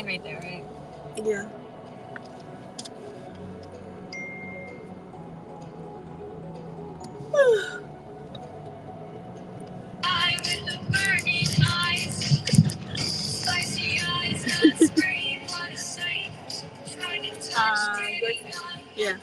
sign right there, right? Yeah. Good. Yeah.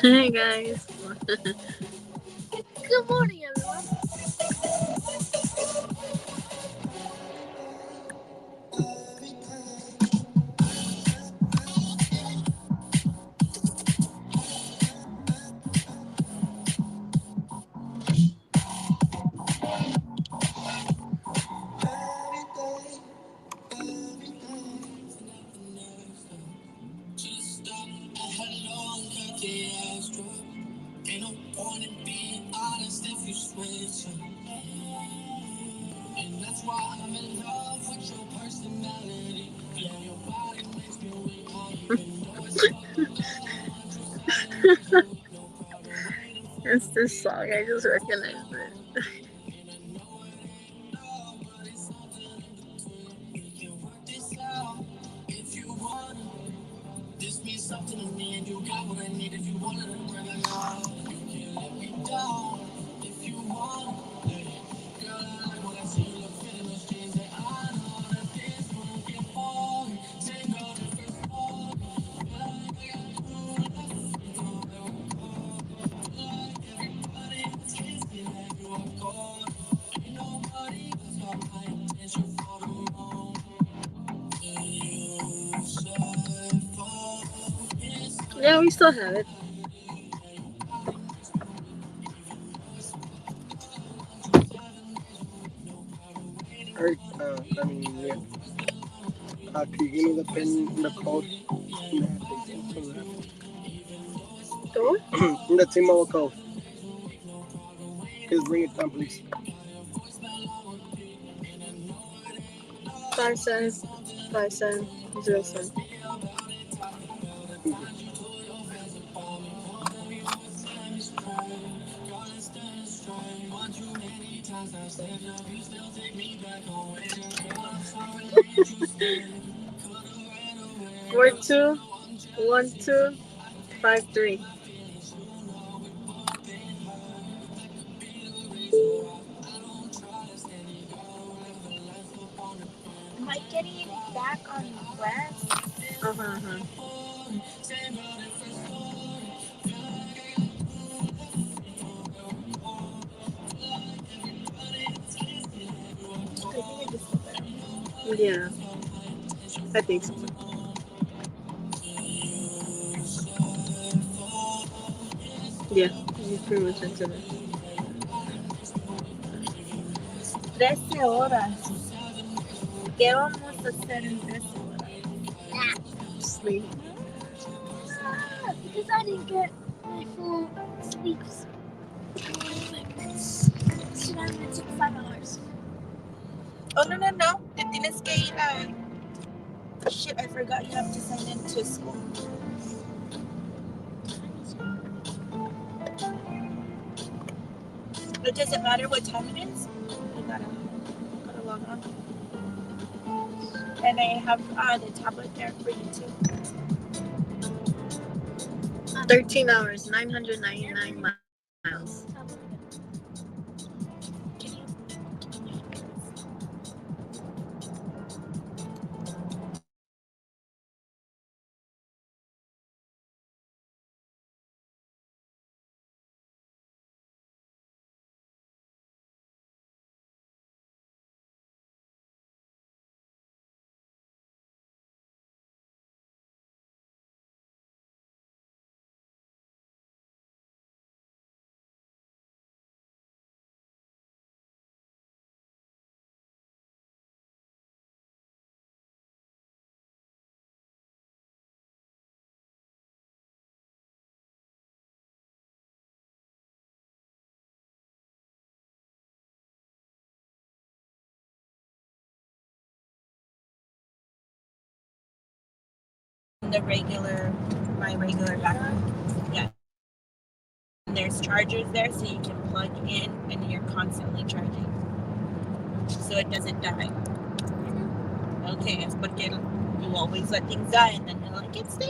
Hey guys. Good morning, everyone. It's this song. I just recognized it. Yeah, we still have it. Eric, I mean, yeah. Could you give me the pin, the code? Go. The T-Mobile code. Just bring it down, please. 575707. Four 21253. Am I getting back on West? Uh-huh. I think I just did that. Yeah, I think so. Yeah, you pretty much into it. 13 horas. ¿Qué vamos a hacer en 13 horas? Sleep. Because I didn't get my full sleeps. So I'm gonna take 5 hours. Oh, no. Te tienes que ir a... Shit, I forgot you have to sign into school. It doesn't matter what time it is. You gotta log on. And I have the tablet there for you too. 13 hours, 999 miles. the regular, my regular backpack. Yeah. And there's chargers there, so you can plug in and you're constantly charging, so it doesn't die. Okay, es porque you always let things die, and then you're like, it's there.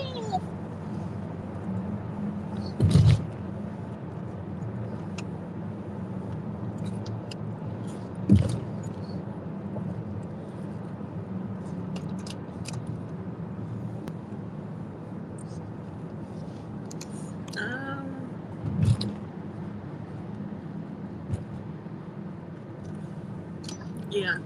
Yeah.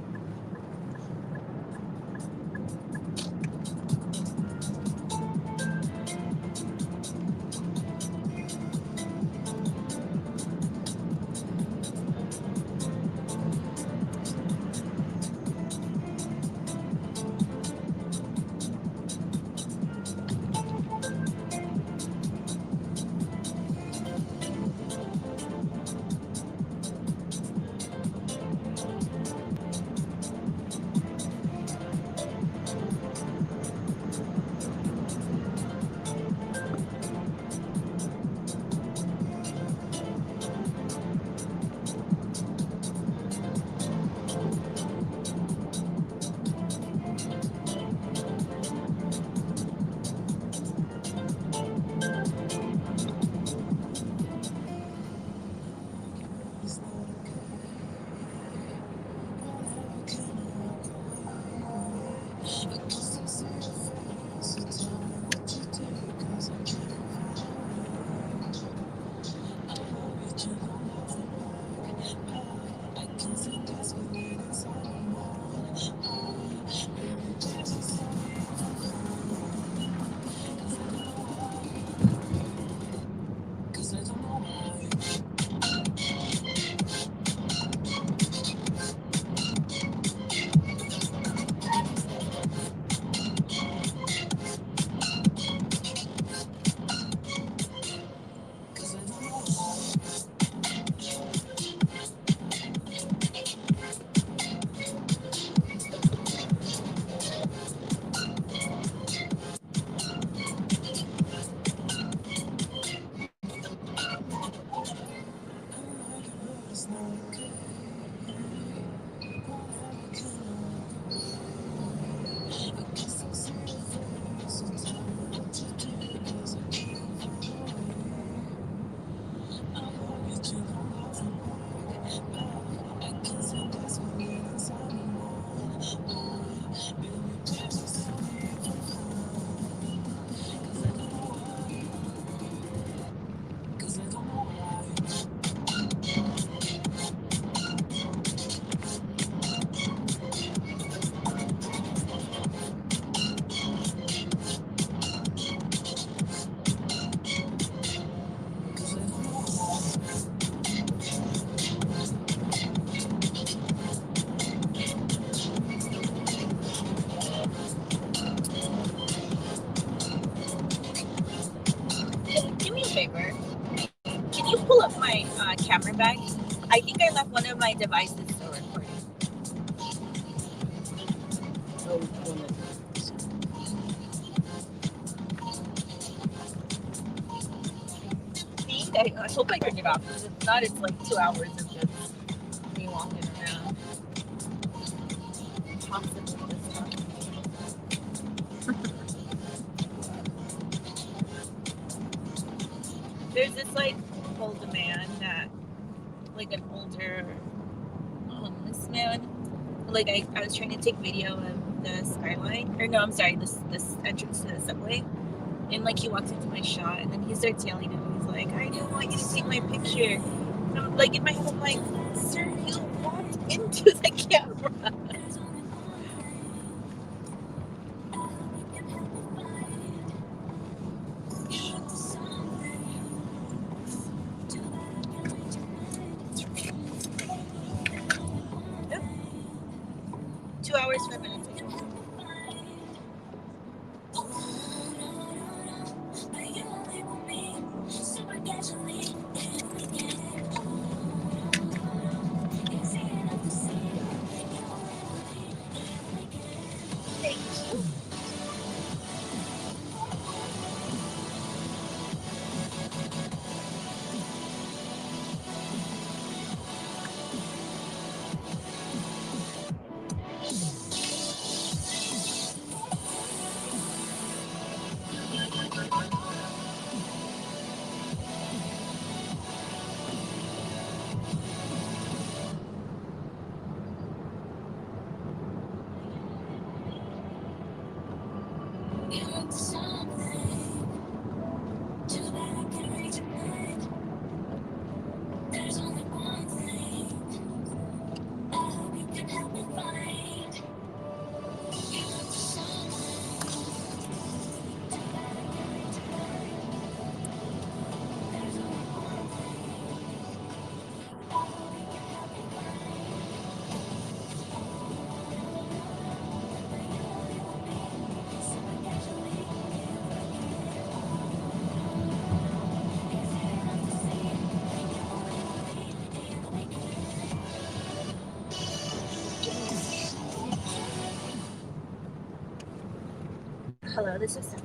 Do me a favor. Can you pull up my camera bag? I think I left one of my devices still recording. Oh, which one I hope I turned it off, because if not, it's like 2 hours of just me walking around. Possibly this one. There's this like old man that, like an older homeless man. Like I was trying to take video of the skyline, or no, I'm sorry, this entrance to the subway. And like he walks into my shot, and then he starts yelling at me. He's like, "I don't want you to take my picture." And I'm like, in my head, I'm like, "Sir, you walked into the camera." Yep. 2 hours, 5 minutes. Hello, this is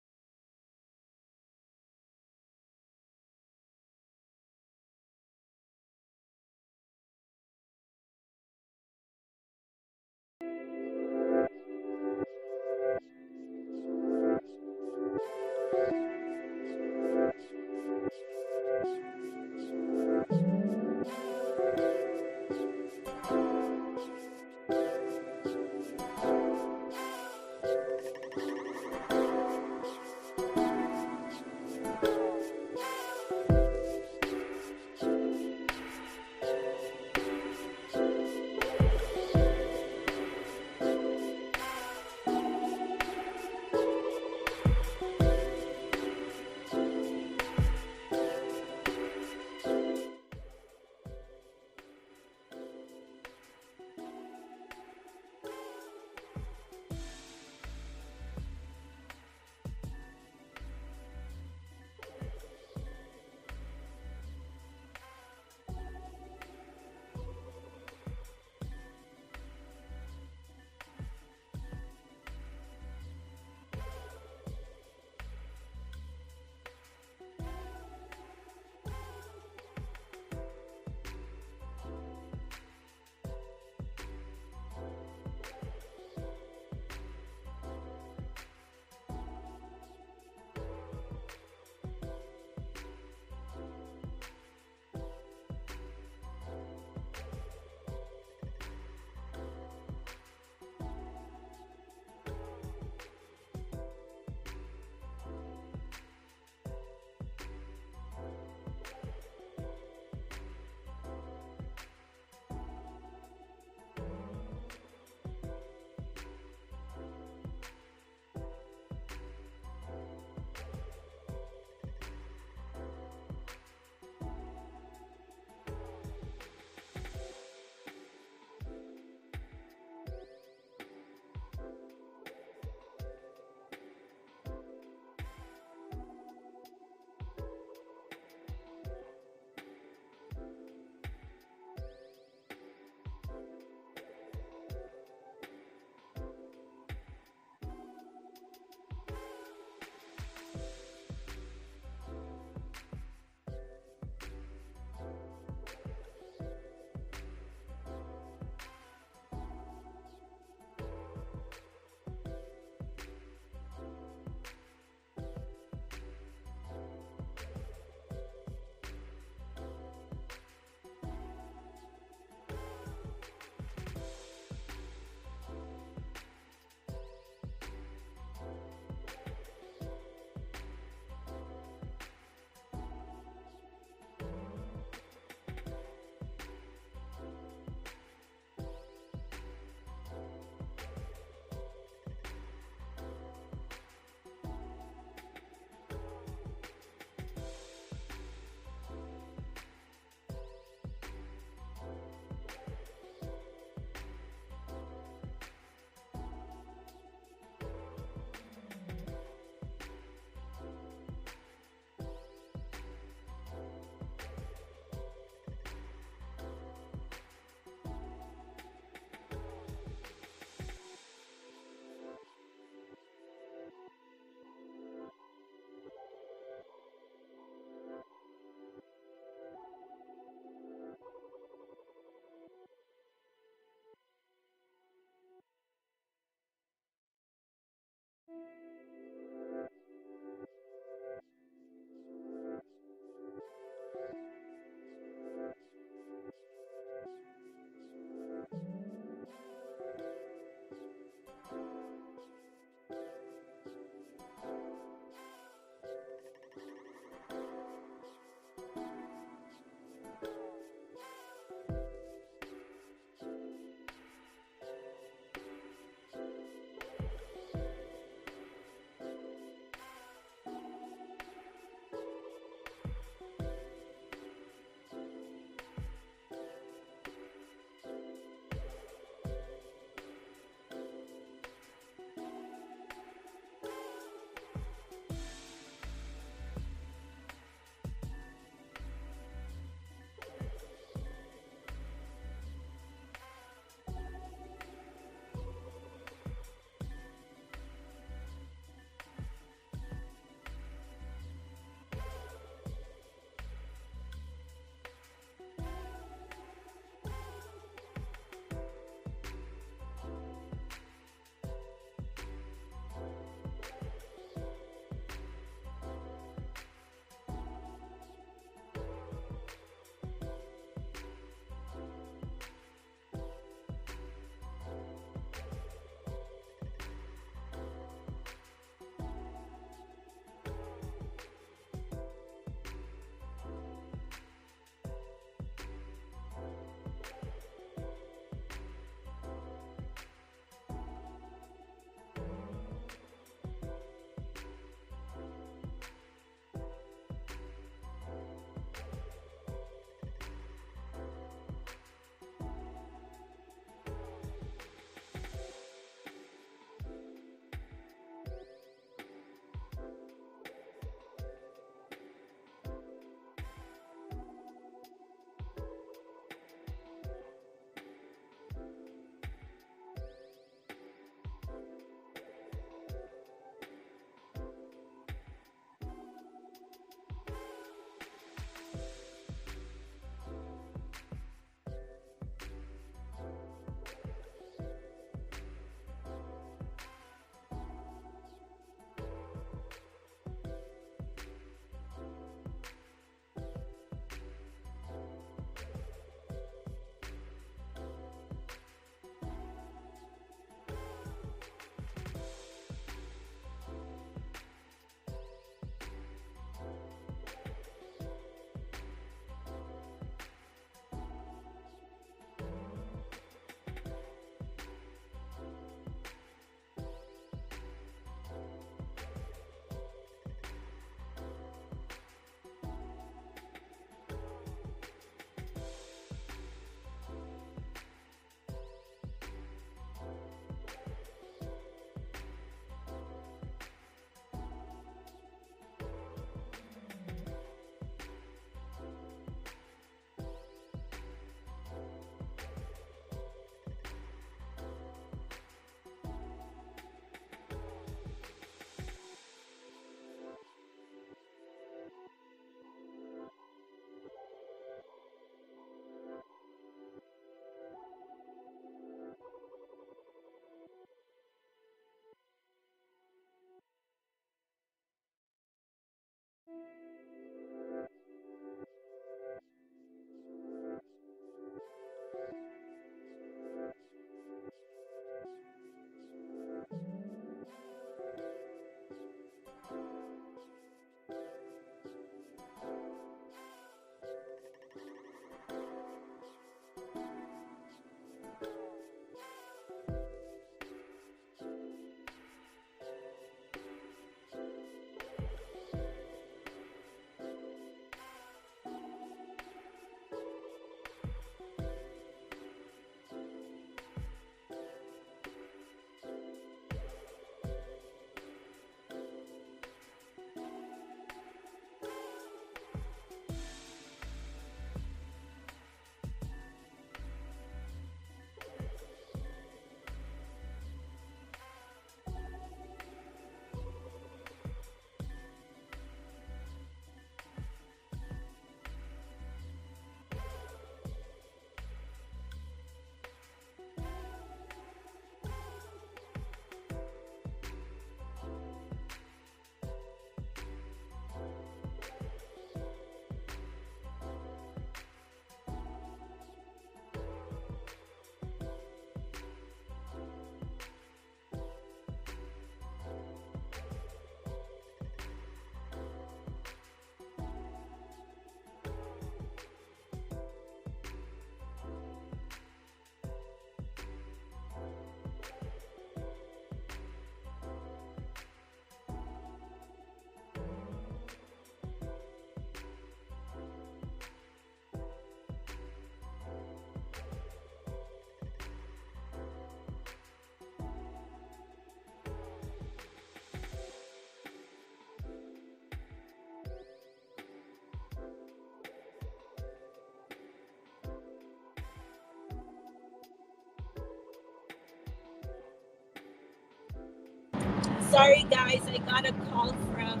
Sorry, guys, I got a call from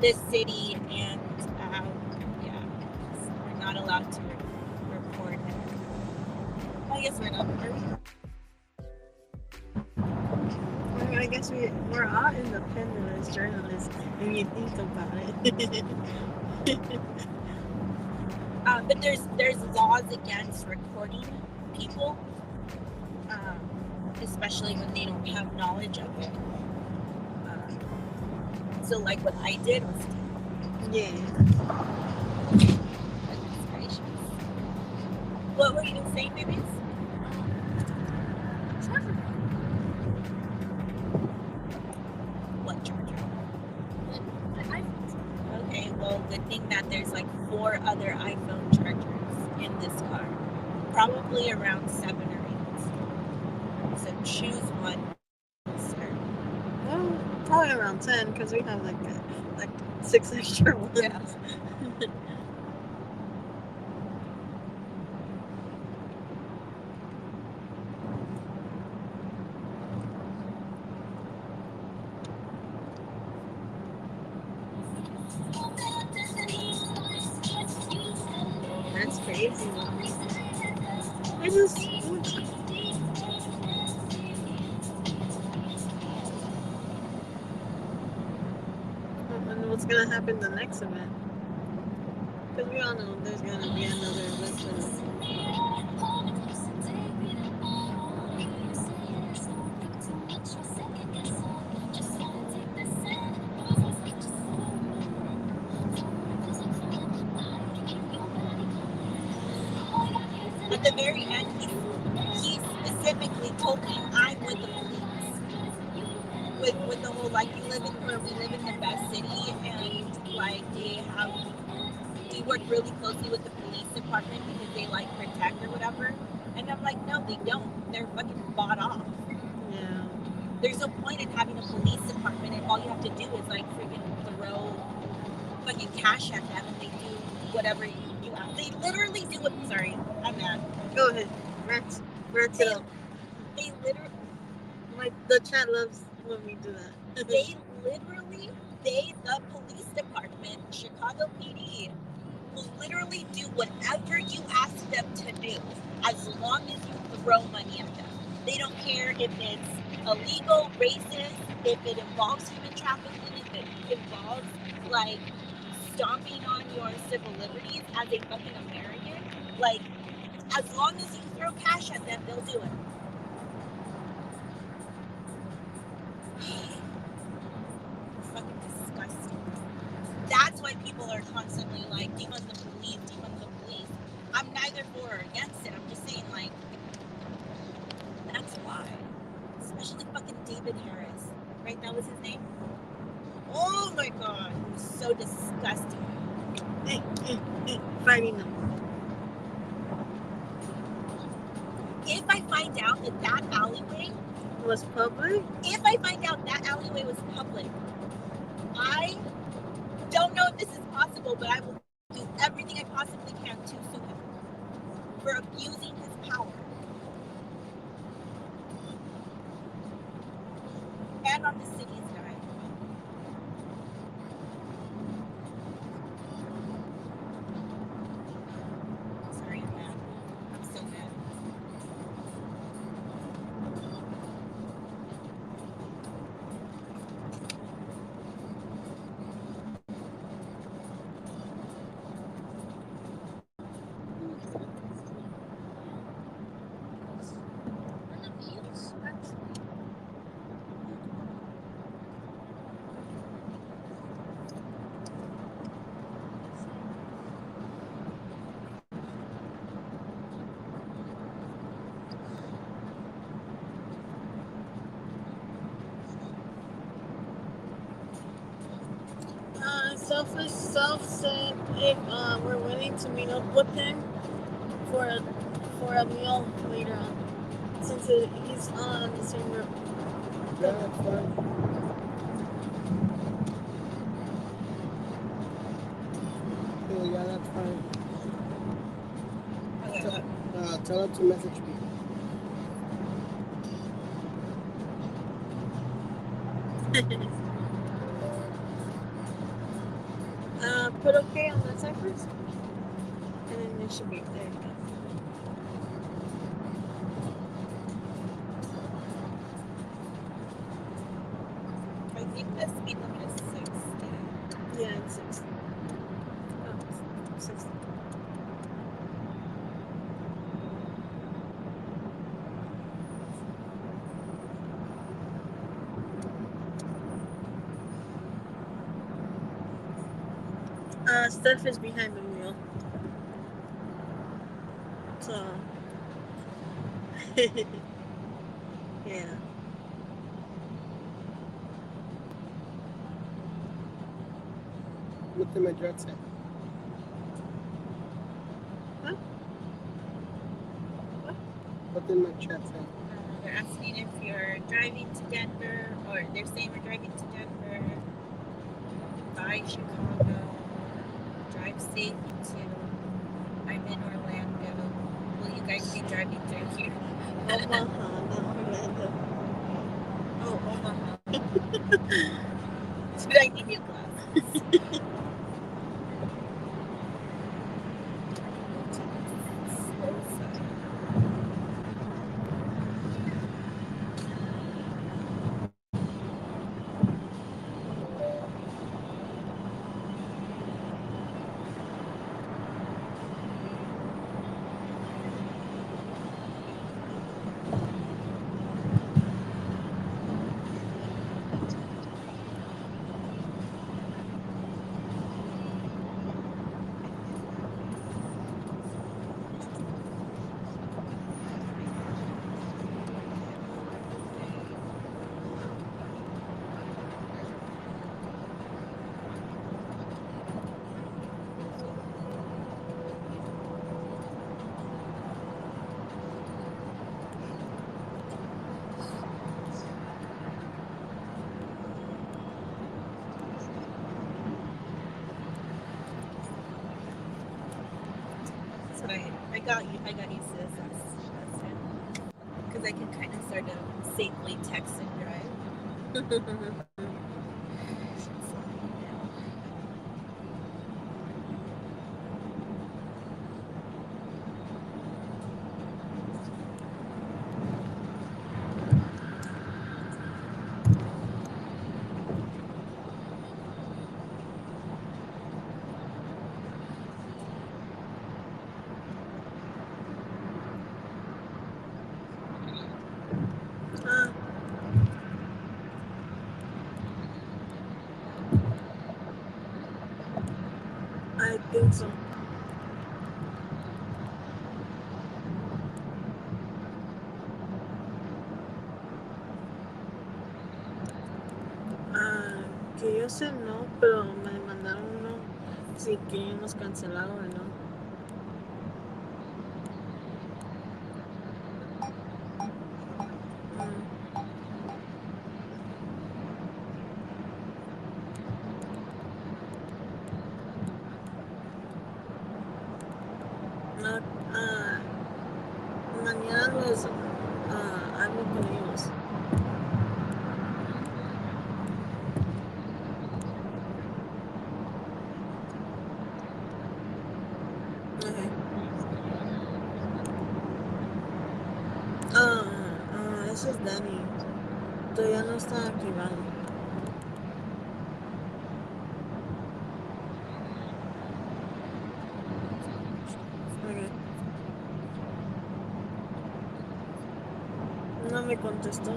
this city, and yeah, we're not allowed to record it. I guess we're not. I guess we're all independent as journalists when you think about it. But there's laws against recording people, especially when they don't have knowledge of it. So like what I did was, Yeah. goodness gracious. What were you saying, babies? What charger? Okay, well, good thing that there's like 4 other iPhone chargers in this car. Probably around 7 or 8. So choose one, sir. Well, probably around 10 because we have like 6 extra ones. Yeah. That's crazy. I just. And what's gonna happen the next event? Because we all know there's gonna be another event soon. At the very end, he specifically told me I'm with the police. With the whole like we live in the best city, and like we work really closely with the police department because they like protect or whatever. And I'm like, no, they don't. They're fucking bought off. Yeah. There's no point in having a police department, and all you have to do is like freaking throw fucking cash at them, and they do whatever you ask. They literally do it. Sorry, I'm mad. Go ahead. Rant it up. They literally. The chat loves when we do that. They literally, the police department, Chicago PD, will literally do whatever you ask them to do as long as you throw money at them. They don't care if it's illegal, racist, if it involves human trafficking, if it involves like stomping on your civil liberties as a fucking American. Like, as long as you throw cash at them, they'll do it. Fucking disgusting. That's why people are constantly like, defund the police, defund the police. I'm neither for or against it. I'm just saying, like, that's why. Especially fucking David Harris. Right? That was his name? Oh my god. It was so disgusting. Fighting them. If I find out that alleyway was public, I don't know if this is possible, but I will do everything I possibly can to sue him for abusing his power. And on the city's dime. Sorry, I'm mad. I'm so mad. Self said if we're willing to meet up with him for a meal later on, since he's on the same route. Yeah, that's fine. Yeah, that's fine. Tell him to message me. Put okay on that side first, and then it should be there. You go. I think the speed limit is 60. Yeah, it's 60. Oh, 60. Steph is behind the wheel. So, yeah. Look at my jet set. Huh? What? What in my chat say? They're asking if you're driving to Denver, or they're saying we're driving to Denver, by Chicago, drive safe to, I'm in Orlando. Will you guys be driving through here? Omaha, not Orlando. Oh, Omaha. Should I need new glasses? Slow side. That's what I got used to this last time. Because I can kind of sort of safely text and drive. I think so. Que yo sé no, pero me mandaron uno si queríamos cancelado o no. Mañana los hablo con ellos. Okay. Ese es Danny. Todavía no está activado. Okay. No me contestó.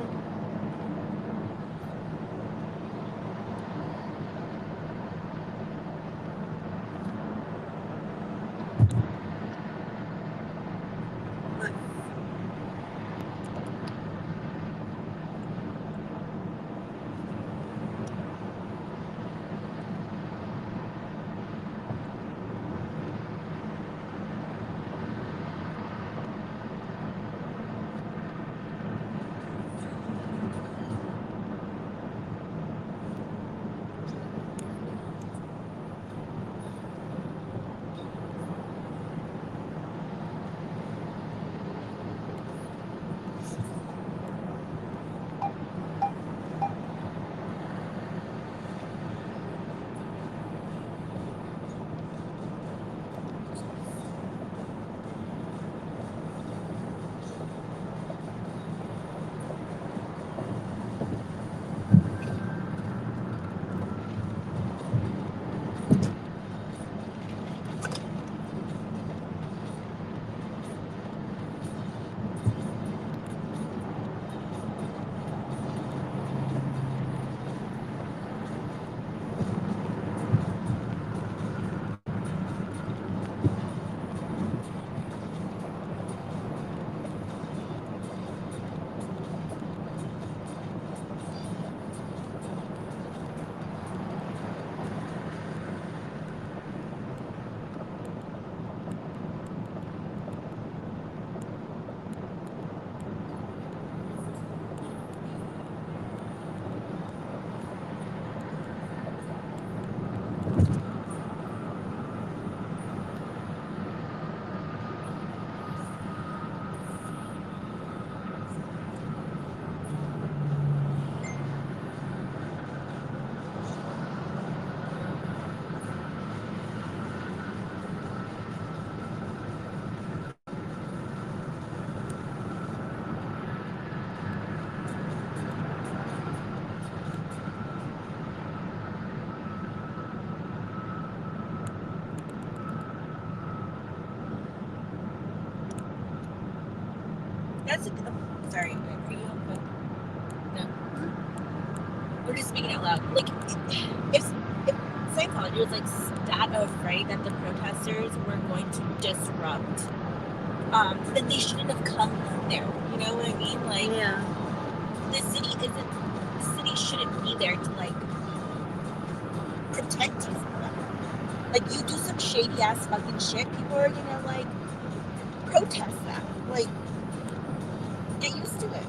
we're just speaking out loud. Like, if Scientology was like that afraid that the protesters were going to disrupt, then they shouldn't have come there. You know what I mean? Like, Yeah. the city shouldn't be there to like protect these people. Like, you do some shady ass fucking shit, people are gonna like protest that. Like, get used to it.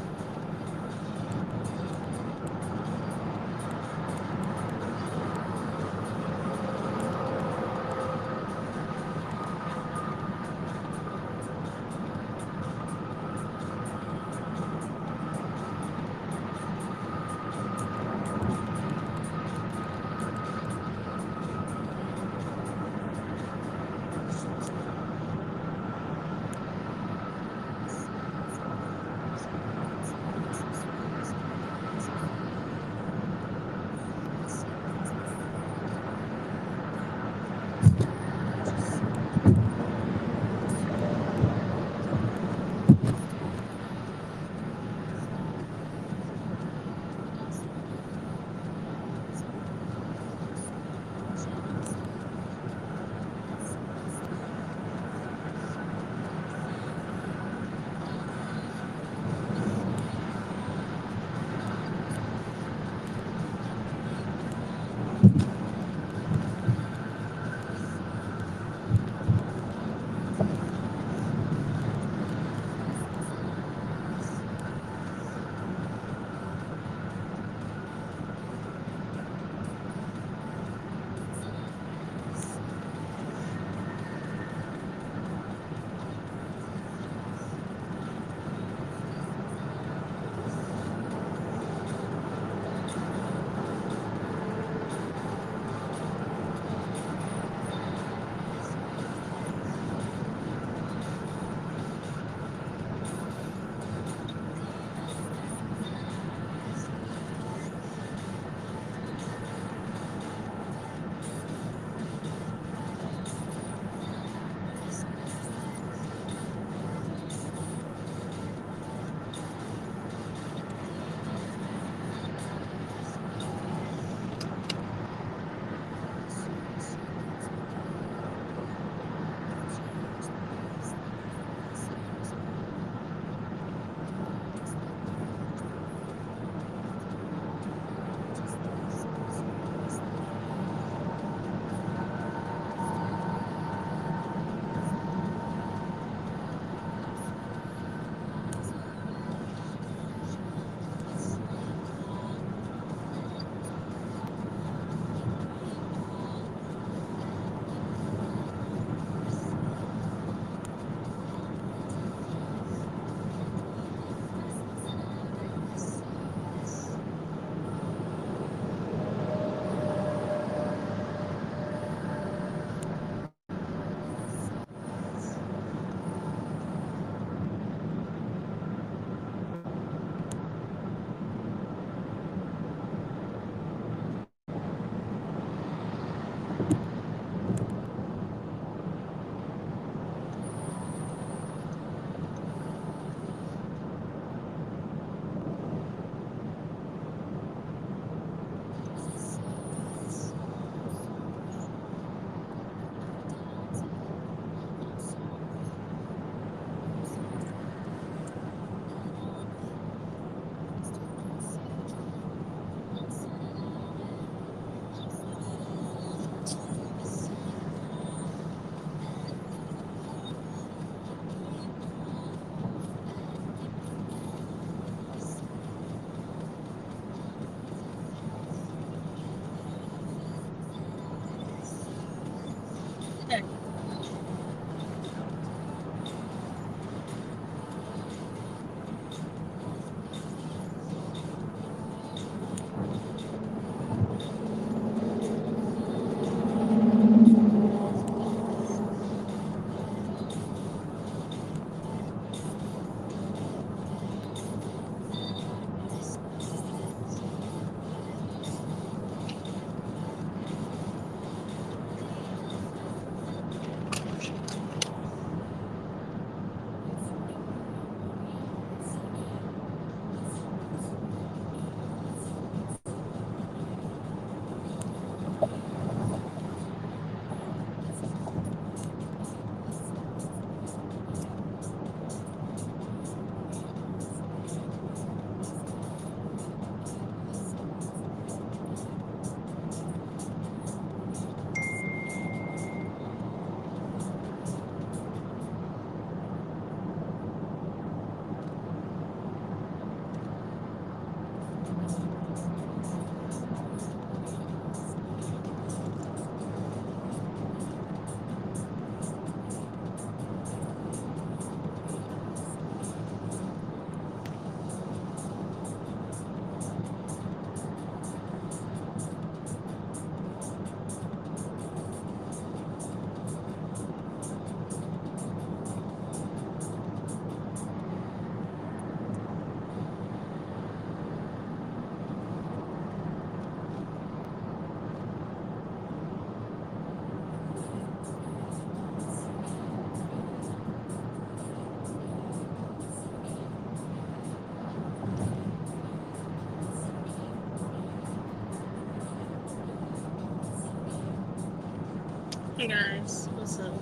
Hey guys, what's up?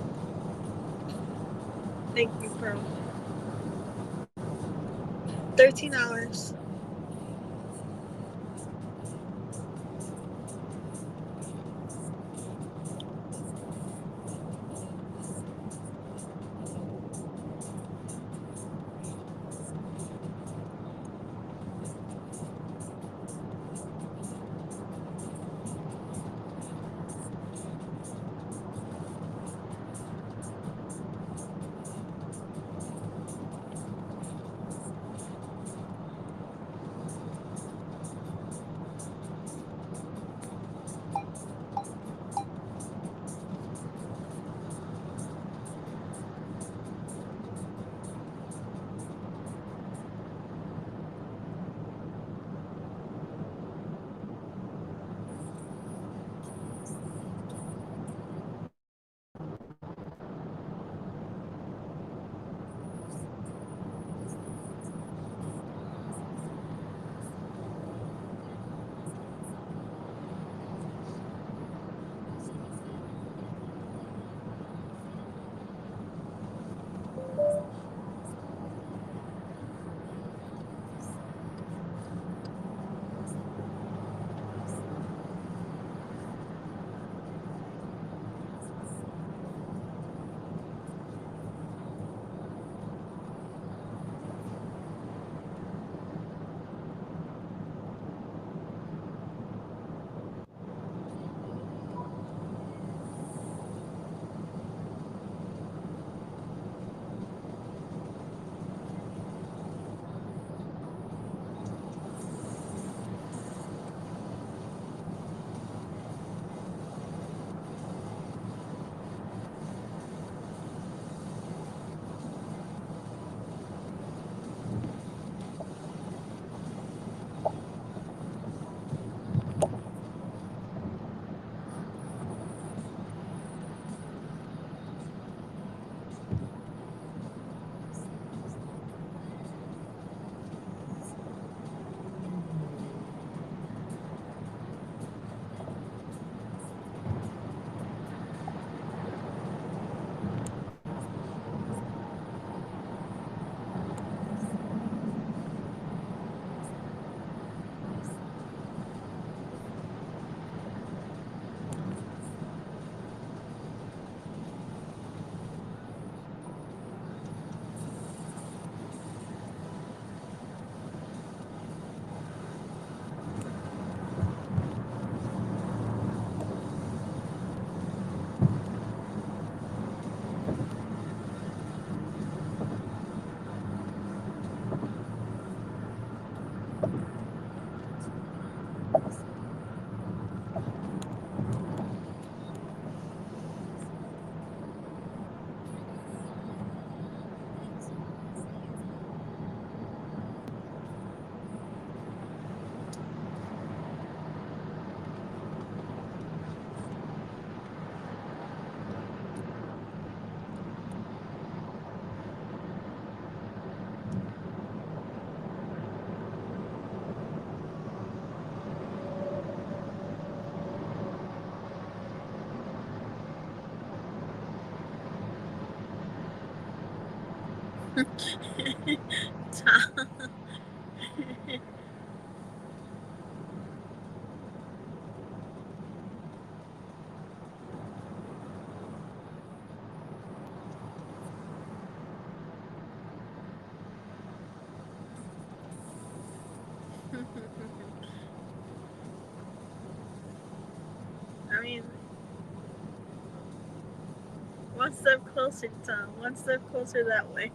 Thank you for 13 hours. I mean, one step closer, Tom. One step closer that way.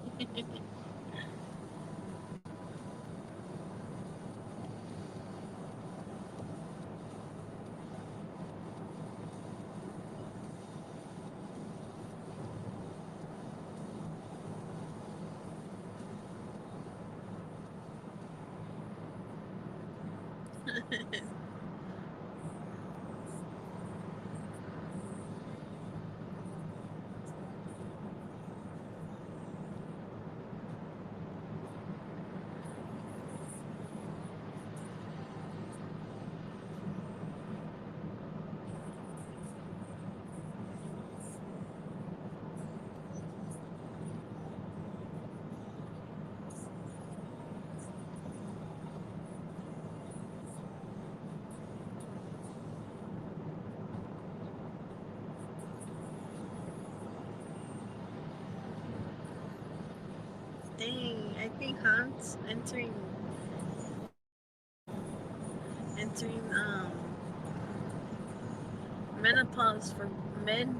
Dang, I think Han's entering menopause for men.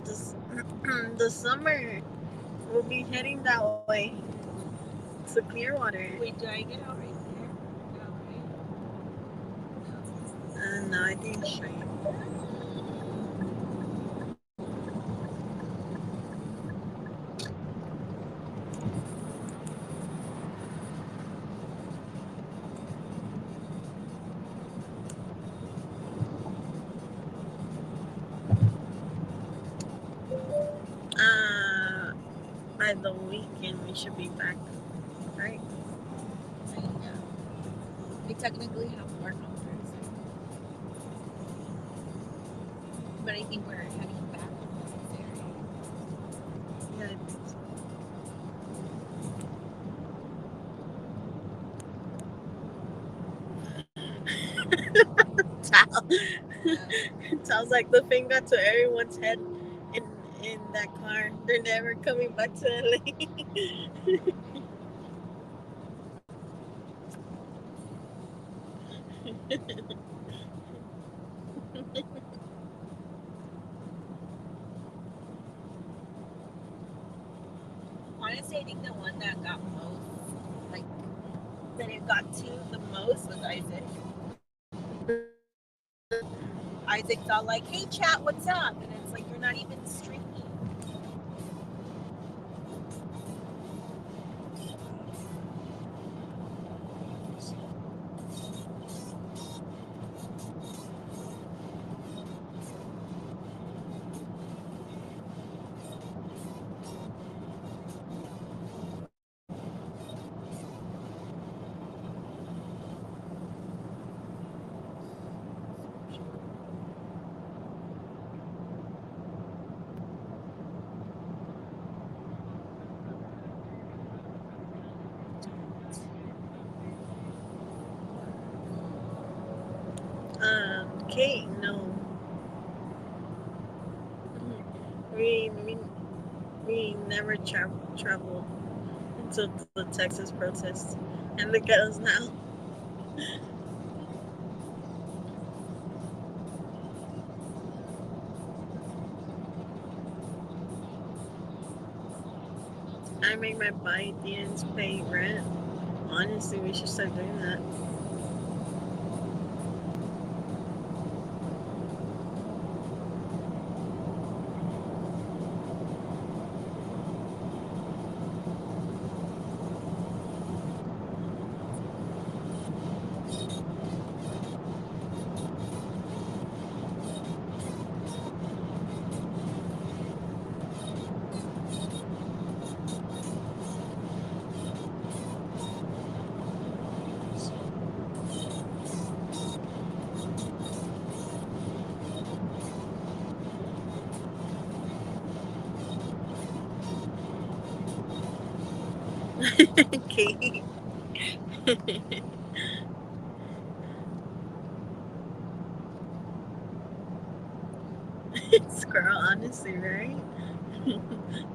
This, the summer we'll be heading that way to Clearwater. Wait, do I get out right there? No, right? No, I think straight. Uh, by the weekend we should be back, right? Yeah. We technically have work on Thursday. But I think we're heading back on Thursday, right? Yeah, I think so. Tal. Sounds like the thing got to everyone's head in that car. They're never coming back to LA. Honestly, I think the one that got most, like, that it got to the most was Isaac. Isaac's all like, hey, chat, what's up? And it's like, you're not even streaming. Kate, no. We we, we never traveled until the Texas protests, and look at us now. I make my Bidens pay rent. Honestly, we should start doing that. Kate. Squirrel, honestly, right?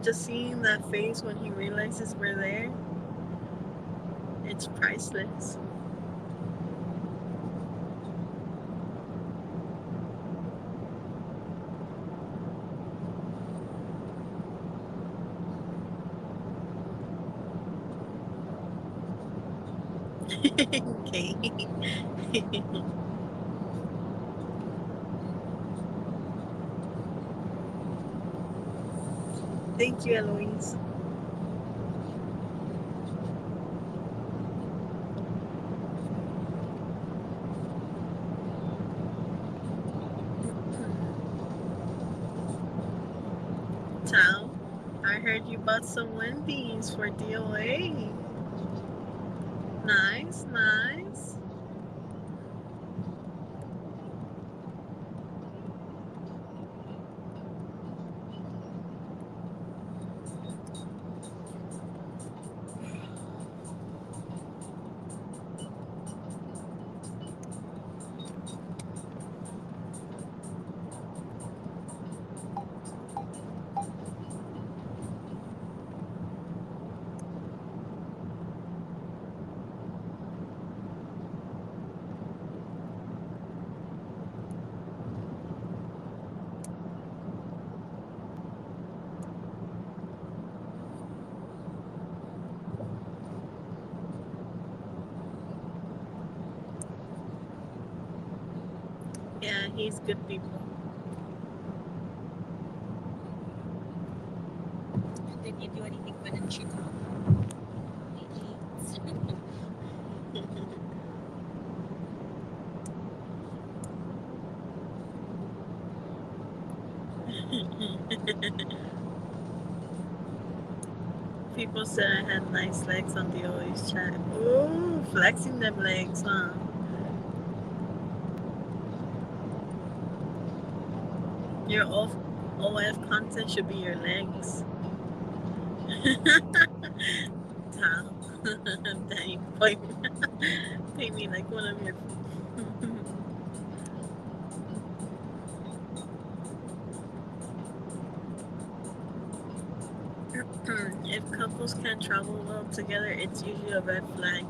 Just seeing that face when he realizes we're there, it's priceless. Kate. Thank you, Eloise. Tal, I heard you bought some Wendy's for DOA. Nice, nice. Yeah, he's good people. Did you do anything fun in Chicago? People said I had nice legs on the always chat. Ooh, flexing them legs, huh? Your OF content should be your legs. Tom, Danny, pay me like one of your. If couples can't travel well together, it's usually a red flag.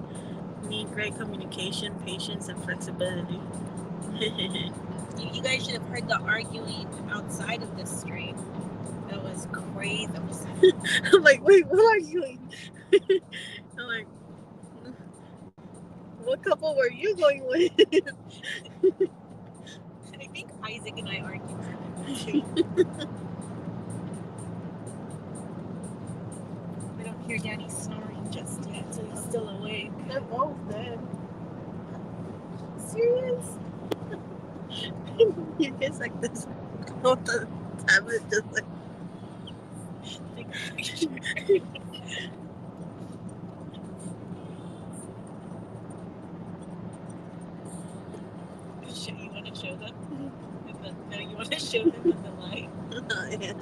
Need great communication, patience, and flexibility. You guys should have heard the arguing outside of the stream. That was crazy. I'm like, wait, what are you doing? I'm like, what couple were you going with? I think Isaac and I argued too. We don't hear Danny snoring just yet, so he's still awake. They're both dead. Serious? You guys like this on the tablet, just like. You want to show them? No, you want to show them in the light? Yeah.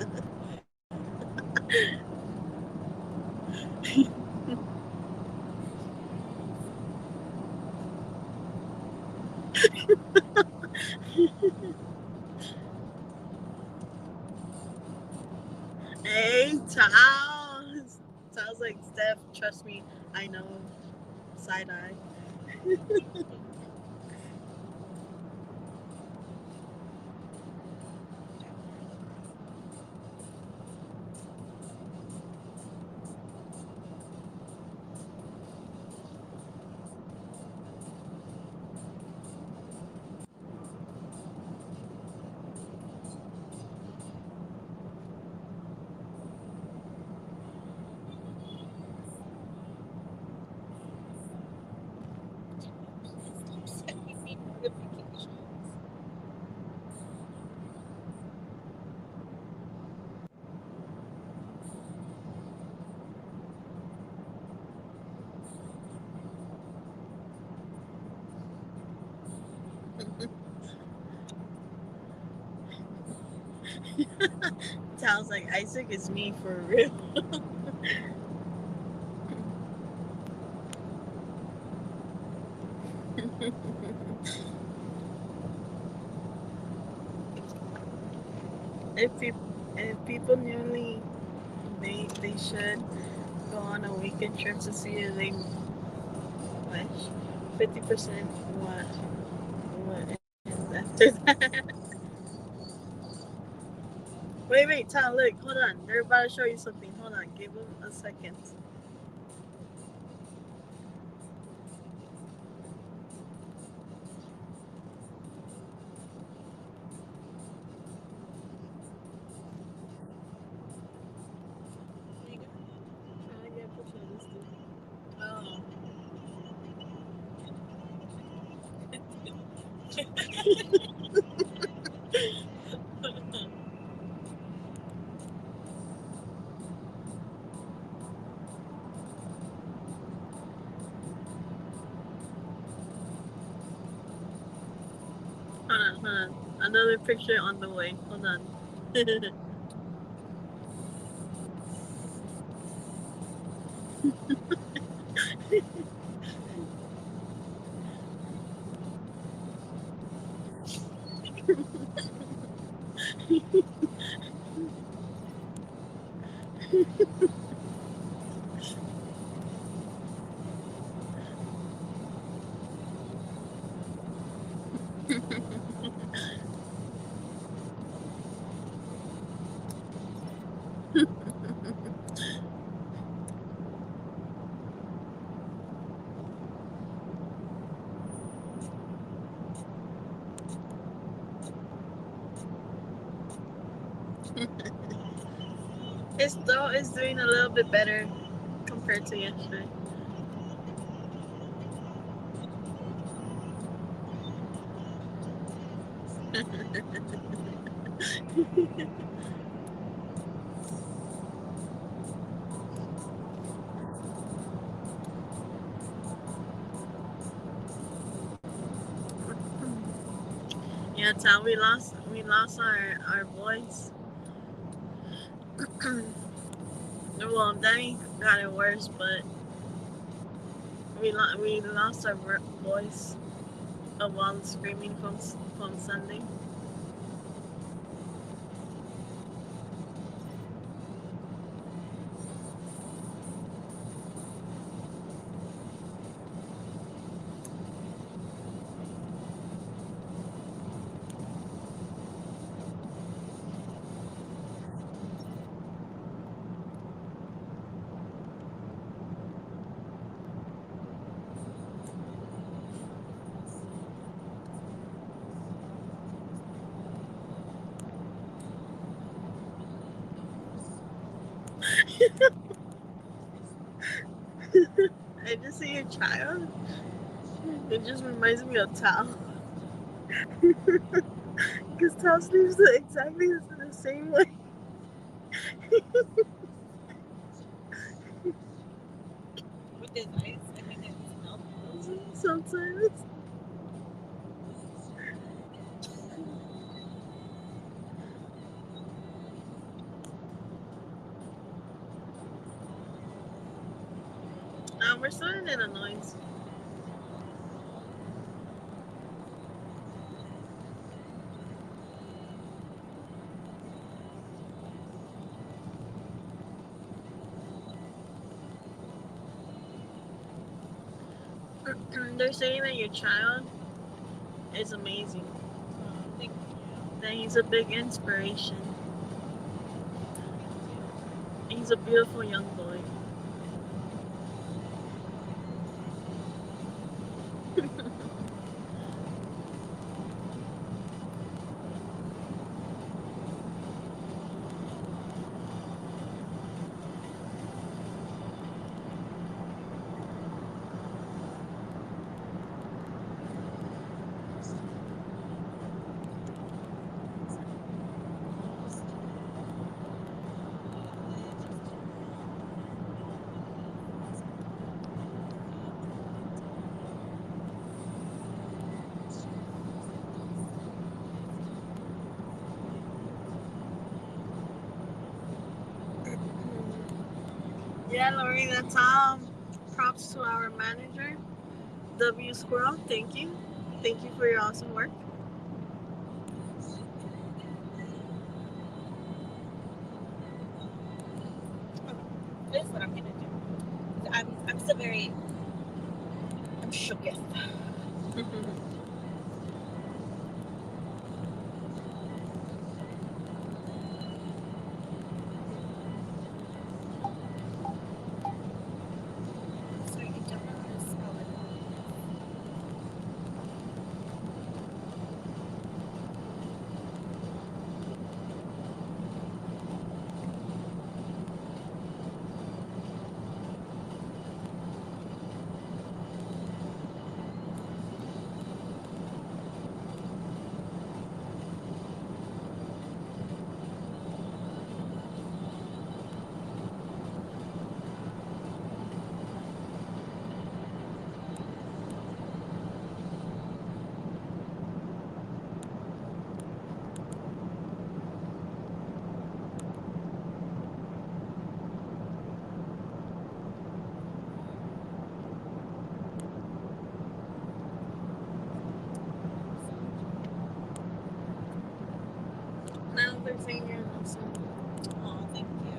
Hey, Charles. Sounds like Steph. Trust me, I know. Side eye. Send me notifications. Sounds like Isaac is me for real. if people nearly they should go on a weekend trip to see if they wish 50% what ends after that. Wait, Tom, look, hold on. They're about to show you something. Hold on, give them a second. Hold on. Another picture on the way. Hold on. It's doing a little bit better compared to yesterday. Yeah, Tom, we lost our voice. Well, Danny got it worse, but we lost our voice while screaming from Sunday. I just see a child. It just reminds me of Tal. Because Tal sleeps exactly the same way. With his eyes, I mean, his mouth closed. Sometimes. We're starting in a noise. They're saying that your child is amazing. Thank you. That he's a big inspiration. He's a beautiful young boy. Yeah, Lorena, Tom. Props to our manager, W Squirrel. Thank you. Thank you for your awesome work. This is what I'm gonna do. I'm still very. I'm shooketh. So you don't know how to spell it. awesome. Oh, thank you.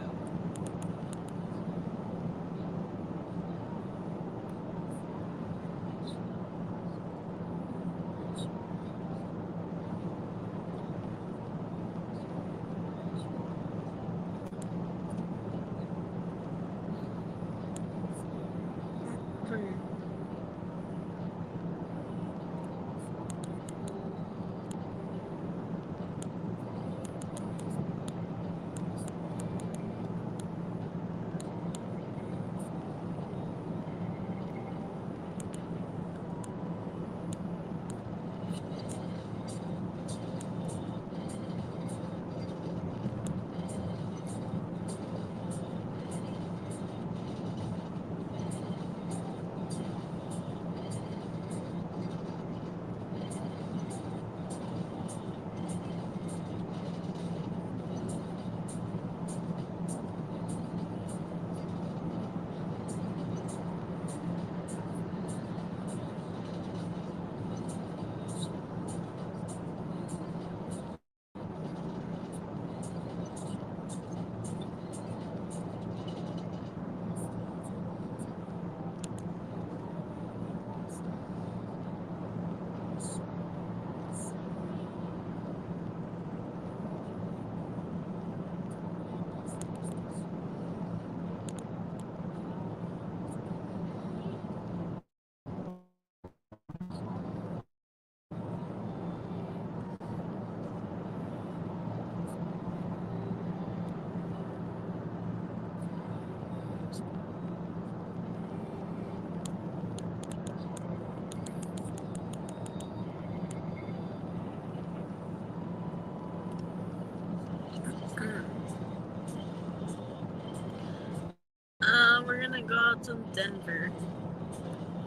We're gonna go out to Denver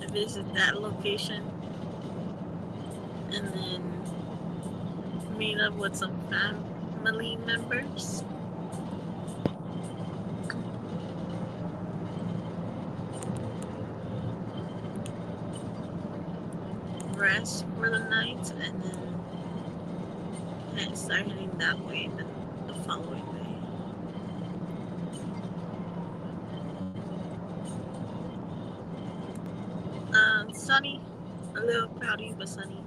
and visit that location, and then meet up with some family members. Rest for the night, and then start heading that way the following day. Sunny, a little cloudy, but sunny.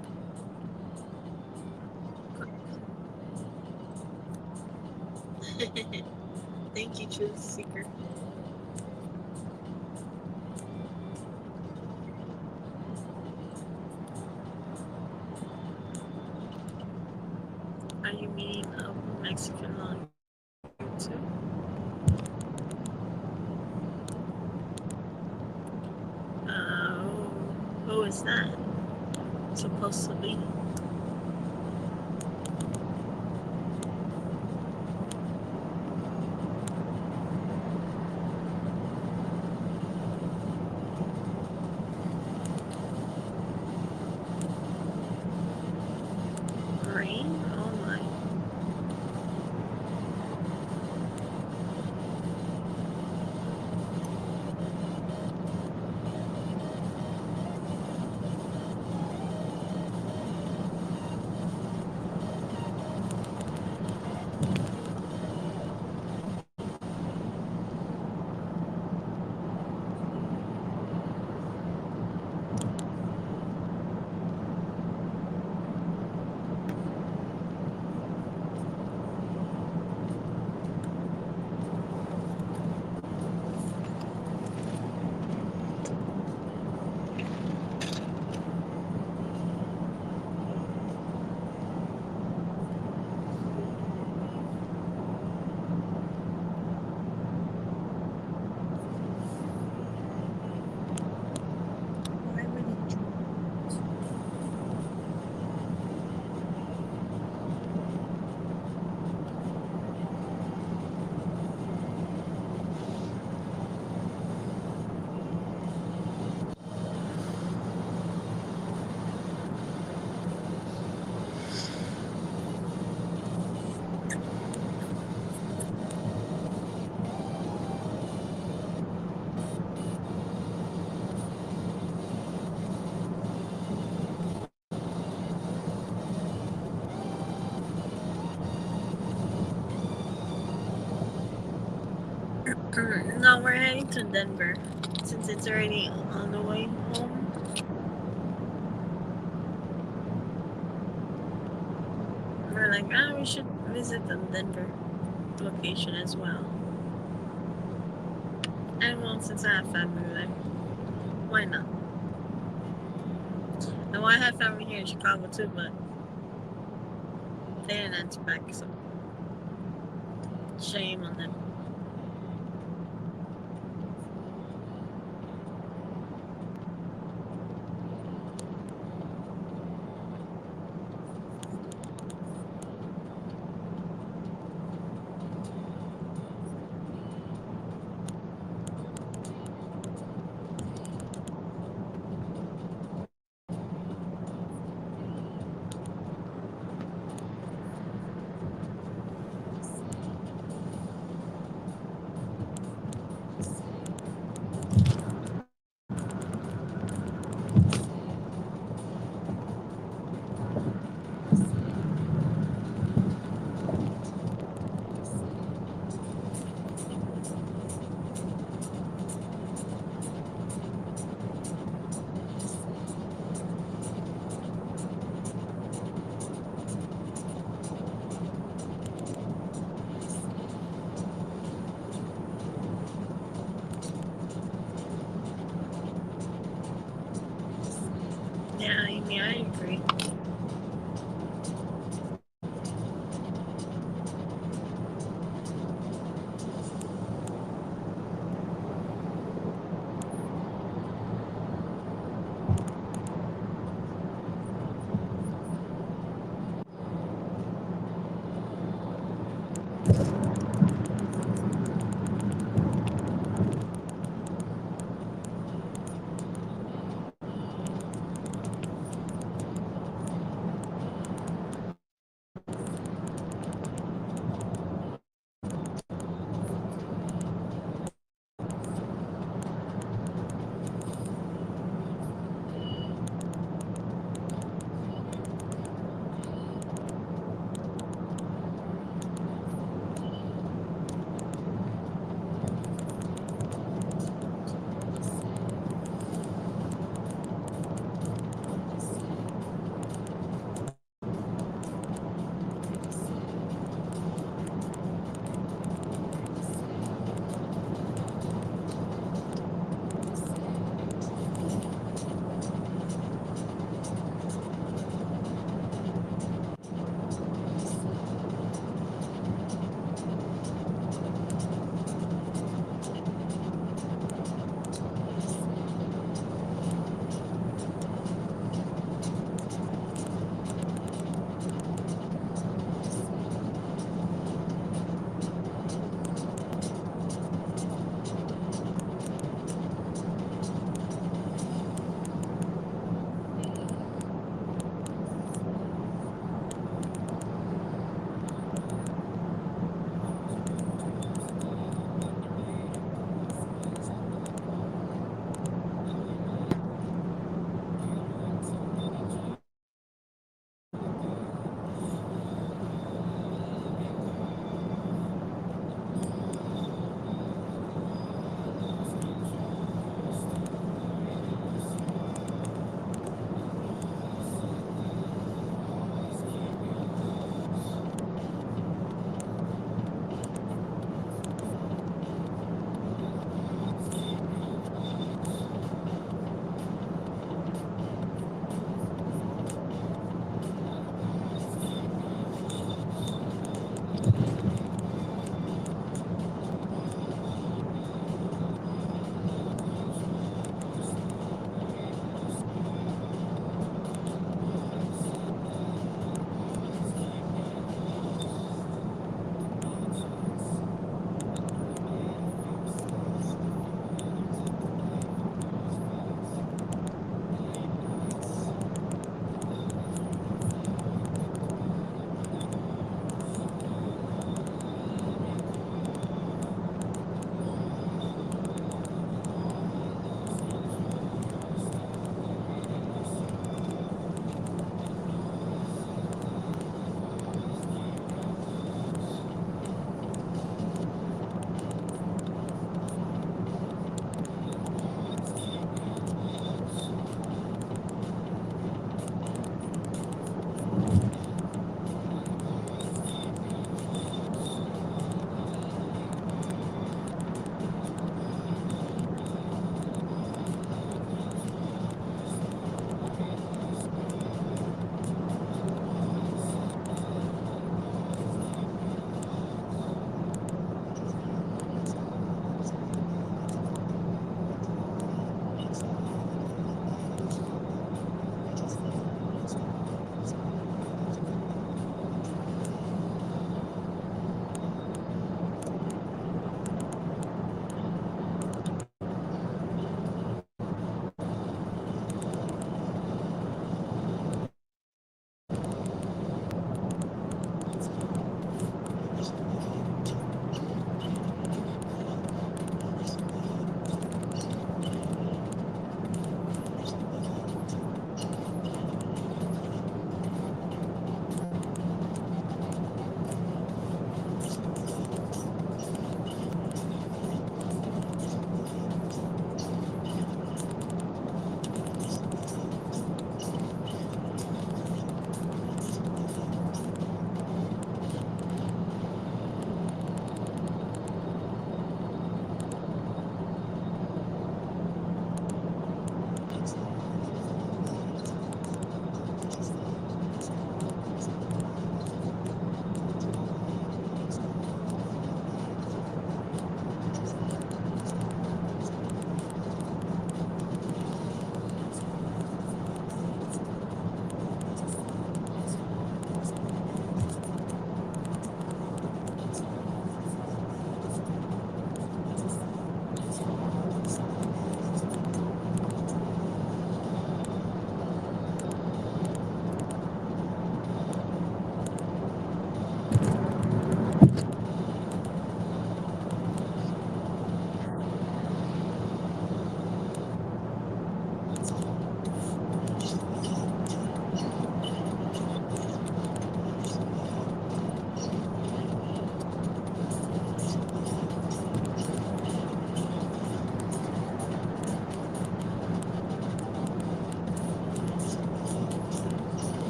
Thank you, Truth Seeker. Are you meeting a Mexican on YouTube? Who is that supposed to be? Rain? Oh my. No, we're heading to Denver since it's already on the way home. We're like, we should visit the Denver location as well. And well, since I have family there, why not? And well, I have family here in Chicago too, but they didn't answer back, so shame on them. Yeah, Amy, I agree.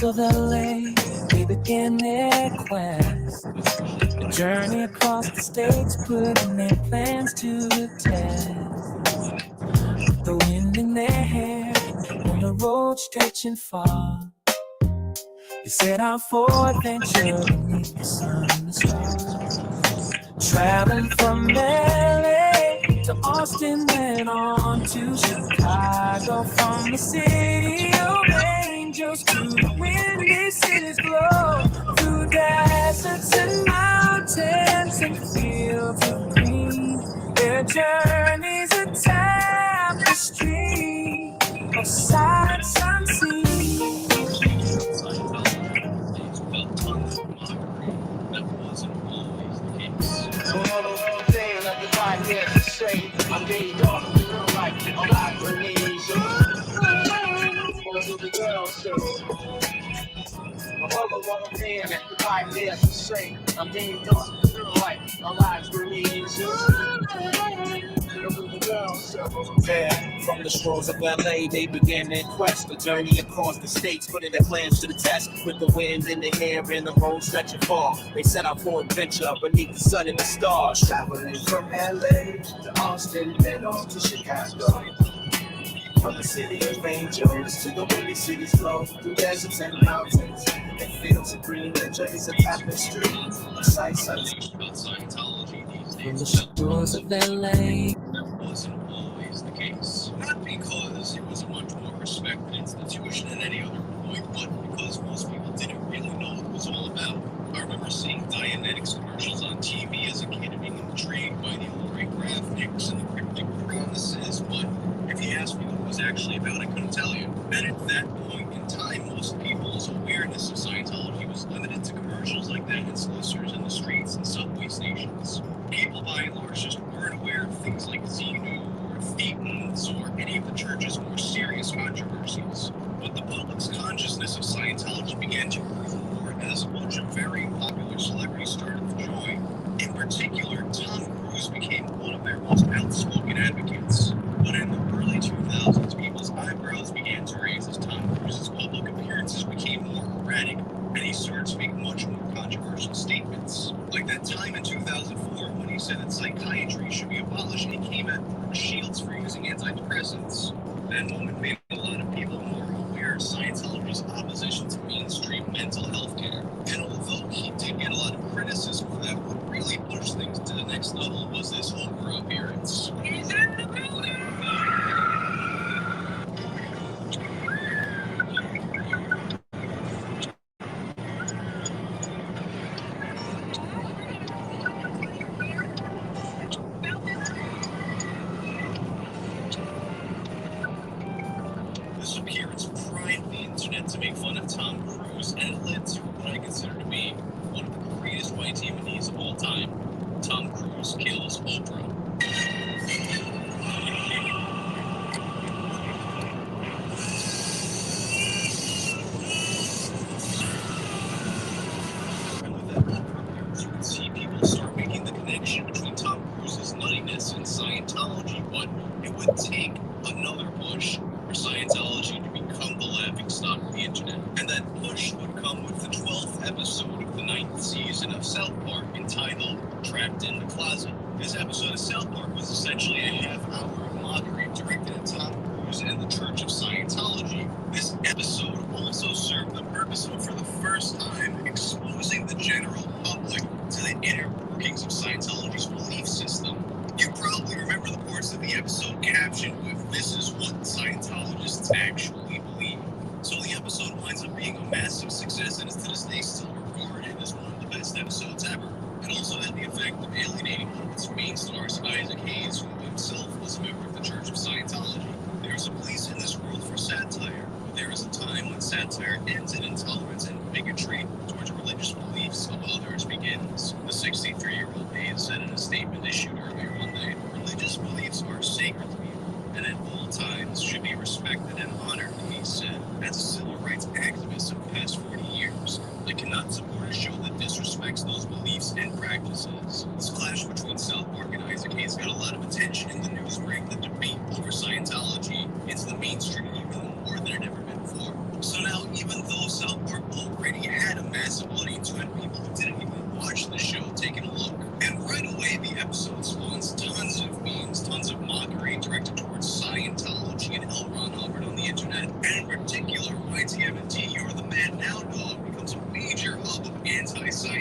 shores of LA, they began their quest. A journey across the states, putting their plans to the test. The wind in their hair, on the road stretching far. They set out for adventure beneath the sun and the stars. Traveling from LA to Austin, then on to Chicago. From the city of angels to the windy city's glow. Through deserts and mountains and fields of green. Their journey's a tapestry of sights unseen. All the wrong thing, like the right here to say, I'm being dark, the girl like, I'm like Renee, so what do the girls say? All the wrong thing, like the right here to say, I'm being dark, the girl like, I'm like Renee, so what do the girls say? Yeah, from the shores of LA, they began their quest. A journey across the states, putting their plans to the test. With the wind in the hair and the road stretching far, they set out for adventure beneath the sun and the stars. Traveling from LA to Austin, then on to Chicago. From the city of angels to the windy city's flow. Through deserts and mountains and fields of green. Their journey's a tapestry of sights unseen. From the shores of LA. That wasn't always the case. Not because it was a much more respected institution than any other point, but because most people didn't really know what it was all about. I remember seeing Dianetics commercials on TV as a kid and being intrigued by the alluring graphics and the cryptic promises, but if you asked me what it was actually about, I couldn't tell you. And at that point in time, most people's awareness of Scientology was limited to commercials like that and solicitors in the streets and subway stations. People by and large just weren't aware of things like Xenu or Thetans or any of the church's more serious controversies. But the public's consciousness of Scientology began to grow more as a bunch of very popular celebrities started to join. In particular, Tom Cruise became one of their most outspoken advocates. But in the early 2000s, people's eyebrows began to raise as Tom Cruise's public appearances became more erratic, and he started to make much more controversial statements. Like that time in 2004 when he said that psychiatry should be abolished and he came at Brooke Shields for using antidepressants. That moment made a lot of people more aware of Scientology's opposition to mainstream mental health care. And although he did get a lot of criticism for that, what really pushed things to the next level was this Oprah appearance. He's in the building! This appearance primed the internet to make fun of Tom Cruise, and it led to what I consider to be one of the greatest YTMNs of all time. Tom Cruise kills Oprah. And with that Oprah appearance, you can see people start making the connection between Tom Cruise's nuttiness and Scientology, but it would take another push for Scientology to become the laughingstock of the internet. And that push would come with the 12th episode of the 9th season of South Park, entitled Trapped in the Closet. This episode of South Park was essentially a half-hour of mockery directed at Tom Cruise and the Church of Scientology. This episode also served the purpose of, for the first time, exposing the general public to the inner workings of Scientology's belief system. You probably remember the parts of the episode captioned with, "This is what Scientologists actually believe." So the episode winds up being a massive success and is to this day still regarded as one of the best episodes ever. It also had the effect of alienating one of its main stars, Isaac Hayes, who himself was a member of the Church of Scientology. There is a place in this world for satire, but there is a time when satire ends in intolerance and bigotry towards religious beliefs of others begins. The 63-year-old Hayes said in a statement issued earlier Monday, "Religious beliefs are sacred to me and at all times should be respected and honored," he said. As a civil rights activist of the past 40 years, I cannot support a show that disrespects those beliefs and practices. This clash between South Park and Isaac Hayes got a lot of attention in the news, bringing the debate over Scientology into the mainstream even more than it ever been before. So now, even though South Park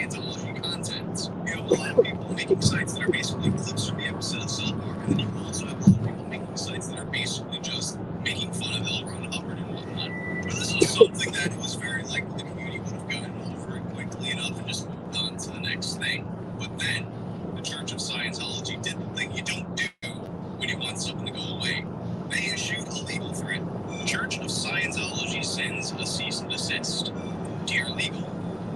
Scientology content. You have a lot of people making sites that are basically clips from the episode of South Park, and then you also have a lot of people making sites that are basically just making fun of L. Ron Hubbard and whatnot. But this was something that it was very likely the community would have gotten over it quickly enough and just moved on to the next thing. But then, the Church of Scientology did the thing you don't do when you want something to go away. They issued a legal threat. The Church of Scientology sends a cease and desist. Dear Legal,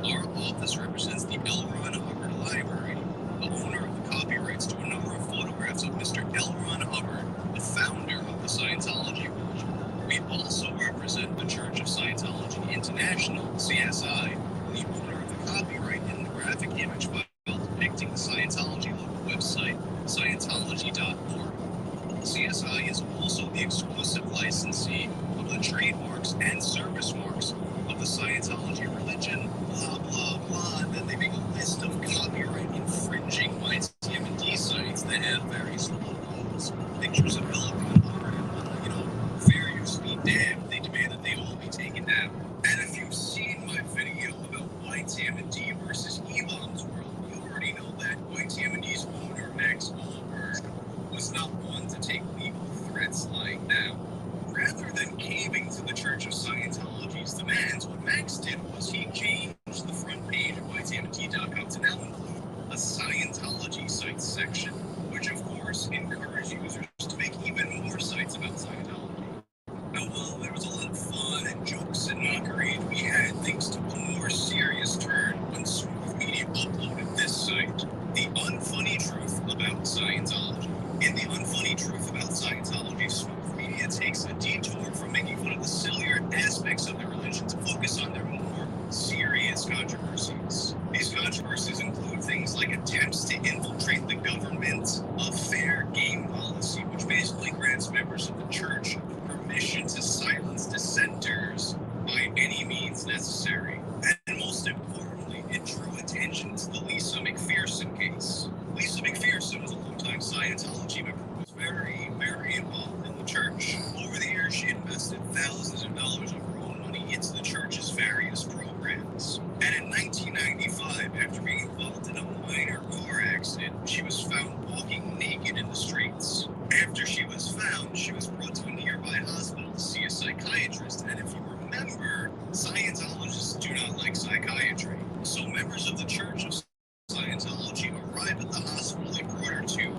our office represents the L. Ron Hubbard Library, the owner of the copyrights to a number of photographs of Mr. L. Ron Hubbard, the founder of the Scientology religion. We also represent the Church of Scientology International, CSI, the owner of the copyright in the graphic image file depicting the Scientology logo website, Scientology.org. CSI is also the exclusive licensee of the trademarks and service marks of the Scientology religion, blah, blah, blah. And then they make a list of copyright infringing YTMD sites that have various logos, pictures of L. Ron Hubbard, and fear you be damned. They demand that they all be taken down. And if you've seen my video about YTMD versus E-Bomb's world, you already know that YTMD's owner, Max Goldberg, was not one to take legal threats lying down. Rather than caving to the Church of Scientology's demands, what Max did was he changed the front page of YTMT.com to now include a Scientology sites section, which of course encouraged users to make even more sites about Scientology. Now, while there was a lot of fun and jokes and mockery, we had things took a more serious turn when Smooth Media uploaded this site, The Unfunny Truth About Scientology. In The Unfunny Truth About Scientology, Smooth Media takes a detour from making fun of the sillier aspects of the religion to focus on their more serious controversies. These controversies include things like attempts to infiltrate the government, a fair game policy, which basically grants members of the church permission to silence dissenters by any means necessary. And most importantly, it drew attention to the Lisa McPherson case. Lisa McPherson was a longtime Scientology member who was very, very involved in the church. Over the years, she invested thousands of dollars of her own money into the church's various programs. And in 1995, after being involved in a minor car accident, she was found walking naked in the streets. After she was found, she was brought to a nearby hospital to see a psychiatrist. And if you remember, Scientologists do not like psychiatry. So members of the Church of Scientology arrived at the hospital they brought her to.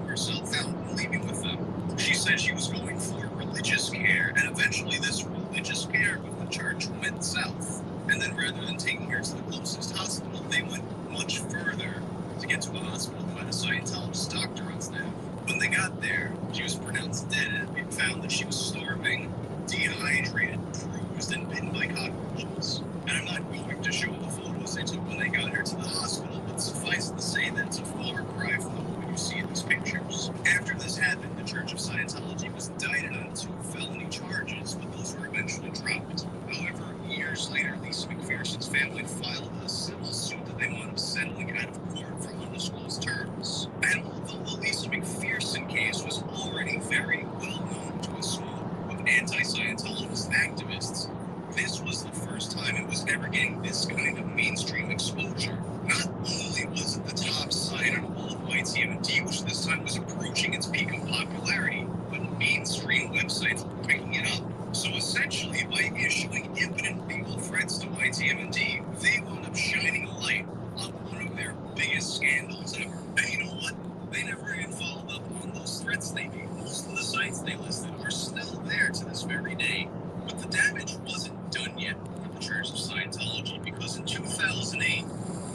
Herself found and leaving with them. She said she was going for religious care, and eventually this religious care with the church went south. And then rather than taking her to the closest hospital, they went much further to get to a hospital by the Scientologist doctor on staff. When they got there, she was pronounced dead, and it found that she was starving, dehydrated, bruised, and bitten by cockroaches. And I'm not going to show the photos they took when they got her to the hospital, but suffice it to say that it's a far cry from what you see in these pictures. After this happened, the Church of Scientology was indicted on 2 felony charges, but those were eventually dropped. However, years later, Lisa McPherson's family filed a civil suit that they wanted settling out of court for undisclosed terms. And although the Lisa McPherson case was already very well known to a small group of anti-Scientologist activists, this was the first time it was ever getting this kind of mainstream exposure. Not only was it the top site on all of YTMD, which this time was approaching its peak of popularity, but mainstream websites were picking it up. So essentially, by issuing imminent legal threats to YTMD, they wound up shining a light on one of their biggest scandals ever. And you know what? They never even followed up on those threats they made. Most of the sites they listed are still there to this very day. But the damage wasn't done yet for the Church of Scientology, because in 2008,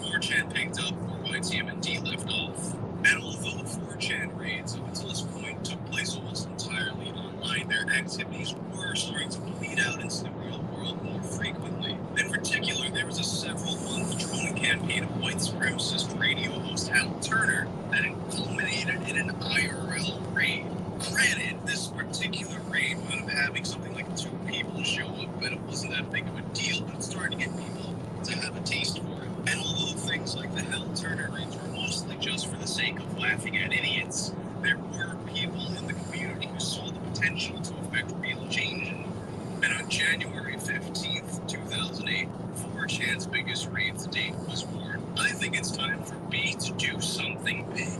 4chan picked up where YTMD left off. And although the 4chan raids up until this point took place almost entirely online, their activities were starting to bleed out into the real world more frequently. In particular, there was a several-month drone campaign of white supremacist radio host Hal Turner that culminated in an IRL raid. Granted, this particular raid wound up having something like 2 people show up, and it wasn't that big of a deal, but it started to get people to have a taste for it. And although things like the Hal Turner raids were mostly just for the sake of laughing at idiots, there were people in the community who saw the potential to affect real change in the world. And on January 15th, 2008, 4chan's biggest raid to date was warned. I think it's time for B to do something big.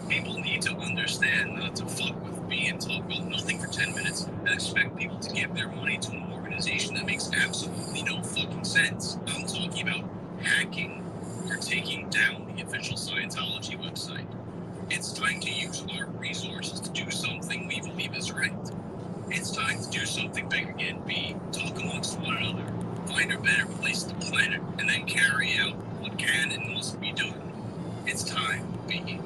People need to understand not to fuck with B and talk about nothing for 10 minutes and expect people to give their money to an organization that makes absolutely no fucking sense. I'm talking about hacking or taking down the official Scientology website. It's time to use our resources to do something we believe is right. It's time to do something big again, B. Talk amongst one another, find a better place to planet, and then carry out what can and must be done. It's time, B.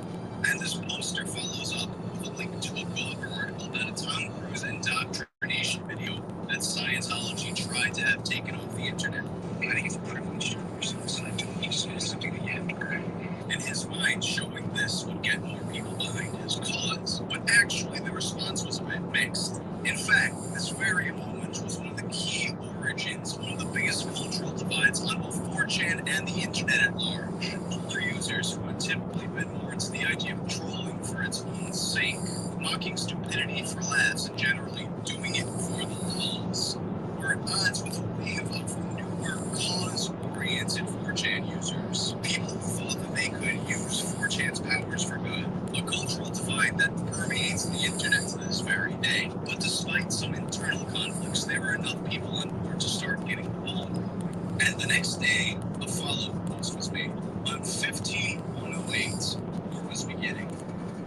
And this poster follows up with a link to a blogger article about a Tom Cruise indoctrination video that Scientology tried to have taken off the internet. I think it's better when Scientology says something that you have to correct. In his mind, showing this would get more people behind his cause, but actually the response was a bit mixed. In fact, this very moment was one of the key origins, one of the biggest cultural divides on both 4chan and the internet at large. Older users who had typically been more into the idea of trolling for its own sake, mocking stupidity for laughs, and generally doing it for the lulz, were at odds with a wave of newer cause-oriented 4chan users. People who thought that they could use 4chan's powers for good. A cultural divide that permeates the internet to this very day. But despite some internal conflicts, there were enough people on board to start getting the ball. And the next day, a follow-up post was made. On 15/108, war was beginning.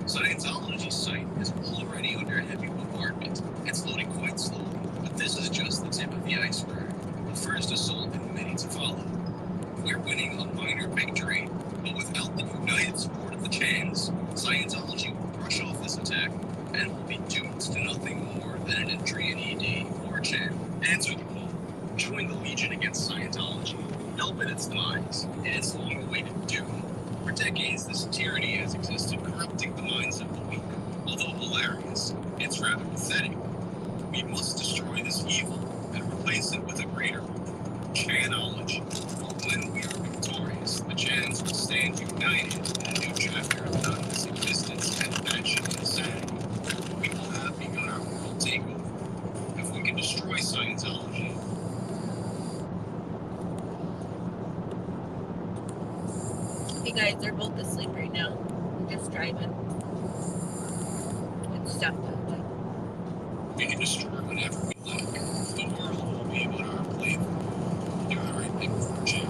Scientology's site is already under heavy bombardment. It's loading quite slowly, but this is just the tip of the iceberg. The first assault and many to follow. We're winning a minor victory, but without the united support of the Chans, Scientology will brush off this attack and will be doomed to nothing more than an entry in ED or Chan. Answer the call. Join the Legion against Scientology. Help in its demise, in its long-awaited doom. For decades, this tyranny has existed, corrupting the minds of the weak. Although hilarious, it's rather pathetic. We must destroy this evil and replace it with a greater one. Chanology. When we are victorious, the Chans will stand united in a new chapter of anonymous existence and action insanity. We will have begun our world takeover. If we can destroy Scientology, Hey guys, they're both asleep right now. I'm just driving. It's stuff. we can destroy whatever we like. The world will be what our plaything. Do the right thing for Chan.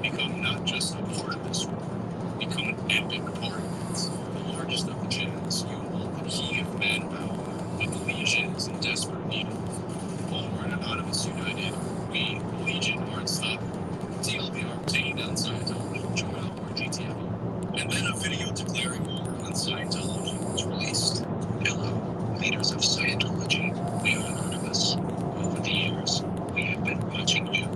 Become not just a part of this world, become an epic part of it. The largest of the Chans, you hold the key of manpower that the Legion is in desperate need of. While we're an anonymous united, we, the Legion, are unstoppable. TLDR, taking down Scientology, join up our GTFO. And then a video declaring war on Scientology was released. Hello, leaders of Scientology. We are anonymous. Over the years, we have been watching you.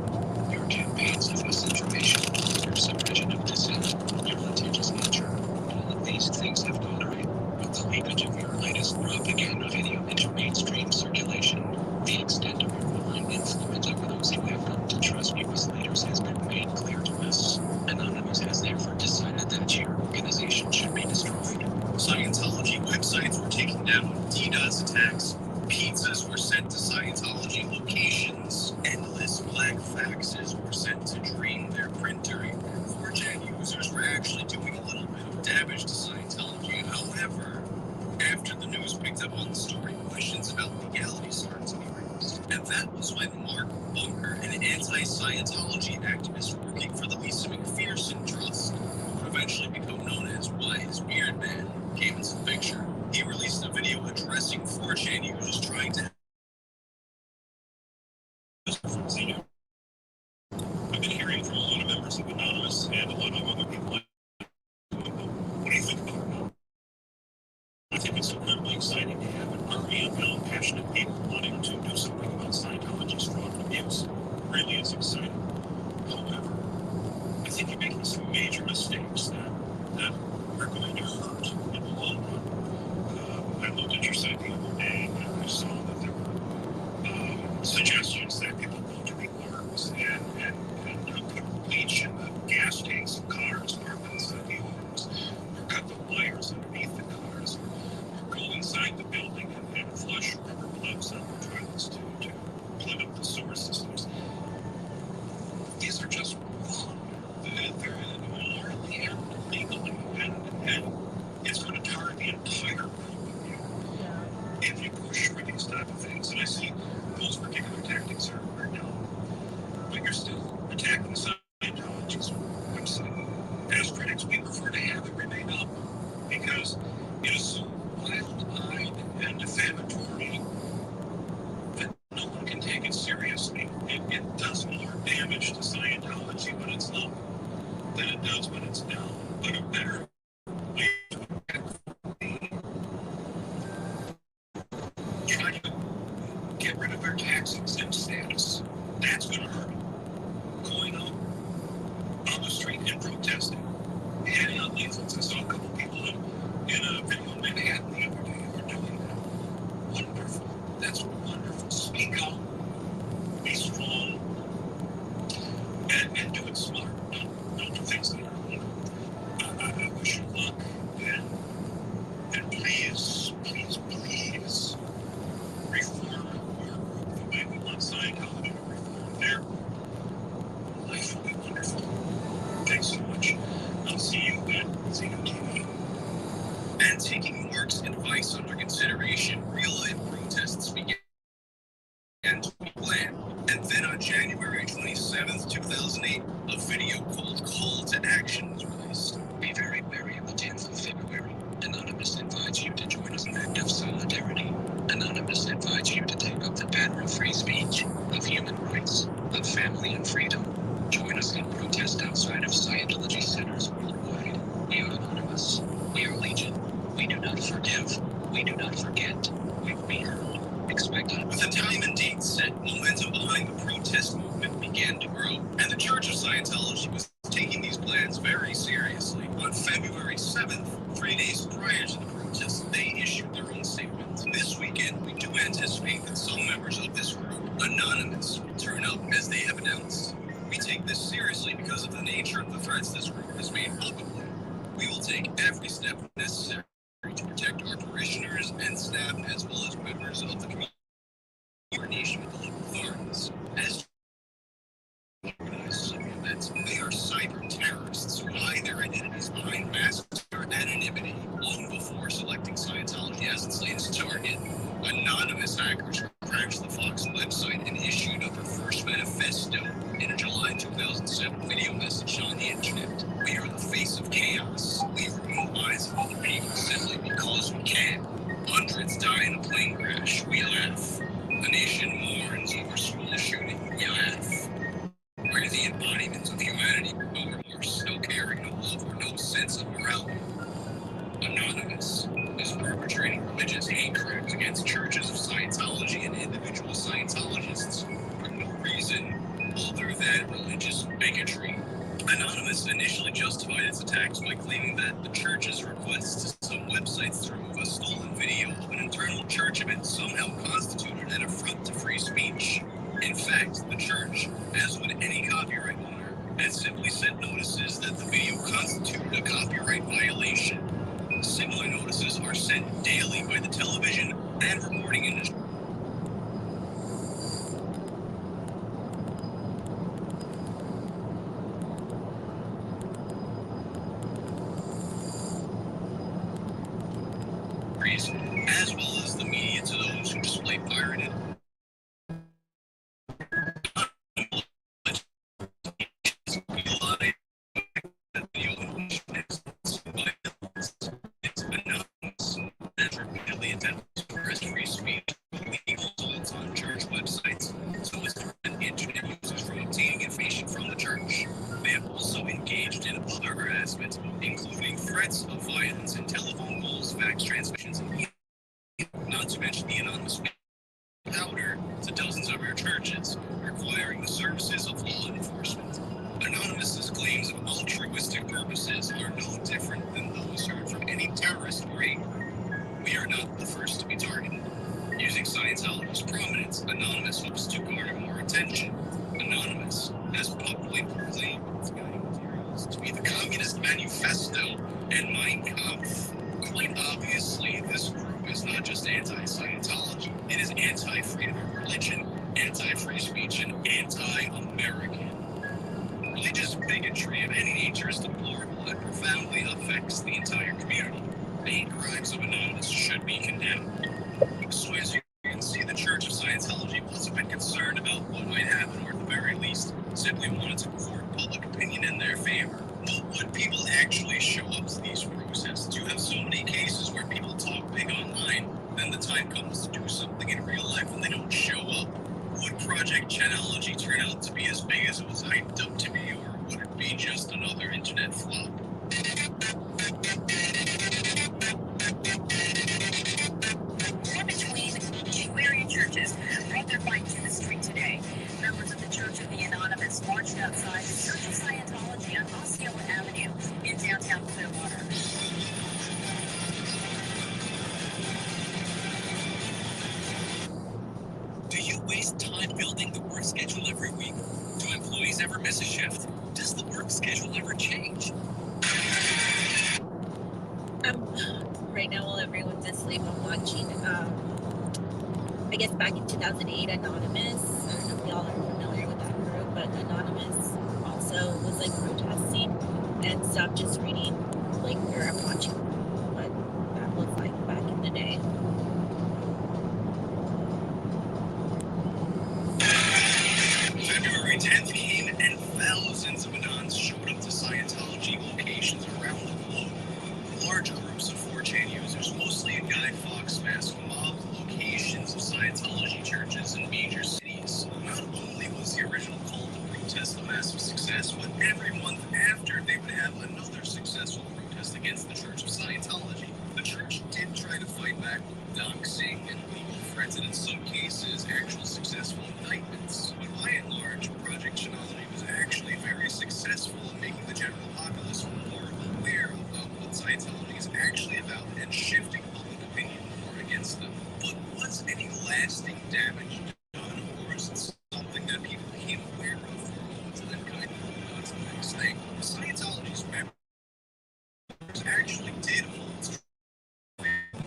Your campaigns of misinformation, your suppression of dissent, your litigious nature, all of these things have gone right. With the leakage of your latest propaganda video into mainstream circulation, the extent of your malign influence over those who have come to trust you as leaders has been made clear to us. Anonymous has therefore decided that your organization should be destroyed. Scientology websites were taken down with DDoS attacks. Pizzas were sent to Scientology locations. Endless black faxes were sent to drain their printer. 4chan users were actually doing a little bit of damage to Scientology. However, after the news picked up on the story, questions about legality started to be raised. And that was when Mark Bunker, an anti-Scientology activist working for the Lisa McPherson Trust, who would eventually become known as Wise Beard Man, came into the picture. He released a video addressing 4chan users trying to from Xeno. I've been hearing from a lot of members of Anonymous and a lot of other people. What do you think about it? I think it's incredibly exciting to have an army of young, passionate people wanting to do something about Scientology's fraud and abuse. It really is exciting. However, I think you're making some major mistakes that are going to hurt in the long run. I looked at your site the other day and I saw that there were suggestions that people go to the arms and put bleach in the gas tanks of cars parked outside the arms, or cut the wires underneath the cars, or go inside the building and flush rubber plugs out the toilets to plug up the sewer systems. These are just wrong. than it does when it's now. But a better way to try to get rid of their tax exempt status. That's going to hurt them. Going on the street and protesting. Handing out leaflets. I saw a couple people in a video in Manhattan the other day who were doing that. Wonderful. That's wonderful. Speak out. Be strong. And do it smart. Don't do things that are wrong. I wish you luck. And please, please, please reform your group the way we want Scientology to reform their group. Life will be wonderful. Thanks so much. I'll see you at Zeno TV. And taking Mark's advice under consideration, real-life protests began to be planned. And then on January 27th, 2008, a video called Call to Action was released. Be very wary of the 10th of February. Anonymous invites you to join us in an act of solidarity. Anonymous invites you to take up the banner of free speech, of human rights, of family and freedom. Join us in protest outside of Scientology centers worldwide. We are anonymous. We are legion. We do not forgive. We do not forget. We will be heard. Expect us. With a time and date set, momentum behind the protest movement began to grow, and the Church of Scientology was taking these plans very seriously. On February 7th, 3 days prior to the protests, they issued their own statement. This weekend, we do anticipate that some members of this group, anonymous, will turn up as they have announced. We take this seriously because of the nature of the threats this group has made publicly. We will take every step necessary to protect our parishioners and staff as well as members of the community in coordination with the local authorities. As organized events, they are cyber terrorists who hide their identities behind masks or anonymity. Long before selecting Scientology as its latest target, anonymous hackers cracked the Fox website and issued a first manifesto in a July 2007 video message on the internet. We are the face of chaos. We ruin the lives of other people simply because we can. Hundreds die in a plane crash. We laugh. A nation mourns over school shooting. We laugh. We're the embodiment of humanity. No remorse, no caring, no love, or no sense of morality. Anonymous is perpetrating religious hate crimes against churches of Scientology and individual Scientologists for no reason other than religious bigotry. Anonymous initially justified its attacks by claiming that the church's requests to some websites to remove a stolen video of an internal church event somehow constituted an affront to free speech. In fact, the church, as would any copyright owner, had simply sent notices that the video constituted a copyright violation. Similar notices are sent daily by the television and recording industry. As well as the media to those who display pirated repeatedly attempted to suppress free speech with legal tools on church websites so as to prevent internet users from obtaining information from the church. They have also engaged in other harassment, including threats of violence and telephone calls, fax transmissions, and not to mention the anonymous powder to dozens of our churches, requiring the services of law enforcement. Anonymous's claims of altruistic purposes are no different than those heard from any terrorist group. We are not the first to be targeted. Using Scientology's prominence, Anonymous hopes to garner more attention. Anonymous has publicly proclaimed its guiding materials to be the Communist Manifesto and Mein Kampf. Quite obviously, this group is not just anti-Scientology. It is anti-freedom of religion, anti-free speech, and anti-American. Religious bigotry of any nature is deplorable and profoundly affects the entire community. The hate crimes of Anonymous should be condemned. So as you can see, the Church of Scientology wasn't been concerned about what might happen, or at the very least, simply wanted to court public opinion in their favor. But would people actually show up to these protests? You have so many cases where people talk big online, then the time comes to do something in real life and they don't show up. Would Project Genealogy turn out to be as big as it was hyped up to be, or would it be just another internet flop. In between two area churches brought their fight to the street today. Members of the Church of the Anonymous marched outside the Church of Scientology on Osceola Avenue in downtown Clearwater. Do you waste time building the work schedule every week? Do employees ever miss a shift? Does the work schedule ever change? Right now, while everyone's asleep, I'm watching, I guess back in 2008, Anonymous. I don't know if y'all are familiar with that group, but Anonymous also was like protesting and stuff, just reading, like, or I'm watching what that looked like back in the day. February 10th came and thousands of Anons showed up to Scientology locations around the globe. Large groups of 4chan users, mostly in Guy Fawkes mask, mobbed locations of Scientology churches in major cities. Not only was the original call to protest a massive success, but every month after they would have another successful protest against the Church of Scientology. The church did try to fight back with doxing and legal threats, and in some cases, actual successful indictments. But by and large, Project Chronology was actually very successful in making the general populace more aware about what Scientology is actually about and shifting public opinion more against them. But was any lasting damage done, or is it something that people became aware of for a moment and then kind of got to the next thing? Scientology's members actually did hold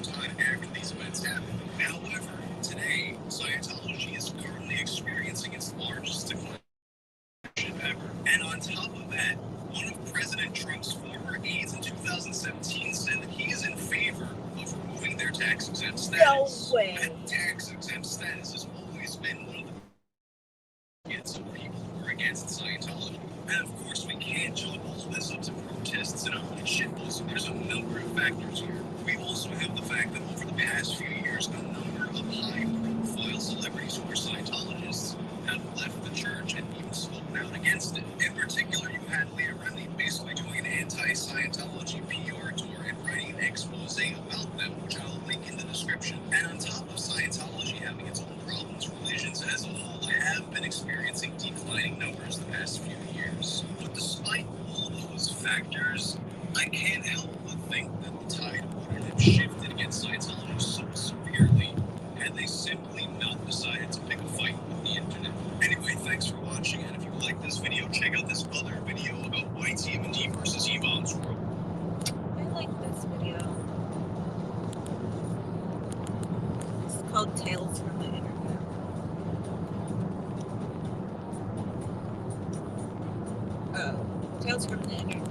time after these events happened. However, today, Scientology is currently experiencing its largest decline ever. And on top of that, one of President Trump's former aides in 2017 said that he is in favor of removing their tax-exempt status. No way. That tax-exempt status has always been one of the targets of people who are against Scientology. And of course, we can't chalk all of this up to protests and online shitposts. There's a number of factors here. We also have the fact that over the past few years, a number of high-profile celebrities who are Scientologists have left the church and even spoken out against it. In particular, you had Leah Remini basically doing an anti-Scientology PR tour and writing an expose about them, which I'll link in the description. And on top of Scientology having its own problems, religions as a whole have been experiencing declining numbers the past few years. But despite all those factors, I can't help but think that the tide wouldn't have shifted against Scientology so severely had they simply not decided to pick a fight with the internet. Anyway, thanks for watching, and if you like this video, check out this other video about YTMD versus Yvonne's role. I like this video. It's called Tales from the Internet. Oh, Tales from the Internet.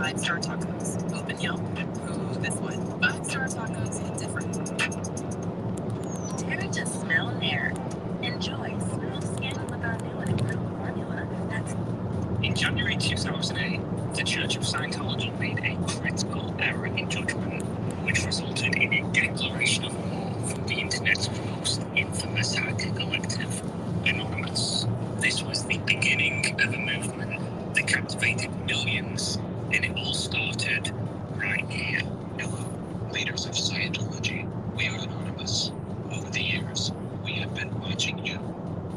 5-star tacos. Open Yelp and poo this one. 5-star tacos hit different. Dare to smell and air. Enjoy smooth skin with our new and improved formula. That's In January 2008, the Church of Scientology made a critical error in judgment, which resulted in a declaration of war from the internet's most infamous hacker collective, Anonymous. This was the beginning of a movement that captivated millions, and it all started right here. Hello, leaders of Scientology. We are Anonymous. Over the years, we have been watching you.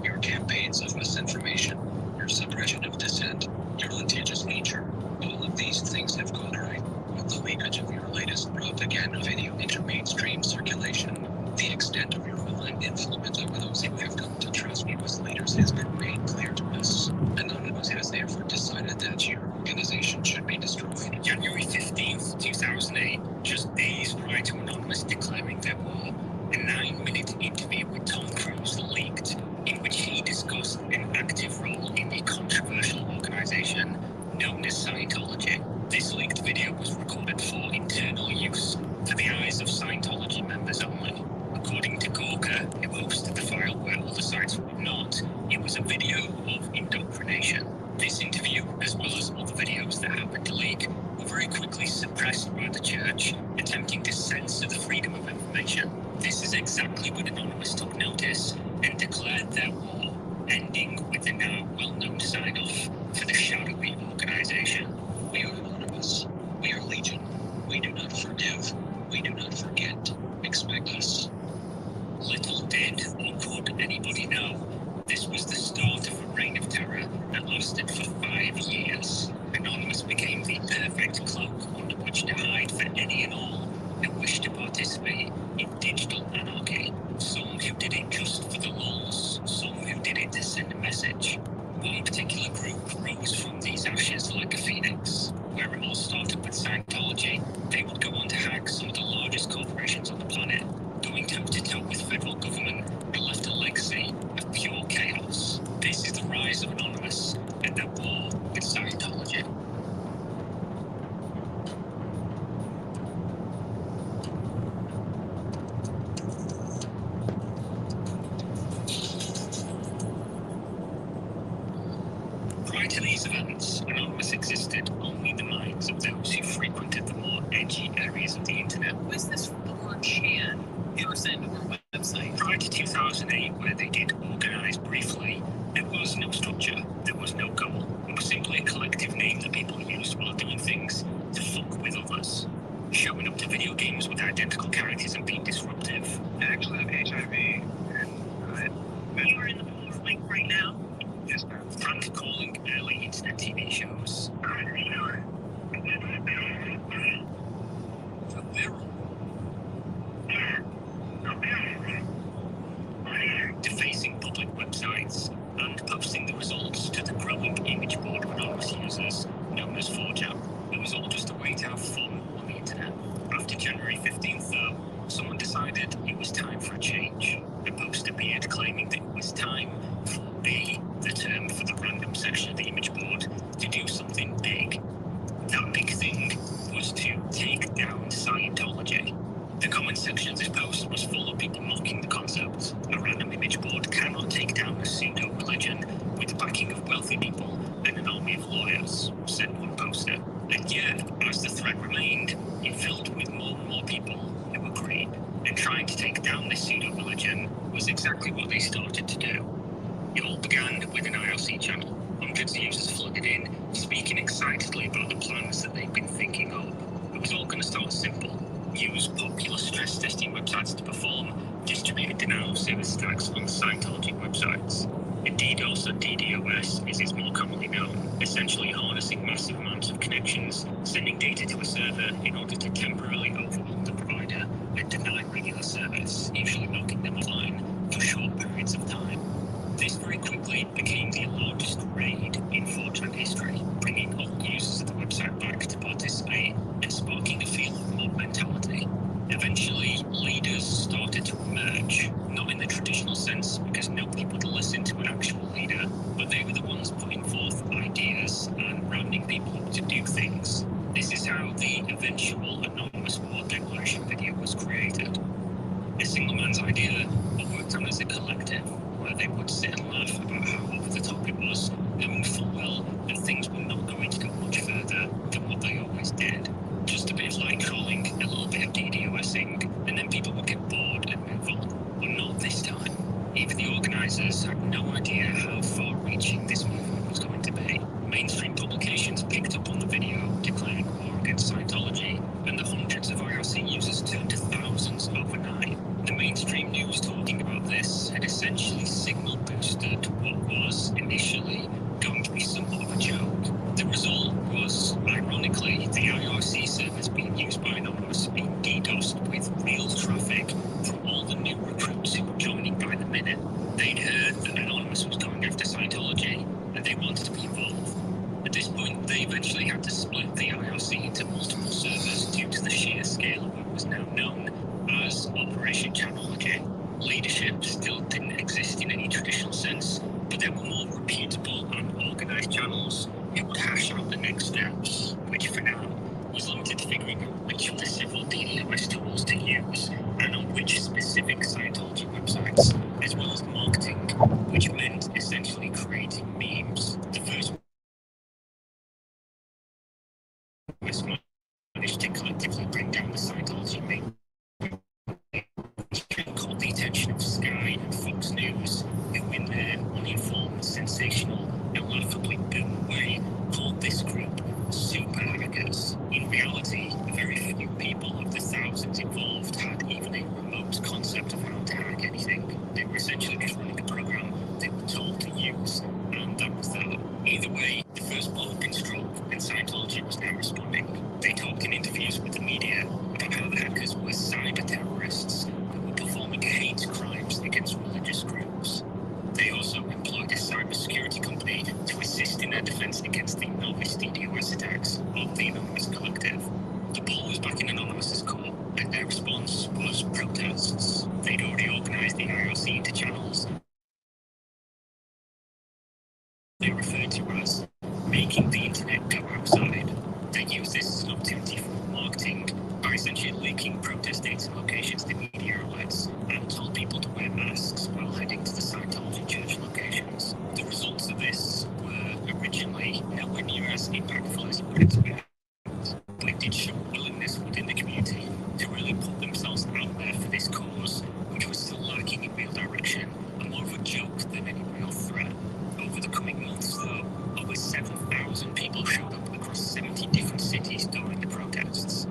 Your campaigns of misinformation, your suppression of dissent, your litigious nature, all of these things have gone right. With the leakage of your latest propaganda video into mainstream circulation, the extent of your malign influence over those who have come to trust you as leaders has been made clear to us. Anonymous has therefore decided that your organization should be destroyed. January 15th, 2008, just days prior to Anonymous declaring their war, a 9-minute interview with Tom Cruise leaked, in which he discussed an active role in the controversial organization known as Scientology. This leaked video was recorded for internal use, for the eyes of Scientology members only. According to Gawker, who hosted the file where all the sites were not, it was a video of indoctrination. This interview, as well as other videos that happened to leak, were very quickly suppressed by the church, attempting to censor the freedom of information. This is exactly when Anonymous took notice and declared their war, ending with the now well-known sign-off for the shadowy organization. We are Anonymous. We are Legion. We do not forgive. We do not forget. Expect us. Little did or could anybody know, this was the start of a reign of terror that lasted for 5 years. Anonymous became the perfect cloak under which to hide for any and all who wished to participate in digital anarchy. Some who did it just for the lulz, some who did it to send a message. One particular group rose from these ashes like a phoenix. Where it all started with Scientology, they would go on to hack some of the largest corporations on the planet, going toe-to-toe with federal government, and left a legacy of pure chaos. This is the rise of Anonymous and their war with Scientology. Prior to these events, Anonymous existed only in the minds of those who frequented the more edgy areas of the internet. was this 4chan person or website. Prior to 2008, where they did organize briefly, there was no structure, there was no goal. It was simply a collective name that people used while doing things to fuck with others. Showing up to video games with identical characters and being disruptive. I actually have HIV, and You are in the pool of link right now. yes, ma'am. Prank calling early internet TV shows. So viral. Defacing public websites and posting the results to the growing image board of anonymous users known as 4chan. It was all just a way to have fun on the internet. After January 15th, though, someone decided it was time for a change. A post appeared claiming that it was time for B, the term for the random section of the image board, to do something big. That big thing was to take down Scientology. The comment section of this post was full of people mocking the concept. A random image board cannot take down a pseudo-religion with the backing of wealthy people and an army of lawyers, said one poster. And yet, as the thread remained, it filled with more and more people who agreed. And trying to take down this pseudo-religion was exactly what they started to do. It all began with an IRC channel. Hundreds of users flooded in, speaking excitedly about the plans that they'd been thinking of. It was all going to start simple. Use popular stress testing websites to perform distributed denial of service attacks on Scientology websites. A DDoS or DDoS, as is more commonly known, essentially harnessing massive amounts of connections, sending data to a server in order to temporarily overwhelm the provider and deny regular service, usually knocking them offline for short periods of time. This very quickly became the largest raid in 4chan history, bringing all users of the website back to participate and sparking a feel of mob mentality. Eventually, leaders started to emerge, not in the traditional sense because nobody would listen to an actual leader, but they were the ones putting forth ideas and rounding people up to do things. This Anonymous War Declaration video was created. A single man's idea worked on as a collective, where they would sit and laugh about how over the top it was, knowing full well that things were not going to go much further than what they always did. Just a bit of line trolling, a little bit of DDoSing, and then people would get bored and move on. But not this time. Even the organisers had no idea how far-reaching this movement was going to be. Mainstream publications picked up on the video, declaring war against Scientology, and the hundreds of IRC users turned to thousands overnight. The mainstream news talking about this had essentially signal boosted what was initially going to be somewhat of a joke. The result was, ironically, the IRC servers being used by Anonymous being DDoSed with real traffic from all the new recruits who were joining by the minute. They'd heard that Anonymous was going after Scientology, and they wanted to be involved. At this point, they eventually had to split the IRC into multiple servers due to the sheer scale of what was now known as Operation Channelology. Leadership still didn't exist in any traditional sense, but there were more reputable and organised channels who would hash out the next steps, which for now was limited to figuring out which of the several DDoS tools to use and on which specific Scientology websites, as well as marketing, which meant essentially creating memes. The first was managed to collectively bring down the Scientology meme, caught the attention of Sky and Fox News, who in their uninformed, sensational, and laughably boom way called this group super hackers. In reality, very few people of the thousands involved had even a remote concept of how to hack anything. They were essentially just running a program they were told to use, and that was that. Either way, the first blow had been struck, and Scientology was now responding. They talked in interviews with the media about how the hackers were cyber terrorists who were performing hate crimes against religious groups. They also employed a cybersecurity company to assist in their defense against the novice DDoS attacks of the Anonymous collective. The ball was back in Anonymous's court, and their response was protests. They'd already organised the IRC into channels they referred to as making the internet go outside. They used this as an opportunity for marketing by essentially linking protest dates and locations to media outlets and told people to wear masks while heading to the Scientology church locations. The results of this were originally nowhere near as impactful as you would expect, but it did show willingness within the community to really put themselves out there for this cause, which was still lacking in real direction and more of a joke than any real threat. Over the coming months, though, over 7,000 people showed up across 70 different cities during the protests.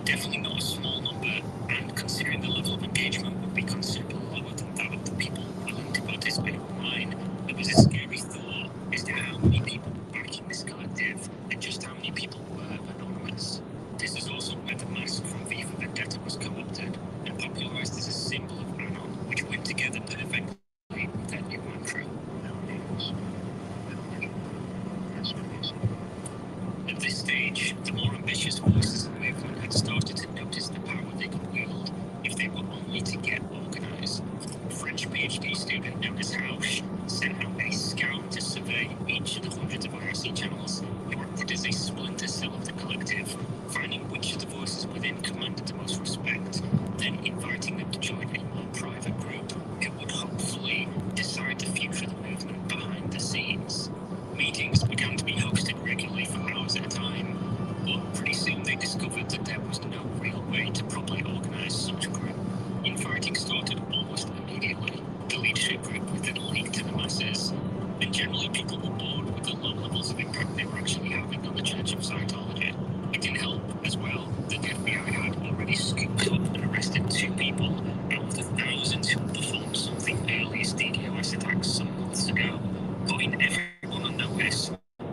Definitely not a small number, and considering the level of engagement would be considerably lower than that of the people willing to participate online, it was a scary thought as to how many people were backing this collective and just how many people were anonymous. This is also where the mask from V for Vendetta was co-opted and popularised as a symbol of Anon, which went together perfectly with their new mantra. At this stage, the more ambitious voices of the movement had started to notice the power they could wield if they were only to get organised. A French PhD student known as Hausch sent out a scout to survey each of the hundreds of IRC channels who acted as a splinter cell of the collective, finding which of the voices within commanded the most respect, then inviting them to join a more private group who would hopefully decide the future of the movement behind the scenes. Meetings began to be hosted regularly for hours at a time, but pretty soon they discovered that there was no real way to properly organise such a group. Infighting started almost immediately. The leadership group was then leaked to the masses, and generally people were bored with the low levels of impact they were actually having on the Church of Scientology. It didn't help, as well, that the FBI had already scooped up and arrested 2 people out of the thousands who performed some of the earliest DDoS attacks some months ago, putting everyone on notice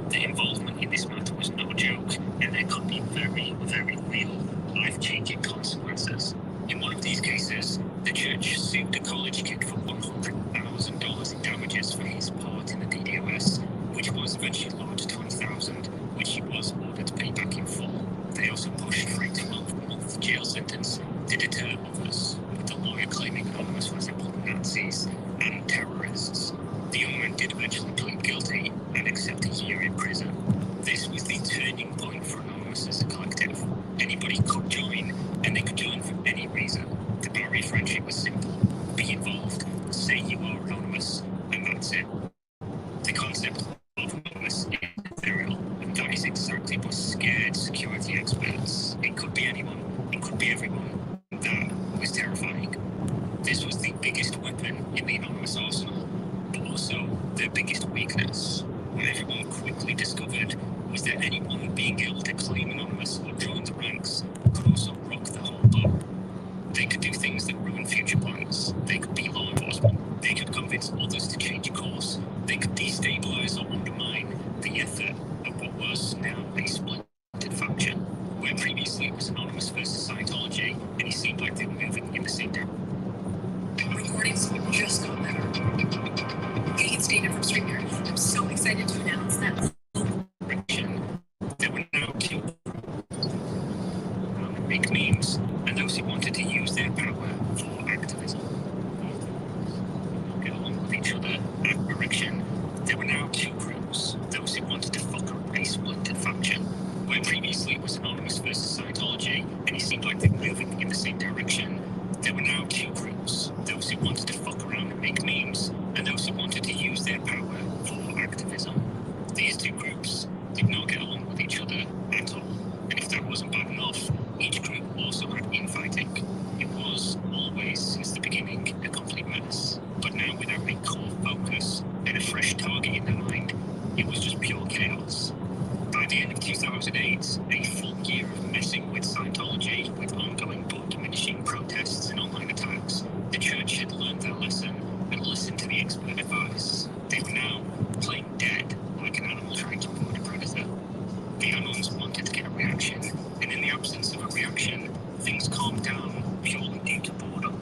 that involvement in this matter was no joke, and there could be very, very real, life-changing consequences. In one of these cases, the church sued a college kid for $100,000 in damages for his part in the DDoS, which was eventually lowered to $20,000, which he was ordered to pay back in full. They also pushed for a 12-month jail sentence to deter others, with the lawyer claiming Anonymous was employing Nazis and terrorists. The young man did eventually plead guilty and accept a year in prison. This was the turning point for Anonymous as a collective. Anybody could join, means, and those who wanted to use their power for activism. Get along with each other at Erection. There were now two groups, those who wanted to fuck up a splintered faction. Where previously it was Anonymous versus Scientology, and it seemed like they were moving in the same direction, there were now two groups, those who wanted to fuck around and make memes, and those who wanted to use their power for activism. These two groups did not get along with each other at all, and if that wasn't bad enough, each group also had infighting. It was always, since the beginning, a complete mess, but now without a core focus and a fresh target in their mind, it was just pure chaos. By the end of 2008, a full year of messing with Scientology, with ongoing but diminishing protests and online attacks, the church had learned their lesson and listened to the expert advice. They were now playing dead, like an animal trying to avoid a predator. The Anons wanted to get a reaction, and in the absence of a reaction, things calmed down purely due to boredom.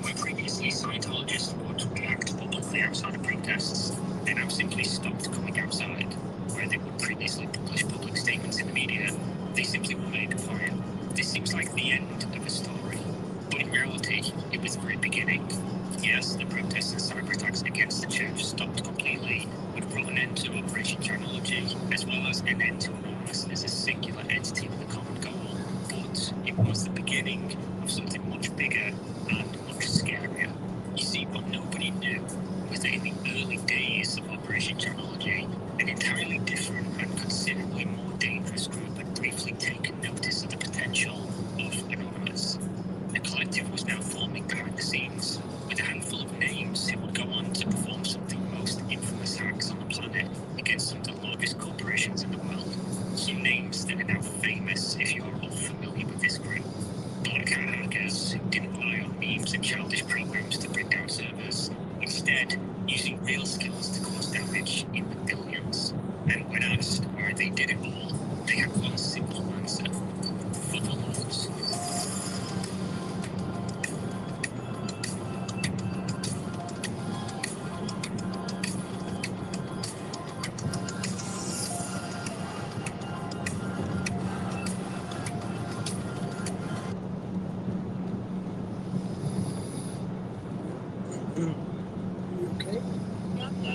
Where previously Scientologists would react publicly outside of protests, they now simply stopped coming outside. Where they would previously publish public statements in the media, they simply remained quiet. This seems like the end of a story, but in reality, it was the very beginning. Yes, the protests and cyber attacks against the church stopped completely, but brought an end to Operation Chronology, as well as an end to Anonymous as a singular entity with a common goal. But it was the beginning of something much bigger and much scarier. You see, what nobody knew was that in the early days of Operation Chronology, an entirely different and considerably more dangerous group had briefly taken notice of the potential of Anonymous. The collective was now forming behind the scenes, with a handful of names who would go on to perform some of the most infamous acts on the planet against some of the largest corporations in the world. Some names that are now famous if you are all familiar with this group. Black hat hackers who didn't rely on memes and childish programs to bring down servers, instead using real skills to cause damage in the billions. And when asked why they did it all, they had one simple answer: for the lols. You okay? Yeah, I'm good.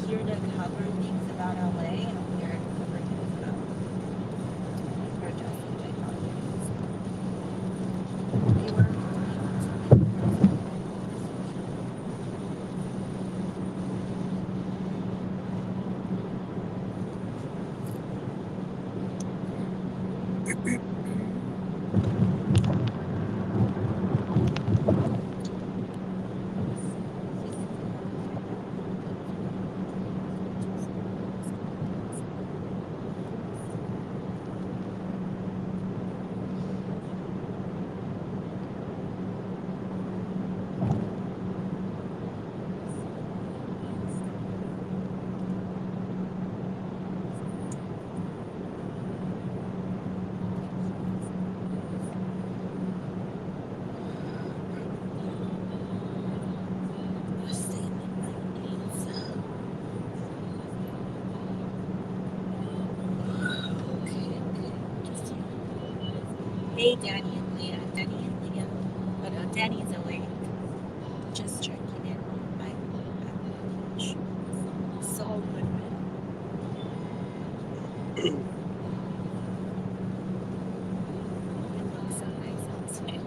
here to cover things about LA, and I'm here to cover things about protests and politics. They were Hey, Danny and Leah, Danny and Leah. But Danny's awake. Just checking in on my lunch. Saul Goodman. It looks so nice outside.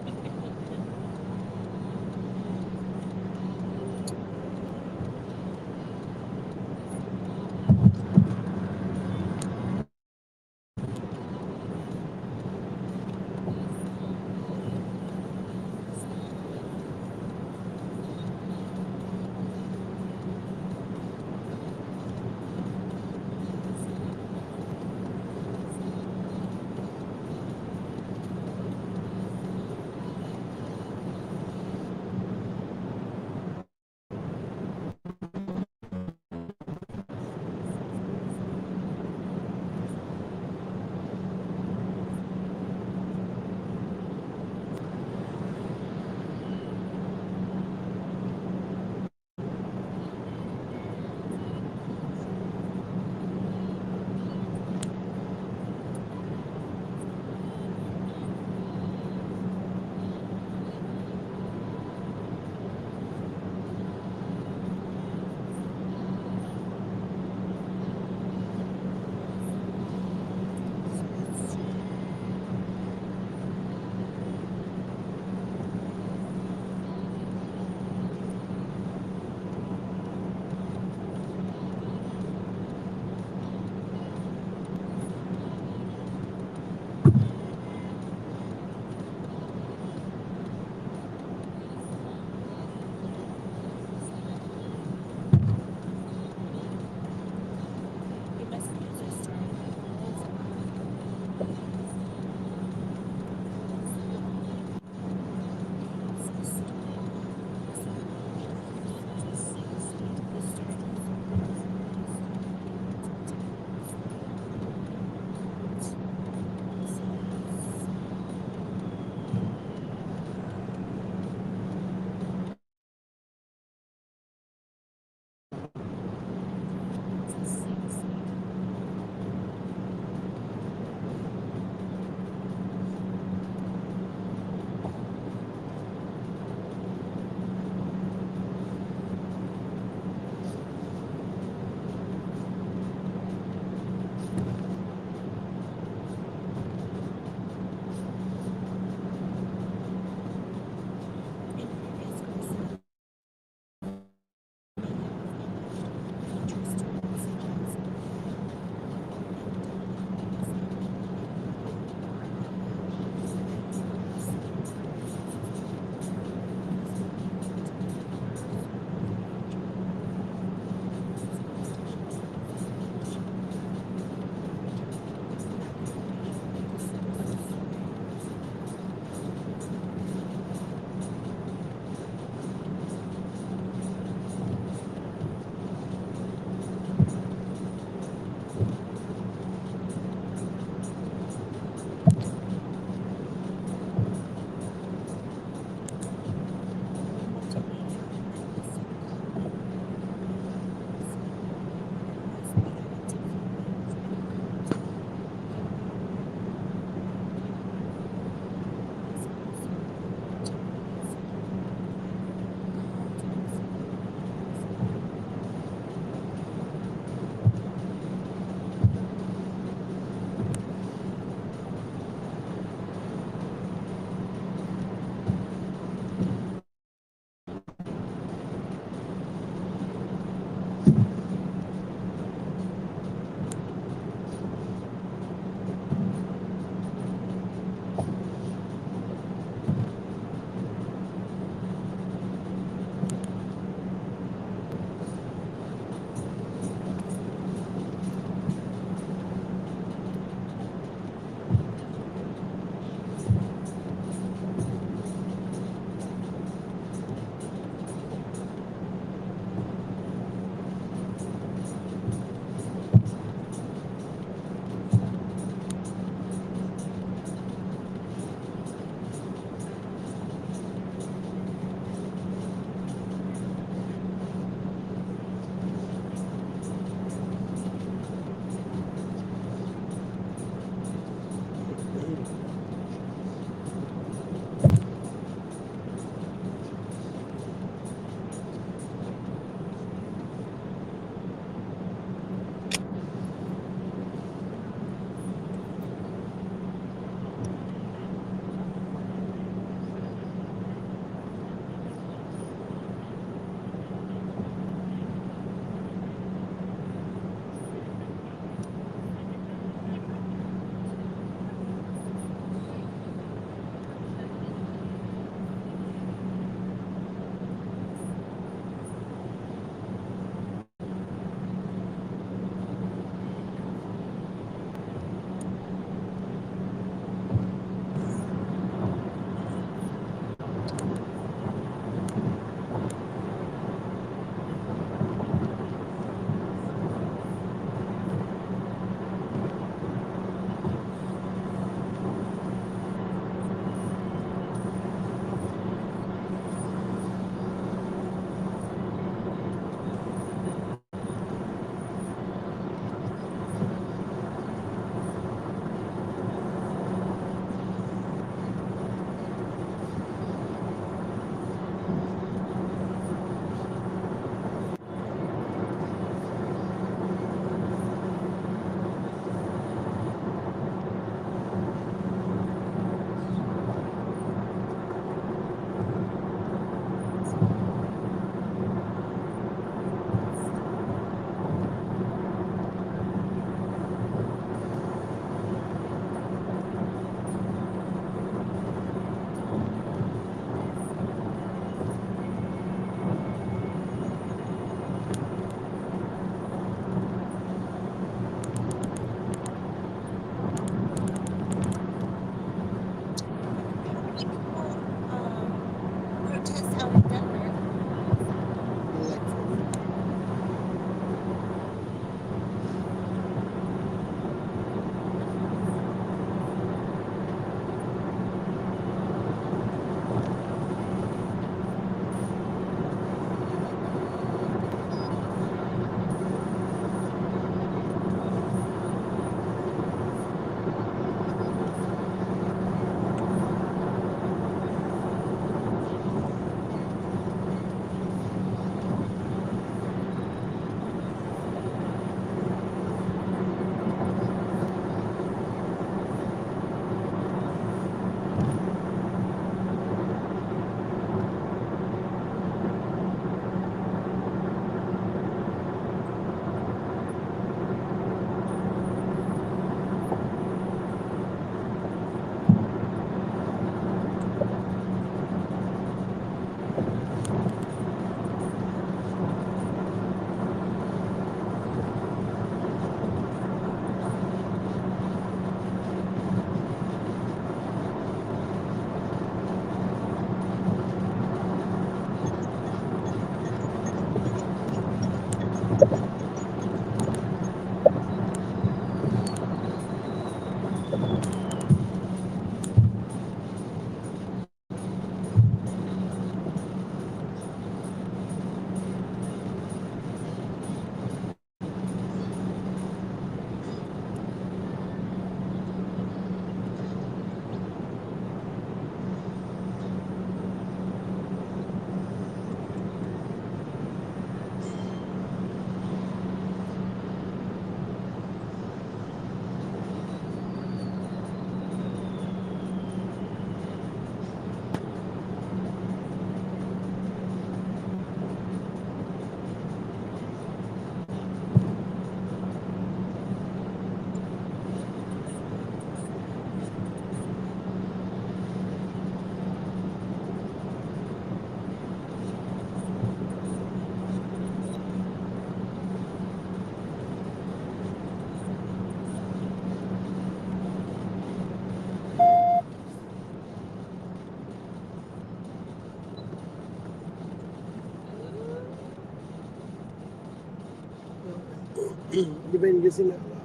You've been using that a lot.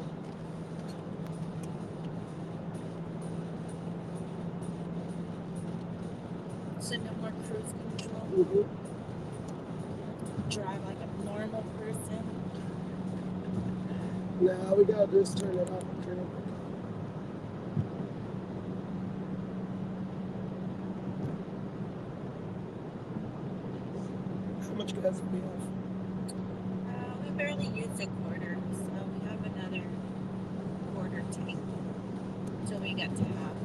So no more cruise control. Mm-hmm. Drive like a normal person. Now we gotta just turn it off and turn it back on. How much gas do we have? We barely used a quarter, so we have another quarter tank until we get to half.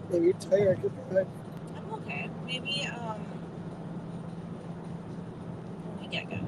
Maybe you're tired. I could drive. I'm okay. Maybe when we get gas.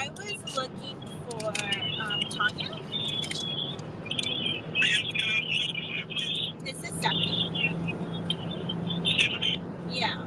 I was looking for Tanya. This is Stephanie. Yeah.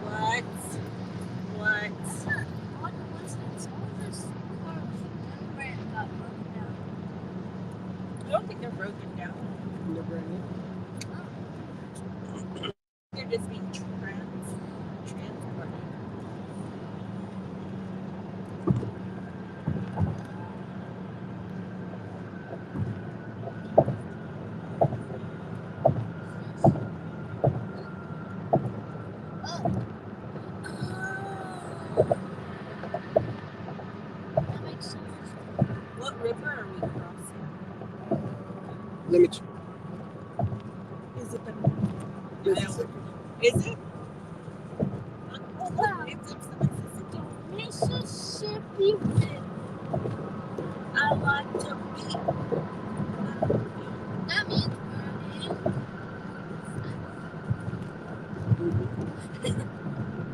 What? What? On the ones that saw this car brand got broken down. I don't think they're broken down. They're brand new. They're just being transported. That makes sense. What river are we crossing? Let me check. Is it the Mississippi. Is it? Oh, Wow. look, it's up the Mississippi. Mississippi River. I like to be. That means we're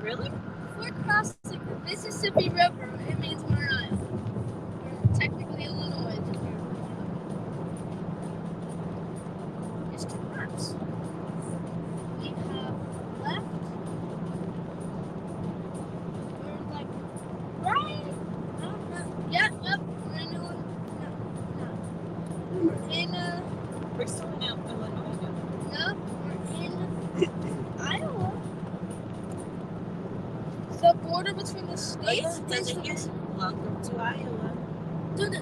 Really? if we're crossing the Mississippi River, it means we're in Iowa. We're technically Illinois. It's two maps. We have left. We're like right. No. Yeah, yep. We're in Illinois. No. We're in We're still in Illinois. no. We're in Iowa. The border between the Oh, states yeah, it is says it here. Welcome to Iowa. Dude,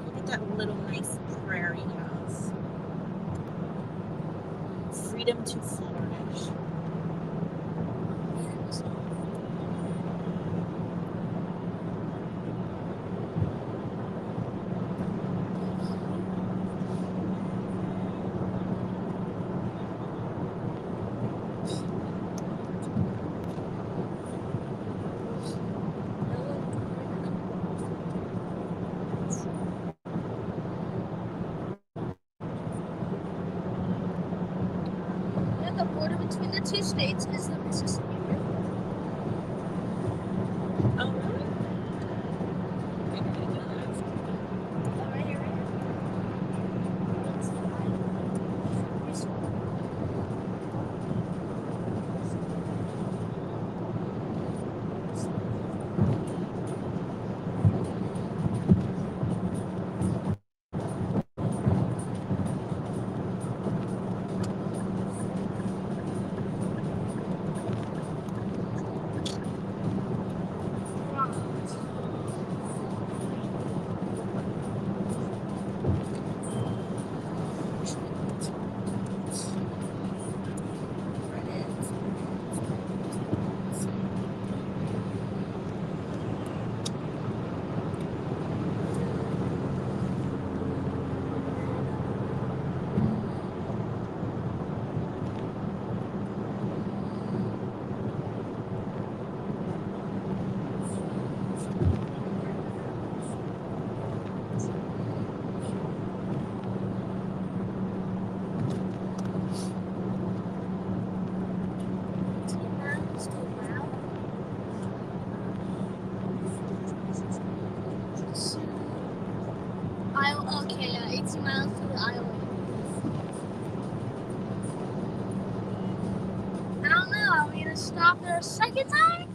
Look at that little nice prairie house. Freedom to flourish. yeah, the border between the two states is the Mississippi River. Oh, really? I didn't know that. Oh, right here, right here. It's 18 miles to the island. I don't know. Are we gonna stop there a second time?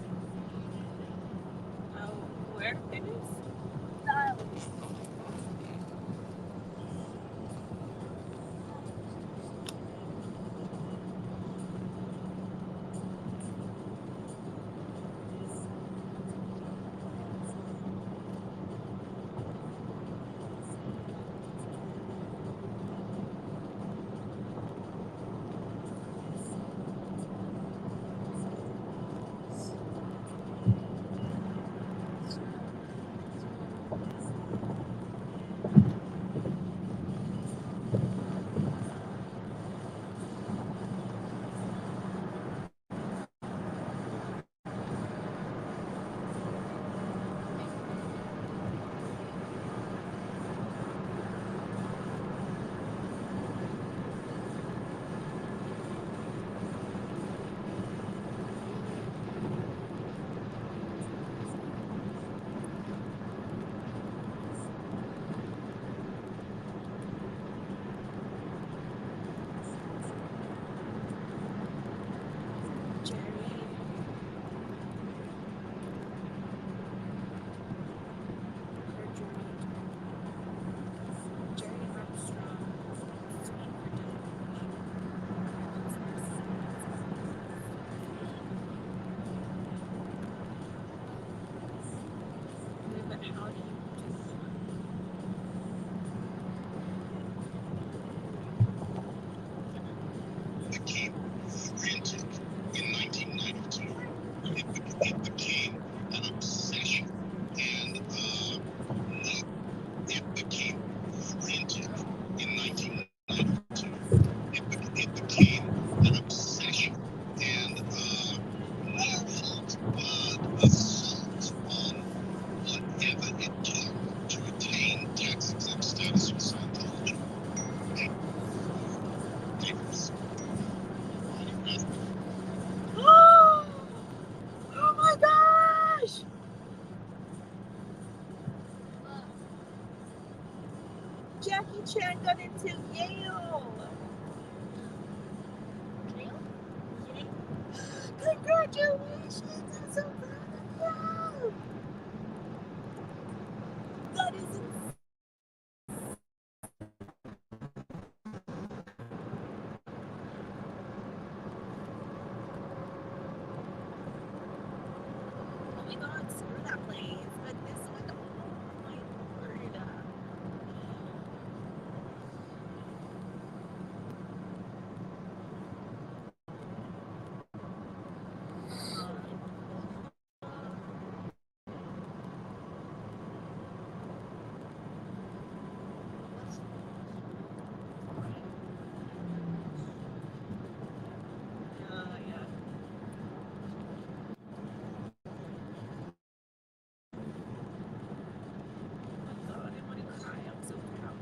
Oh, where it is? The island. The game frantic in 1992. It became an obsession, and it became frantic in 1992. It became an obsession and no-fault assault on whatever it took to attain tax-exempt status with Scientology. Dangerous. Oh my gosh! Jackie Chan got into Yale. Jail? Congratulations! I'm so proud of you. That is insane. Oh my god, screw that place. But this one, oh my word. Yeah. Oh my god, I want to cry. I'm so proud.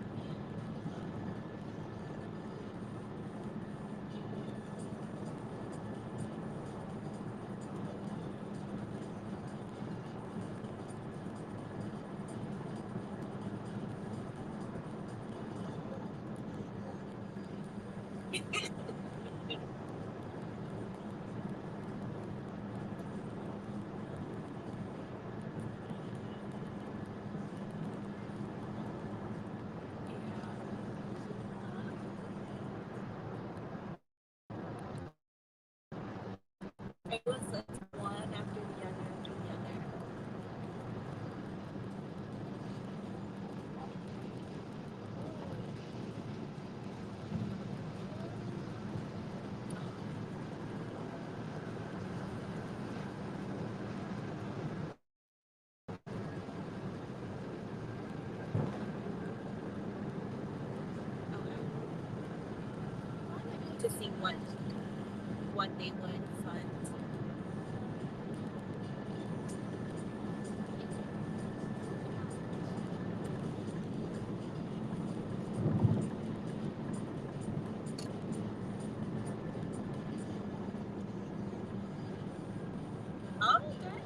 It was like one after the other after the other. To see what they would fund. Oh, okay.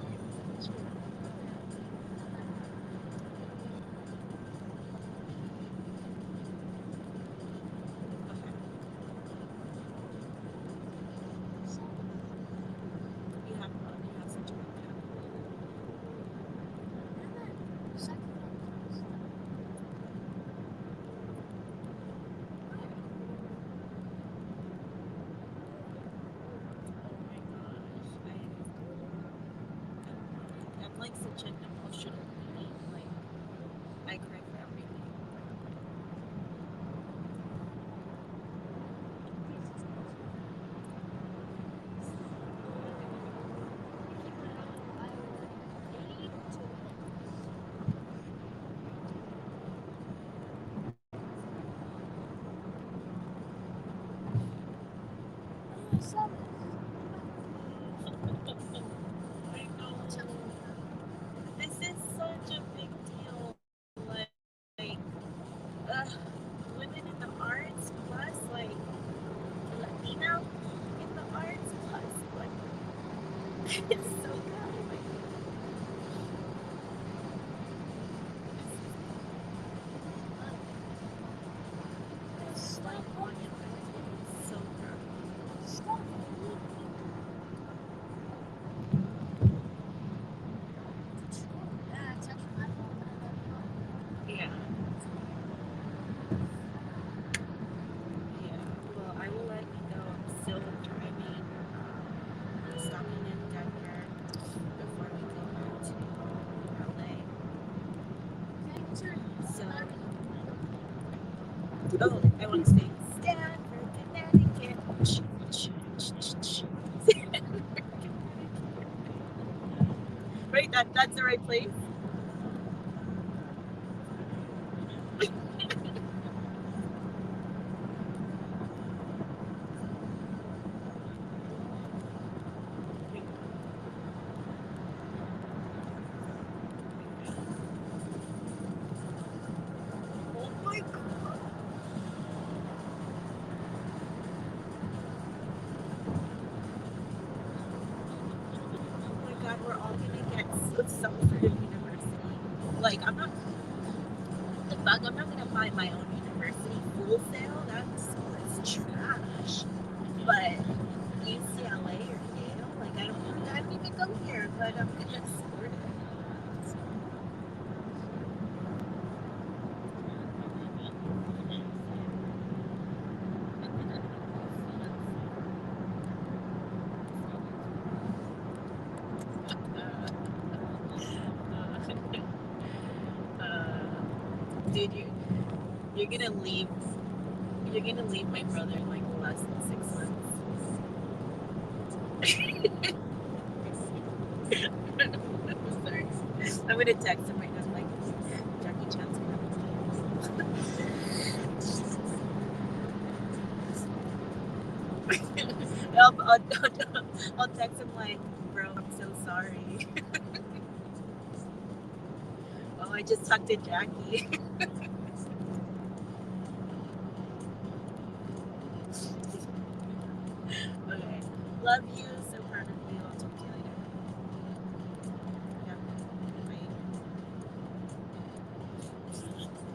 like such an emotional being. Like I cry for everything. I know. This is such a big deal. Like, women in the arts plus like Latino in the arts plus like it's so good. Like, it's like monumental. It's so good. Yeah. Yeah. Well, I will let you know. I'm still driving. I'm stopping in Denver before we go back to LA. So, oh, I want to say Stanford, Connecticut. Right? That's the right place. Oh my god. Oh my god, we're all gonna get some sort of university. Like, I'm not, the fuck, I'm not gonna find my own university full sale. That's trash. But UCLA or Yale, like, I don't even go here, but I'm gonna support it. Dude, you're gonna leave. You're gonna leave my brother in like less than 6 months. Sorry. I'm gonna text him right now, like Jackie Chan's gonna I'll text him like, bro, I'm so sorry. Oh, I just talked to Jackie. Okay. Love you. So proud of you. I'll talk to you later. Yeah.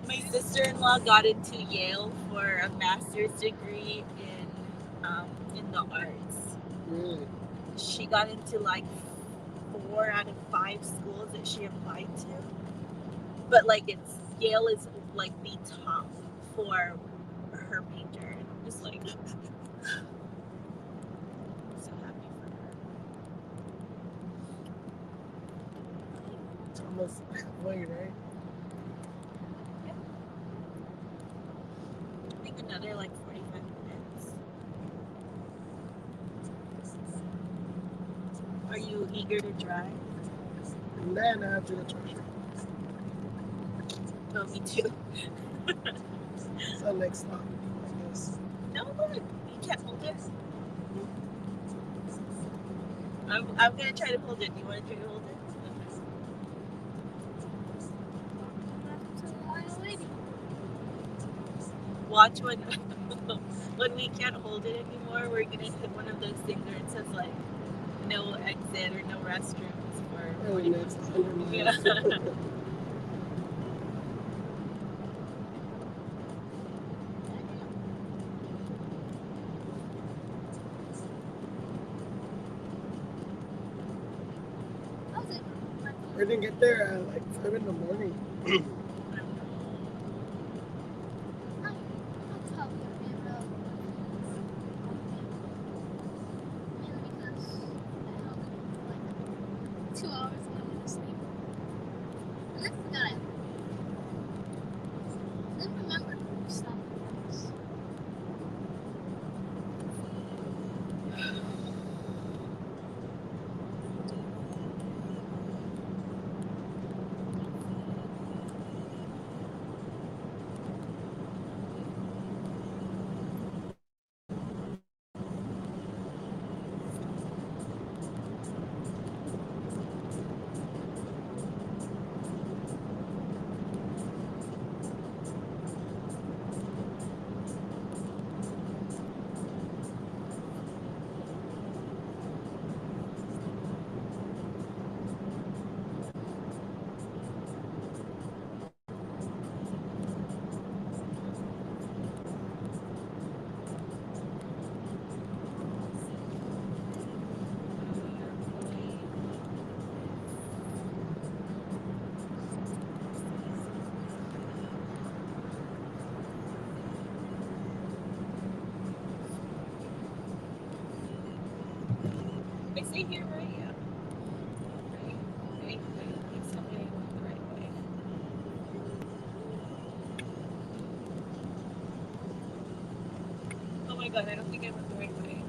My sister-in-law got into Yale for a master's degree in the arts. Really? She got into like 4 out of 5 schools that she applied to. But like Yale is like the top for her major. I'm just like so happy for her. It's almost halfway, right? Yeah. I think another like 45 minutes. Are you eager to drive? And then I have to go to church. Oh, me too. So next stop, I guess. No, look, you can't hold it. I'm gonna try to hold it. Do you want to try to hold it? Watch when when we can't hold it anymore. We're gonna hit one of those things where it says like no exit or no restrooms for 40 minutes. Yeah. We didn't get there at like 5 in the morning. right here where I am. Right. Please tell me I went the right way. Oh my god, I don't think I went the right way.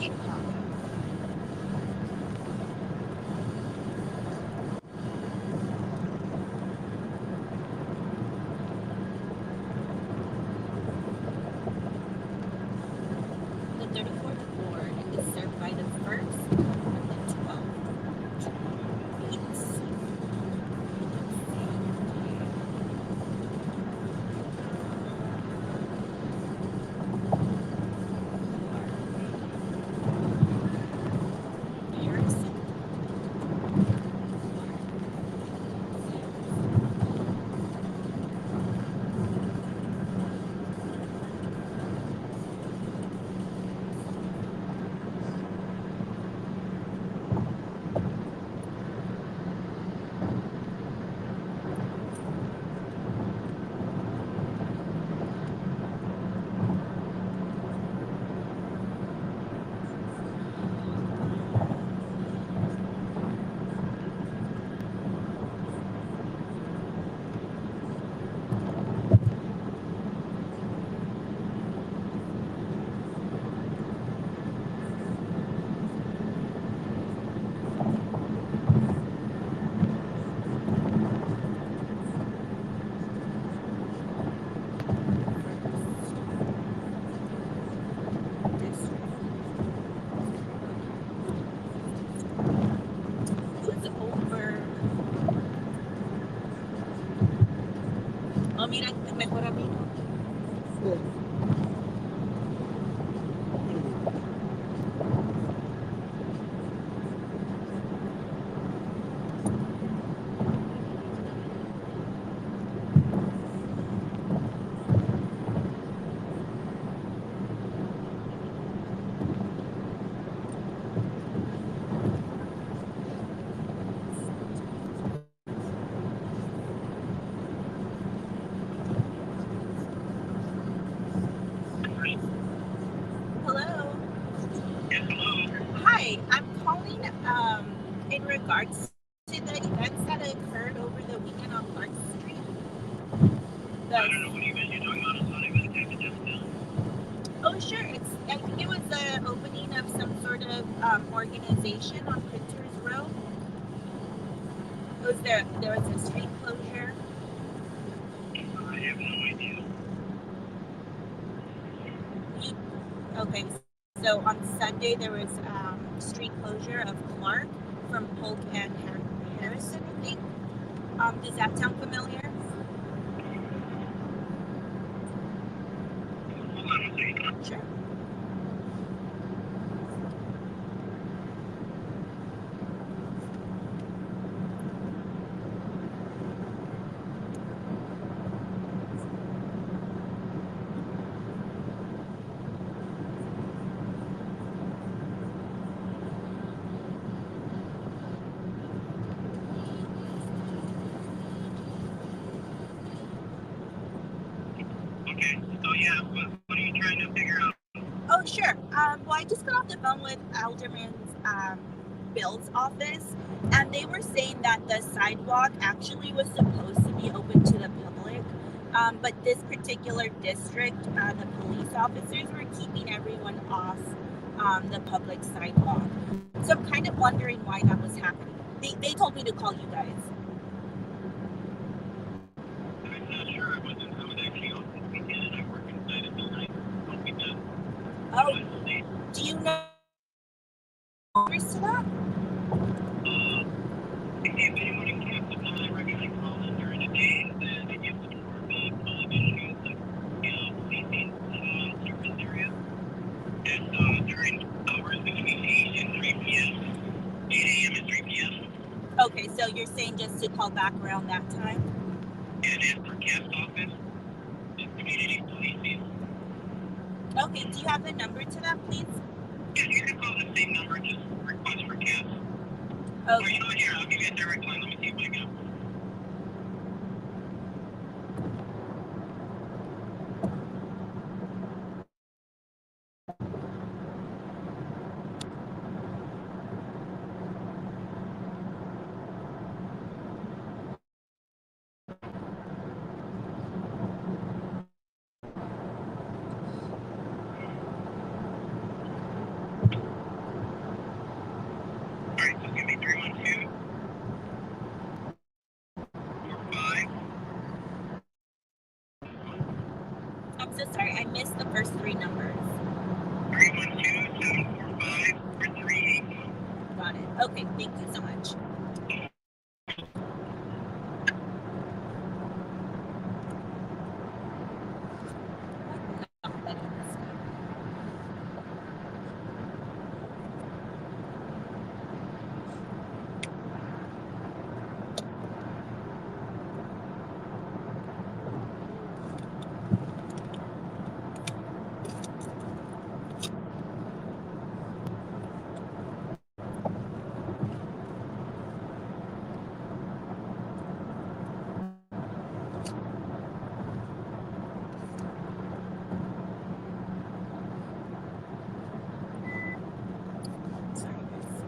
Chicago. The 34th ward is served by the 1st and the 12th. Let's see. Harrison. Was over. Oh, mira, mejor amigo. Hello. Yes, hello. Hi, I'm calling in regards to the events that occurred over the weekend on Park Street. I don't know what event you're talking about. It's not even type of down. Oh, sure. I think it was the opening of some sort of organization on Printers Row. There was a street closure. I have no idea. Okay, so on Sunday there was street closure of Clark from Polk and Harrison, I think. Does that sound familiar? Hold on a second. Sure. Okay, so yeah, what are you trying to figure out? Oh, sure. Well, I just got off the phone with Alderman's Bill's office, and they were saying that the sidewalk actually was supposed to be open to the public, but this particular district, the police officers were keeping everyone off the public sidewalk. So I'm kind of wondering why that was happening. They told me to call you guys. I'm not sure. I was actually off this weekend and I work inside of the night on weekend. Oh, do you know numbers to that? If anyone encounters them, I recommend calling during the day and then they give them for the calling issues like, policing service area. And during hours between 8 and 3 p.m. 8 a.m. and 3 p.m. Okay, so you're saying just to call back around that time? And then for CAP's office, the community policing. Okay, do you have the number to that, please? Yeah, you can call the same number, just request for CAP. Or Okay. you know what, here, I'll give you a direct line. Let me see if I can. so sorry. I missed the first three numbers. 312-745-4381. Got it. Okay, thank you so much. Sorry, guys.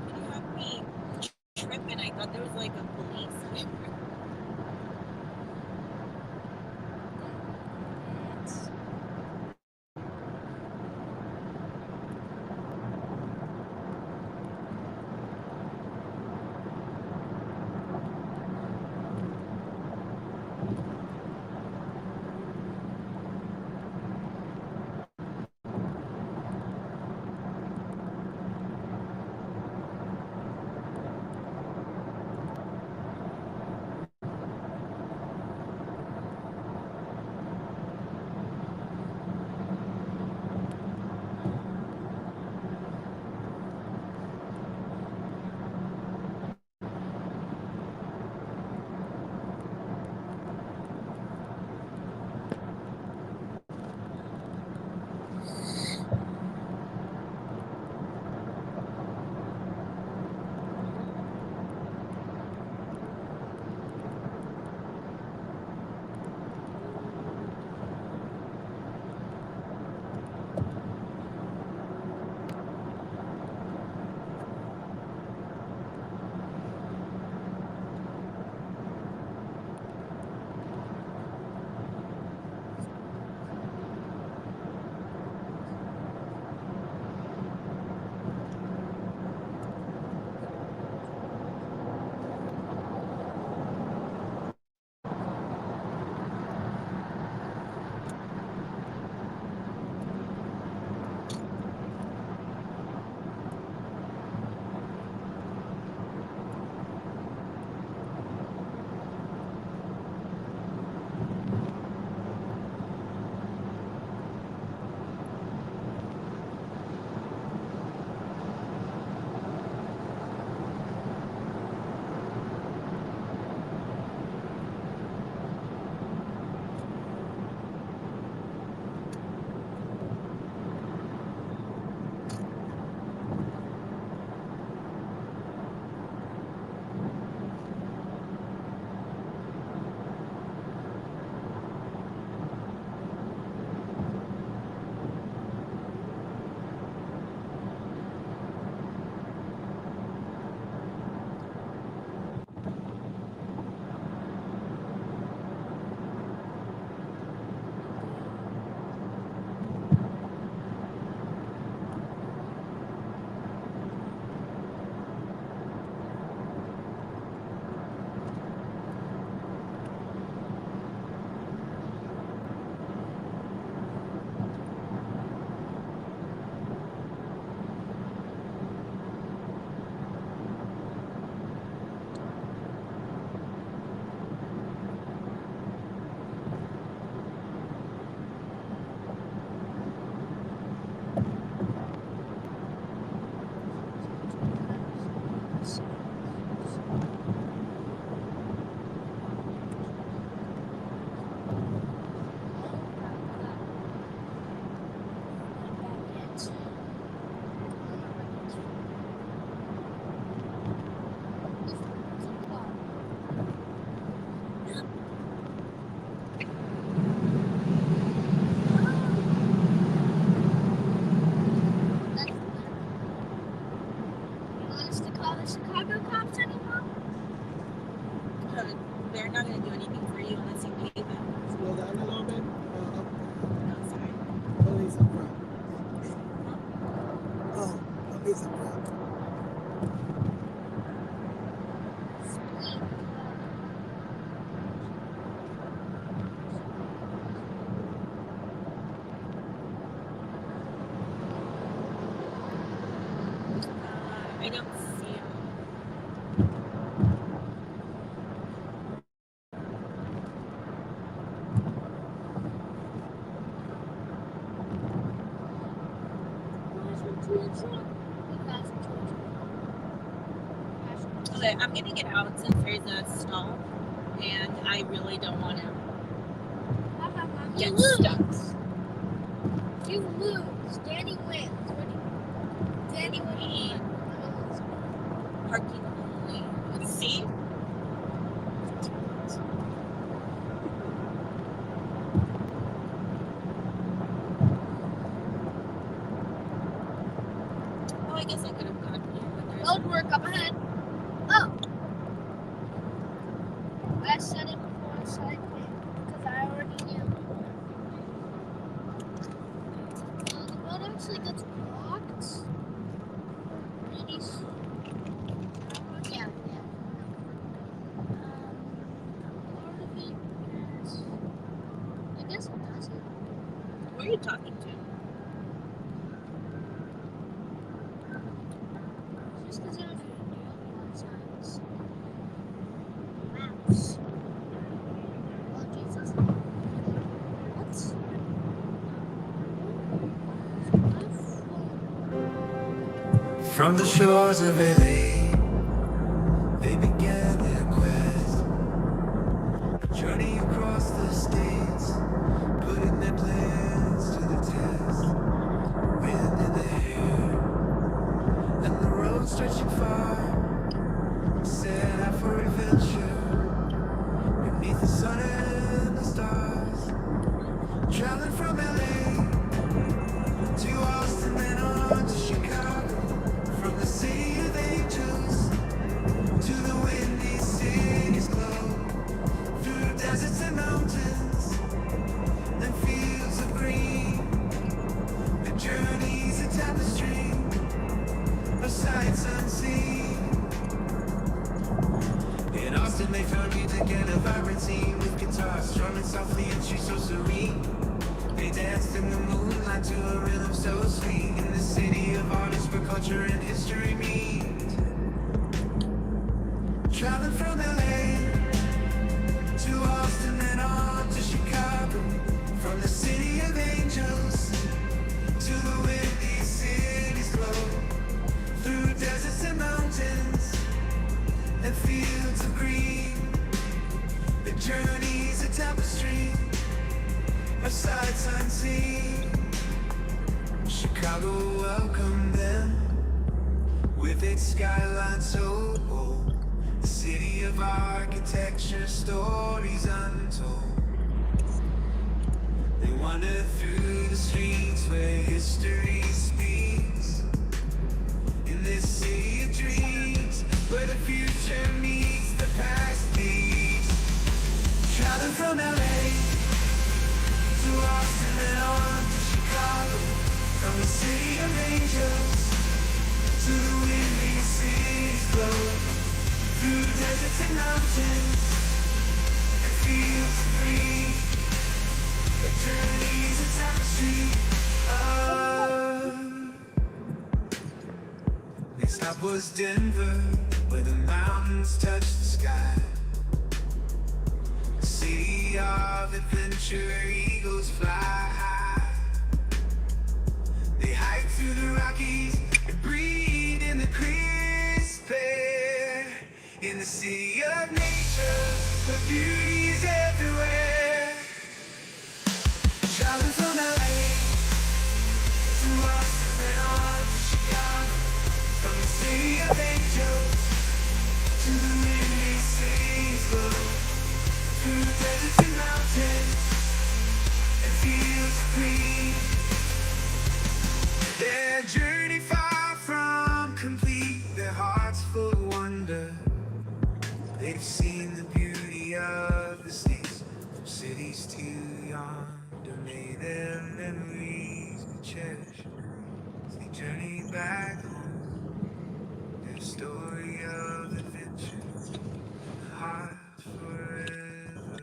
You have me tripping. I thought there was like a police. they're not going to do anything for you unless you pay them. Slow down a little bit. No, sorry. Police up front. Oh, police up front. I don't see them. Okay, I'm gonna get out since there's a stall, and I really don't want to You get lose. stuck. You lose. Danny wins. What do you... Danny wins. Parking only. Let's see. Oh, I guess I could have gone here, but there's Road work up ahead. Oh. I said it before I said it because I already knew. The road actually gets blocked. Really yeah. Part of it is... I guess it doesn't. Who are you talking to? Just because I was doing the other signs. Maps. Oh, Jesus. What? From the shores of LA, they began their quest, journey across the states, putting their plans to the test. Wind in the hair, and the road stretching far, set out for adventure, beneath the sun and the stars, traveling from LA to Austin and on to Chicago. From the city of angels to the windy city's glow, through deserts and mountains and fields of green, the journey's a tapestry of sights unseen. In Austin they found music and a vibrancy, with guitars strumming softly and she's so serene. They danced in the moonlight to a rhythm so sweet, in the city of artists where culture and history meet. Traveling from LA to Austin and on to Chicago, from the city of angels to the windy city's glow, through deserts and mountains and fields of green. The journey's a tapestry of sights unseen. Chicago welcomed them with its skyline so bold, the city of architecture, stories untold. They wandered through the streets where history speaks, in this city of dreams where the future meets the past beats. Traveling from LA to Austin and on to Chicago, from the city of angels to the windy city's glow, through deserts and mountains and fields of green. The journey's a tapestry of... Next stop was Denver, where the mountains touch the sky. City of adventure, eagles fly high. They hike through the Rockies and breathe in the crisp air. In the city of nature, where beauty's everywhere. Traveling from LA to Austin and on to Chicago, from the city of angels to the windy city's glow, through deserts and mountains and fields of green. Their journey far from complete, their hearts full of wonder. They've seen the beauty the other states, from cities too young to make their memories to cherish. As they journey back home, their story of adventure and the heart forever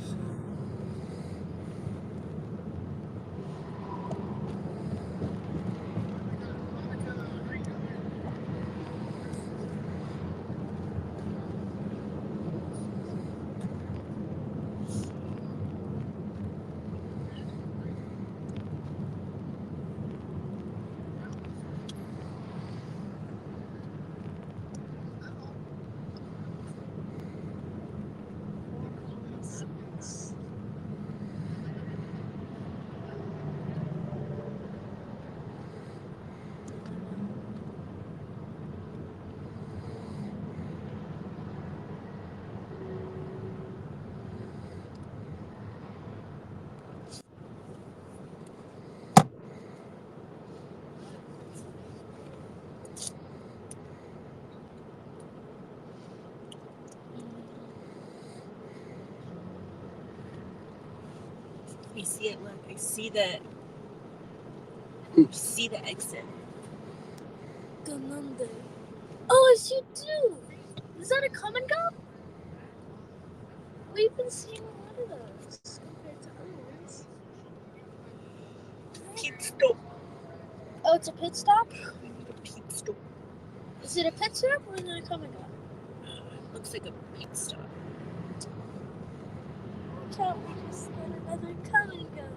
song. I see it. Look, I see the exit. Oh, yes, you do. Is that a common gun? We've been seeing a lot of those compared to other ones. Pit stop. Oh, it's a pit stop? We need a pit stop. Is it a pit stop or is it a common gun? Looks like a pit stop. Why can't we just get another common gun?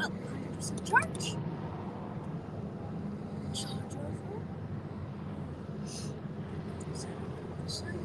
Oh, 100% charge. Charge over. 70%.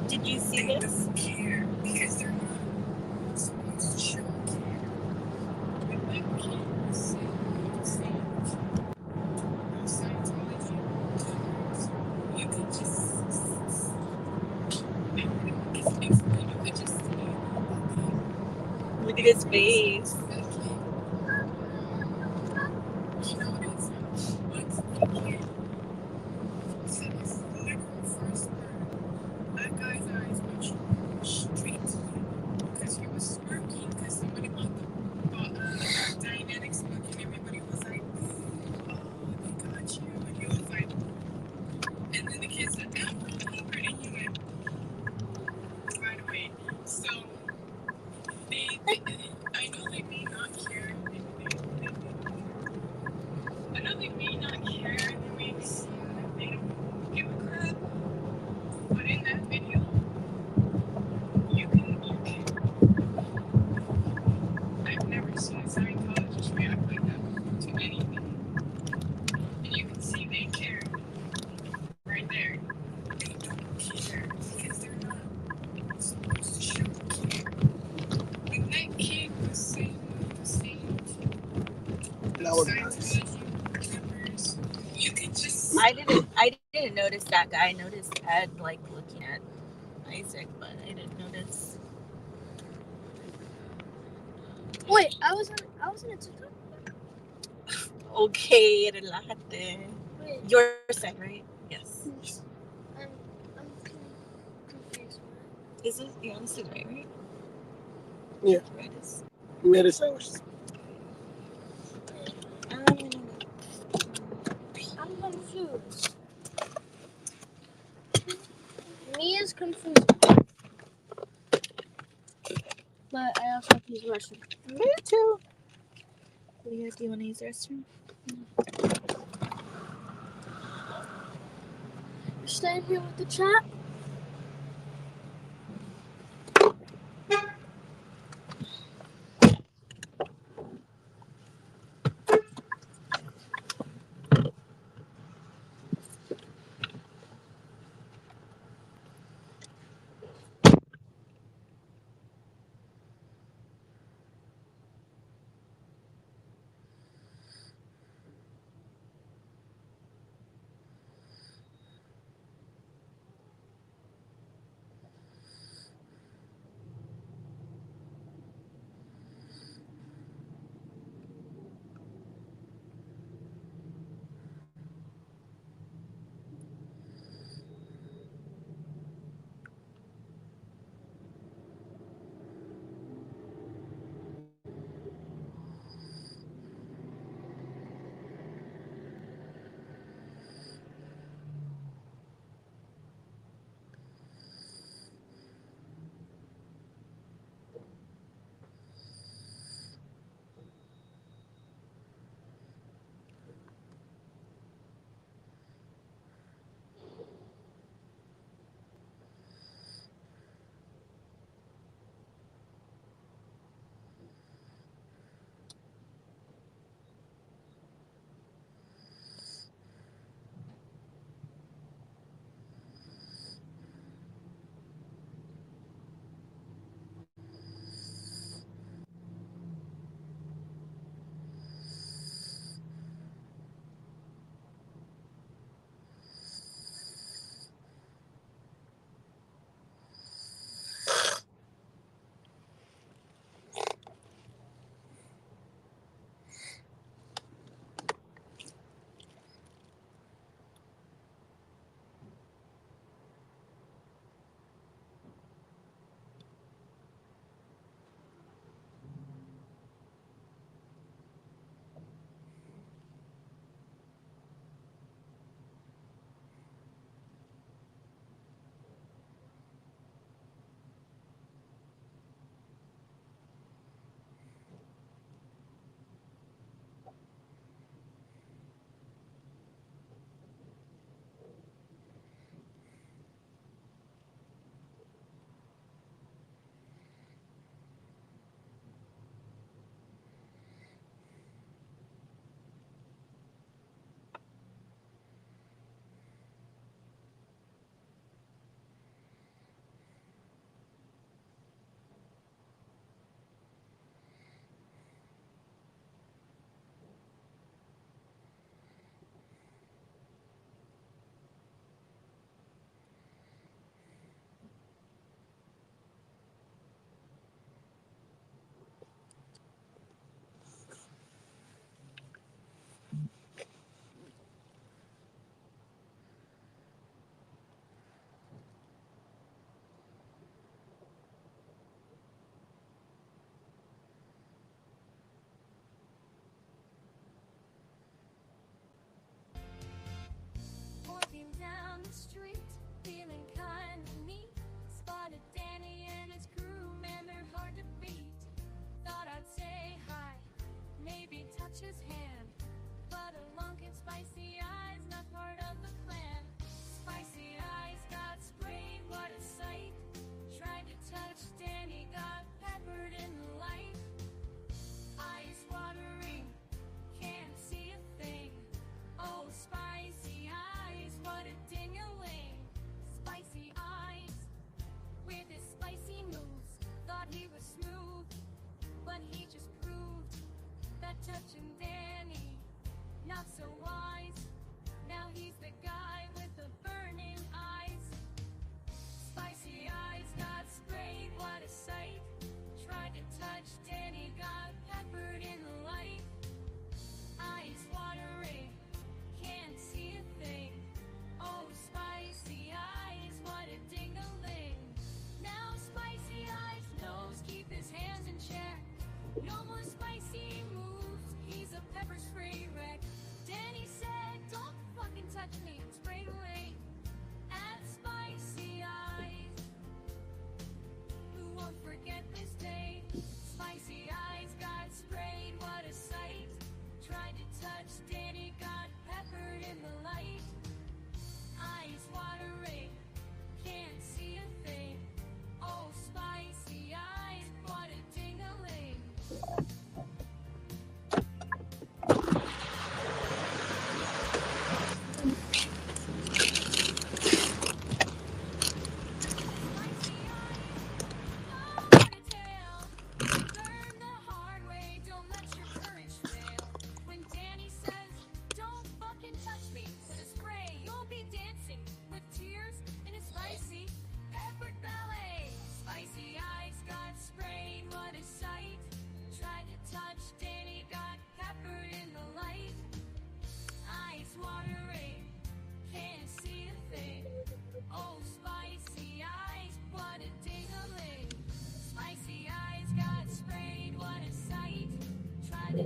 Did you see this? Look at his face. So they I know they may not care. I know they may not care. They may seem like they don't give a crap. But in that video, you can. I've never seen a Scientologist react like that to anything. And you can see they care right there. They don't care because they're not supposed to show care. When that kid was saying what was saying to That was nice. Scientology members, you could just. I didn't notice that guy. I noticed Ed like looking at Isaac, but I didn't notice. Wait, I was in a TikTok. Okay, relájate. Wait, Your side, right? Yes. I'm confused. Is it? You're on the side, right? Yeah. Right is. Made a sandwich. Um, I'm confused. Me is confused. But I also have to use the restroom. me too. Leah, do you want to use the restroom? You're staying here with the chat?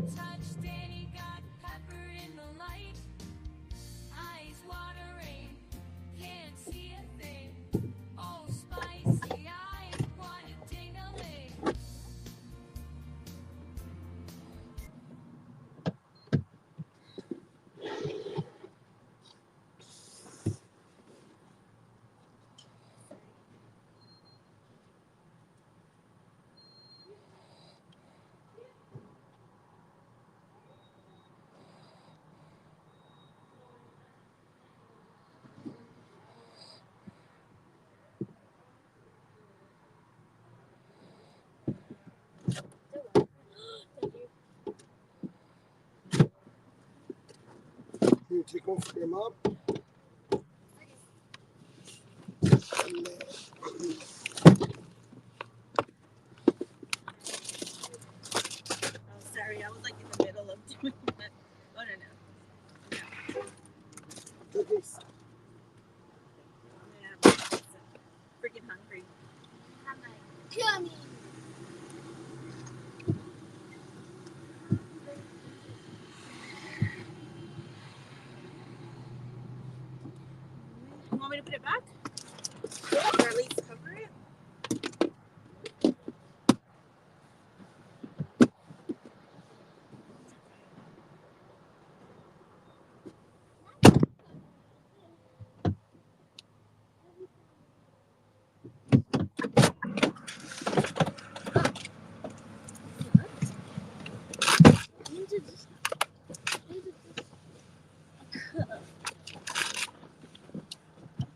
touched and he got peppered in the light. Eyes watering, can't see a thing. Oh, spicy, I want a ding-a-ling. You take one for your mom? Oh, sorry, I was like in the middle of doing that. Oh, no. Cookies. I'm freaking hungry. I'm like, yummy. You want me to put it back? Or at least cover it?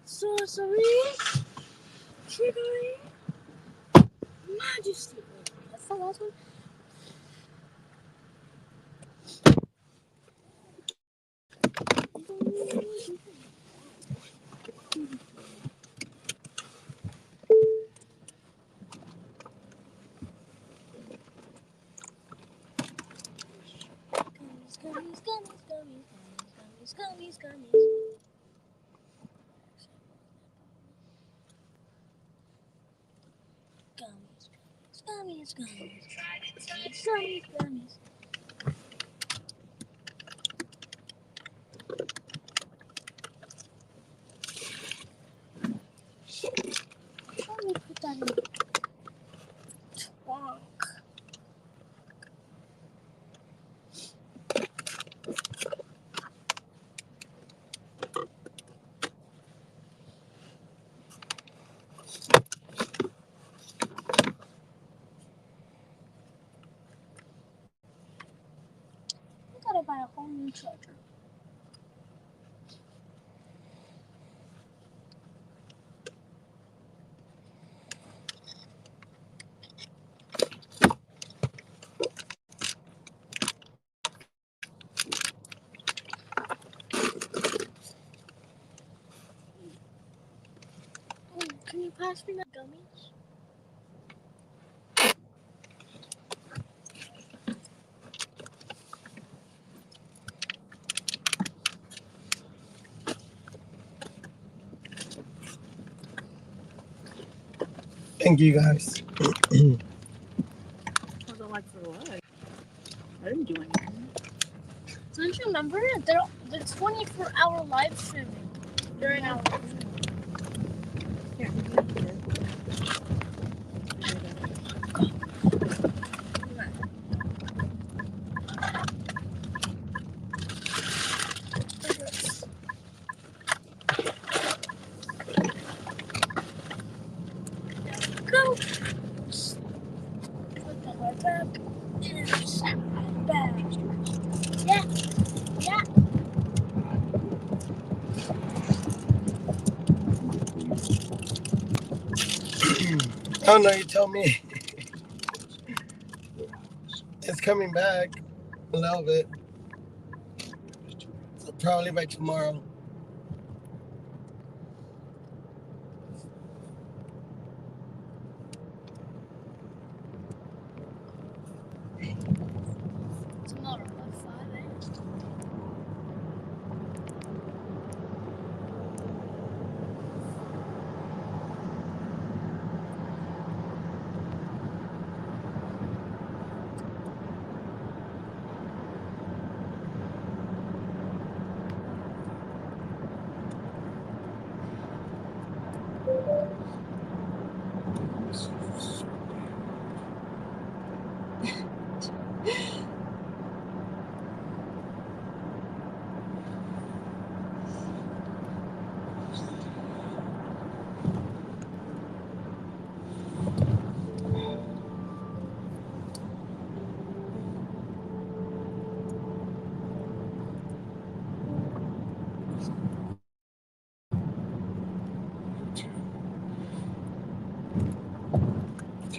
Sorcery, trickery, majesty. That's the last one. Gummies, gummies, gummies, gummies, gummies, gummies, gummies. Gummies, gummies, gummies, gummies, gummies. Let me put that in the trunk. I gotta buy a whole new charger. Can you pass me my gummies? Thank you guys. Was it like for what? I didn't do anything. Don't you remember? They're 24-hour live streaming during our. Yeah, we did it. Go. Put the hard back and sand back. Yeah. Yeah. Oh no, you tell me. It's coming back. A little bit. So probably by tomorrow. Tomorrow at 5 a.m.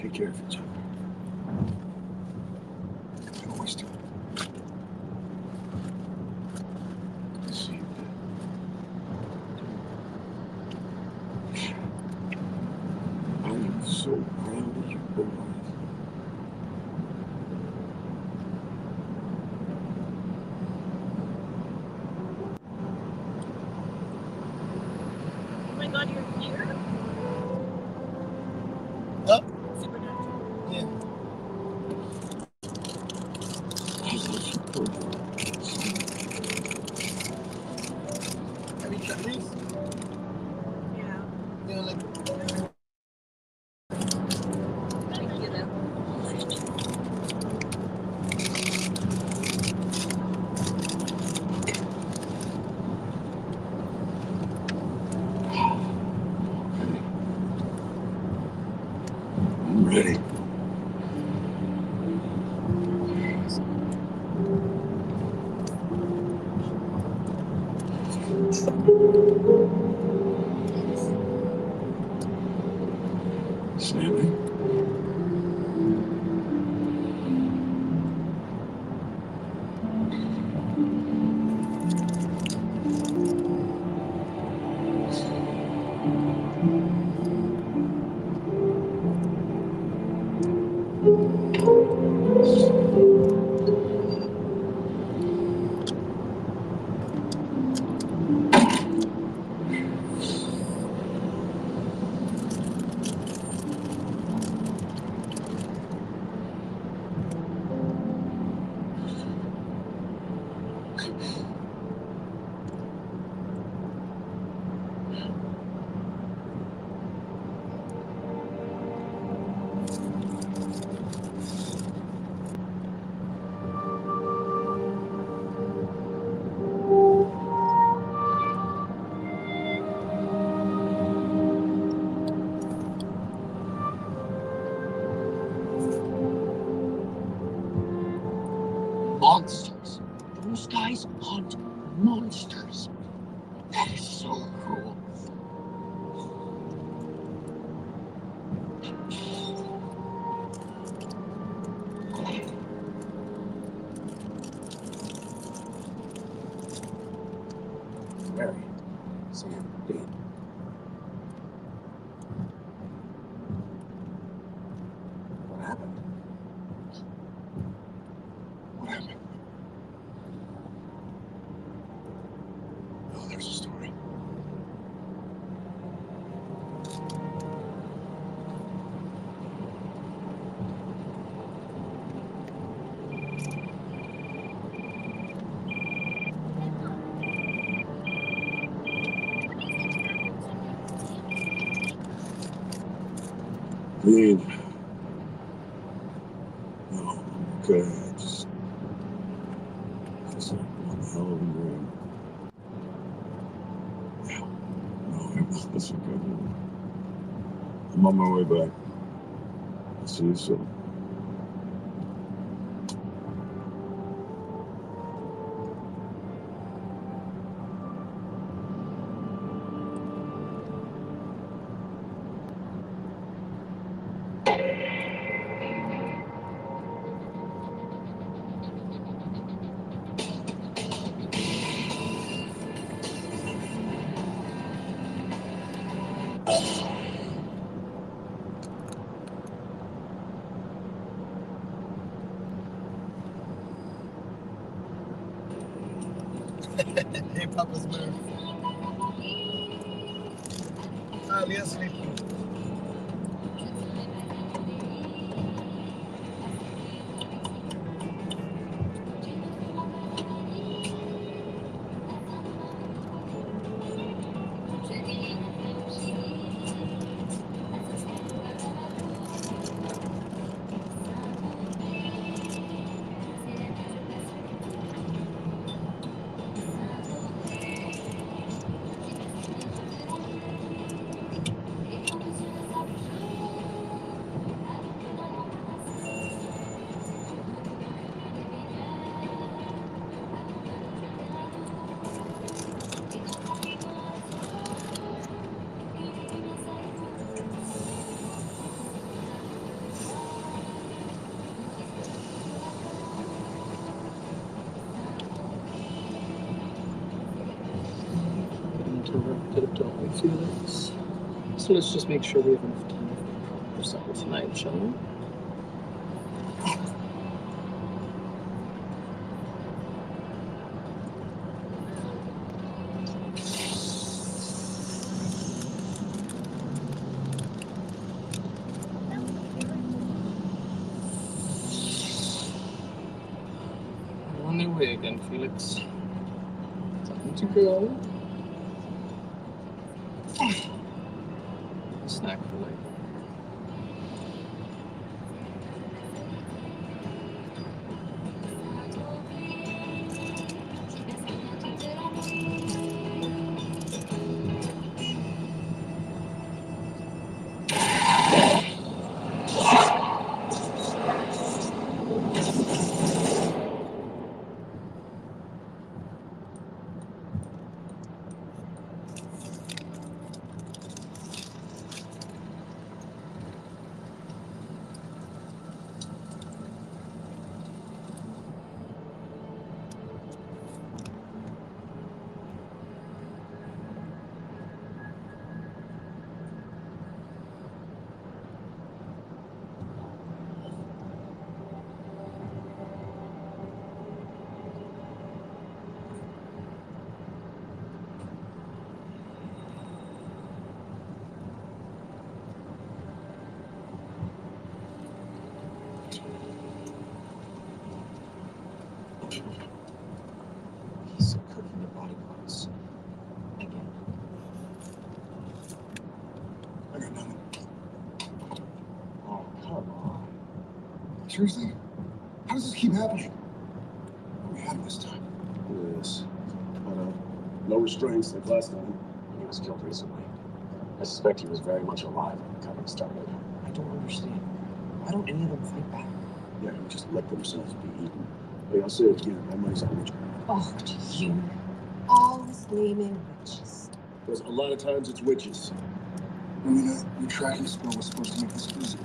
Take care of each other. I always do. Good to see you, Dad. I am so proud of you boys. Oh my god, you're here? Huh? Supernatural. Yeah. I love you both. Have you tried these? Yeah. You know, like, Thank you, though. I'm ready. Sammy? Monsters. Those guys hunt monsters. That is so cruel. Mary. Sam. Dan. What happened? What happened? Oh, there's a story. Dean. No, I'm okay. I just like one hell of a dream. Yeah. No, it's okay. I'm on my way back. I'll see you soon. Hey, Papa's man. Ah, Leah's sleeping. Felix. So let's just make sure we have enough time for supper tonight, shall we? We're on their way again, Felix. Something to go. A snack for later. He's cooking the body parts. Again. I got nothing. Oh, come on. Seriously? How does this keep happening? What we had this time? Look at this. But, no restraints like last time. He was killed recently. I suspect he was very much alive when the cutting started. I don't understand. Why don't any of them fight back? Yeah, we just let themselves be eaten. Hey, I'll say it again. My money's on witch. Oh, you. Always blaming witches. Because a lot of times it's witches. I mean, your tracking spell was supposed to make this easier.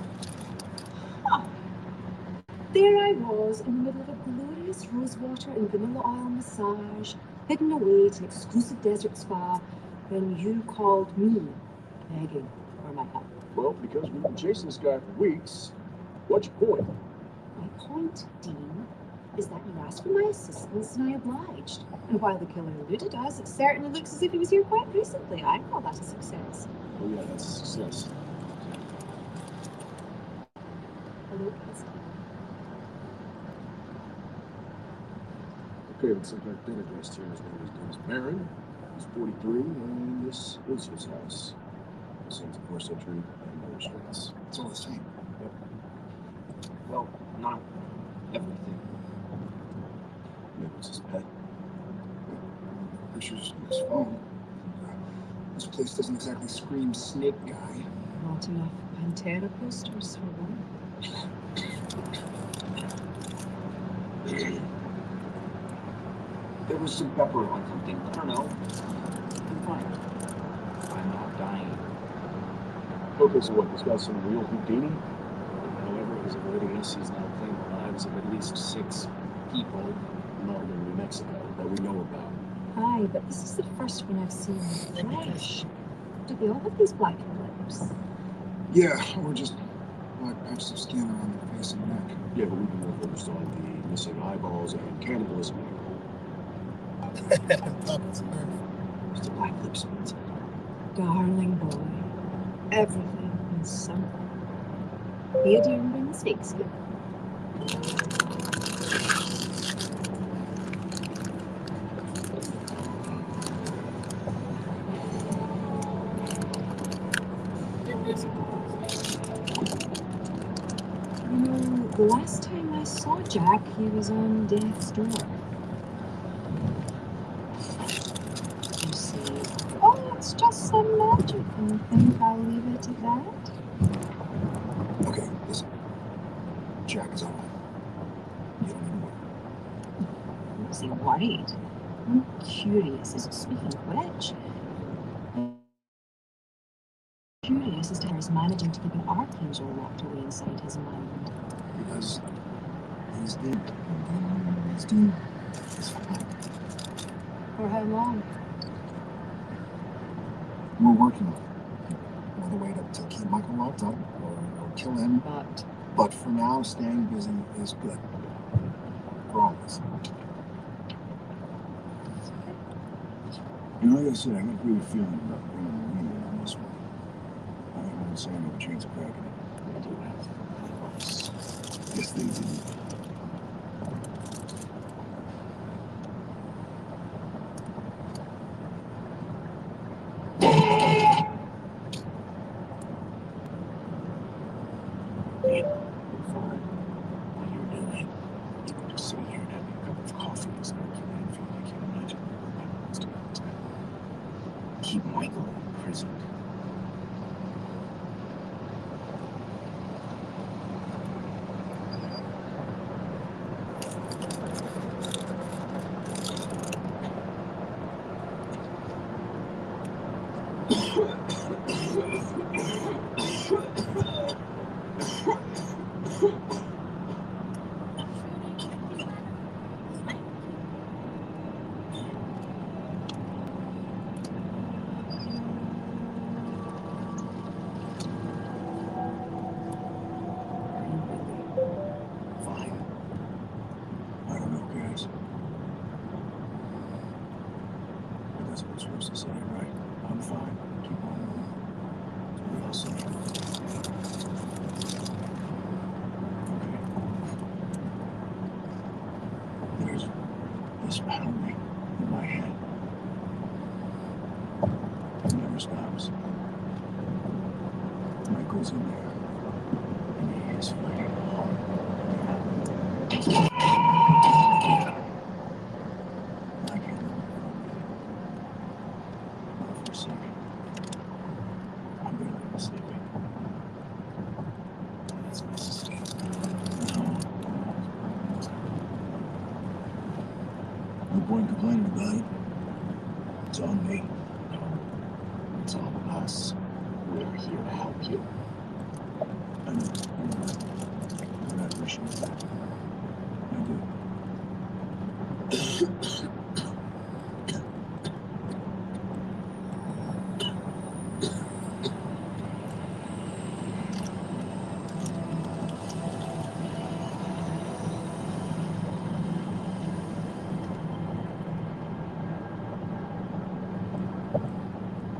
Huh. There I was in the middle of a glorious rosewater and vanilla oil massage, hidden away to an exclusive desert spa, when you called me, begging for my help. Well, because we've been chasing this guy for weeks. What's your point? My point, Dean, is that you asked for my assistance and I obliged. And while the killer eluded us, it certainly looks as if he was here quite recently. I call that a success. Oh yeah, that's a success. Hello, Cassie. Okay, looks like our dinner guest here. His name is Dennis Barron. He's 43, and this is his house. Since the 4th century and no restraints. It's all the same. Yep. Well, not everything. Maybe it's his pet. Pictures on his phone. This place doesn't exactly scream snake guy. Not enough Pantera posters for one. There was some pepper on something. I don't know. I'm fine. I'm not dying. Okay, so what? This guy's some real Houdini? However, he's avoiding us. He's now claimed the lives of at least 6 people. Northern New Mexico that we know about. Aye, but this is the first one I've seen in flesh. Do they all have these black lips? Yeah, or just black patches of skin around their face and neck. Yeah, but we've been more focused on the missing eyeballs and cannibalism. Just a black lips. Darling boy, everything is something. Be a dear and bring the snake skin. You know, the last time I saw Jack, he was on death's door. You see, oh, it's just some magic, and I think I'll leave it at that. Okay, listen. Jack is all right. You don't need to worry. Was he worried? I'm curious. Speaking of which, curious as to how he's managing to keep an archangel locked away inside his mind. Because he's dead. He's dead. For how long? We're working on it. Another way to keep Michael locked up or kill him. But for now, staying busy is good. For all of us. You know, like I said, I got a great feeling about bringing Marina in on this one. I don't want to say I have a chance of cracking it. I do have hopes. Yes, they do. Fine. While you're doing it, you can just sit here and have a cup of coffee and start to feel like you imagine what Michael wants to happen. Keep Michael imprisoned. Fine. I don't know, guys. But that's what we're supposed to say, right? I'm fine. Keep on moving. That's what we all say. Okay. There's this pounding in my head. It never stops. Michael's in there. And he is fighting hard. I can't let it go. Not for a second. I'm gonna let him sleep in. It's necessary. No point complaining about it. It's on me. No. It's on us. We're here to help you. I know. And I appreciate that. I do.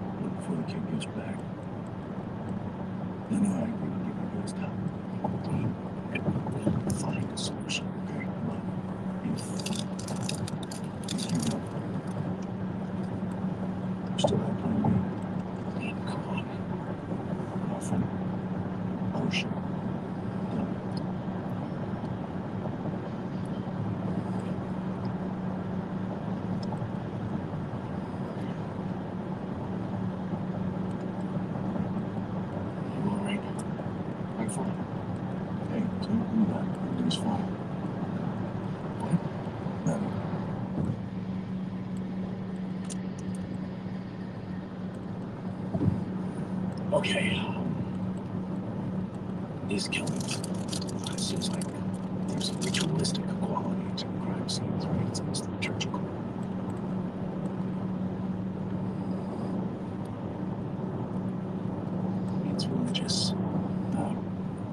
But before the kid gets back, you know I agree to give you guys time. We'll find a solution. Okay, come on. If you know, you still have plan B. Liam, come on. Often. Ocean. Done. You all right? I'm fine. Hey, don't do that. Everything's fine. What? Nothing. Okay. These killings. It seems like there's a ritualistic quality to crime scenes, right? It's almost liturgical. It's religious.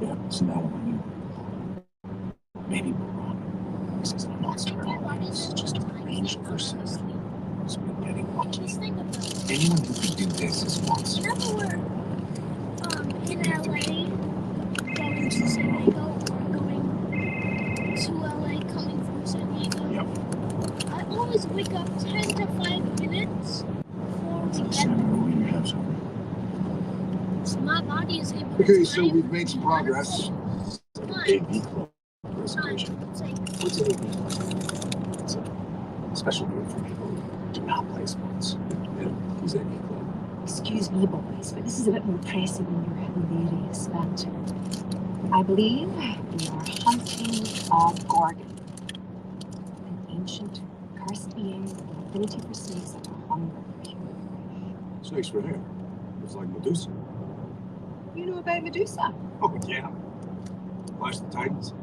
Yeah, so now what do we do? Maybe we're wrong. This isn't a monster at all. This is just a range person who's been getting lucky. Just think about it. Anyone who could do this is once. Whenever we're in LA, going to San Diego, or going to LA, coming from San Diego, Yep. I always wake up 10 to 5 minutes before we get Sammy, there. go in your house, homie. So my body is able to Okay, so time we've made some progress. It's like a Time. AV club presentation. It's like, What's an AV club? It's a special group for people who do not play sports. Yeah, who's AV Club? Excuse me, boys, but this is a bit more pressing than your hilarious banter. I believe we are hunting a Gorgon, an ancient, cursed being with an affinity for snakes and a hunger for human flesh. Snakes for hair. It's like Medusa. You know about Medusa? Oh, yeah. Clash the Titans.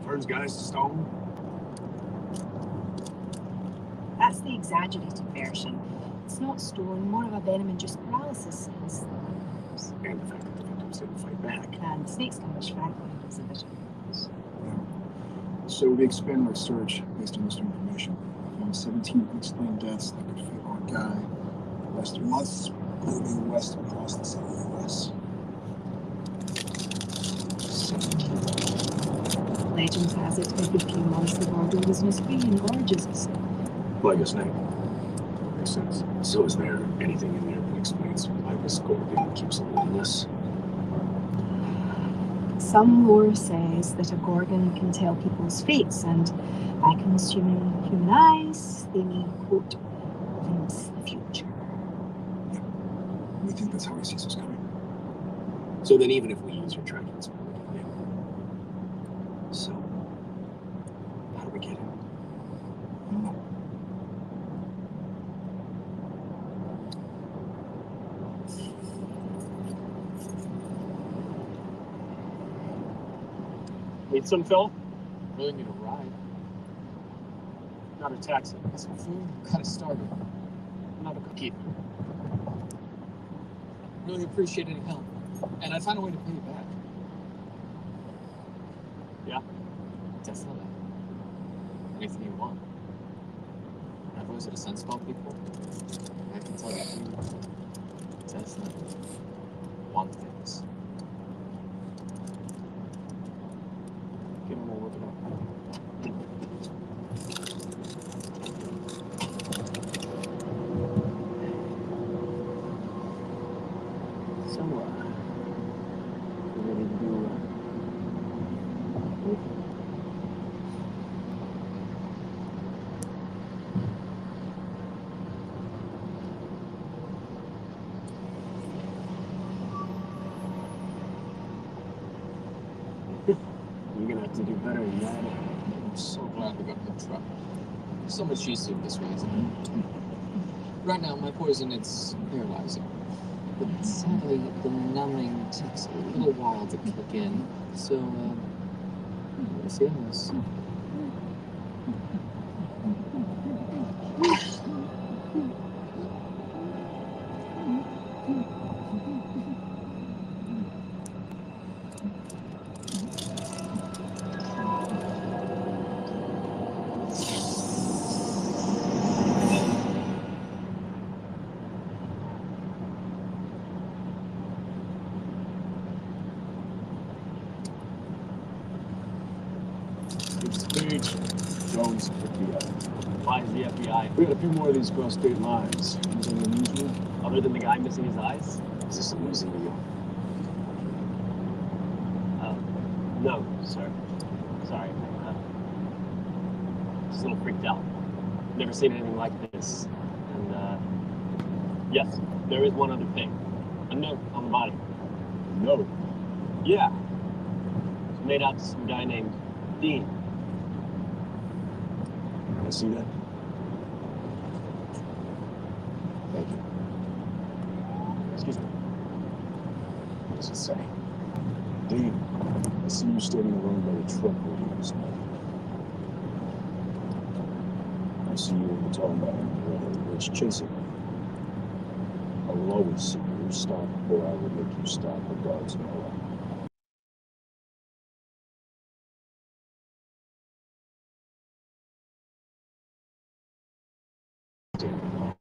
Turns guys to stone. That's the exaggerated version. It's not stone, more of a venom-induced paralysis sense. And the fact that the victims didn't fight back. And the snake's come much fragile exhibit. So we expanded our search based on this new information. We found 17 unexplained deaths that could fit one guy. The last 3 months, moving west across the southern U.S. Legend has it, every few months the border was most free and gorgeous. Well, I guess not. Makes sense. So is there anything in there that explains why this Gorgon keeps eluding us? Some lore says that a Gorgon can tell people's fates, and by consuming human eyes, they may, quote, glimpse the future. We think that's how he sees us coming. So then even if we use your tracking, it's not working. Yeah. So, how do we get him? I don't know. Need some, Phil? Really need a ride. Not a taxi. Listen, Phil, got us started. Not a cookie. Really appreciate any help. And I'd find a way to pay you back. Yeah? Tesla that. Anything you want. I've always had a sense about people. I can tell you, Tesla want things. Get them all work it out. So, you ready to do, You're gonna have to do better than that. I'm so glad we got in the truck. So much easier this way, isn't it? Right now, my poison, it's paralyzing. But sadly, the numbing takes a little while to kick in. So, we'll see how this. It's Page Jones, FBI. Why is the FBI? We got a few more of these cross state lines. Anything unusual? Other than the guy missing his eyes? Is this amusing to you? No, sir. Sorry. Just a little freaked out. Never seen anything like this. And, yes, there is one other thing. A note on the body. No. Yeah. It's made out to some guy named Dean. Can I see that? Thank you. Excuse me. What does it say? Dean, I see you standing alone by the truck where he was. I see you in the tall man in the red which chasing me. I will always see you stop, or I will make you stop regardless of my life.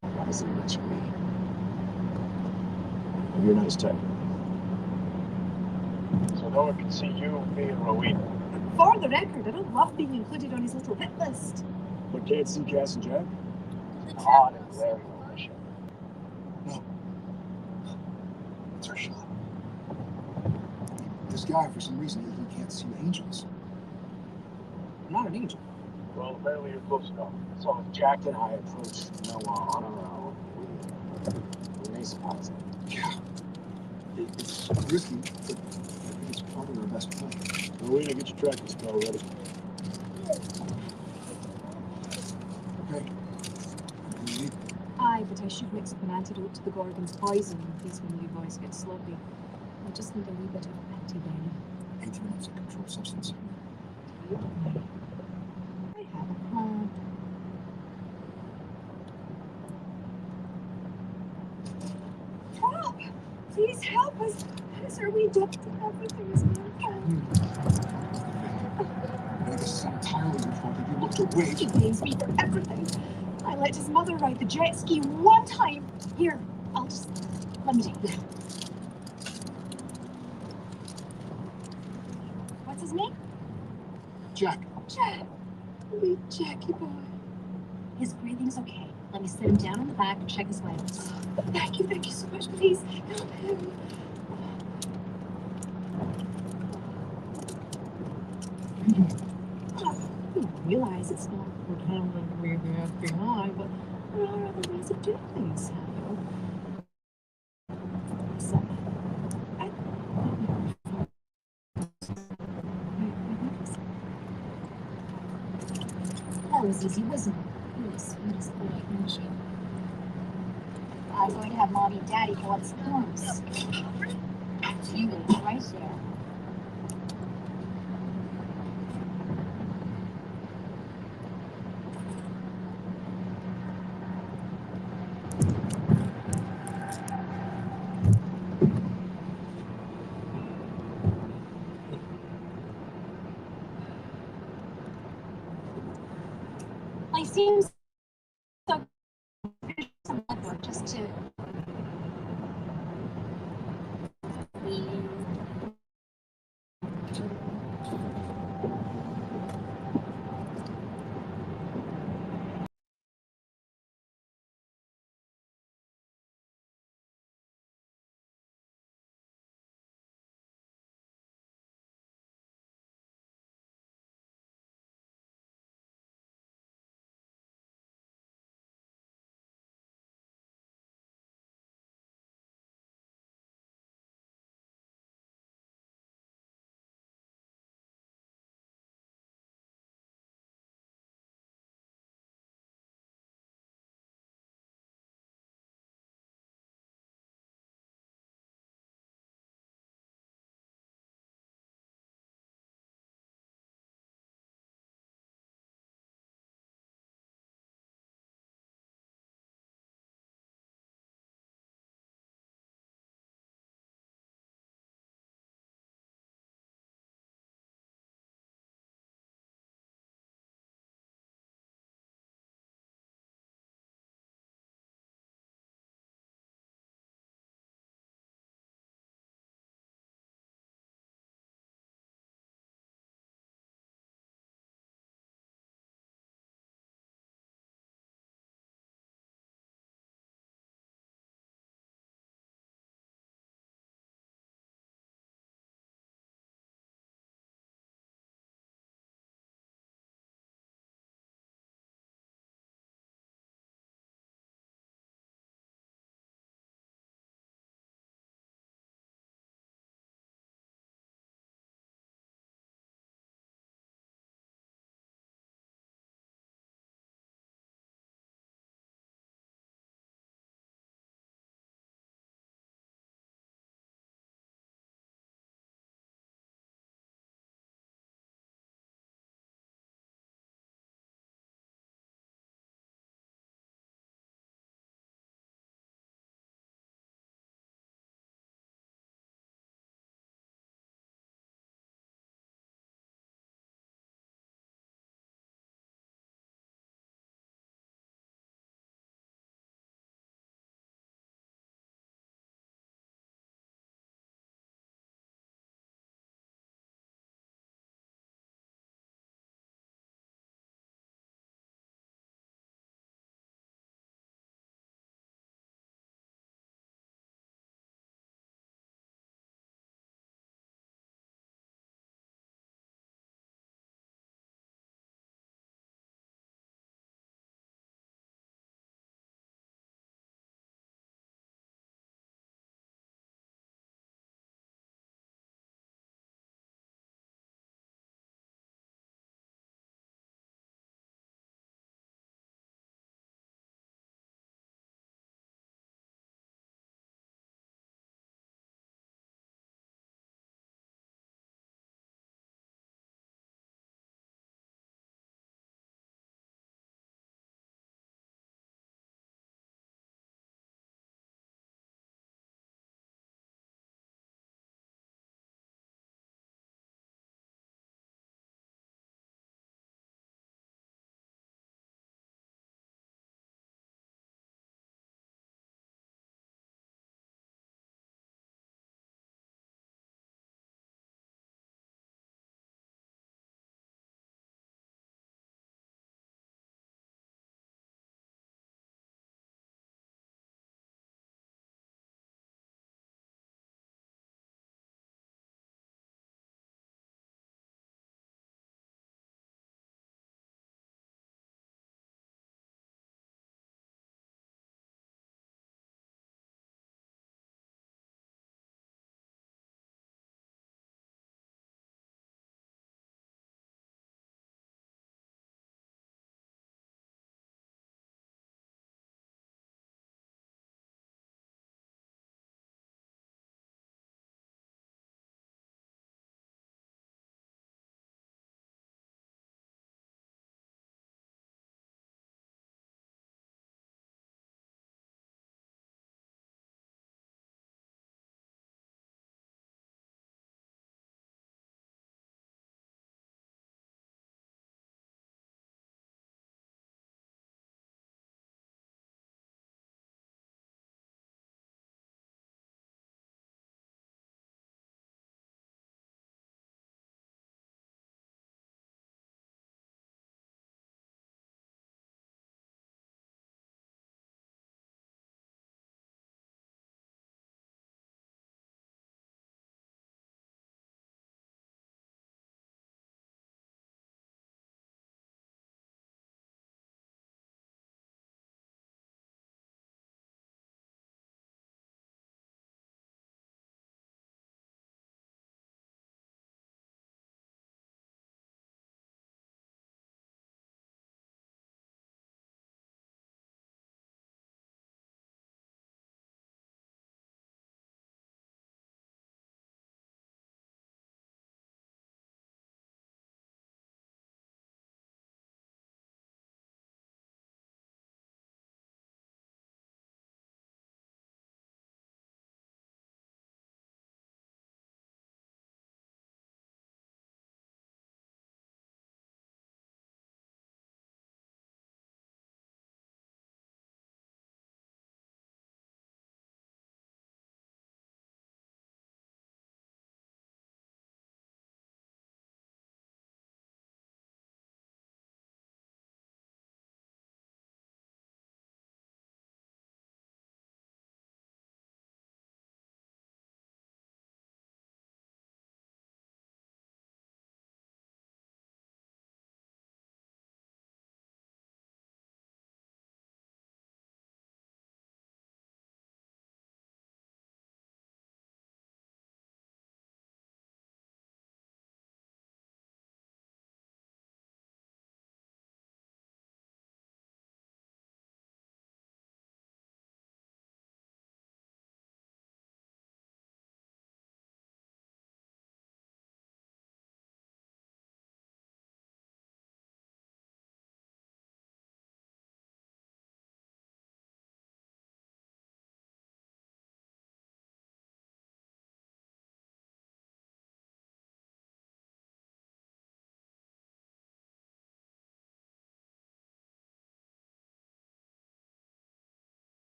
Why does it mention me? You're not his type. So no one can see you, me, and Rowena. For the record, I don't love being included on his little hit list. But can't see Cass and Jack? Odd and glaring omission. No. It's our shot. This guy, for some reason, he can't see angels. I'm not an angel. Well, apparently you're close enough. So if Jack Then I approached Noah on our own. We may surprise him. Yeah. It's risky, but I think it's probably our best plan. Rowena, get your tracking spell ready. Okay. Leave. Aye, but I should mix up an antidote to the Gorgon's poison in case one of you boys get sloppy. I just need a wee bit of anti-venom. Antivenom's a controlled substance. I have a plan. Please help us. Sir, we don't everything is my This is entirely your fault that you looked away. He blames me for everything. I let his mother ride the jet ski one time. Here, let me take this. What's his name? Jack. Jack. Wee Jackie boy. His breathing's okay. Let me sit him down on the back and check his vitals. Thank you so much. Please help him. I realize it's not pretending we're the FBI, but there are other ways of doing things. So, that was easy, wasn't it? Really sweet as a boy, isn't she? I'm going to have Mommy and Daddy fill out some forms. You wait right there. I seem so just to be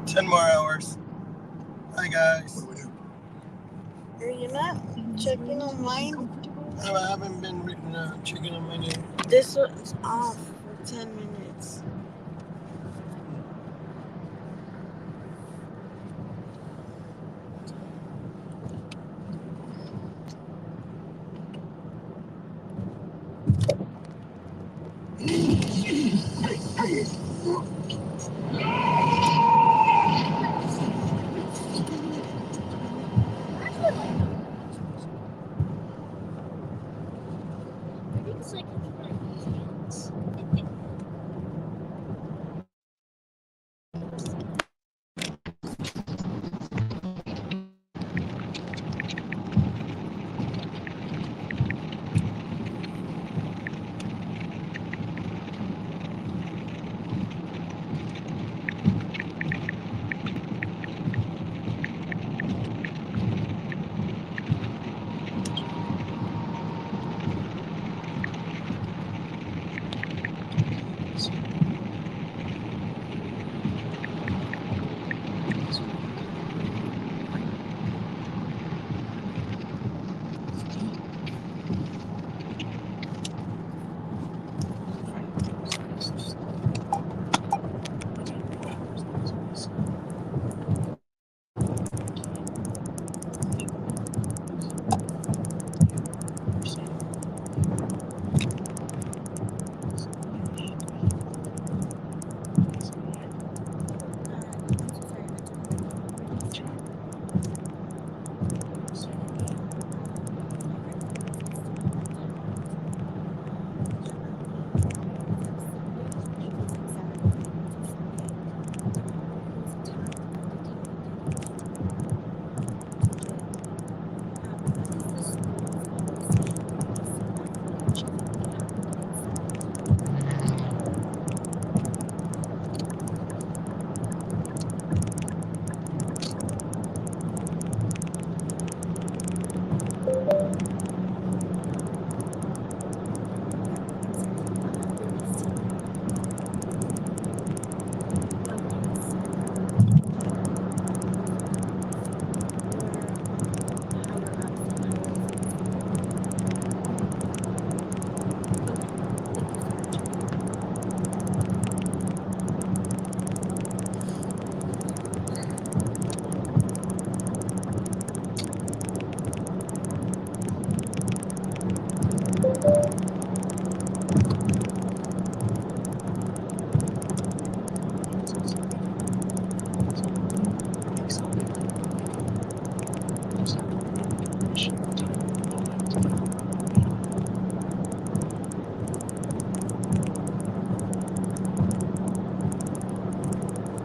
10 more hours. Hi guys. What do I do? Are you not checking on mine? Comfortable? I haven't been checking on mine yet. This one's off for 10 minutes. I think it's like hands.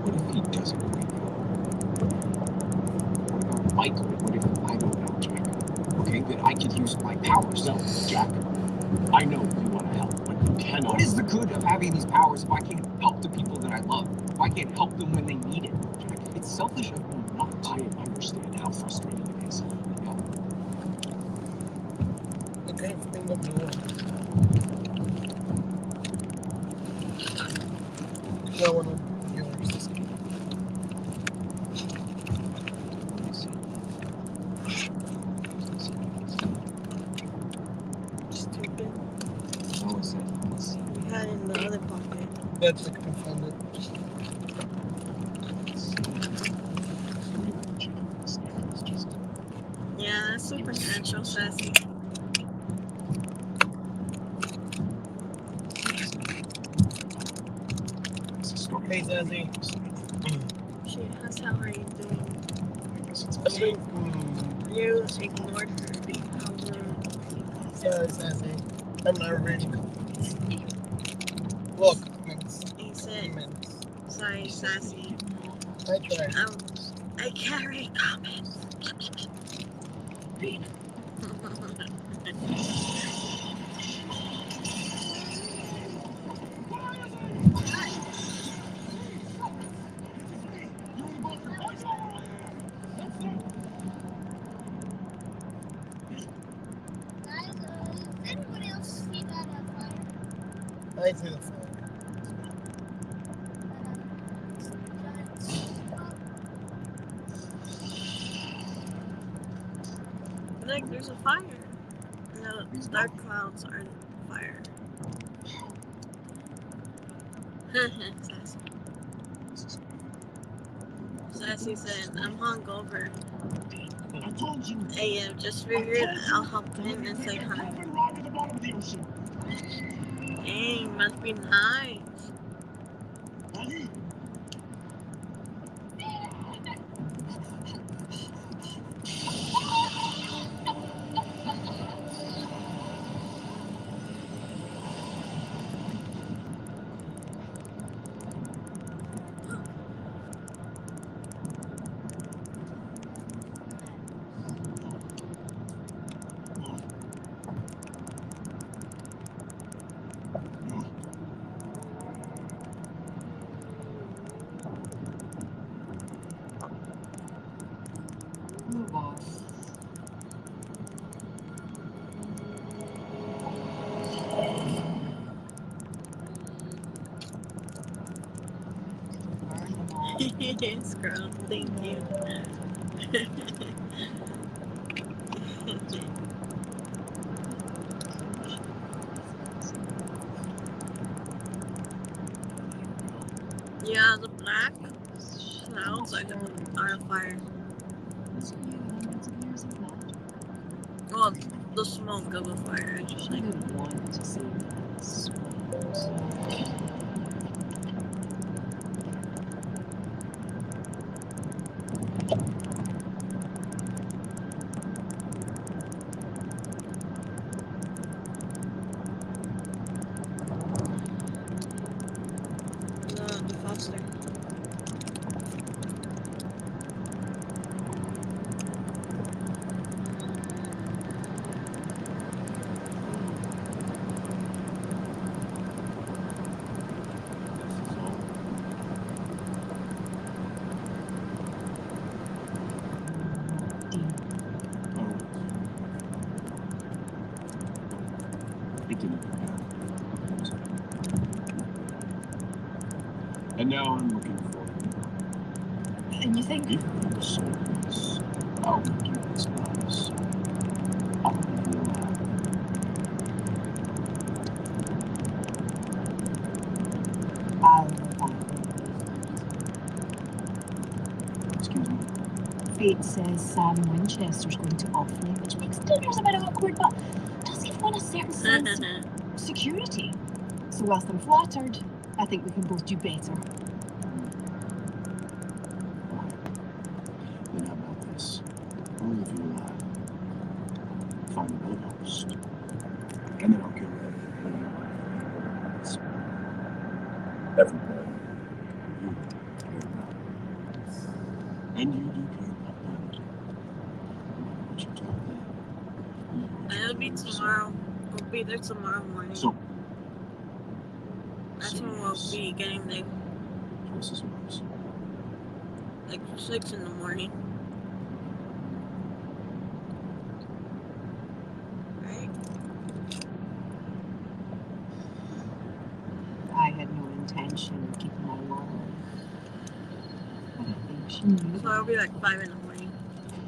What if he doesn't wake up? What about Michael? What if I don't know, Jack? Okay, then I could use my powers. No, Jack. I know you want to help, but you cannot. What is the good of having these powers if I can't help the people that I love? If I can't help them when they need it? Jack, it's selfish of me not to. I understand how frustrating it is. Yeah. Okay, bring the blue one. That one of yours. Stupid. Oh, is it? Let's see. We had it in the other pocket. That's like confounded. Yeah, that's supernatural, sassy. Hey, Sassy. Shit, how are you doing? You ignored her because sorry, Sassy. I'm not ready. Look, he said, sorry, Sassy. I tried. I can't read comments. Anybody else see that fire? I see the fire. Like, there's a fire. No, dark clouds are fire. Sassy. Sassy said, I'm hungover. I told you. Hey, just figured I'll hop in and say hi. Right at the bottom of the ocean. Dang, must be nice. Ready? Move on. Scrub, thank you. Yeah, the black clouds are fire. Well, the smoke of a fire, I just like. Want to see this. The Foster. And now I'm looking for And you think you. Souls. I'll make you this promise. I'll leave you alive. Excuse me. Fate says Sam Winchester's going to off me, which makes dinners a bit awkward, but does give one a certain sense of security. So whilst I'm flattered, I think we can both do better. Then how about this? I'll leave you alive. Find another host. And then I'll kill everybody. You care about. And you do care about that. What you tell them. It'll be tomorrow. We'll be there tomorrow morning. So. That's when we'll be getting there. Twice as much. Like 6 in the morning. Right? I had no intention of keeping my word. But I think she knew. So it'll be like 5 in the morning.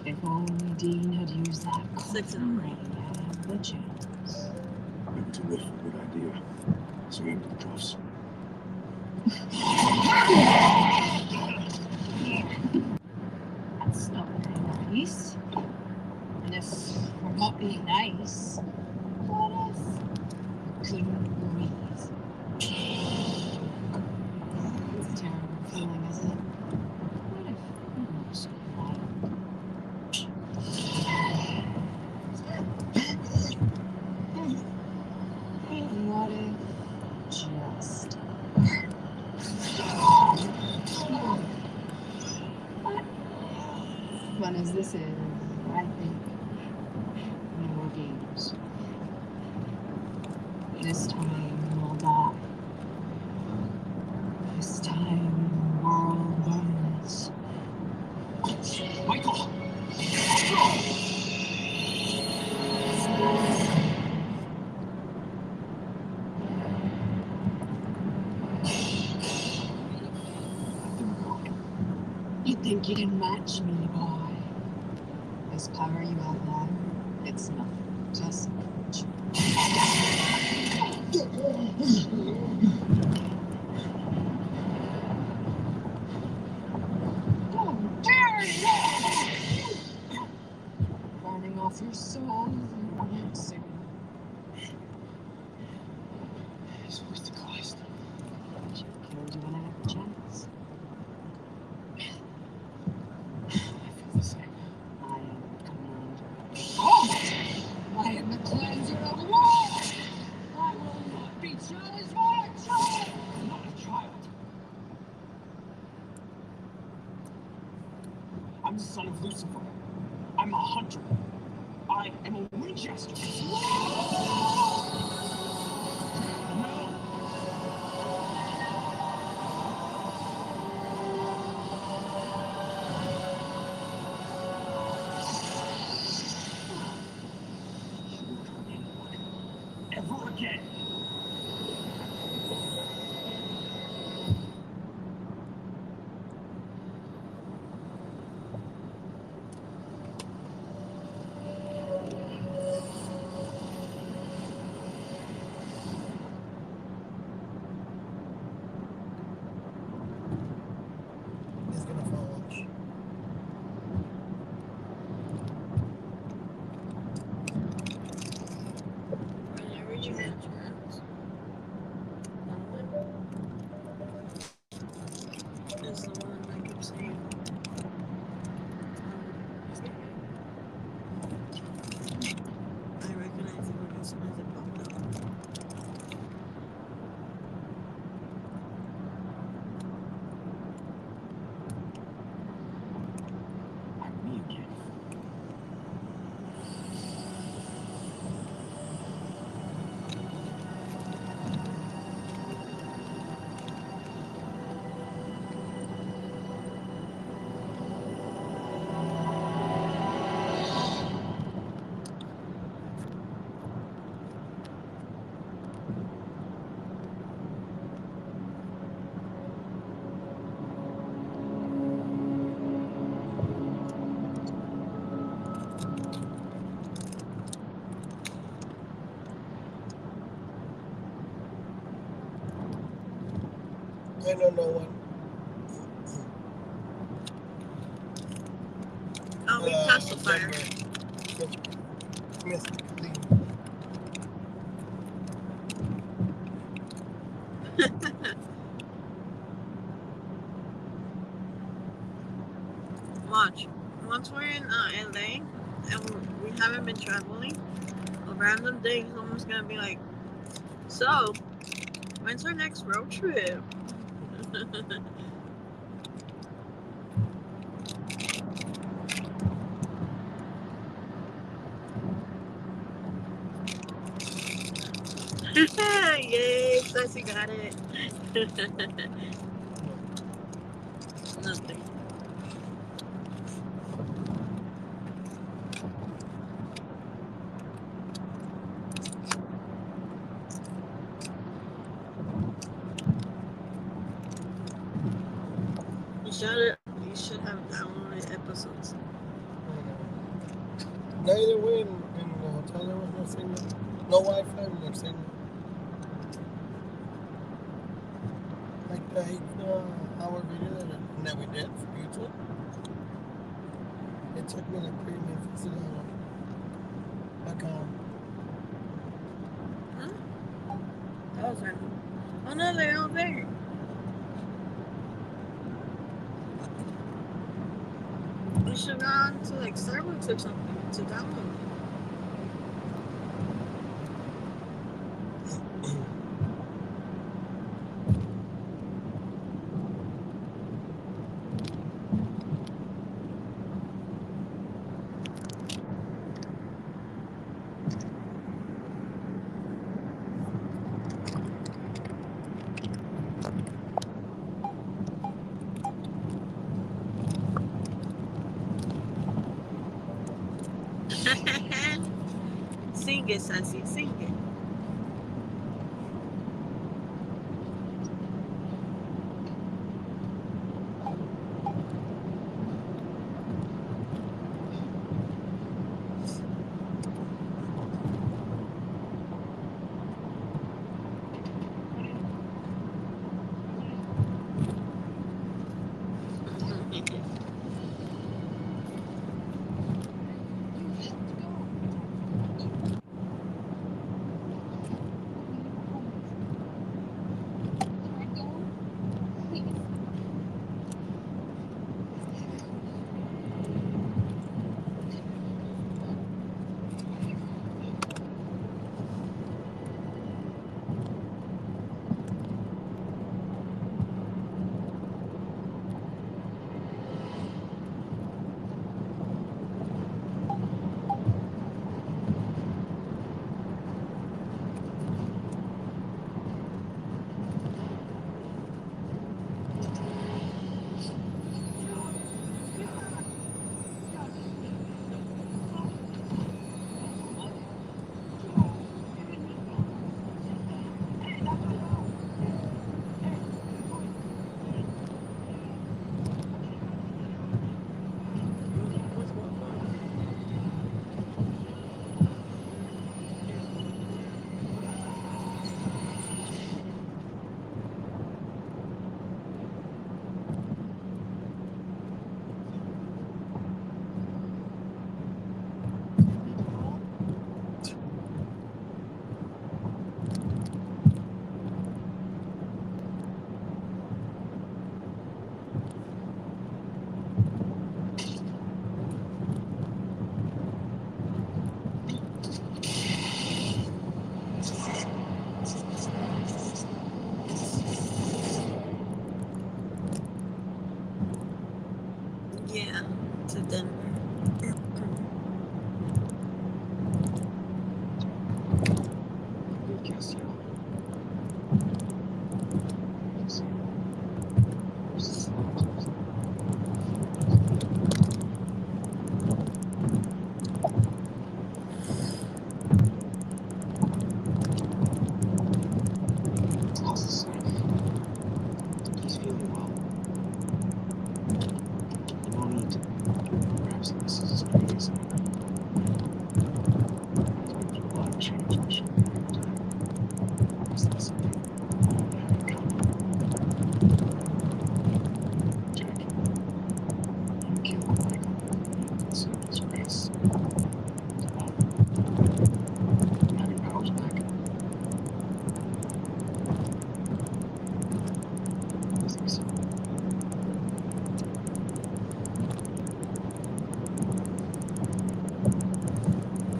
If only Dean had used that 6 in the morning. I had the chance. Maybe too late for a good idea. So aim to the cuffs. That's not very nice. And if we're not being nice, what if couldn't breathe? It's a terrible feeling, isn't it? What if we're not so wild? What if just fun as this is, I think no more games. This time we'll die. This time the world burns. Michael! You think you can match me, boy? This power you have now, It's nothing. Just burning off your soul. You won't see. It's worth the cost. She killed you when I had the chance. I feel the same. I am the commander. Oh! I am the cleanser of the world! I will not be challenged by a child! I'm not a child. I'm the son of Lucifer. I'm a hunter. I am a Winchester. No! Ever again. He's gonna follow us. Whenever you get a chance, is the one I kept saying. I recognize it as soon as it popped up. I'm me again. I know no one. Oh, we passed the fire. Mystically. Watch. Once we're in LA and we haven't been traveling, a random day someone's gonna be like, so, when's our next road trip? Yay, Sassy got it. Nothing. You should have downloaded episodes. Neither way in the hotel there was no signal. No Wi-Fi, no signal. Like the 8-hour video that we did for YouTube. It took me like 3 minutes to download. Back on. Huh? That was random. Oh no, they're all there. We should have gone to like Starbucks or something to download. Sing it, Sassy, sing it. Yeah, to Denver. Good guess, yeah. How's the son? He's feeling well. No need to grab some this is crazy. He's been through a lot of change in a short period of time. Is that something you have in common? Jack, you killed Michael and saved his race. It's about having powers back. I think so.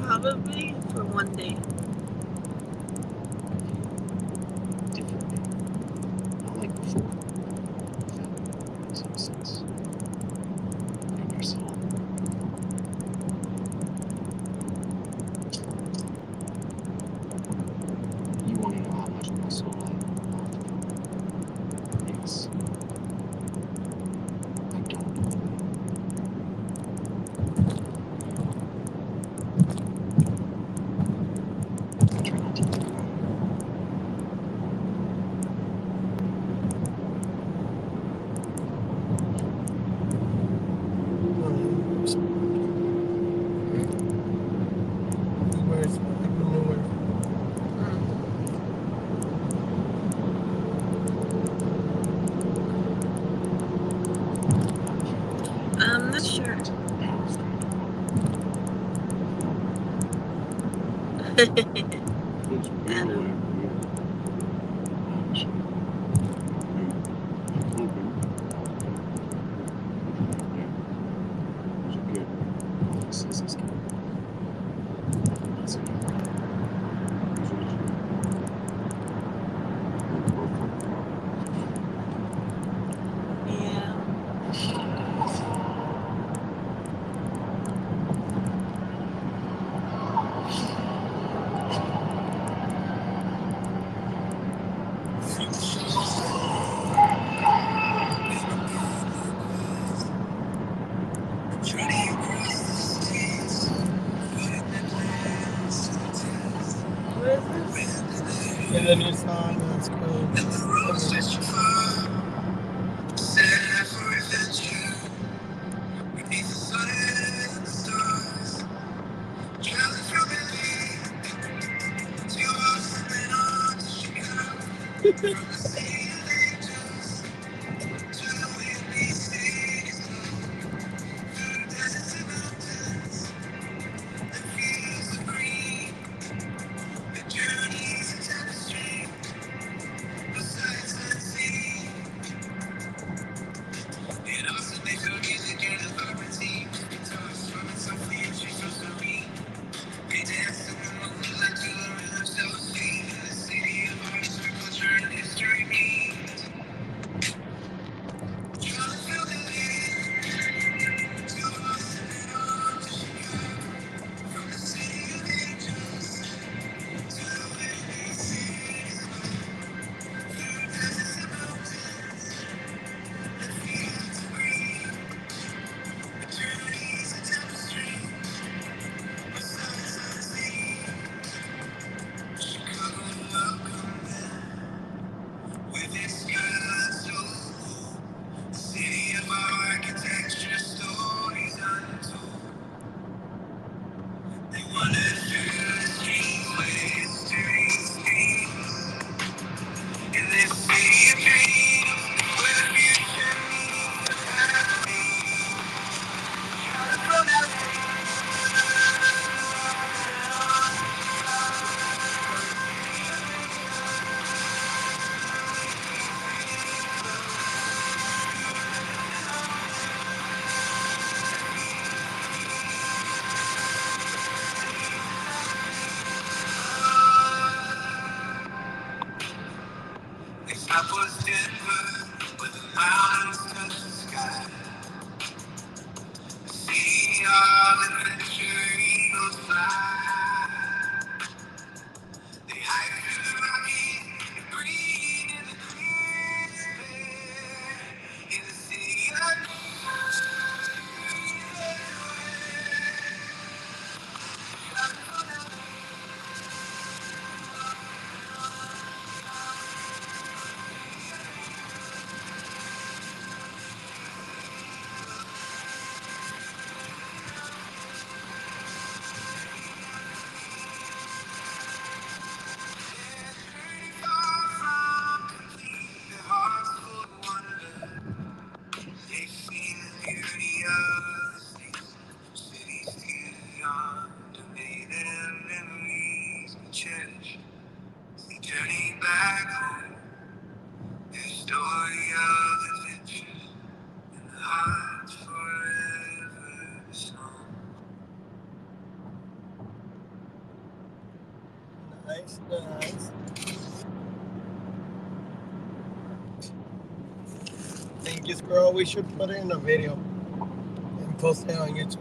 Probably for one day. Differently. Not like before. That makes no sense. And your soul. You want to know how much of my soul I have? Yes. I don't. I try not to think about it. I'm not sure. It's real and real. Actually, I'm hoping that was a kid. This is his kid. That's it. He's a kid. We're both like that. Yeah. What is this? And the new song that's called was Denver, where the mountains touch the sky. Nice, nice. Think this girl, we should put it in a video and post it on YouTube.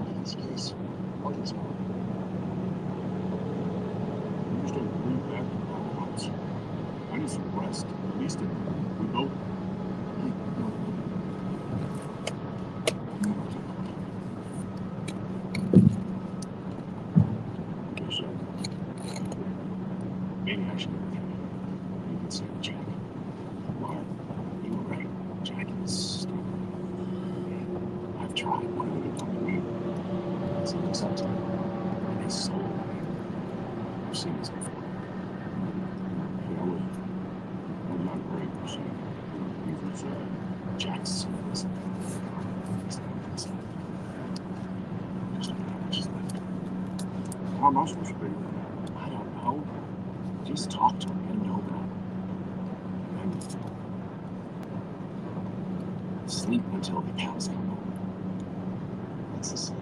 In this case, what is wrong? I'm just gonna bring back to my house. I need some rest. At least we both. Maybe I should have. You could say Jack. Well, you were right. Jack is stubborn. I've tried wanting to come to me. It's accepted. And his soul. I've seen this before. Yeah, we're not great. So, he's Jack's soul is just left. How am I supposed to be? I don't know. Just talk to him and know that. And sleep until the cows come home. That's the same.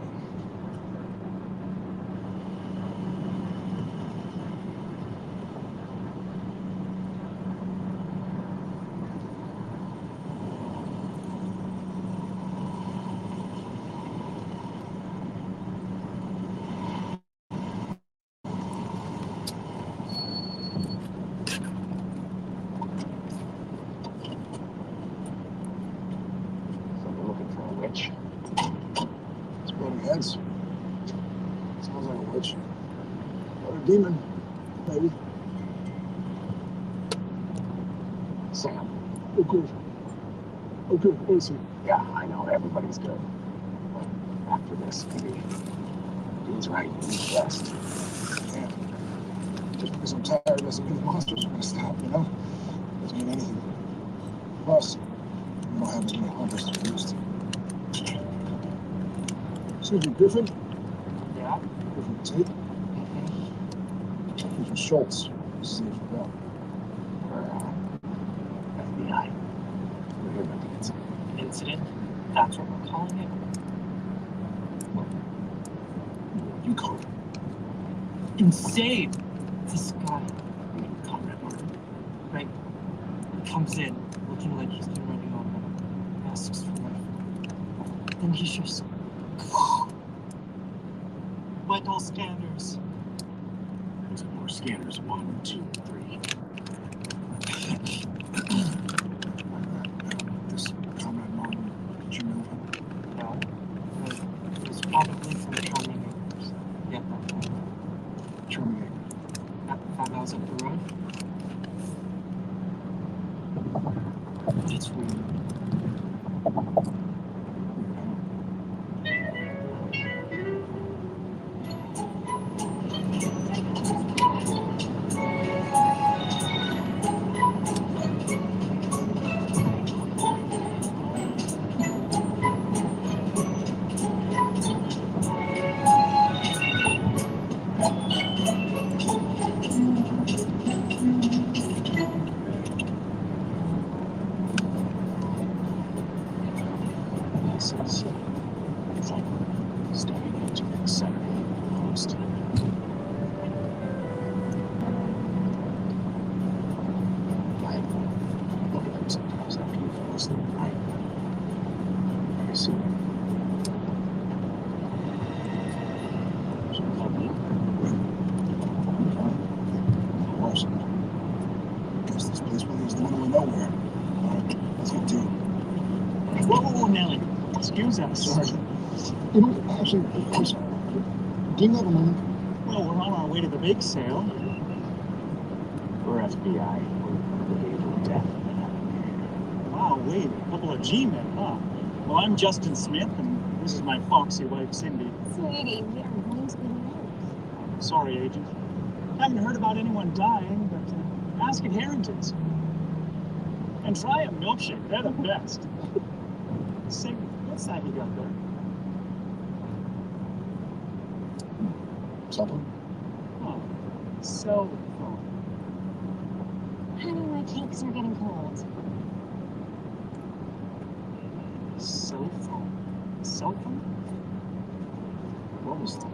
Witch. Spreading heads. Sounds like a witch. Or a demon, maybe. Sam. Oh, good. Oh, good. What is he? Yeah, I know. Everybody's good. But after this, maybe. Dude's right. You need rest. Yeah. Just because I'm tired doesn't mean the monsters are going to stop, you know? Doesn't mean anything. Plus, we don't have as many hunters as we used to. Excuse me, Griffin? Yeah? Griffin Tate? Griffin Schultz. This is Agent Bell. We're, FBI. We're here about the incident. Incident? That's what we're calling it? What you call it? Insane! This guy, Conrad Martin, right? He comes in looking like he's been running on them, asks for money. Then he's just vital scanners. There's more scanners. 1, 2, 3. This Conrad Martin, did you know him? No. It was probably from Charming Acres. Yeah, that one. Charming Acres. That 5 miles up the road. It's weird. It's like stepping into the center of the host. I look at them sometimes after you fall asleep at night. I see them. So help me. Of course. I guess this place really is the middle of nowhere. Alright, let's get to it. Whoa, Nelly. Excuse us. Sorry. You know, actually, I'm sorry. Do you have a moment? Well, we're on our way to the big sale. We're FBI. We're the danger of death. Wow, wait, a couple of G-men, huh? Well, I'm Justin Smith, and this is my foxy wife, Cindy. Sweetie, we are going to be late. Sorry, Agent. Haven't heard about anyone dying, but ask at Harrington's. And try a milkshake, they're the best. Say, what's that you got there? Something? Oh, cell phone. Honey, my cakes are getting cold. cell phone. Cell phone? What was that?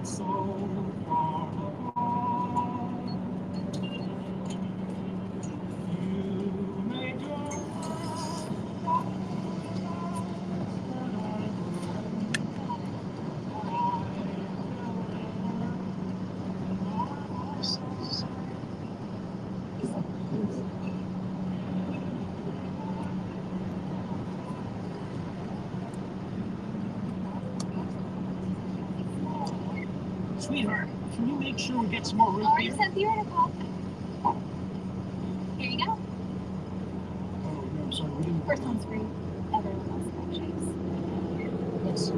So far apart. You may go. Sweetheart, can you make sure we get some more root beer? Sent the article. Here you go. Oh, no, I'm sorry, we didn't. First one's free. Everyone else milkshakes. Yes.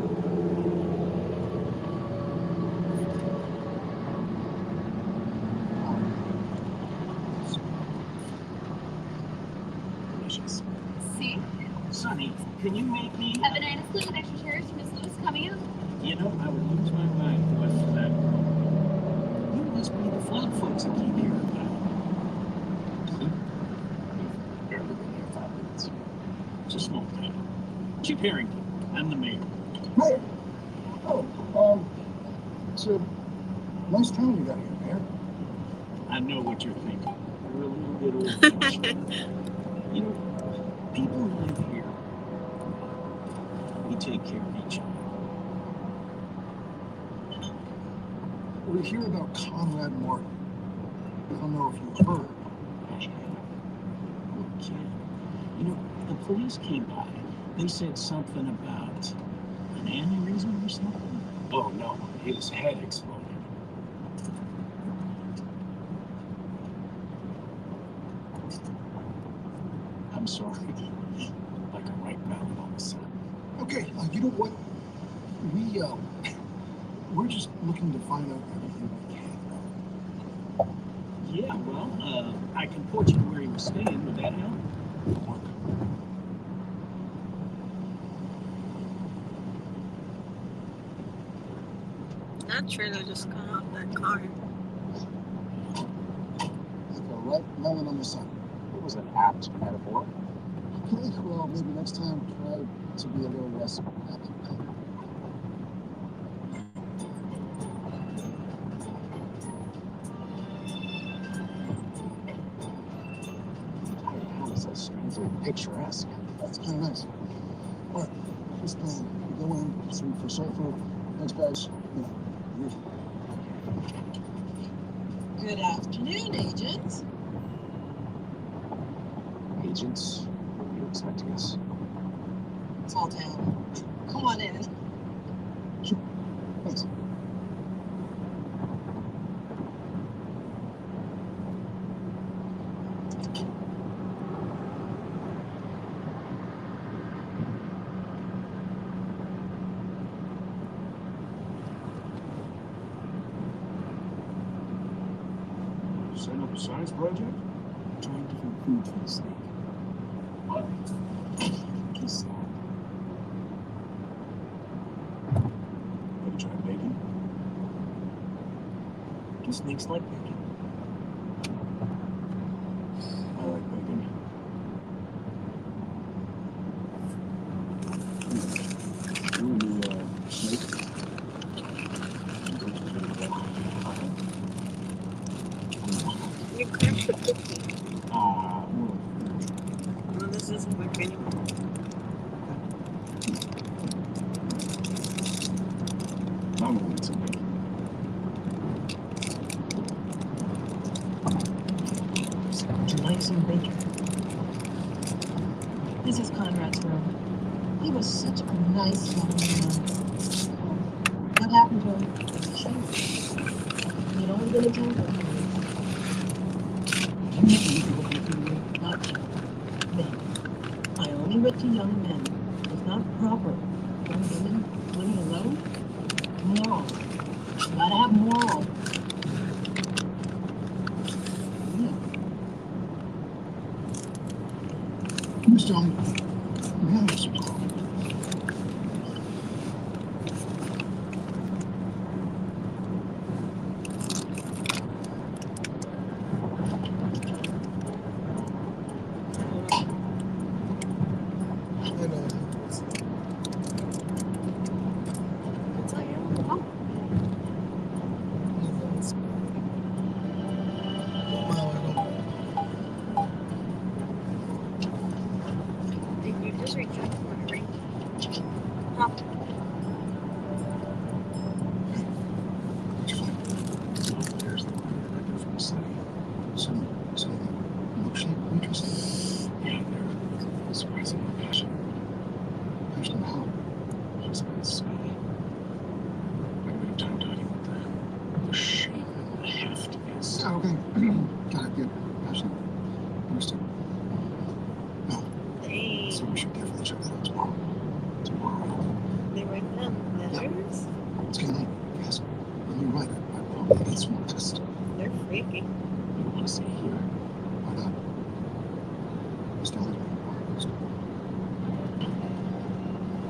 Delicious. See? Sonny, can you make me? Have a nice little extra chairs for Miss Lewis coming out. You know, I would lose my mind if it wasn't for that girl. You must be the flood folks that keep hearing about. Barely been here 5 minutes. It's a small town. Chip Harrington, I'm the mayor. Mayor. Oh, it's a nice town you got here, Mayor. I know what you're thinking. We're a little bit old-fashioned. You know, people who live here, we take care of each other. We hear about Conrad Martin. I don't know if you've heard. Look, kid, you know, the police came by. They said something about an aneurysm or something. Oh, no, his head exploded. I'm sorry. Like a right ballad on the sun. Okay, you know what? We're just looking to find out everything we can. Yeah, well, I can point you to where he was staying. Would that help? Look, That trailer just got off that car. like a right melon on the sun. It was an apt metaphor. Okay, well, maybe next time try to be a little less happy. How is that strangely picturesque? That's kind of nice. All right, just go in, sweep for sulfur. Thanks, guys. Yeah, Good afternoon, agents. Agents? What were you expecting us? Small town. Come on in. thanks. Setting up a science project? Trying different food for the snake. What? Kiss that. Ever try bacon? Do snakes like bacon? I like bacon. You want to snake? You crashed the cookie. Well, No, this isn't quick anymore. I'm gonna eat some bacon. Would you like some bacon? This is Conrad's room. He was such a nice young man. What happened to him? He'd only been a gentleman. Not men. I only read to young men. It's not proper. Young women living alone? Moral. You gotta have moral. Yeah. Miss Johnny, we have some coffee. Yeah, okay. Got it, good. Ashley. Understood. Hey, So we should definitely check that out tomorrow. they write down letters? It's getting late. Yes. And you're right. I probably need some rest. They're freaky. You want to stay here? Why not? This down is being closed.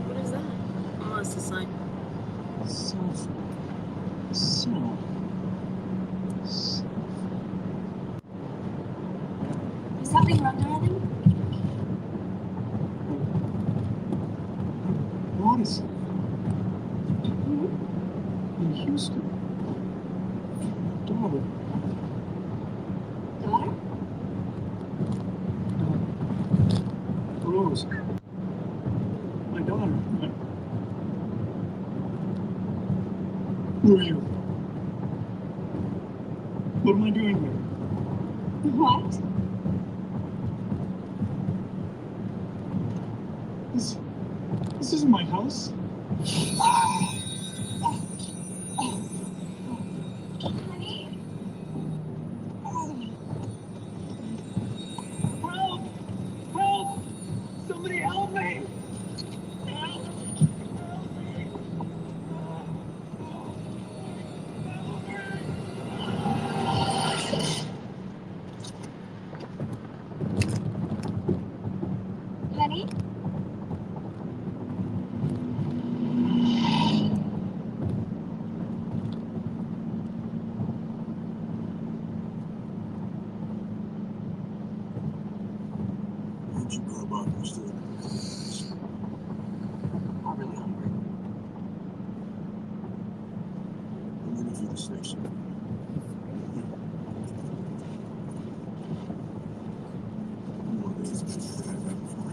What is that? Oh, it's a sign. Is something wrong, darling? Odyssey. In Houston. Daughter. Daughter? Rose. My daughter. Who are you? What am I doing here? What? This isn't my house. Honey? Help! Help! Somebody help me! Honey? Where'd you grow up, Mr. I'm really hungry. I'm ready for the station. One of these men that I've met before.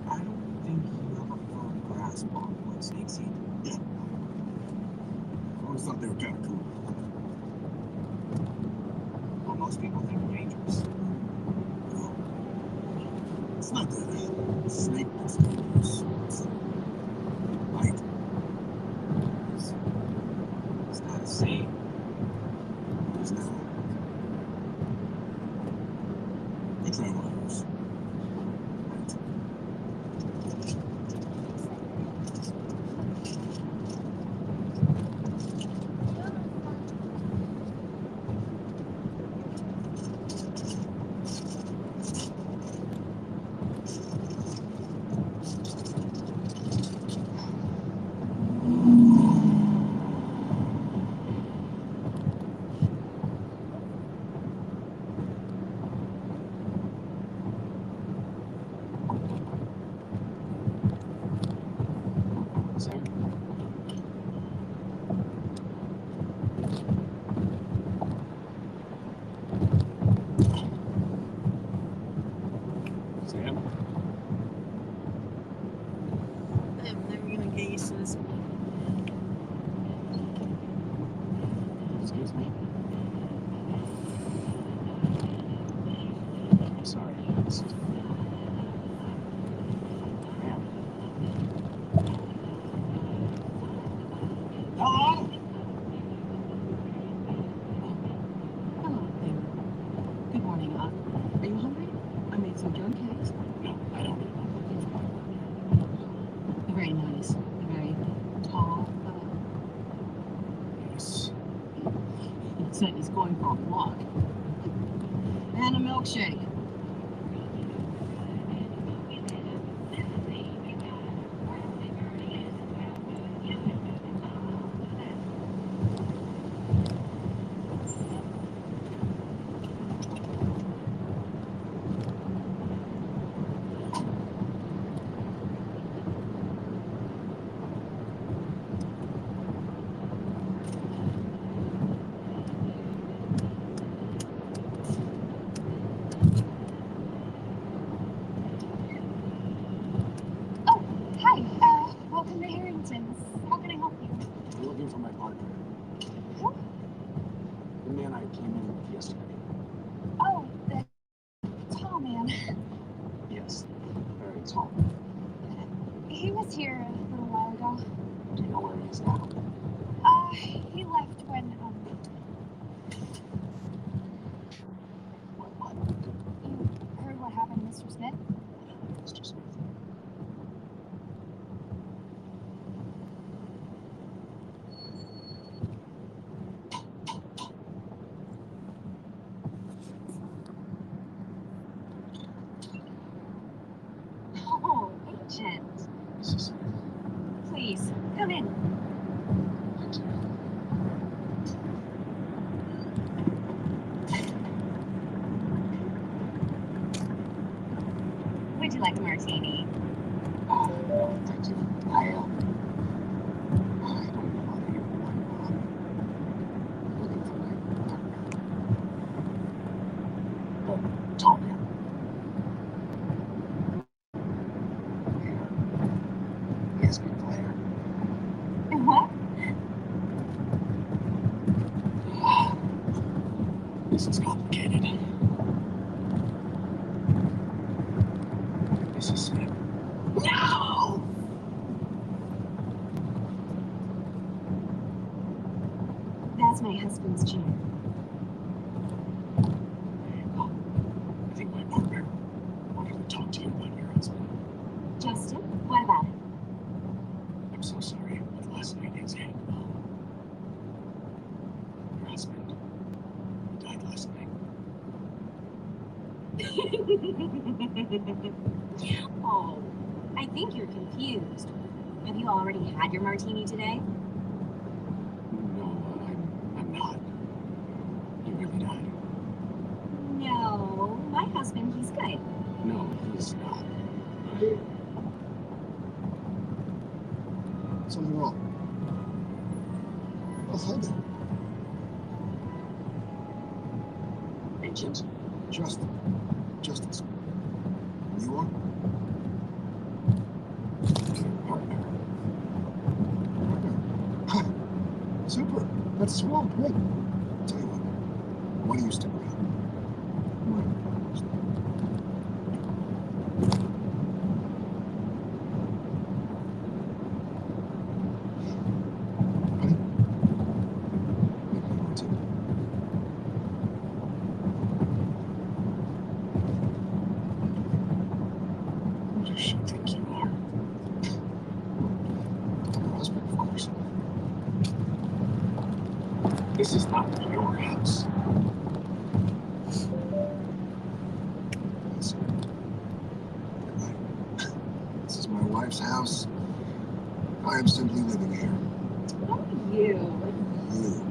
I don't think you have a firm grasp on what snakes eat. Yeah. I always thought they were kind of cool. Well, most people think they're dangerous. No. It's not that snake that's dangerous. It's the light. It's not a saying. It is now. I try wires. Right. Sam? Sam? I'm never gonna get used to this one. Excuse me? I'm sorry. This is... Ma'am. Hello? Hello there. Good morning. Are you hungry? I made some drum cakes. No, I don't. They're very nice. They're very tall. Yes. He said he's going for a walk. And a milkshake. Oh, hi. Welcome to Harrington's. How can I help you? I'm looking for my partner. Who? The man I came in with yesterday. Oh, the tall man. Yes. Very tall. He was here a little while ago. Do you know where he is now? He left when Come in. Thank you. Would you like a martini? No, thank you. I don't know whether you I'm looking for my partner. Tanya. Yes, good player. What? This is complicated. This is it. No! That's my husband's chair. I think my partner wanted to talk to you about your husband. Justin, what about it? I'm so sorry, but last night things happened. Your husband died last night. Oh, I think you're confused. Have you already had your martini today? No, I'm not. He really died. No, my husband, he's good. No, he's not. Something wrong. Oh, hi there. Agent? Justin. Justin. You are? Partner. Hi. Super. That's swell. Great. Tell you what. Why don't you stick around? Honey? Maybe you want to. Who does she think you are? I'm her husband, of course. This is not your house. Listen. You're right. This is my wife's house. I am simply living here. Oh, you. You.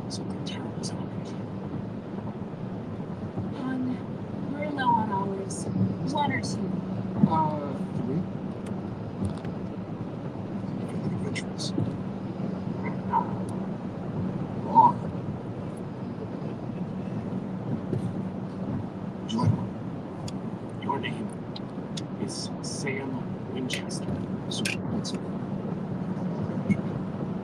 Something terrible has happened. We're low on hours. 1 or 2. 3? Feeling adventurous. Wrong. Would you like one? Your name is Sam Winchester. Super. That's it.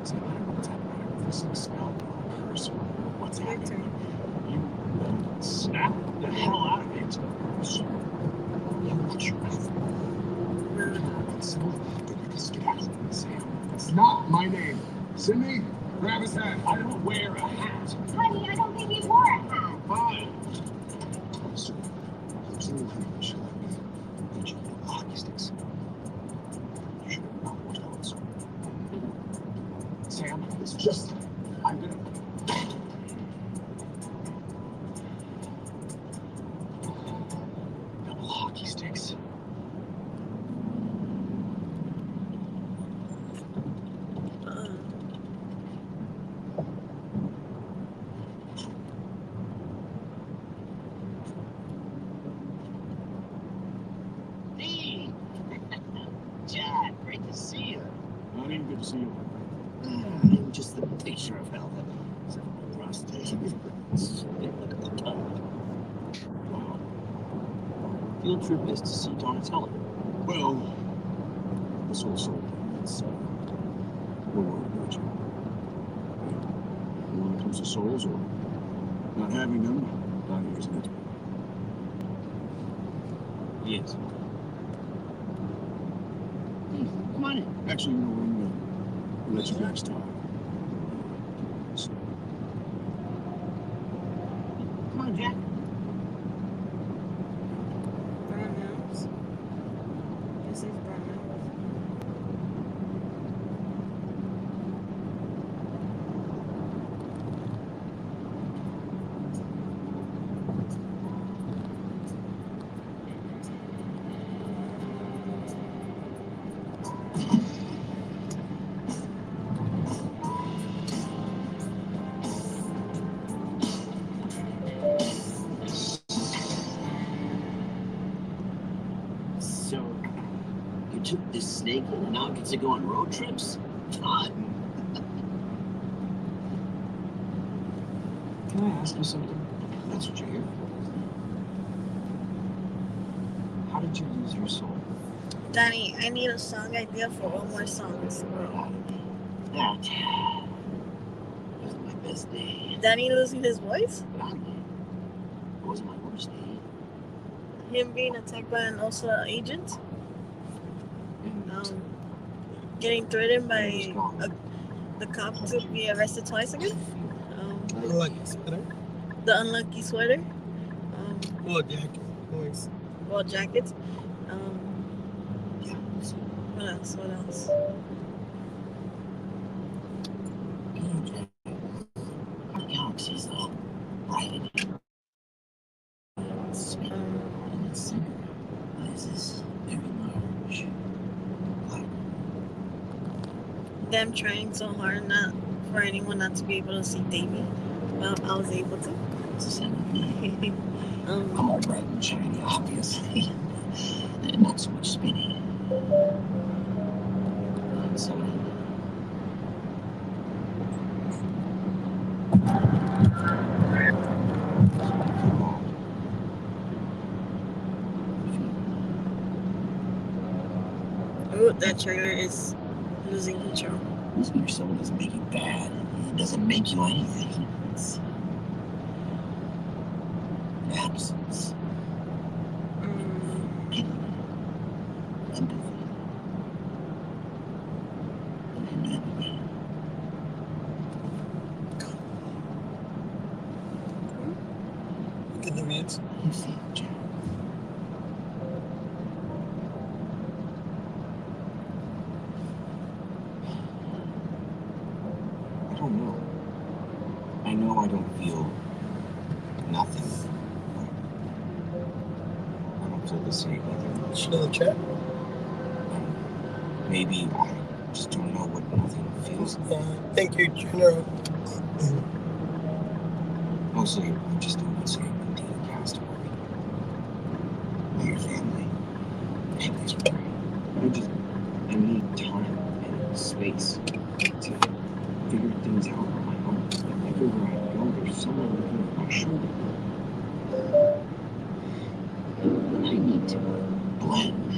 Does it matter what's happening? If this is spelled or curse or what's happening? You snap the hell out of it. You watch your mouth. Let's get out of here, Sam. It's not my name. Cindy, grab his hat. I don't wear a hat. Honey, I don't think he wore a hat. Fine. Sir, I'm single here. She let me. And you know hockey sticks. You should have not watched out, sir. Sam, It's just. I'm gonna. Double hockey sticks. Hey! Jack, great to see you. Not even good to see you. I'm just the picture of health. Except for my prostate. Wow. Field trip is to see Donatello. Well, this whole soul thing, it's, we're worried about you. When it comes to souls or not having them, Donnie is an expert. Yes. Come on in. Actually, you know, we'll let you guys talk. So, Come on, Jack. Brownhouse. This is Brownhouse. naked and now gets to go on road trips? Fun. Can I ask you something? That's what you're here for. How did you lose your soul? Danny, I need a song idea for all more songs. That was my best day. Danny losing his voice? But it wasn't my worst day. Him being attacked by an also agent? Getting threatened by the cop to be arrested twice again? Unlucky sweater. The unlucky sweater? Well, jacket. Noise. Well, jackets. Yeah. What else? What else? Our galaxy's all bright and sweet. In its center lies this very large black. Them trying so hard not for anyone not to be able to see Davey. Well, I was able to. It's the same with me. All bright and shiny, obviously. And not so much spinny. So Ooh, that trailer is losing control. losing your soul doesn't make you bad. It doesn't make you anything. It's an absence. Pity. Empathy. And humanity. Get the mutes. You see it, Jack. I don't know. I know I don't feel nothing. I don't feel the same either. Still in chat? Maybe I just don't know what nothing feels like. Thank you, General. Mostly, I just don't want to say when Dina passed away. Or your family. Family's return. I need time and space to figure things out on my own. Everywhere I go, there's someone looking over my shoulder. And I need to blend.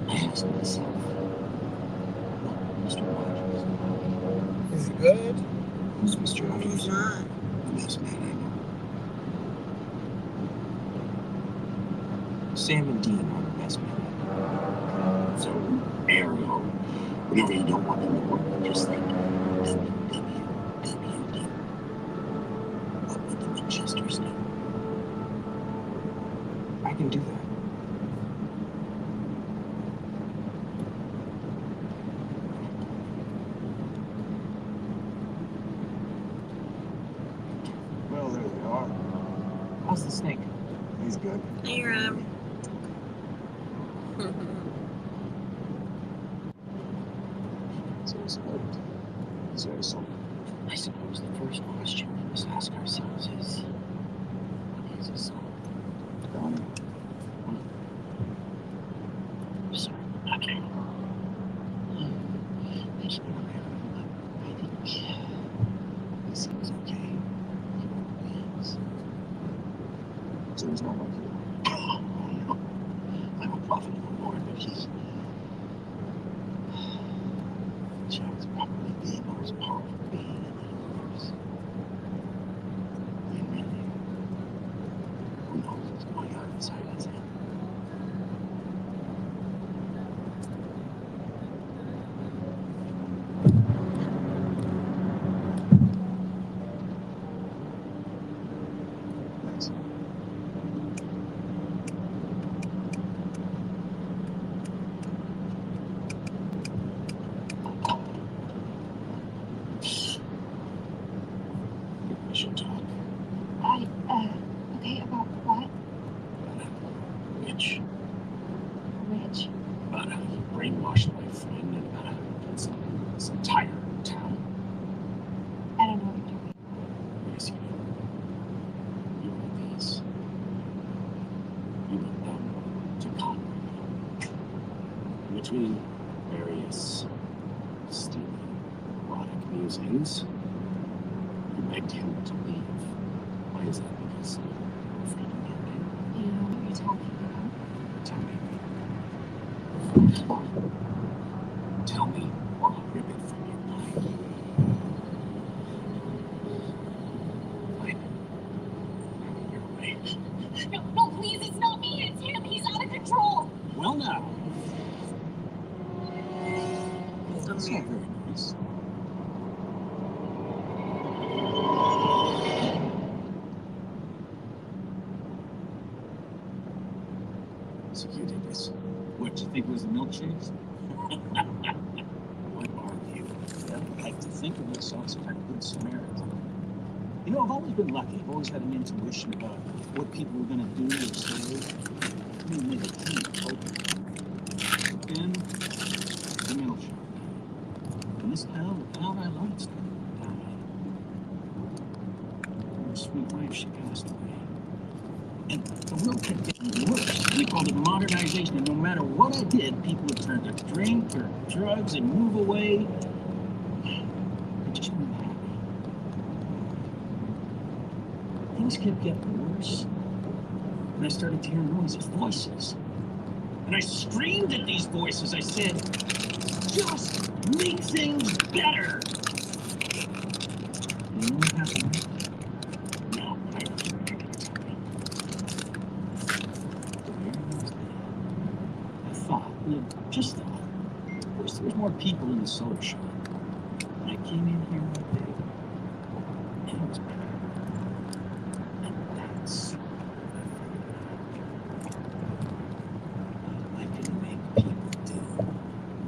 I ask myself, Mr. Rogers. Is he good? Who's Mr. Rogers? He's not. The best man I know. Sam and Dean are the best men I know. So, Ariel, whatever you don't want them to work, just think WWW. What would the Winchesters do? I can do that. Well, there they are. How's the snake? He's good. Hey, Rob. So, I suppose the first question we must ask ourselves is, what is a soul? Sorry, okay. I just want to I think he seems okay. He is. So he's not like you. I'm a prophet of the Lord, but he's Jack's probably the most powerful being in the universe. And really, who knows what's going on inside his head? Thanks. limousines. You begged him to leave. Why is that? Because you're afraid of me? You know what you're talking about? Tell me. Tell me, or I'll rip it from your mind. Fine. You're right. No, please, it's not me, it's him. He's out of control. Well, now. It's That's Amir. not very nice. So you did this. What, do you think it was the milkshakes? What are you? Well, I like to think of myself as a kind of good Samaritan. You know, I've always been lucky. I've always had an intuition about what people were going to do or say. I mean, maybe then the milkshake. And this pal, the pal I loved, died. Her sweet wife, she passed away. And the world kept getting worse. They called it modernization, and no matter what I did, people would turn to drink or drugs and move away. I just wasn't happy. Things kept getting worse. And I started to hear noises, voices. And I screamed at these voices. I said, just make things better. You know what happened? No, I don't think you're going to tell me. I thought, just thought. First, there was more people in the soda shop. And I came in here one day, and it was better. And that's I can make people do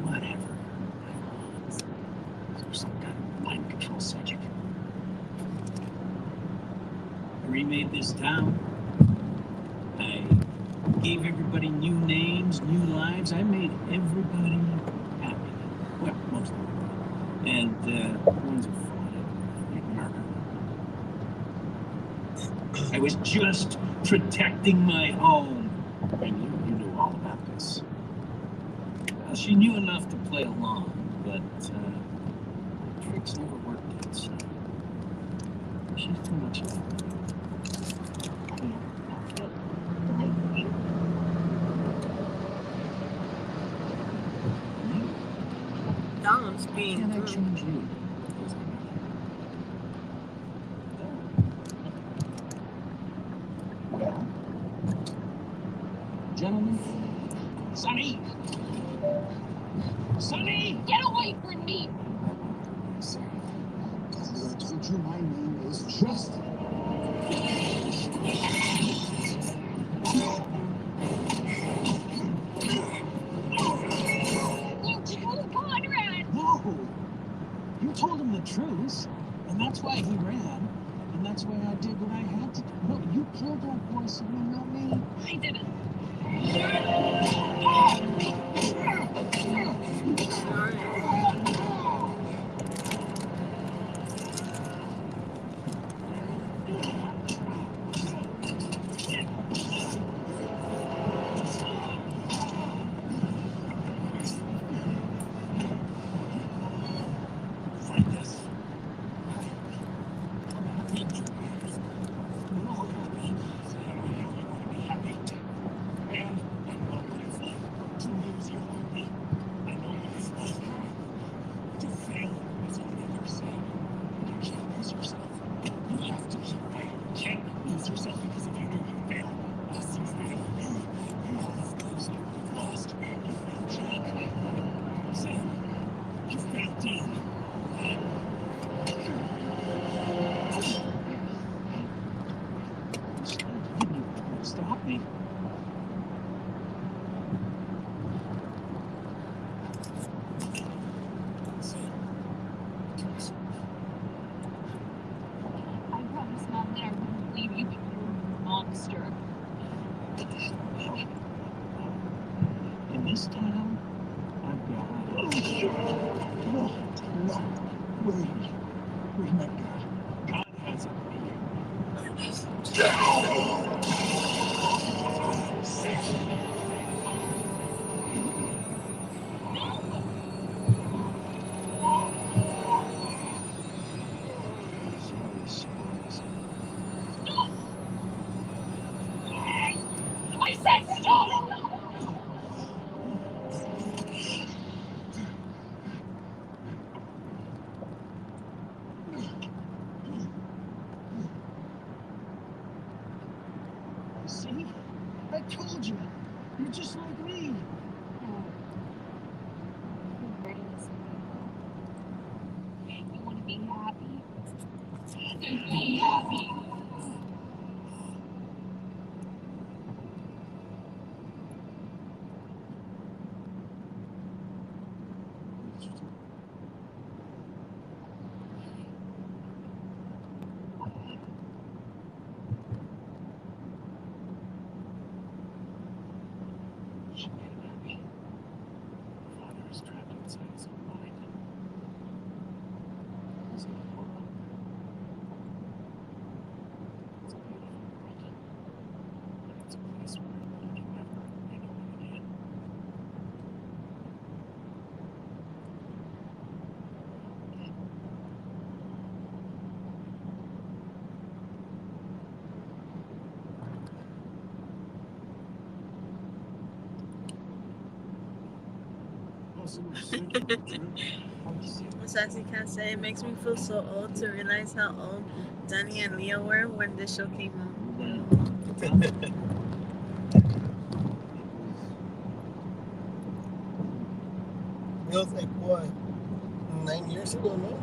whatever I want. There's some kind of mind control magic. I remade this town. I gave everybody new names, new lives. I made everybody happy. Well, most of them. And the ones who fought it, like murder. I was just protecting my home. I knew you knew all about this. Well, she knew enough to play along, but tricks never worked outside. She's too much of a Don's being Can I rude. change you? Well, gentlemen, Sonny! Sonny! Get away from me. Sorry. I told you my name is Justin. You killed Conrad. No! You told him the truth, and that's why he ran, and that's why I did what I had to do. No, you killed that boy, Sonny, not me. I didn't. Sorry. Find us. Stop me. I promised Mom that I wouldn't leave you, but you're a monster. In this town, I've got. No. Where's my God? God has a me. just like me. Your brain is you want to be happy. Be happy. She made him happy. Father is trapped inside his own mind. He's in a world. It's a beautiful world. But it's a place where you can never hurt anyone again. Sassy can say it makes me feel so old to realize how old Danny and Leah were when the show came out. It was like what? 9 years ago, no?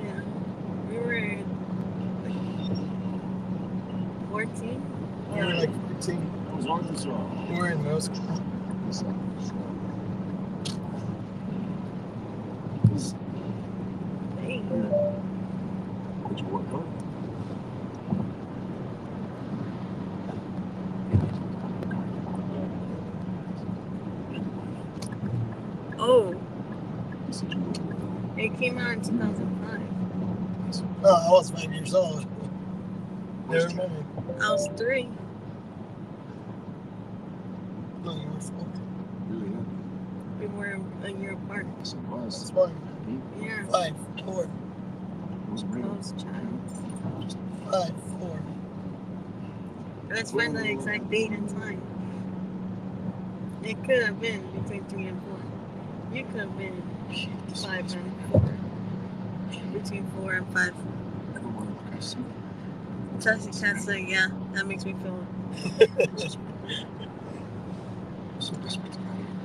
Yeah. We were like 14. We were like 14. As long as We were in middle school. Dang. Did you work hard? Oh, You said you worked hard. it came out in 2005. Oh, I was 5 years old. Never mind. I was 3. No, you were 4. Really, yeah. We were a year apart. Yes, it That's was. fine. Yeah. 5, 4. It was I real. was a child. 5, 4. Let's find the exact date and time. It could have been between 3 and 4. You could have been 5 and 4. Between 4 and 5. Everyone like I see. Sassy can't say, yeah, that makes me feel. I'm so desperate to get out of here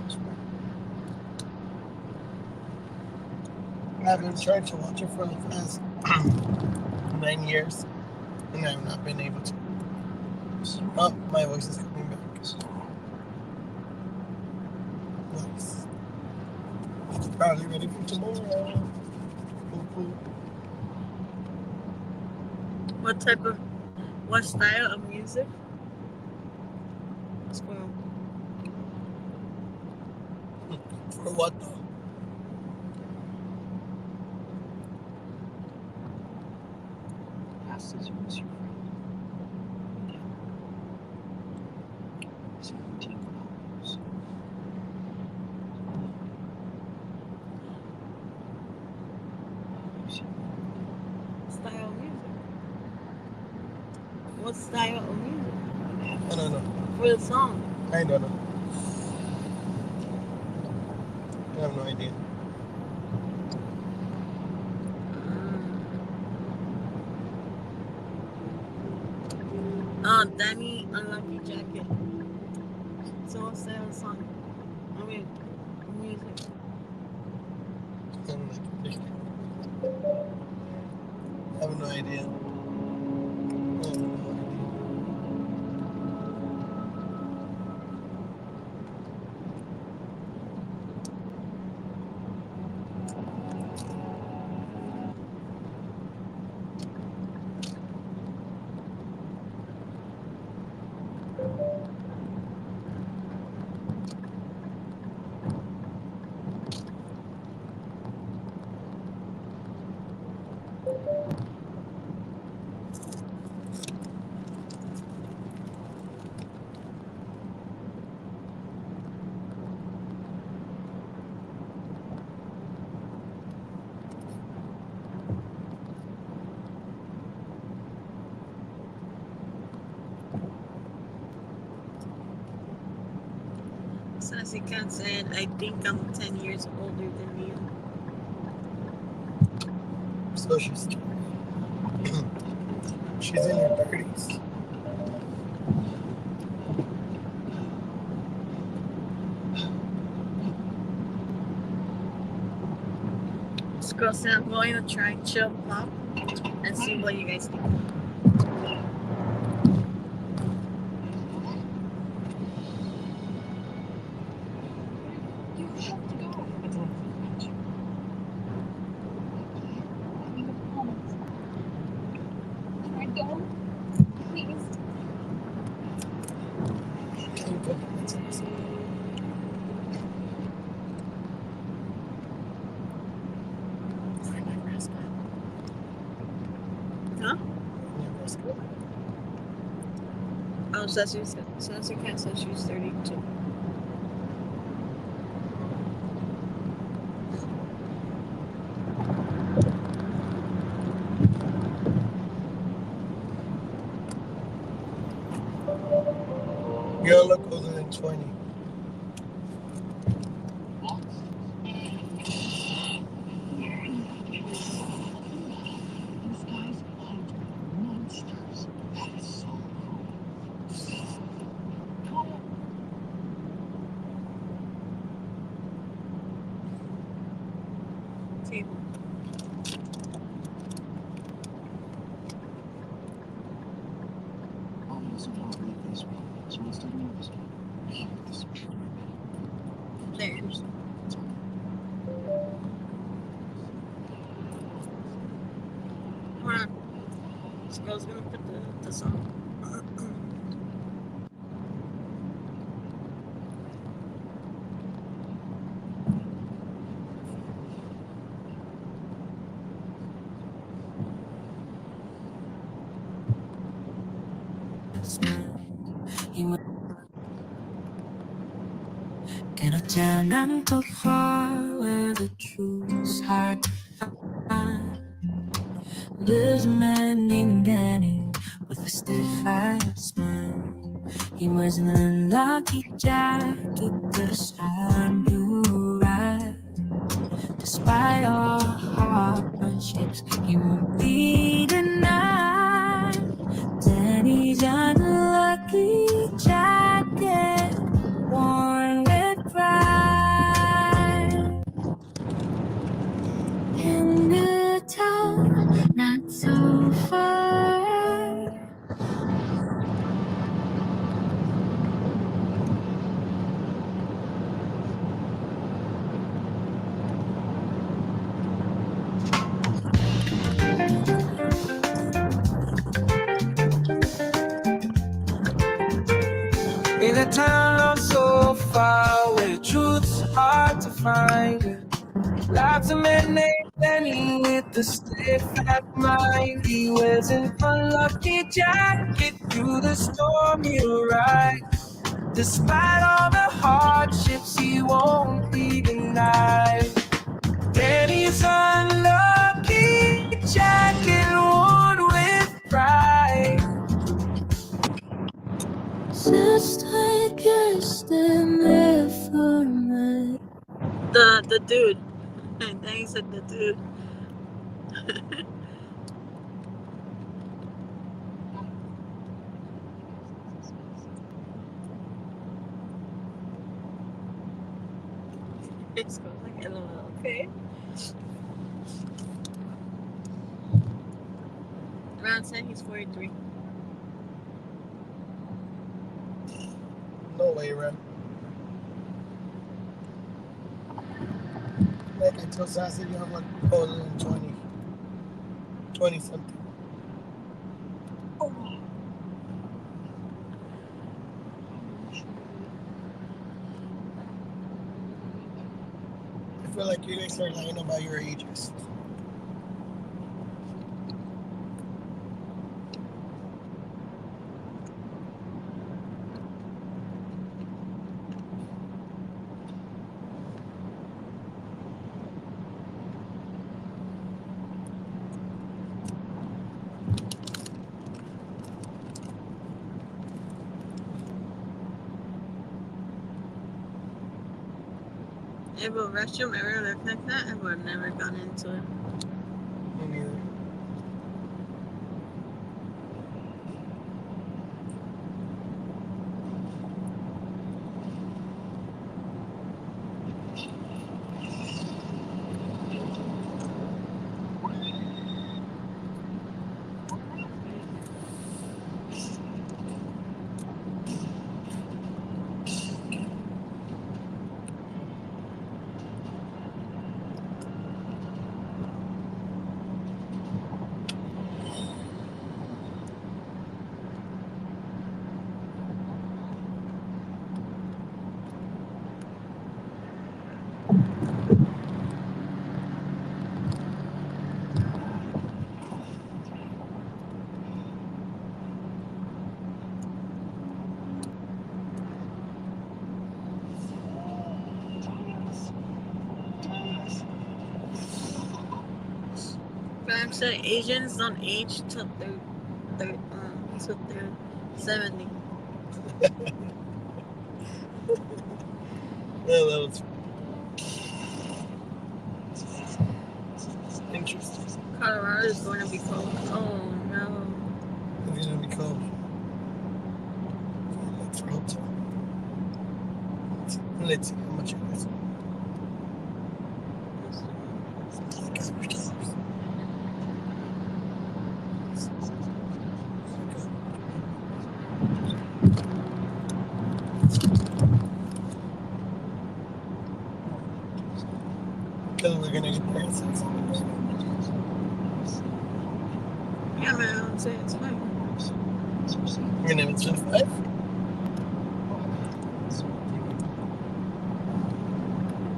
before I I've been trying to watch it for the past 9 years, and I've not been able to. Oh, my voice is coming back. Nice. Probably ready for tomorrow. What style of music? Squirrel. For what though? Past is you miss your friend. It's a routine hours. Style of music. What style of music? I don't know. For the song. I don't know. I have no idea. Danny Unlucky Jacket. So what style of song? I mean, music. I'm like, I have no idea. I have no idea. Sassy Cat said, I think I'm 10 years older than you. So she's she's in her 30s. Girl said I'm going to try chill pop and see what you guys think. You have to go. I don't want you. I promise. If I don't, please. Can you put the meticulous? Huh? Nebraska. Oh, Cecily Cat says she's 32. You don't look older than 20. These guys hunt monsters. That's so cool. Table. Oh, so far, read this one. So let's do the news. This There. Come on. This girl's gonna put the song. In a tenant far where the truth's hard to find, there's a man named Danny with a steadfast smile. He was an unlucky jacket, but a storm blew right. Despite all hardships, he won't be denied. Danny's unlucky jacket, worn with pride. In the town, not so far. In a town not so far where truth's hard to find, lots of men named Benny with the steadfast mind. He wears an unlucky jacket through the storm he'll ride. Despite all the hardships, he won't be denied. Danny's unlucky jacket worn with pride. Just like yesterday for me. The dude. And then he said the dude. It's going like LOL, okay? Around 10, he's 43. No way, Ren. Like I told Sassy, you have like older than 20. 20 something. Oh. I feel like you guys are lying about your ages. If a restroom ever looked like that, I would have never gone into it. Me neither. Perhaps the Asians don't age till they're 70. Yeah, that was interesting. Colorado is going to be cold. Oh no. It's gonna be cold. Let's hope so. Let's see how much it is. Because we're gonna get there. Yeah, man, I would say it's fine. We're gonna have 25.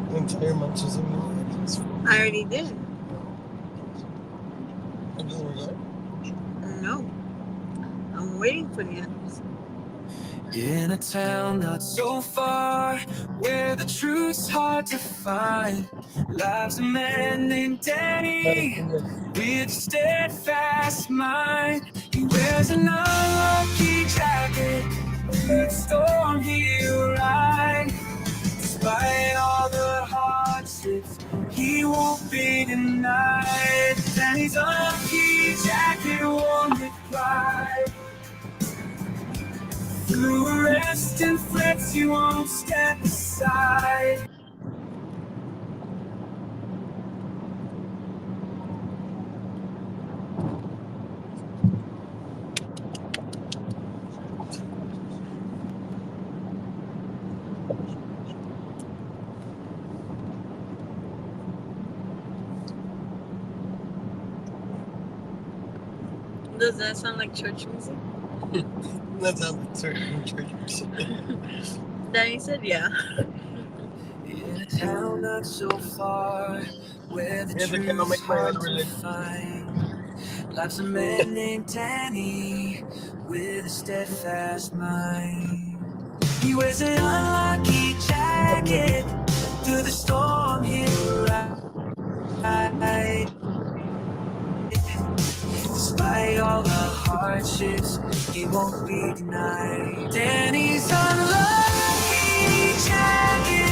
The entire month is in the I already did. It doesn't regard. No. I'm waiting for the others. In a town not so far, where the truth's hard to find, lives a man named Danny with a steadfast mind. He wears an unlucky jacket, through the storm he'll ride. Despite all the hardships, he won't be denied. Danny's unlucky jacket won't reply. Through arrest and threats, you won't step aside. Does that sound like church music? That's how the church. Danny said yeah. In a town not so far, where the Yeah, they cannot truth's make my hard own to religion. find, lives a man named Danny with a steadfast mind. He wears an unlucky jacket, through the storm he'll ride. Despite all the hardships, he won't be denied. Danny's unlucky jacket,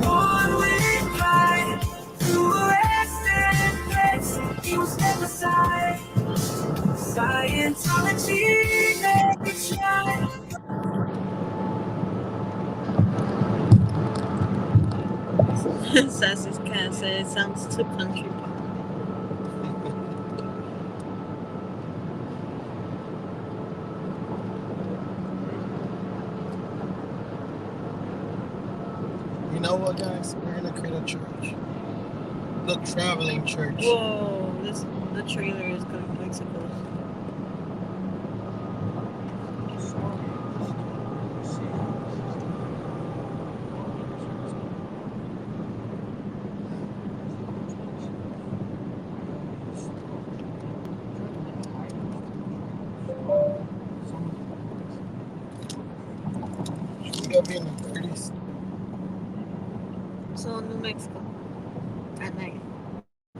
worn with pride. Through arrest and threats, he will step aside. Scientology never tried. Sassy's cat said it sounds too country pop. You know what, guys? We're gonna create a church. The traveling church. Whoa, the trailer is going to Mexico. We gotta be in the 30s. So New Mexico. At night.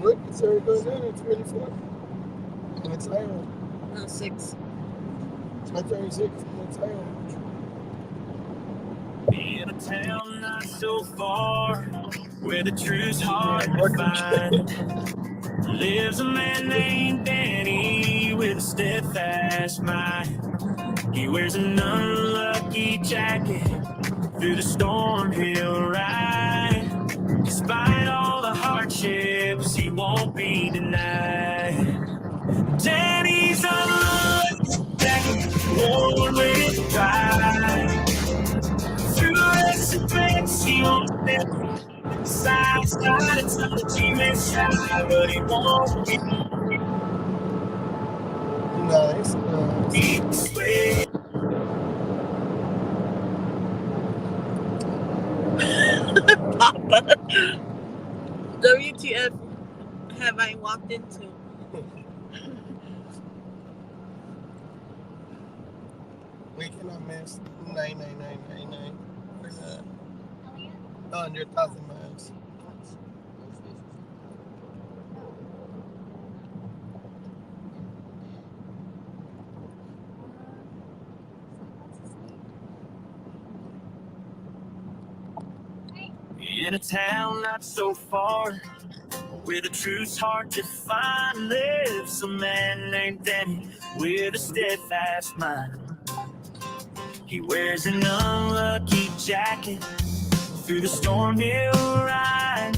Look, it's already going down. It's 24. And it's Iowa. No, 6. It's not 36. And it's Iowa. In a town not so far, where the truth's hard to find, lives a man named Danny with a steadfast mind. He wears an unlucky jacket, through the storm he'll ride. Despite all the hardships, he won't be denied. Danny's unlucky jacket, worn with pride. Through arrest and threats, he won't step aside. Scientology may try, but he won't be Nice. swayed. Papa. WTF have I walked into? We cannot miss 99999 for the 100,000 miles. In a town not so far, where the truth's hard to find, lives a man named Danny with a steadfast mind. He wears an unlucky jacket through the storm he'll ride.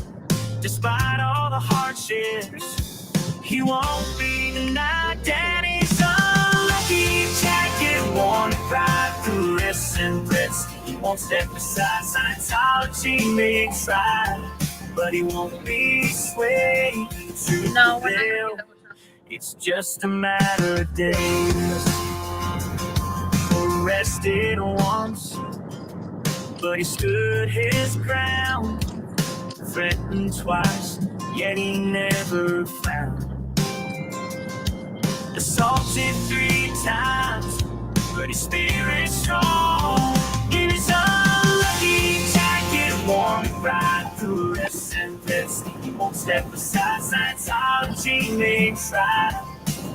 Despite all the hardships, he won't be denied. Danny's unlucky jacket worn to pride through risks and threats. He won't step aside. Scientology may try, but he won't be swayed to No, the we're not veil. gonna do It's just a matter of days. Arrested once, but he stood his ground. Threatened twice, yet he never found. Assaulted 3 times, but his spirit's strong. In his unlucky jacket, worn right through risks and threats. He won't step aside. Scientology may try,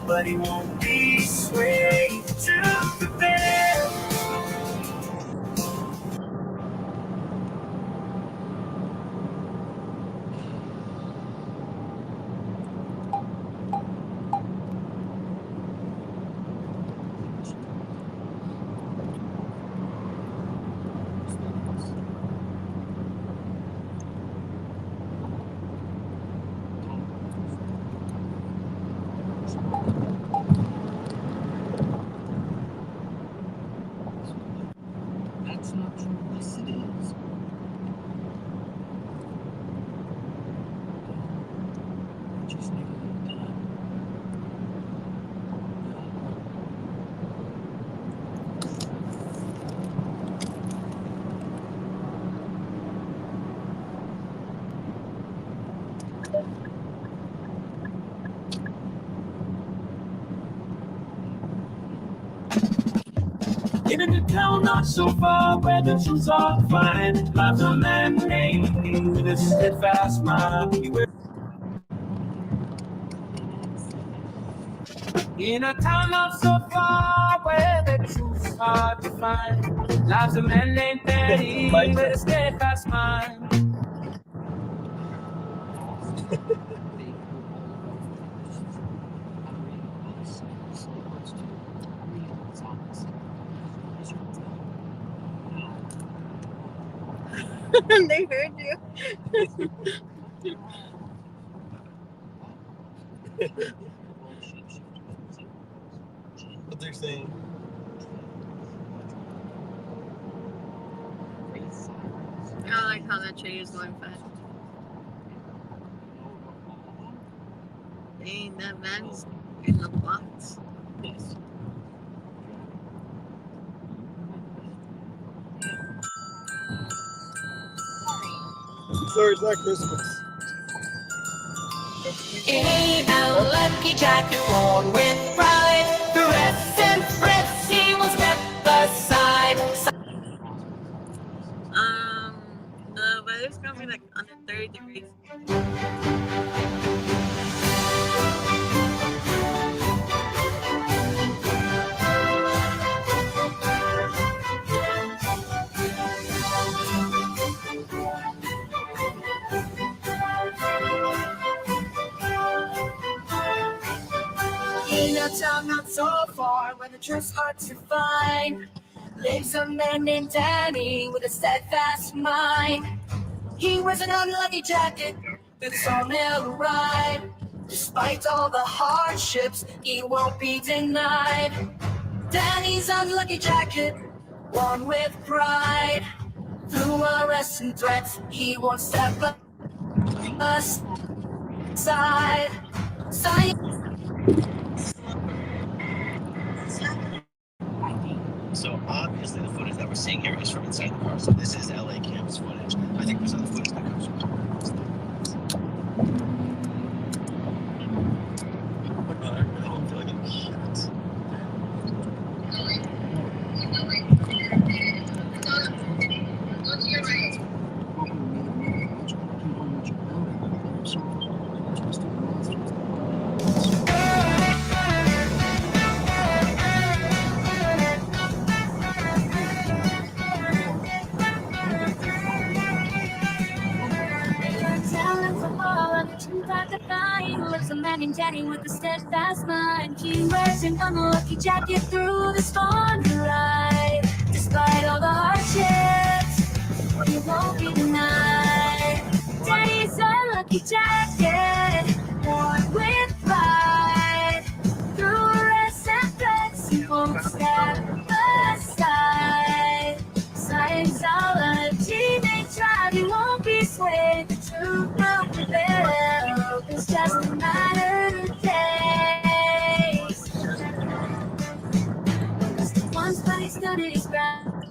but he won't be swayed to the veil. That's not true. Yes, it is. Just need a little time. In a town not so far where the truths are defined, lives a man named with a steadfast mind. In a town not so far where the truths are defined, lives a man named Danny with a steadfast mind. They heard you. What they're saying. I like how that tree is going fast. Dang, that man's in the box. Yes. Sorry, it's not Christmas. In a lucky jacket worn with pride, through S and frets he will step aside. The weather's gonna be like under 30 degrees. In a town not so far where the truth's hard to find, lives a man named Danny with a steadfast mind. He wears an unlucky jacket through the sawmill ride. Despite all the hardships, he won't be denied. Danny's unlucky jacket, worn with pride. Through arrests and threats, he won't step aside. So obviously the footage that we're seeing here is from inside the car. So this is LA campus footage. I think there's other footage that comes from car. I don't feel like getting shot. Looking hard to find, looks a man in Jenny with a steadfast mind. He wears an unlucky jacket through the storm light. Despite all the hardships, he won't be denied. Daddy's unlucky jacket, worn with pride. Through arrests and threats, he won't step aside. Scientology may try, he won't be swayed. The truth will prevail. It's just a matter of days. Once but he stood his ground.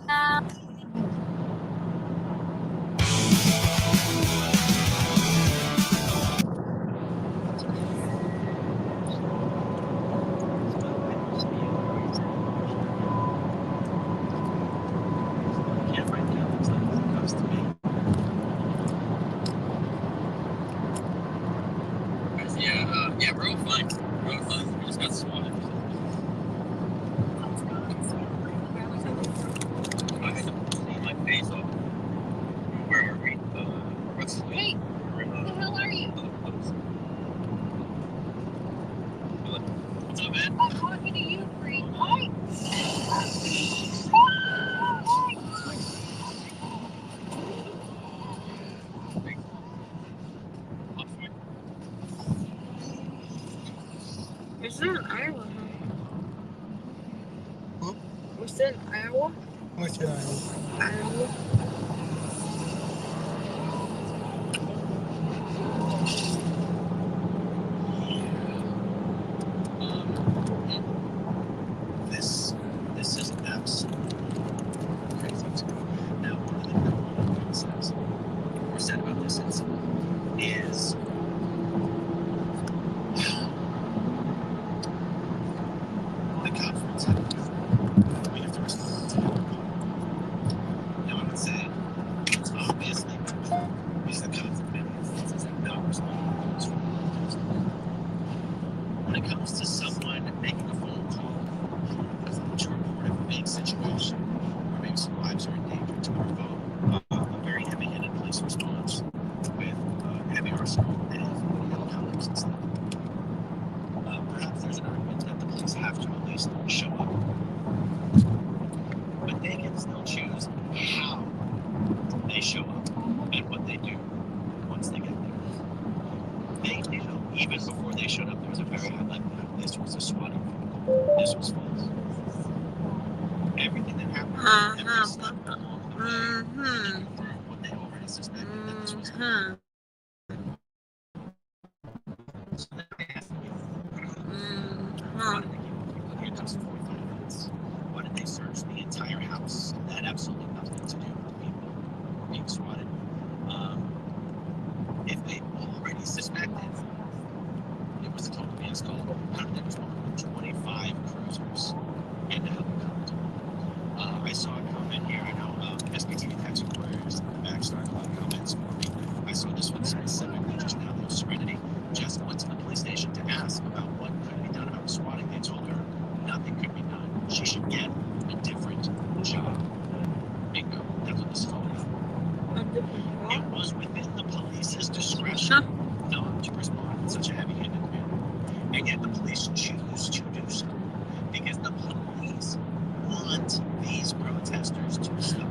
Can't find Catholics like that comes to me. Yeah, we're all fine. We're all fine. We just got swatted. I had to pull my face off. Where are we? What's Hey, we're in, who the hell are you? What's up, man? I'm talking to you, freak. Hi. We're still in Iowa, huh? Hmm? We're still in Iowa? What's your name? Iowa. This is absolutely crazy to me. Now, one of the things or said about this incident is the cops were telling you we have to respond to them. Now, I would say it's obviously not true because the cops in many instances have not responded to those phone calls. When it comes to someone making a phone call to report a big situation where maybe some lives are in danger, to provoke a very heavy-handed police response with heavy arsenal and helicopters and stuff. Perhaps there's an argument that the police have to at least show up. But they can still choose how they show up and what they do once they get there. They knew even before they showed up there was a very high likelihood this was a swatting. This was false. Everything that happened, every step along the way, confirmed what they already suspected, that this was false. So then I asked you, why did they keep people handcuffs for 45 minutes? Why did they search the entire house? That had absolutely nothing to do with people being swatted. If they already suspected it was a total man's call, how did they respond with 25 cruisers and a helicopter? I saw a comment here. I know SPTV tax reporters in the back started a lot of comments for me. I saw this one specifically just now. The Serenity just went to the police station to ask about what could be done about swatting. They told her nothing could be done. She should get a different job. Bingo. That's what this is all about. It was within the police's discretion not to respond in such a heavy-handed manner. And yet the police choose to do so because the police want these protesters to stop.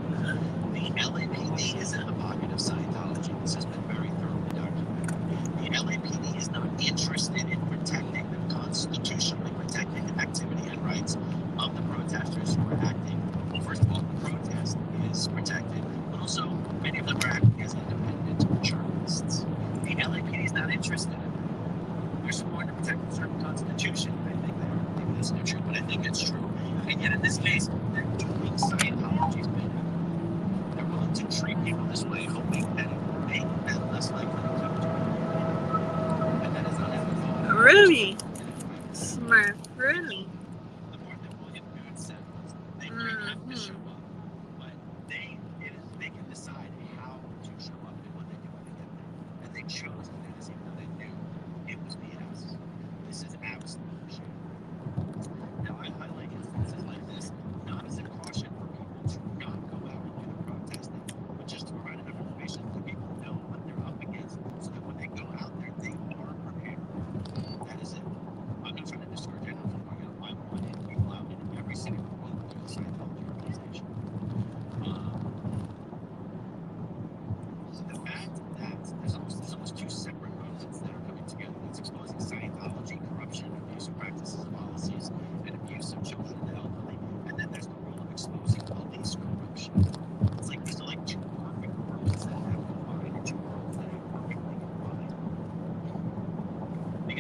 The LAPD isn't a pocket of Scientology. This has been very thoroughly documented. The LAPD is not interested in protecting the constitutionally protected activity and rights of the protesters who are acting. Well, first of all, the protest is protected, but also many of them are acting as independent journalists. The LAPD is not interested in that. They're sworn to protect the certain constitution. I think they are. Maybe that's not true, but I think it's true. And yet in this case, they're doing Scientology's bidding. They're willing to treat people this way, hoping that it will make them less likely to come to it. And that is not ethical. Really? Smart. Really? The part that William Good said was they might have to show up, but they can decide how to show up and what they do when they get there. And they chose to do this even though they knew it was BS. This is absolute shit. Now I highlight instances like this not as a caution for people to not go out and do the protesting, but just to provide enough information so people know what they're up against so that when they go out there, they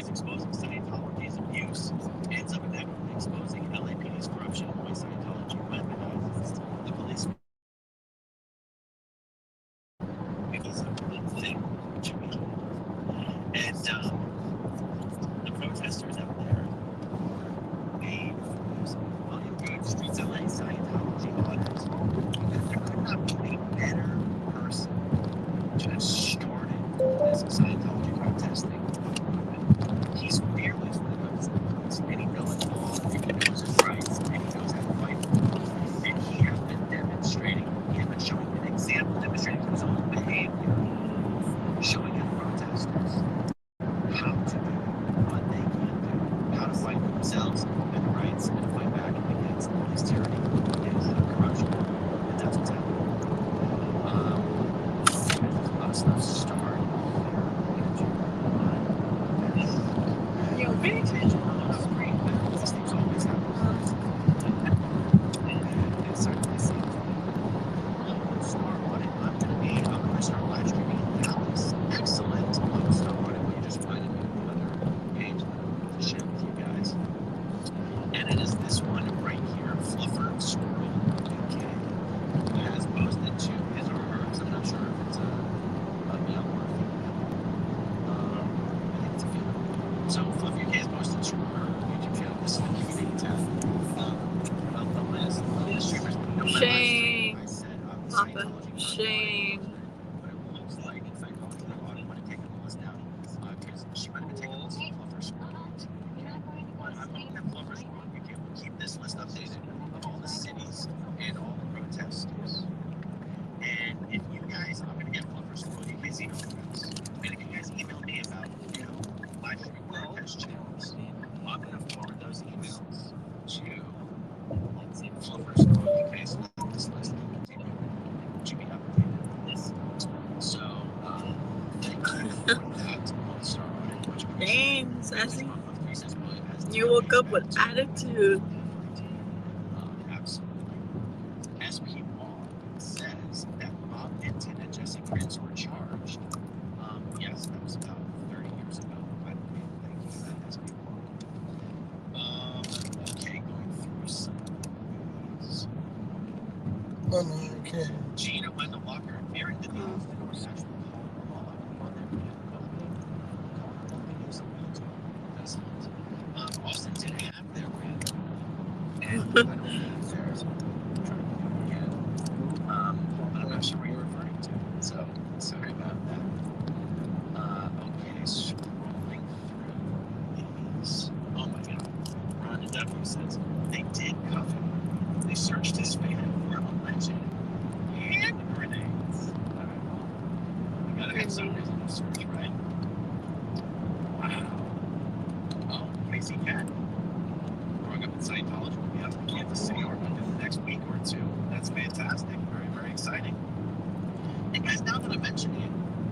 just exposing Scientology's abuse ends up inevitably exposing LAPD's corruption in the way Scientology weaponizes the police. It's a thing, and the protesters out there, they William Good Streets LA Scientology audits. There could not be a better person to have started this Scientology protesting. He's fearless when it comes to police, and he knows law, and he knows his rights, and he knows how to fight for them. And he has been demonstrating, he has been showing an example, demonstrating his own behavior, showing his protesters how to do what they can do, how to fight for themselves and their rights, and to fight back against police tyranny and corruption. And that's what's happening. There's a lot of stuff starting there. Yo, big. These things always happen. And certainly seems Star Audit. I'm going to start live streaming Alex. Excellent. Star Audit. You just reminded me of the other page that I wanted to share with you guys. And it is this one right here, Fluffer Squirrel UK, has posted to his or hers. I'm not sure if it's a male or a female. I think it's a female. So Fluffer UK has posted to her YouTube channel. This is the community tab. The list streamers. No matter Shame. I said, Papa, Scientology, shame. what it looks like in Scientology. I want to take the list down because she might have been taking this Fluffer Squirrel. But I'm hoping that Fluffer Squirrel UK will keep this list updated of all the cities and all the protesters. And if you guys, I'm going to get Fluffer Squirrel UK's email address. And if you guys email me about, live streaming protest channels, I'm going to forward those emails to Fluffer Squirrel UK so that this list can continue to be updated. So, thank you for that on Star Audit, much appreciated. Dang, Sassy. Says William has You woke up with attitude. Absolutely. SP Law says that Bob Minton and Jesse Prince were charged. Yes, that was about 30 years ago, I believe. Thank you for that, SP Law. Okay, going through some movies. Okay. Gina Wendell Walker and Mary the News, the North National Law on their Austin didn't have their win. And I don't think it's theirs. I'm trying to do it again. But I'm not sure what you're referring to. So, sorry about that. Okay, scrolling through these. Oh my god. Ron Devo says they did cuff him. They searched his van for alleged hand grenades. Alright, well, you gotta have some reason to search, right? Wow. Oh, Casey Cat. Growing up in Scientology will be up in Kansas City or within the next week or two. That's fantastic. Very, very exciting. And guys, now that I mention it,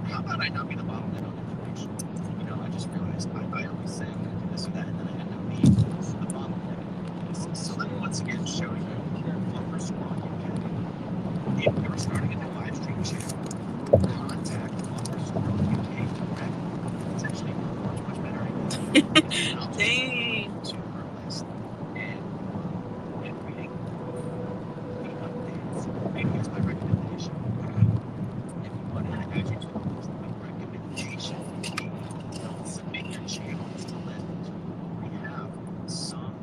how about I not be the bottleneck on information? I just realized I always say I'm going to do this or that, and then I end up being the bottleneck. So let me once again show you Fluffer Squirrel UK. If you're starting a new live stream channel, contact Fluffer Squirrel UK directly. It's actually much better. I'll just Dang. to her list and reading the updates. And here's my recommendation. If you want to add you to the list, my recommendation would be don't submit your channels to list. We have some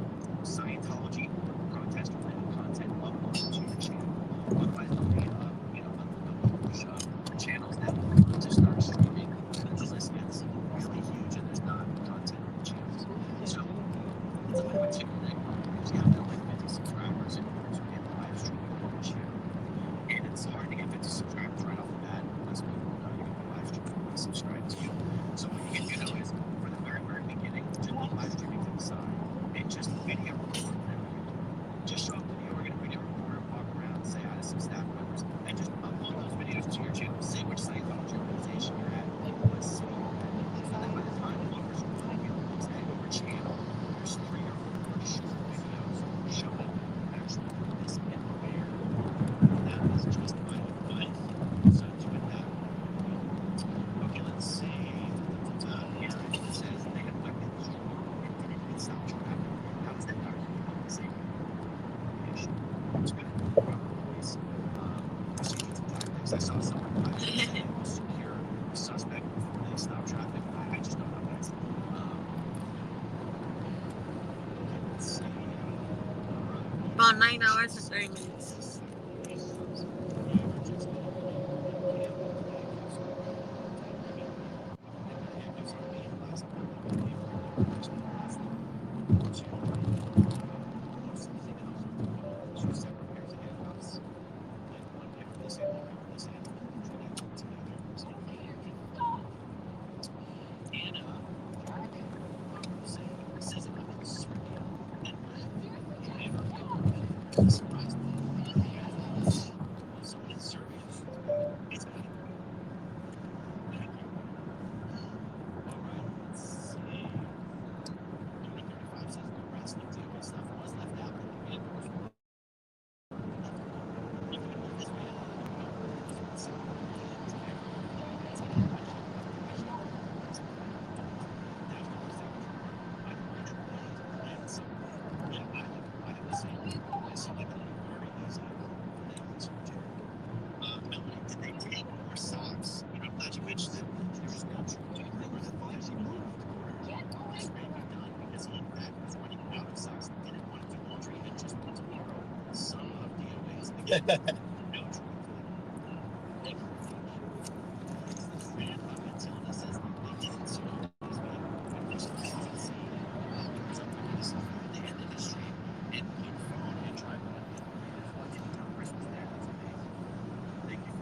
Scientology protest-related content uploaded to your channel. Otherwise, they'll be push the channels that to start streaming. And the list gets really huge and there's not content on the channels. I saw someone secure a suspect before they stopped traffic. I just don't know, guys. Let's see. About 9 hours and 30 minutes. Did they take more socks? You know, I'm glad you mentioned it. There's no truth to it. They were the flash he moved. Because he, in fact, was running out of socks and didn't want to do laundry and just wanted to borrow some of DOA's. No truth to it. Matilda says they didn't sue him. They ended the stream and put phone and tried to tell Chris was there. That's amazing. Thank you.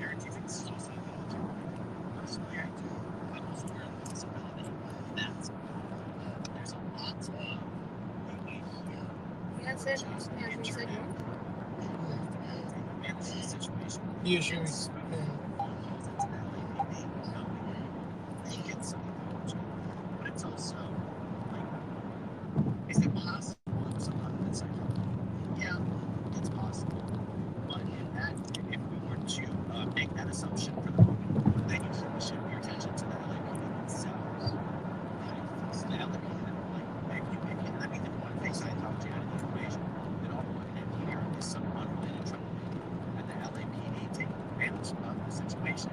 Aaron, do you think this is all psychology? Personally, I do. I'm also aware of the possibility that there's a lot of leeway here. Yes, it is. Yes, we said no. Manage the situation. The issue is, They get some knowledge, but it's also like, is it possible that someone that's psychology? Yeah, it's possible. But in that, if we were to make that assumption for the moment, then you should pay attention to the LAPD themselves. Right? So the LAPD, like, if you I mean, if you want to take Scientology out of the equation, then all we're looking at here is some unrelated troublemaker, and the LAPD taking advantage of the situation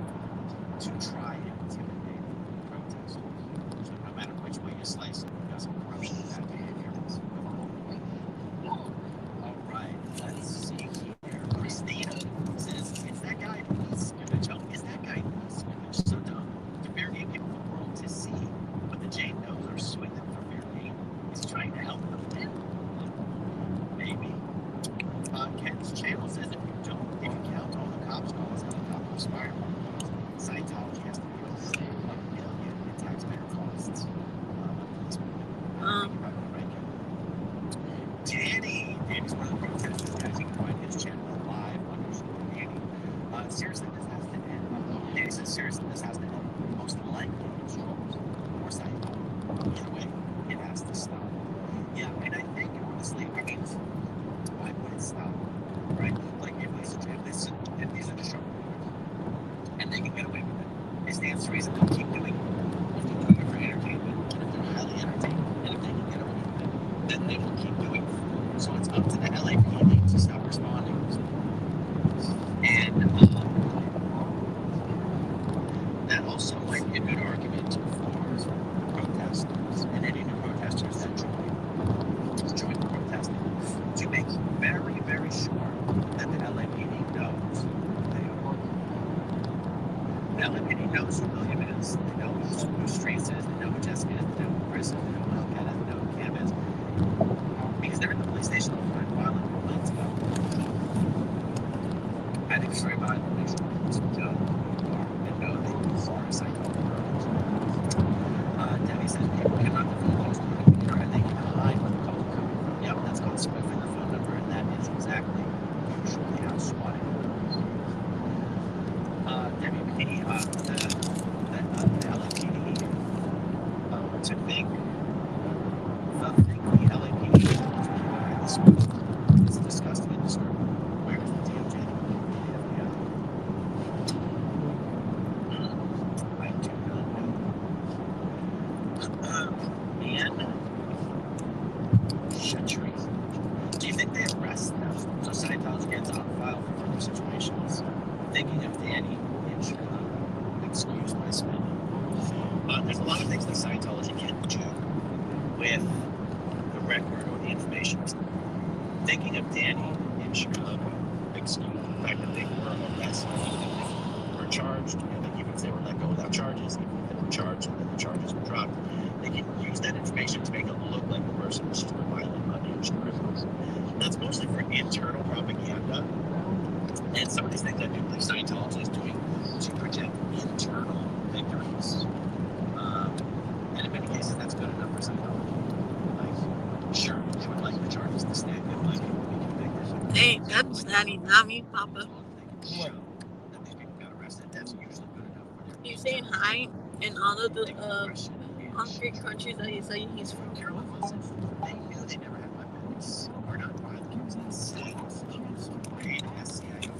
to try and intimidate protesters. So no matter which way you slice it, you've got some corruption in that behavior. All right, let's see here. Christina says, it's that guy Movich. Oh, is that guy Movich so dumb to fair game people the world to see what the Jane knows are swinging for fair game? Is he trying to help them win? Maybe. Ken's channel says if you count all the cops calls and the cop inspired Scientology has to pay over $1 billion in taxpayer costs. Danny's one of the protesters, guys. You can find his channel live on Danny. Seriously, this has to end. Danny says, seriously, this has to end. Most likely it's trolls or Scientology. Either way, it has to stop. Yeah, and I think, honestly, I mean, why would it stop? Right? Like, if these are just troublemakers, and they can get away with it, it stands to reason they'll keep doing it. If they're doing it for entertainment, and if they're highly entertaining, and if they can get away with it, then they will keep doing it. So it's up to the LAPD to stop responding. And that also might be a good argument for protesters and any new protesters that join protesting to make very, very sure that the LAPD knows who they are. The LAPD knows who William is, they know who Streets is, they know who Jessica is, they know who Chris is, they know who Hellcat is, they know who Cam is. Because they're in the police station all the time, violent complaints about them. I think it's very valuable to make sure police know who you are and know that you are a psychology. Debbie says people cannot divulge their computer and they can hide what the public coming from. Yep, that's called spoofing the phone number, and that is exactly usually how swatting works. Debbie McKinney, the LAPD, to think the LAPD is disgusting and disturbing. Where is the DOJ? used by so many. There's a lot of things that Scientology can do with the record or the information. Thinking of Danny in Chicago, excuse the fact that they were arrested, they were charged, and even if they were let go without charges, even if they were charged and then the charges were dropped, they can use that information to make it look like the person was just a violent, unhinged criminal. That's mostly for internal propaganda. And some of these things I do believe Scientology is doing to project internal victories. And in many cases, that's good enough for Scientology. Like, sure, they would like the charges to stand, they would like people to be convicted. Hey, that's Daddy, not me, Papa. What? That these people got arrested, that's usually good enough for their He's saying hi in all of the all 3 countries that he's saying he's from. They knew they never had weapons, or not violent, safe, raid SCIO.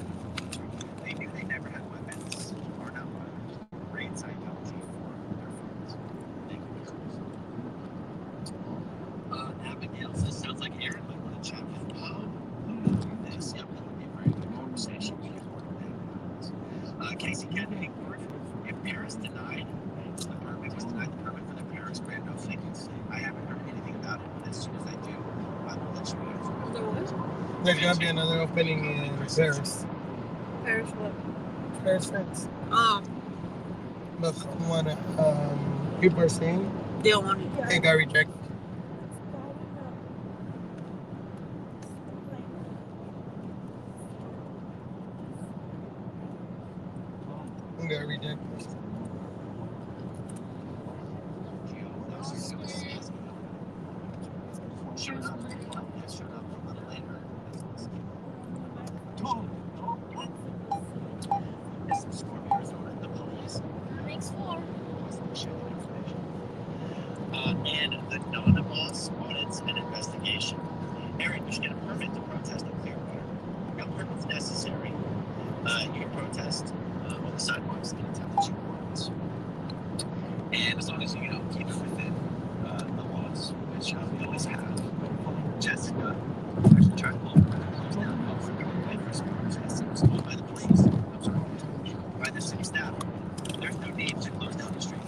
They knew they never had weapons, or not violent, raid Scientology for their funds. Thank you. Abigail says, sounds like Aaron might want to chat with Bob about this. Yep, that would be a very good conversation. We can work that. Casey Kennedy, if Paris denied the permit, was denied the permit for the Paris Grand Opening, I haven't heard anything about it, but as soon as I do, I will let you know. There was? There's gonna be another opening in Paris. Paris what? Paris, France. Oh, But from what people are saying, they don't want it. it got rejected. It got rejected. Showed up a little later. This is from Arizona, the police. Makes 4. And the non-boss audits and investigation. Aaron, you should get a permit to protest in Clearwater. No permit's necessary. You can protest on the sidewalks in a temperature warrants. And as long as you keep it within the laws, which we always have. Jessica actually tried to close down for government response. It was called by the police. I'm sorry, by the city staff. There's no need to close down the street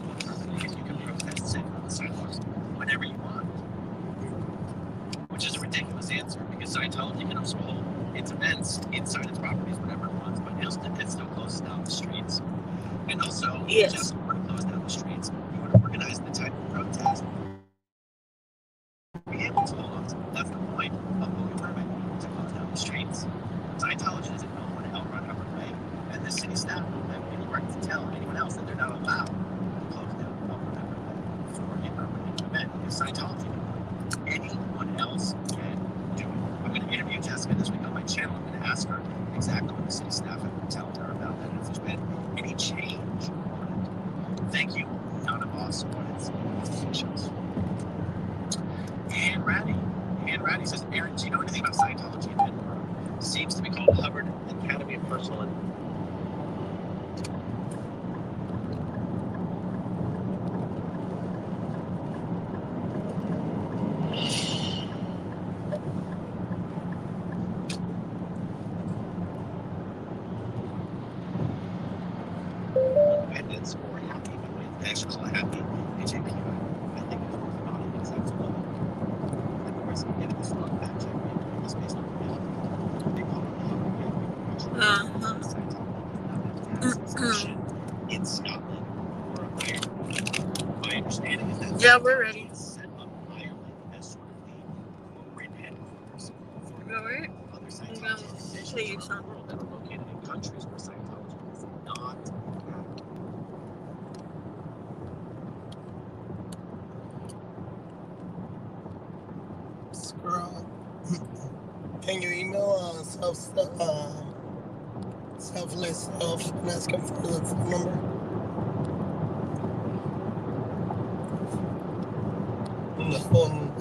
because you can protest sitting on the sidewalks whenever you want. Which is a ridiculous answer because Scientology can also hold its events inside its properties whenever it wants, but it still closes down the streets. And also, Yes. if Jessica were to close down the streets, you would organize the type of protest be able to hold on to. That's the point of moving permit to close down the streets. Scientology doesn't know when to outrun Upper Way, and the city staff don't have any right to tell anyone else that they're not allowed to close down Upper Way for a permanent event. Because Scientology can. Anyone else can do it. I'm going to interview Jessica this week on my channel. I'm going to ask her exactly what the city staff have been telling her about that, and if there's been any change on it. Thank you, non-boss audits and investigations. And Ratty says, Aaron, do you know anything about Scientology in Edinburgh? Seems to be called Hubbard Academy of Personal Independence or Happy. They actually call it Happy. HAPI. I think it's worth not an exact level. Of course, I'm getting this wrong. Fact check me. It's based on reality. They call it in Scotland or Ireland. My understanding is that Yeah, we're ready. set up Ireland as sort of the grid headquarters for Alright. other I'm Scientology gonna organizations say you around the something. world that are located in countries where Scientology is not active. Scroll. Can you email selfless self and ask him for the phone number? On the phone.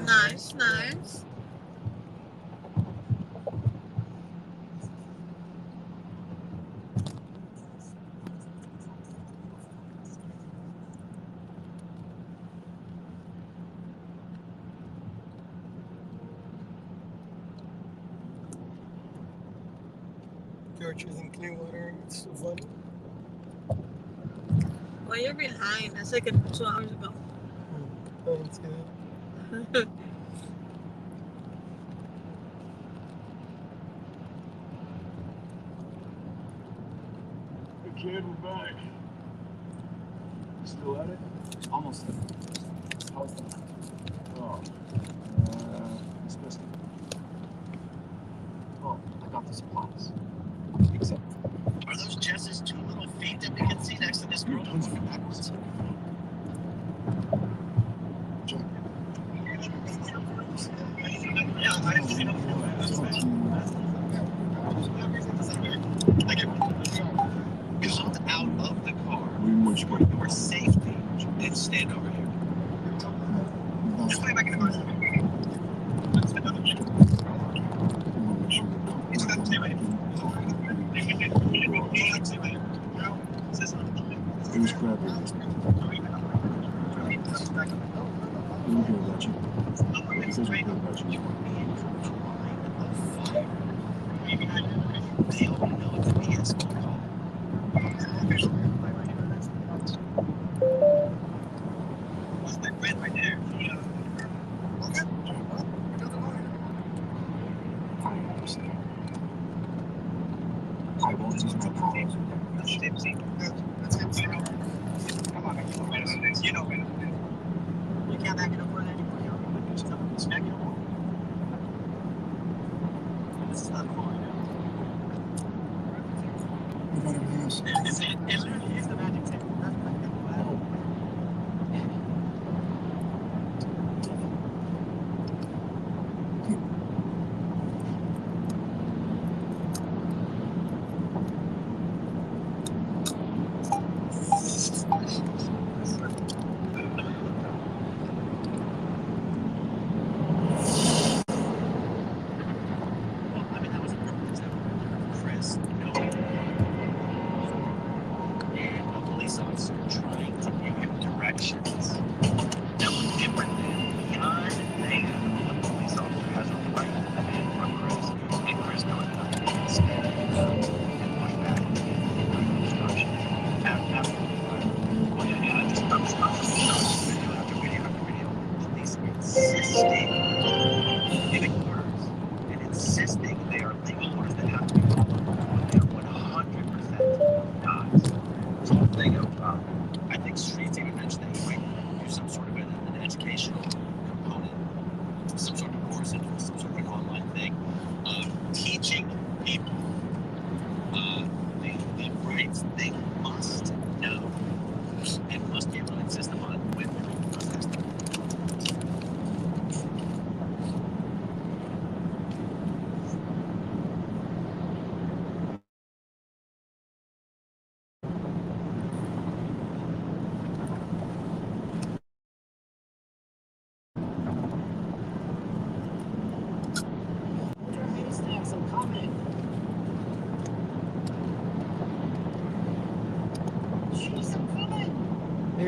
Nice, nice. George is in Clearwater. It's so funny. Well, you're behind. That's like 2 hours ago. Oh, that's good. Hey kid, we're back. You still at it? Almost there. How's that? Oh. Disgusting. Well, I got the supplies. Except Are those Jess's two little feet that we can see next to this girl who's walking backwards? Jack. Yeah, I actually don't feel bad. That's fine. I get one. Come out of the car for your safety and stand over here. Just play back in the car. It's got to stay right here. Stay right here. It was crappy. We don't care about you. He says we care about you. They already know it's a PS. That's my friend right there. I understand. I won't use my powers. That's tipsy. That's tipsy. Come on, you know better. You can't back it up for that anymore. Just back it up. This is not far now. What about everything else? It literally is the magic table. That's wow. That was a perfect example. Chris,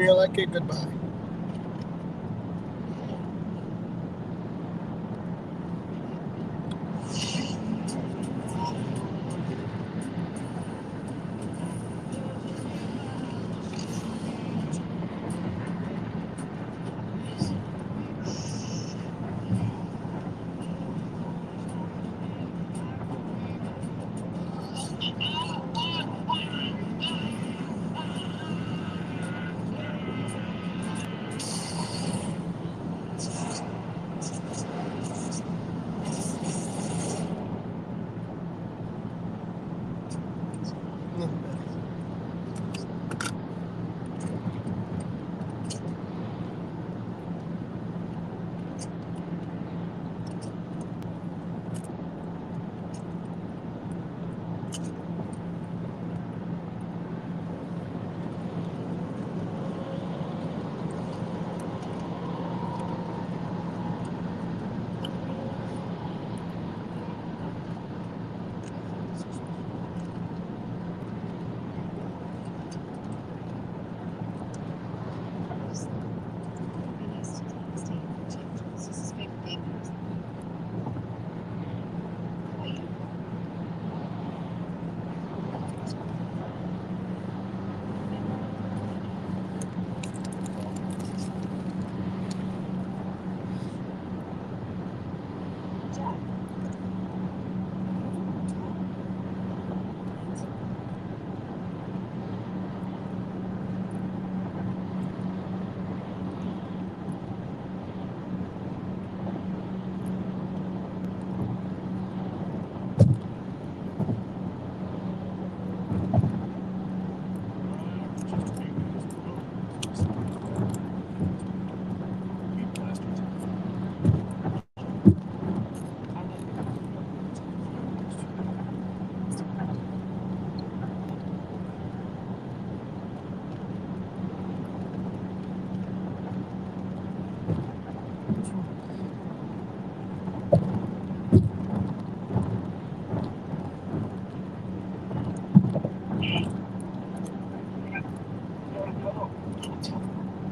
you're like, okay, goodbye.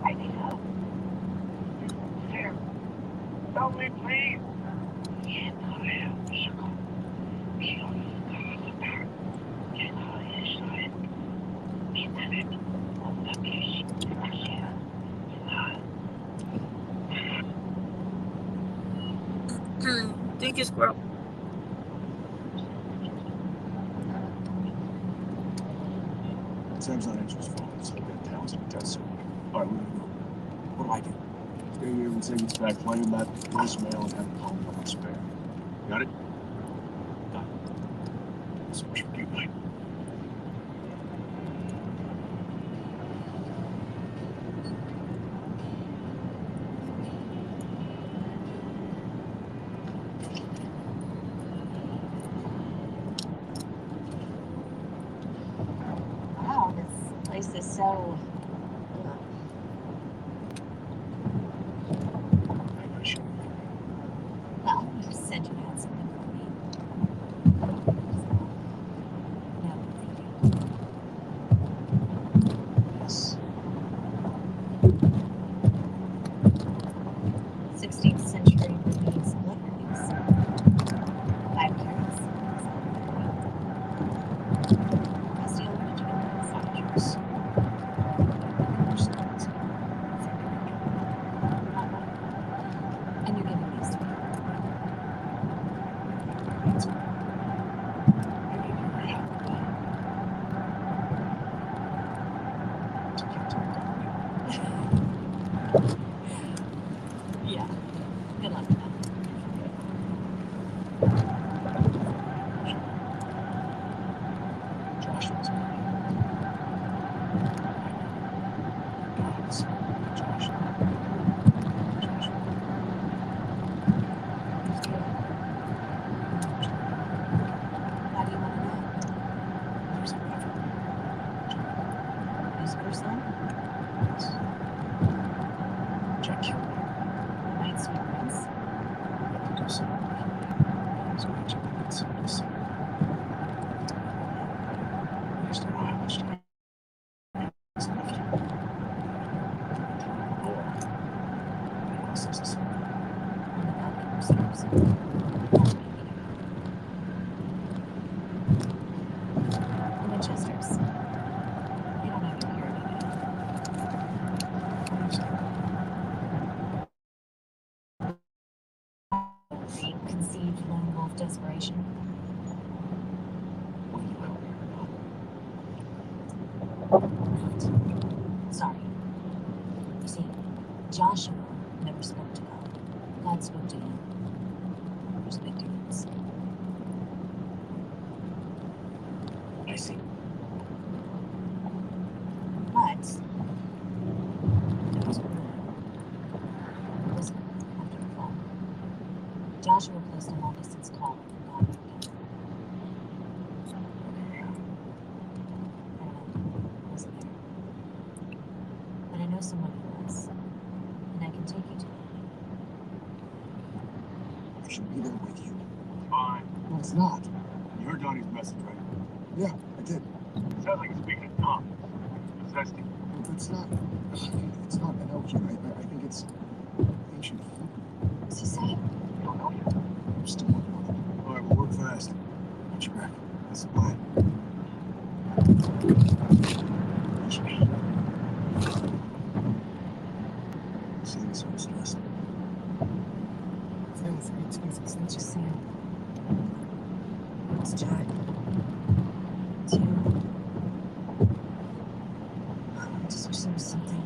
I need help. Sarah, help me, please. Thank you, squirrel. Sam's not answering his phone, so I've got Towns in the test soon. All right, what do I do? Stay here when Sam gets back, play him that voicemail, and have him call me when I'm spare. Got it? Got it. So much for you, mate. Wow, this place is so. I appreciate it. Well, you just said you had something for me. No, thank you. Yes. 16th century Burmese bloodrings. 5 carats. That's the only one you can find. achieved lone wolf desperation. Will you help me or not? Sorry. You see, Joshua never spoke to God. God spoke to him. There's a big difference. I see. But there was a rule. It was after the fall. Joshua placed a long-distance call from God with him. I wasn't there. But I know someone who was. And I can take you to him. I should be there with you. Fine. No, it's not. You heard Donnie's message, right? Yeah, I did. Sounds like he's speaking in tongues. Possessed him. But it's not. It's not Enochian. I think it's ancient Hebrew. What's he saying? You don't know yet. I'm still working on it. All right, we'll work fast. Watch your back. That's the plan. Seeing so stressed. Just saying. It's Jack. It's you. I just wish there was something.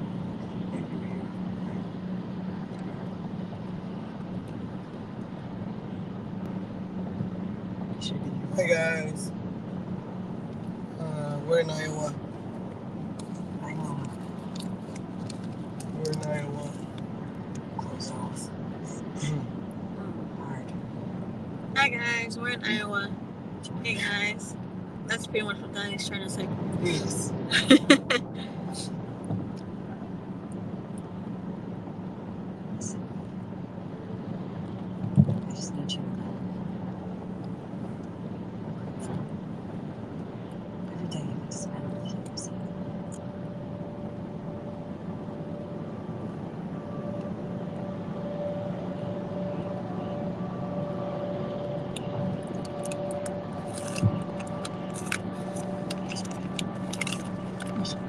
Hey guys. We're in Iowa. I know. We're in Iowa. Close off. Hard. Hi guys, we're in Iowa. Hey guys. That's pretty much what Danny's trying to say. Yes. Listen. I just need you to know. Every day you get to spend with him. Listen. I understand.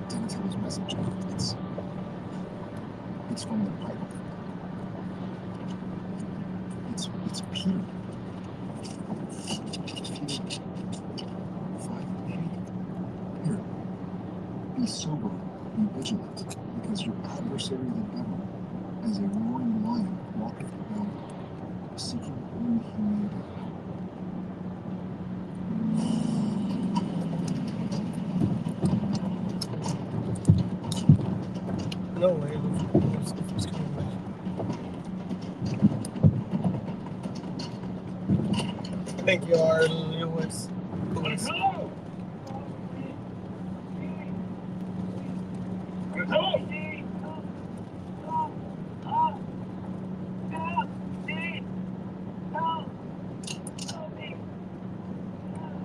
Didn't tell his message. It's from the Bible. It's Peter. Peter 5:8. Here. Be sober, be vigilant, because your adversary the devil, as a roaring lion, walketh around, seeking whom he may devour. No way. It's coming back. Thank you, our Lewis. Let's go! Let's go!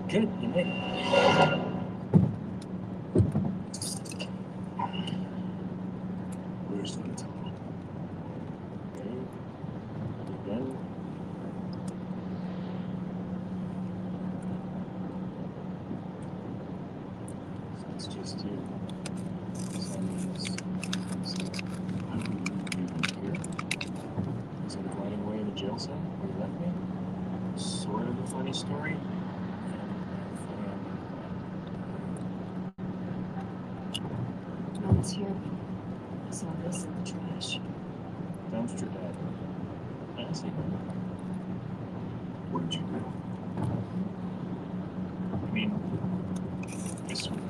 Good, you made it. Where's Donatello? Okay. Again. So it's just you. So I don't even here. is it running away in the jail cell where you left me? Sort of a funny story. No one's here. I saw this in the trash. Dumpster dive. Fancy. What did you do? I mean, this sort of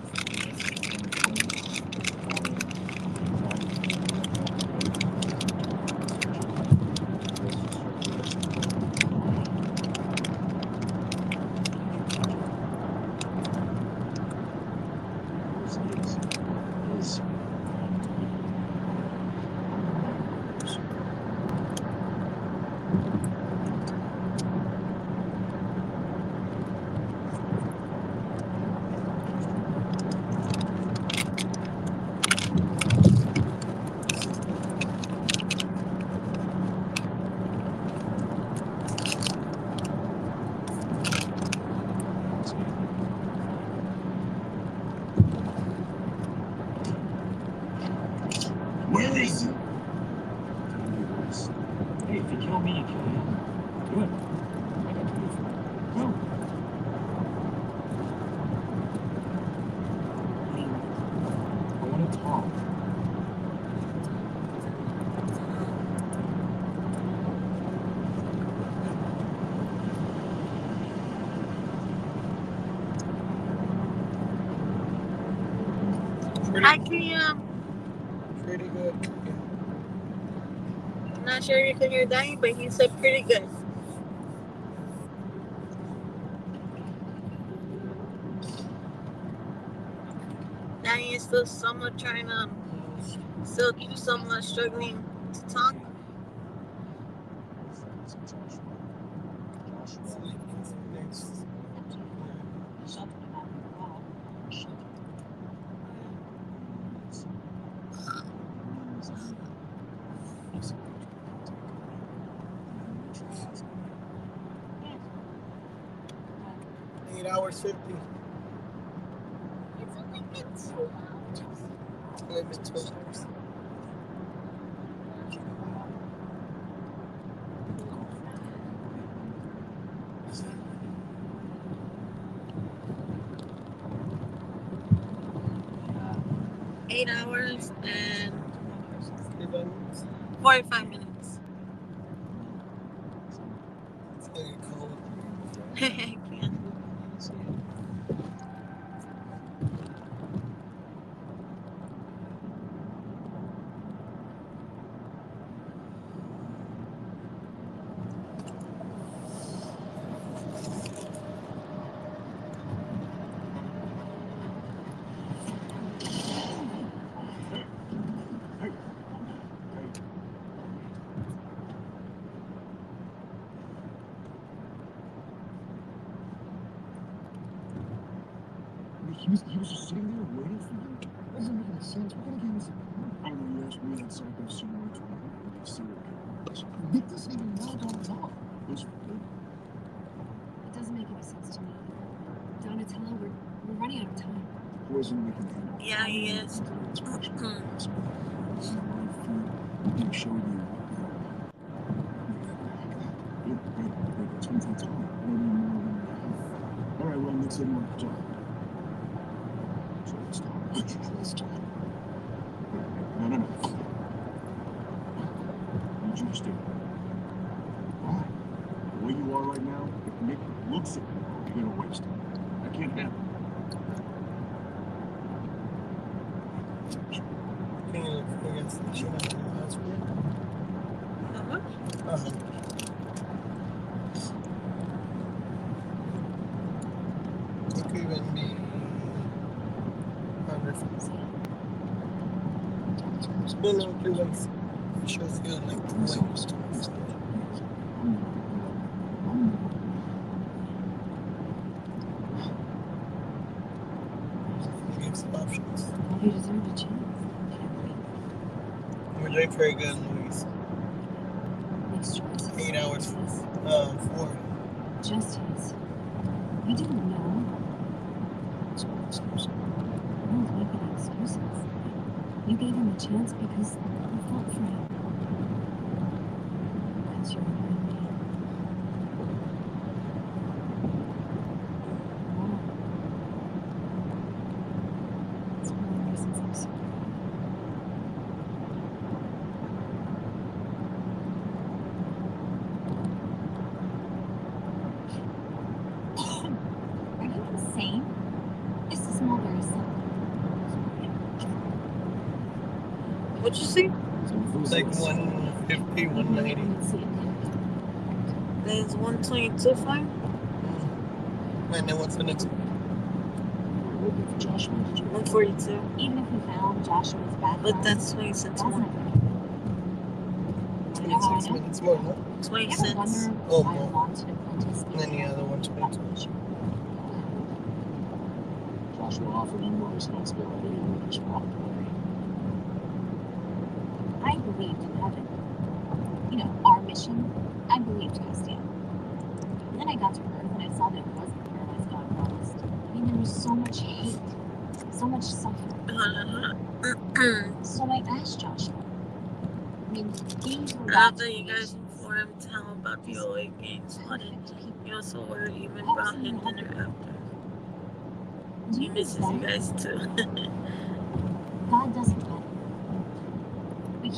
Where is he? gonna talk. Hi, Kriya. Pretty good. I'm not sure if you're dying, but he said pretty good. Danny is still somewhat trying to, still somewhat struggling to talk. Hours 50. It's only been 2 hours. It's only been 2 hours. Eight hours and 45 minutes. 45 minutes. It's gonna get cold. Yeah. He was just sitting there waiting for you. That doesn't make any sense. What kind of game is it? I don't know. You asked me that psycho similar to a serial killer. Nick doesn't even know Donatello. Those are good. It doesn't make any sense to me. Donatello, we're running out of time. Poison we can handle. Yeah, he is. It's much better. This is my food. I'm gonna show you. Yeah, right. It's going to take time. Maybe more than we have. All right, well, Nick said you want to talk. So let's talk. Let's talk. No. I need you to stay. Why? The way you are right now, if Nick looks at you, you're gonna waste it. I can't have it. Can you look against the chin of your husband? It could even be No, 3 weeks. It shows you like 2 weeks. It gives options. You deserve a chance. We're doing very good, Louise. Next choice. 8 hours. 4. Just his. You didn't know. Don't make any excuses. You gave him a chance because you fought for him. Because you're a good man. Wow. That's one of the reasons I'm sorry. Are you insane? This is Mulberry Sun. What'd you say? It's like 150, 190. There's 122 fine? And then what's the next one? 142. Even if we found Joshua's background, But that's 20 cents that's more. not gonna kill him. You know how I 26 know? minutes more, no? 20 You ever cents. wonder Oh, why more. wanted apprentice And then the other 122. Joshua offered you more responsibility and you just walked away. I believed in heaven. You know, our mission. I believed Castiel. And then I got to Earth and I saw that it wasn't the paradise God promised. I mean, there was so much hate, so much suffering. So I asked Joshua. I mean, things were bad After you guys informed him to him about the OA games, he also ordered even brought him dinner after. He misses you guys too. God doesn't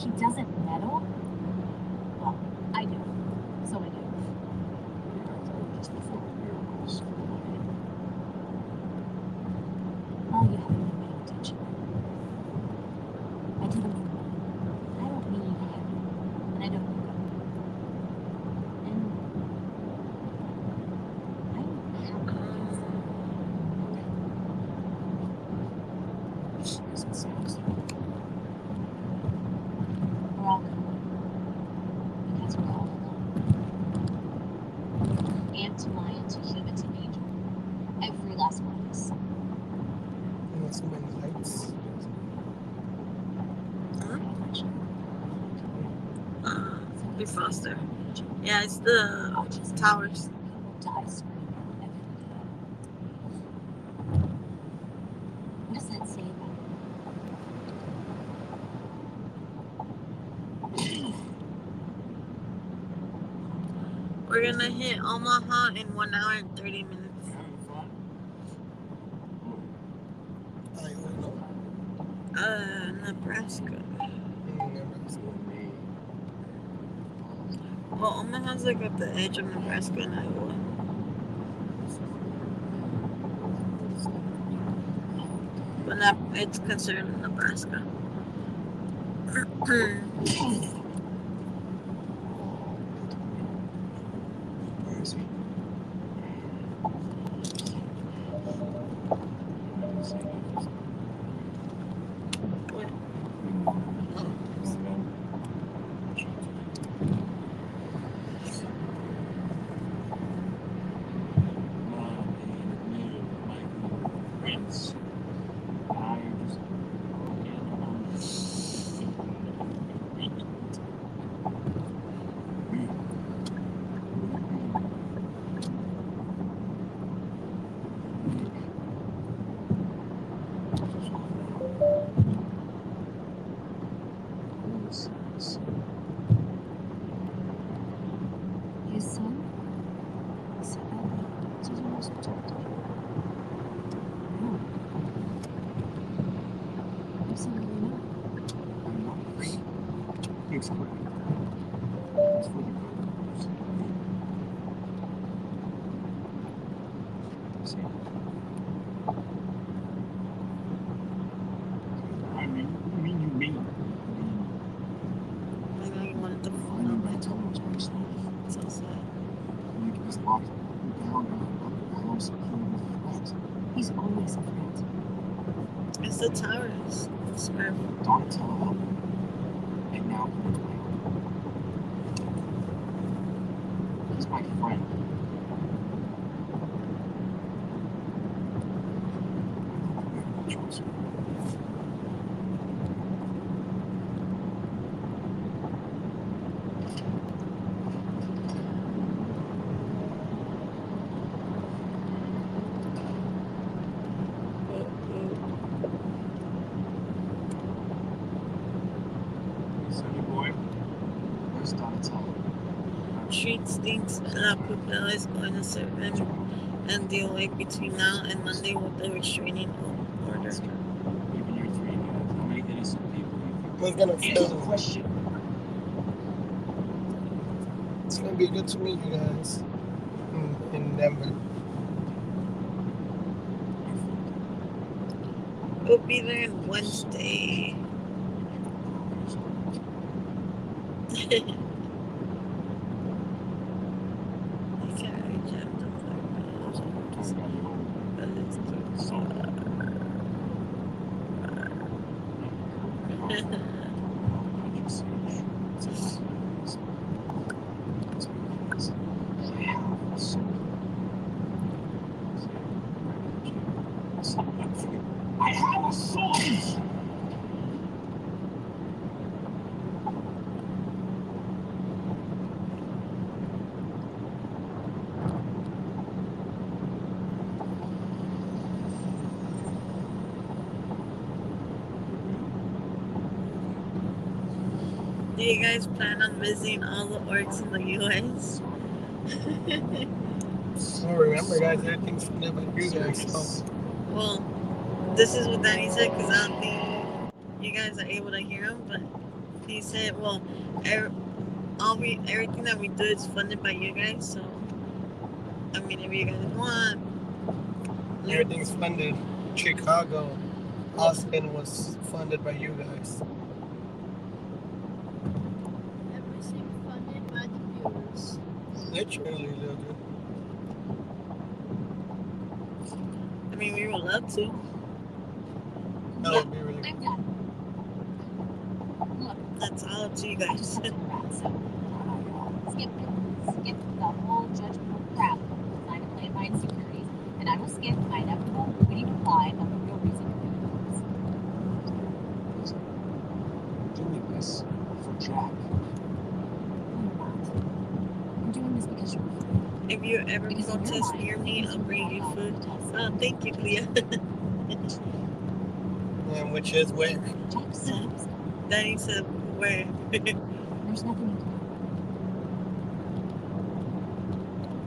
he doesn't meddle? Well, I do. So I do. Just before miracles. Oh, you haven't been paying attention. I do them for money. I don't need him. And I don't need him. And I'm happy. We're all going. Because we're all alone. Ant to lion to human to angel. Every last one of us. You want so many lights? Be faster. Yeah, it's the towers. Die screaming every day. What does that say about We're gonna hit Omaha in 1 hour and 30 minutes. Nebraska. Well, Omaha's like at the edge of Nebraska and Iowa. But not, it's considered Nebraska. his son? No. Absolutely not. It's correct. It's for the good. See? I mean, you mean. I know you wanted the phone number. I told him to so sad. You can just lock down the house and kill him with friends. He's always a friend. It's the towers. Swear. Donatello. And now he's my friend. Sonny boy, where's Donatello? Street stinks. La Pupilla is going to serve him and deal like between now and Monday with the restraining order. Even you're 3 guys. How many innocent people do you think? We're gonna Answer the film. question. It's gonna be good to meet you guys in Denver. We'll be there on Wednesday. You can't reach out to I have a soul. Do you guys plan on visiting all the orgs in the U.S.? So remember, guys, everything's never you guys. So. Well, this is what Danny said because I don't think you guys are able to hear him, but He said, well, everything that we do is funded by you guys, so I mean, if you guys want, Everything's funded. Chicago, Austin was funded by you guys. Everything funded by the viewers. Literally, little. I mean, we would love to. That would be really I'm done. Look, That's all up to you I just guys. have to wrap, so skip the whole judgmental crap designed to play by insecurities, and I will skip my inevitable witty reply of the real reason for doing this. I'm doing this for Jack. No, you're not. You're doing this because you're afraid. If you ever Because in your protest mind, near me, I'll bring you food. Oh, thank you, Leah. And which is where? Jack said it was gone. Danny said, where? There's nothing you can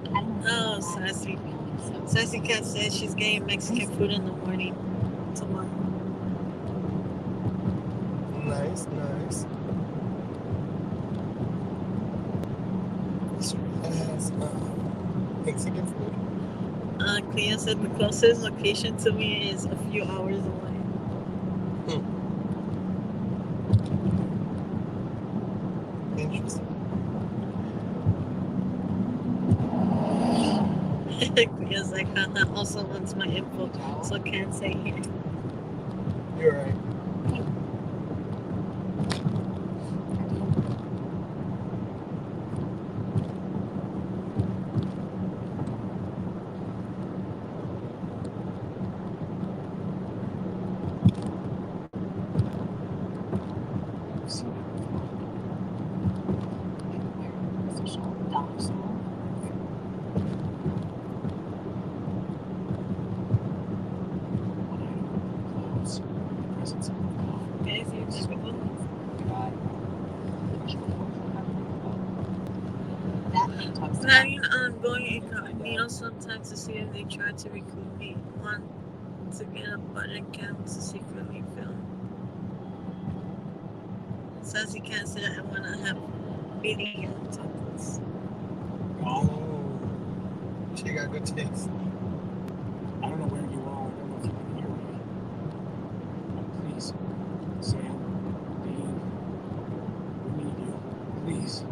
do. I don't know. Oh, Sassy. So Sassy Cat says she's getting Mexican food in the morning tomorrow. Nice, nice. This really has Mexican food. Clea said the closest location to me is a few hours away. Interesting. Clea's like, haha, also wants my info, so can't say here. You're right. Guys, you just go. that thing talks I about mean, I'm going incognito sometimes to see if they try to recruit me. Want to get a button account to secretly film. Sassy Cat said I want to have video tacos. Oh, she got good taste. I don't know where you are. I don't know if you can hear me. But please, Sam, Dean, we need you. Please.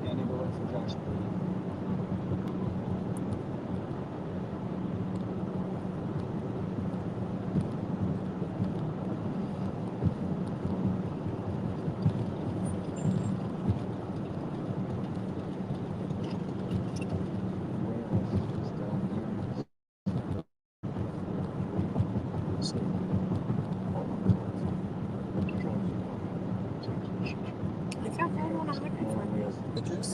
Yeah, they go look for Josh. I can't find what I'm looking for. Pictures?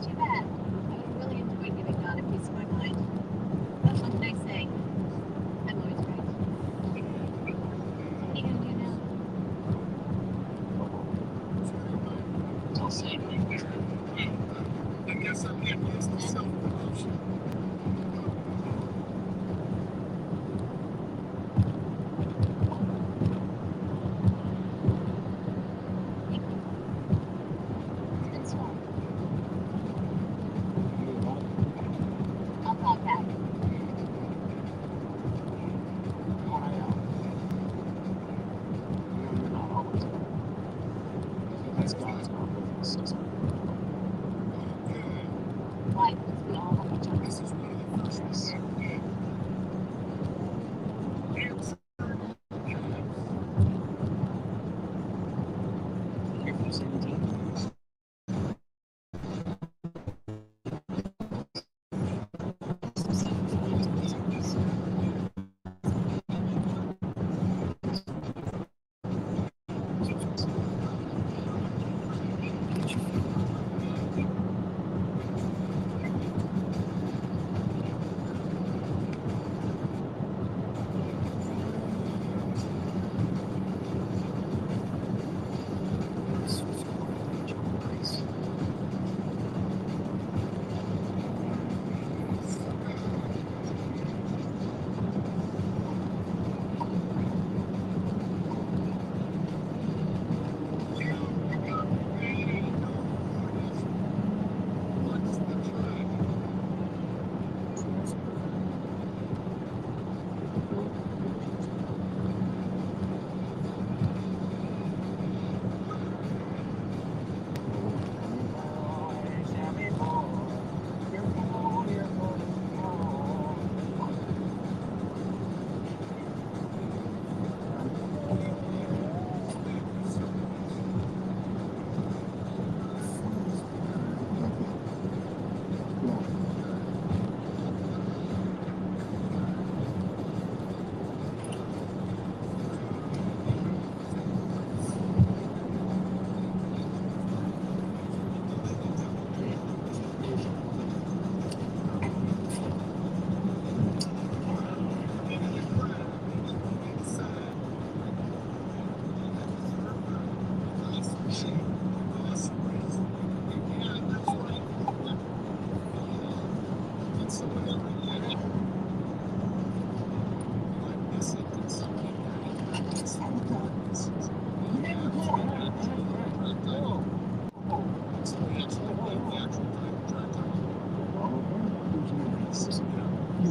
too bad. I would really enjoy giving God a piece of my mind. But what can I say? I'm always right. What are you gonna do now? I'll say it. I guess I'm getting used to self-promotion. Thank you. It's been swell. I'll call back. Why? Because we all have each other. This is one of the first ones.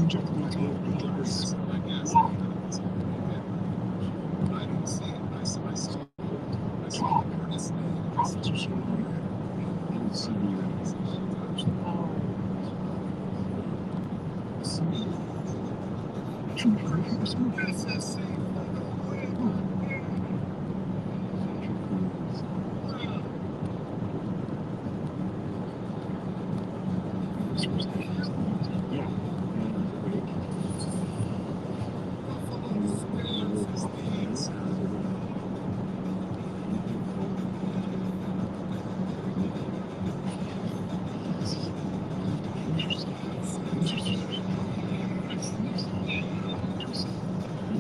checked my toilet. I guess. I don't see it. I saw Ernest. Profits are so low. I didn't see the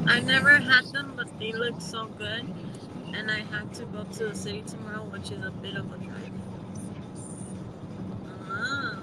I've never had them, but they look so good. And I have to go to the city tomorrow, which is a bit of a drive. Oh.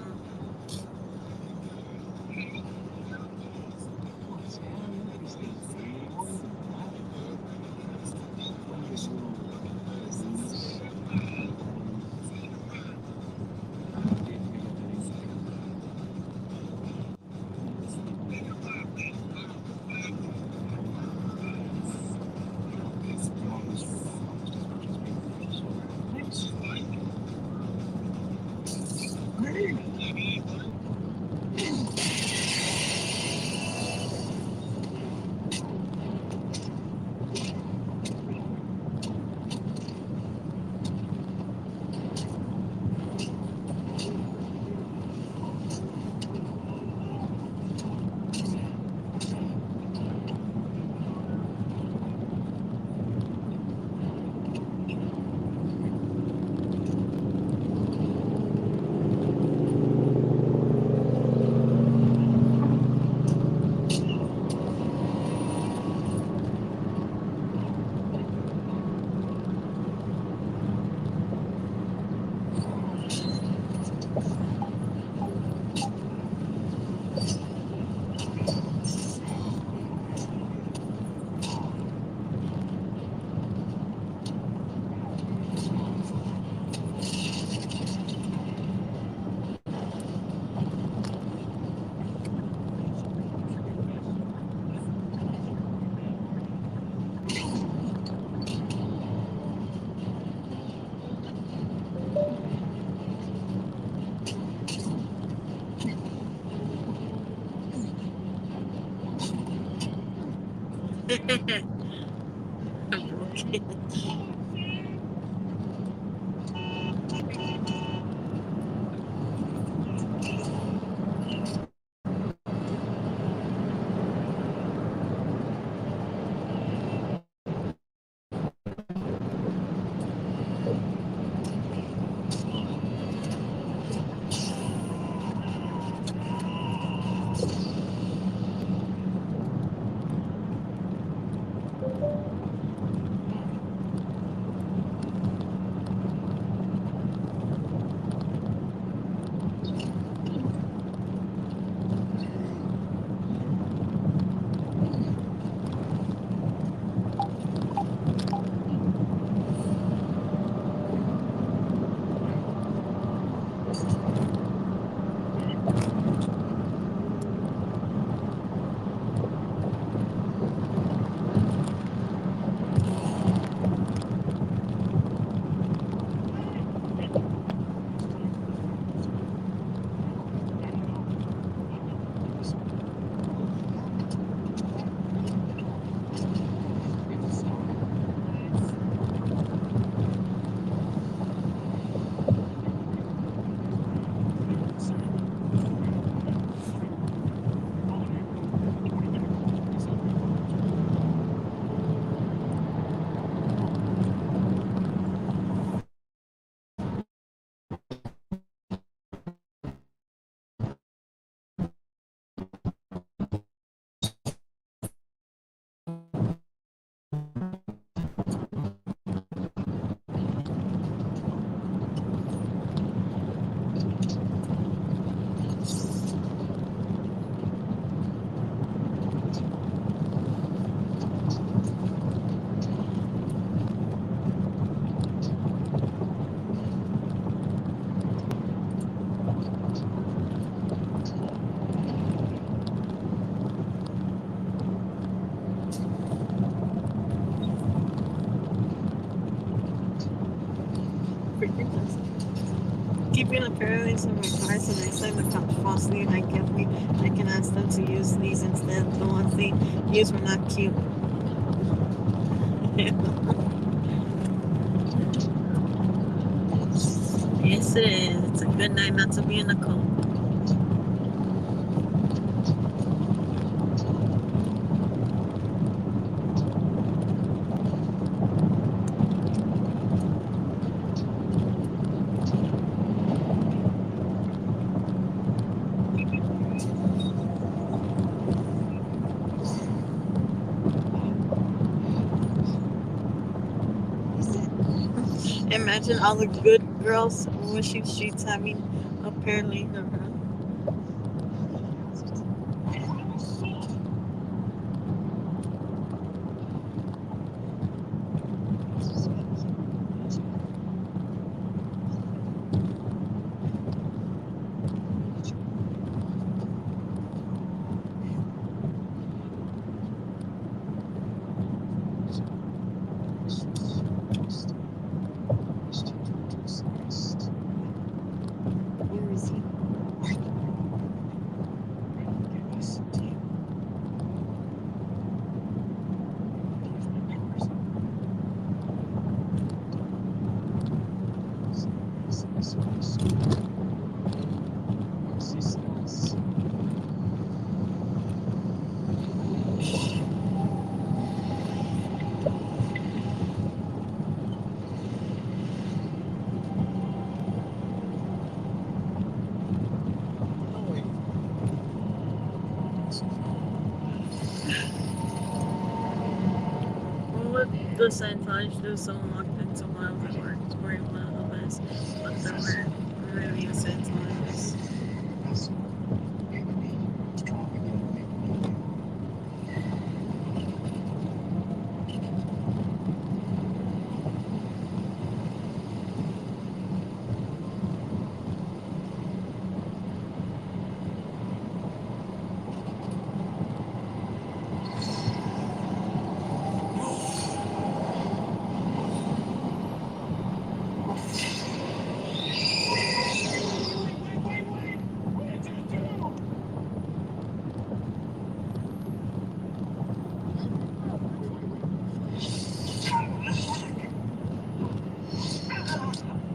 sleeping apparently some of my cars, so next time the cops fall asleep, I can ask them to use these instead. The ones they used were not cute. Yes, it is. It's a good night not to be in a cult. Imagine all the good girls wishing streets having a paralegal. Where is he? What would the Scientology do if someone walked into one of the works wearing one of the best, but they weren't really a Scientologist?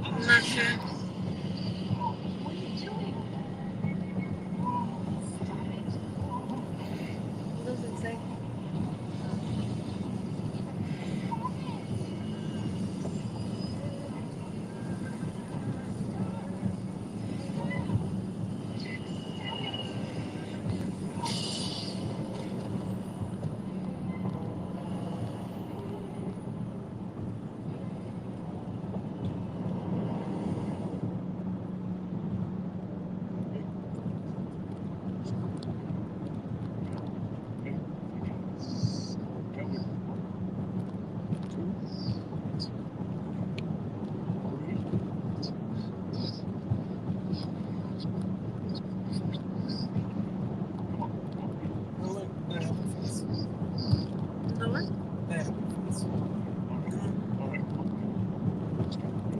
I'm not sure. It doesn't say. The what?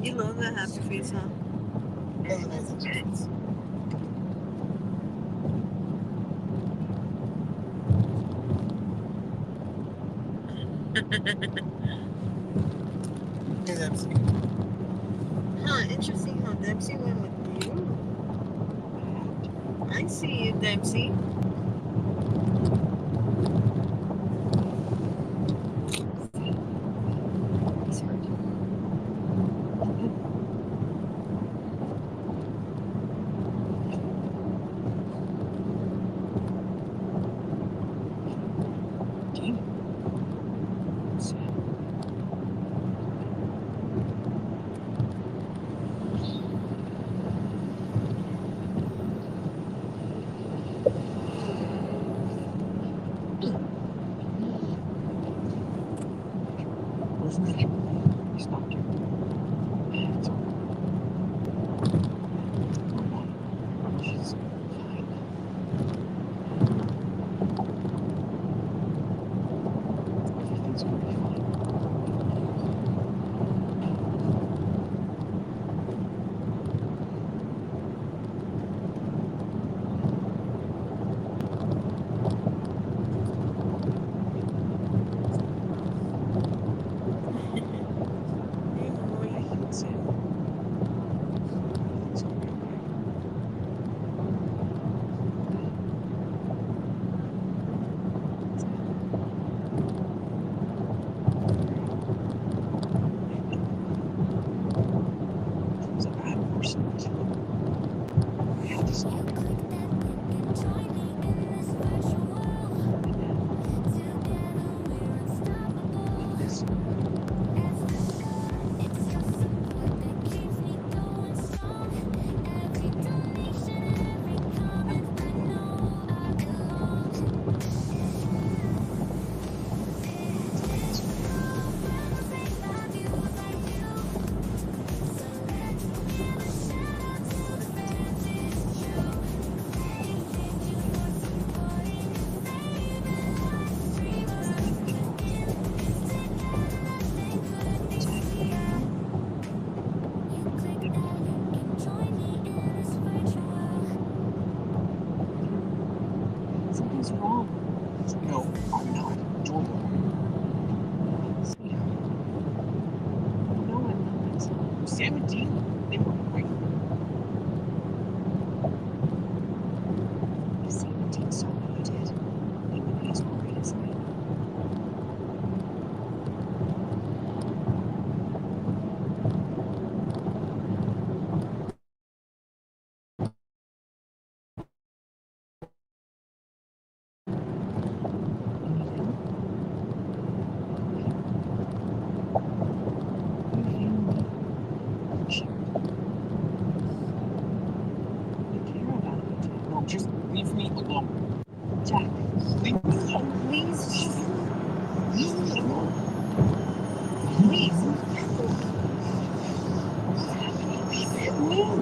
You love that happy face, huh? Huh, interesting how Dempsey went with you. I see you, Dempsey. He's hurt. Something's wrong. No, I'm not. Jordan. Sweetheart. No, I'm not. Sam and Dean, they were right. If Sam and Dean saw what you did, they would be as worried as I am. No, just leave me alone. Jack, Leave me alone. please just leave me alone. Please. What's happening? Leave me alone.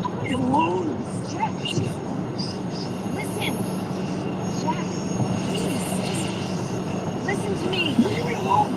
What's alone? Jack, please. Listen. Jack, please. Just listen to me. Leave me alone.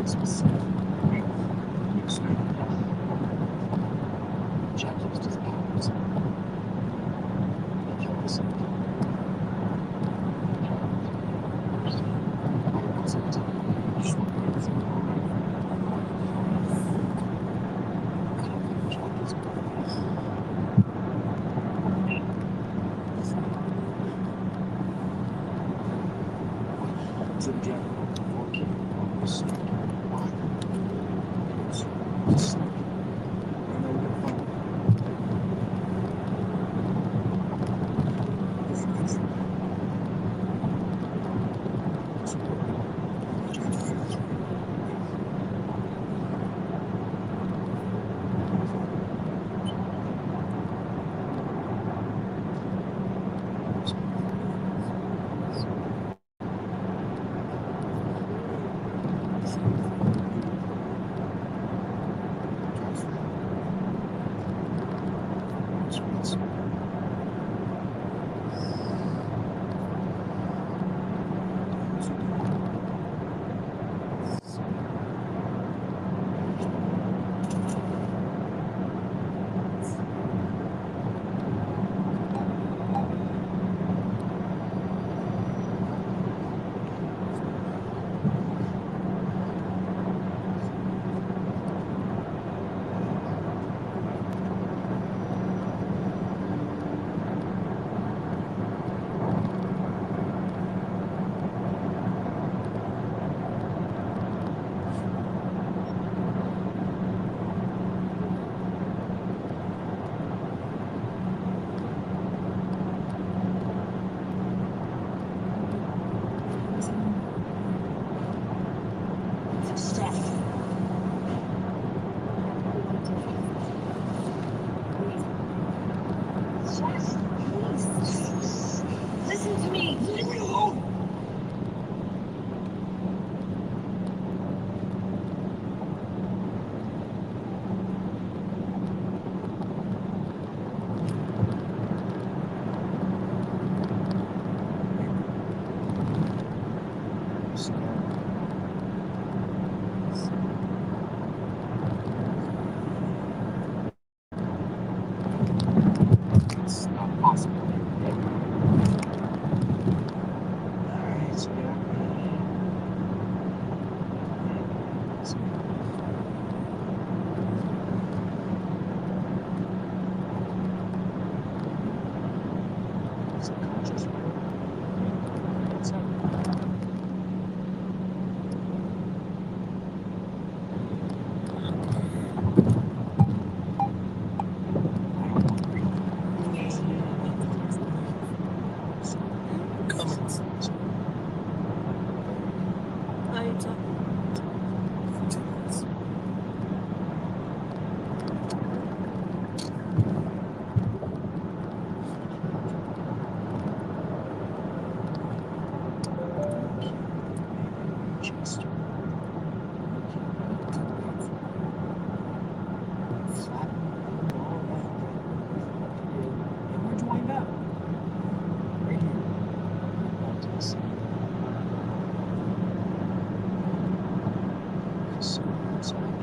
specific. You understand? Jack used his powers. He killed us. I wasn't. Jack is to Jack. Okay. Why? It's like, I know you're fine. Listen to me. Leave me alone! It's not possible. Alright, so yeah. Subconscious, right? What's that? Comments. Just flat all around. And where'd you wind up? Right here. Back to the city. So outside.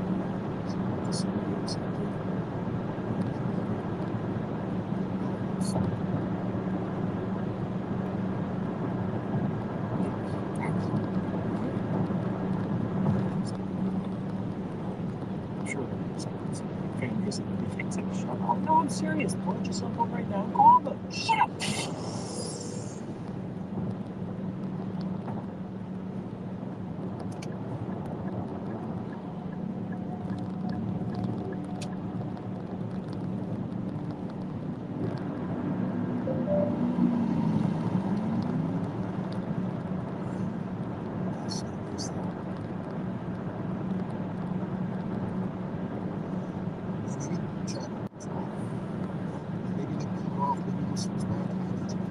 The city outside. I'm sure there is some families and everything to shut up. No, I'm serious. Put yourself up right now. Call them. Shut up. Maybe they pull it off, maybe this was bad.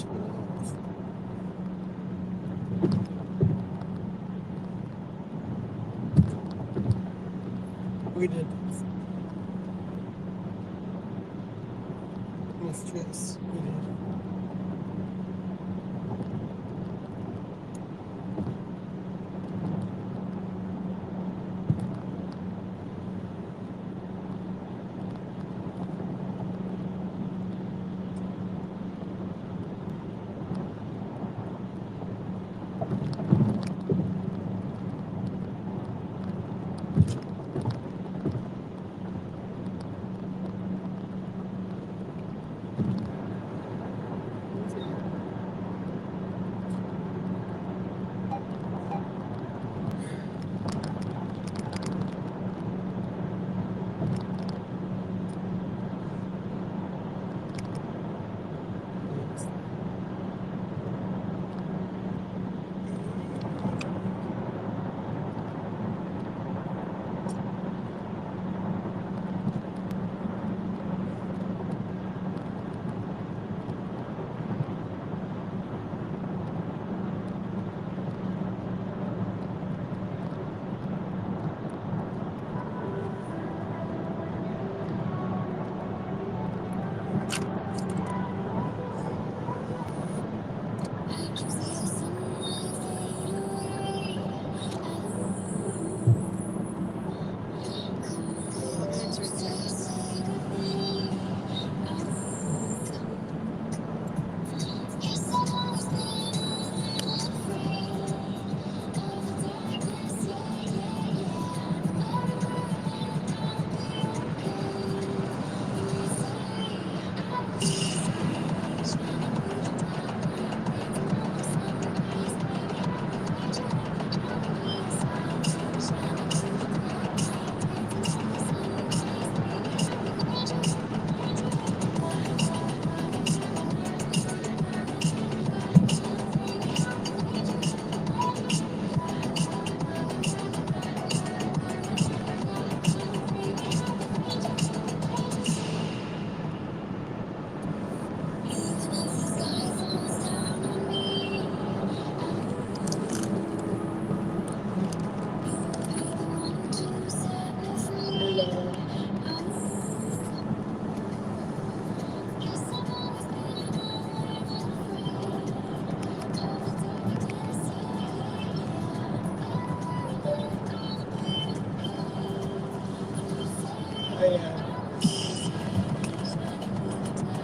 tools. We did this. Mistress, we did.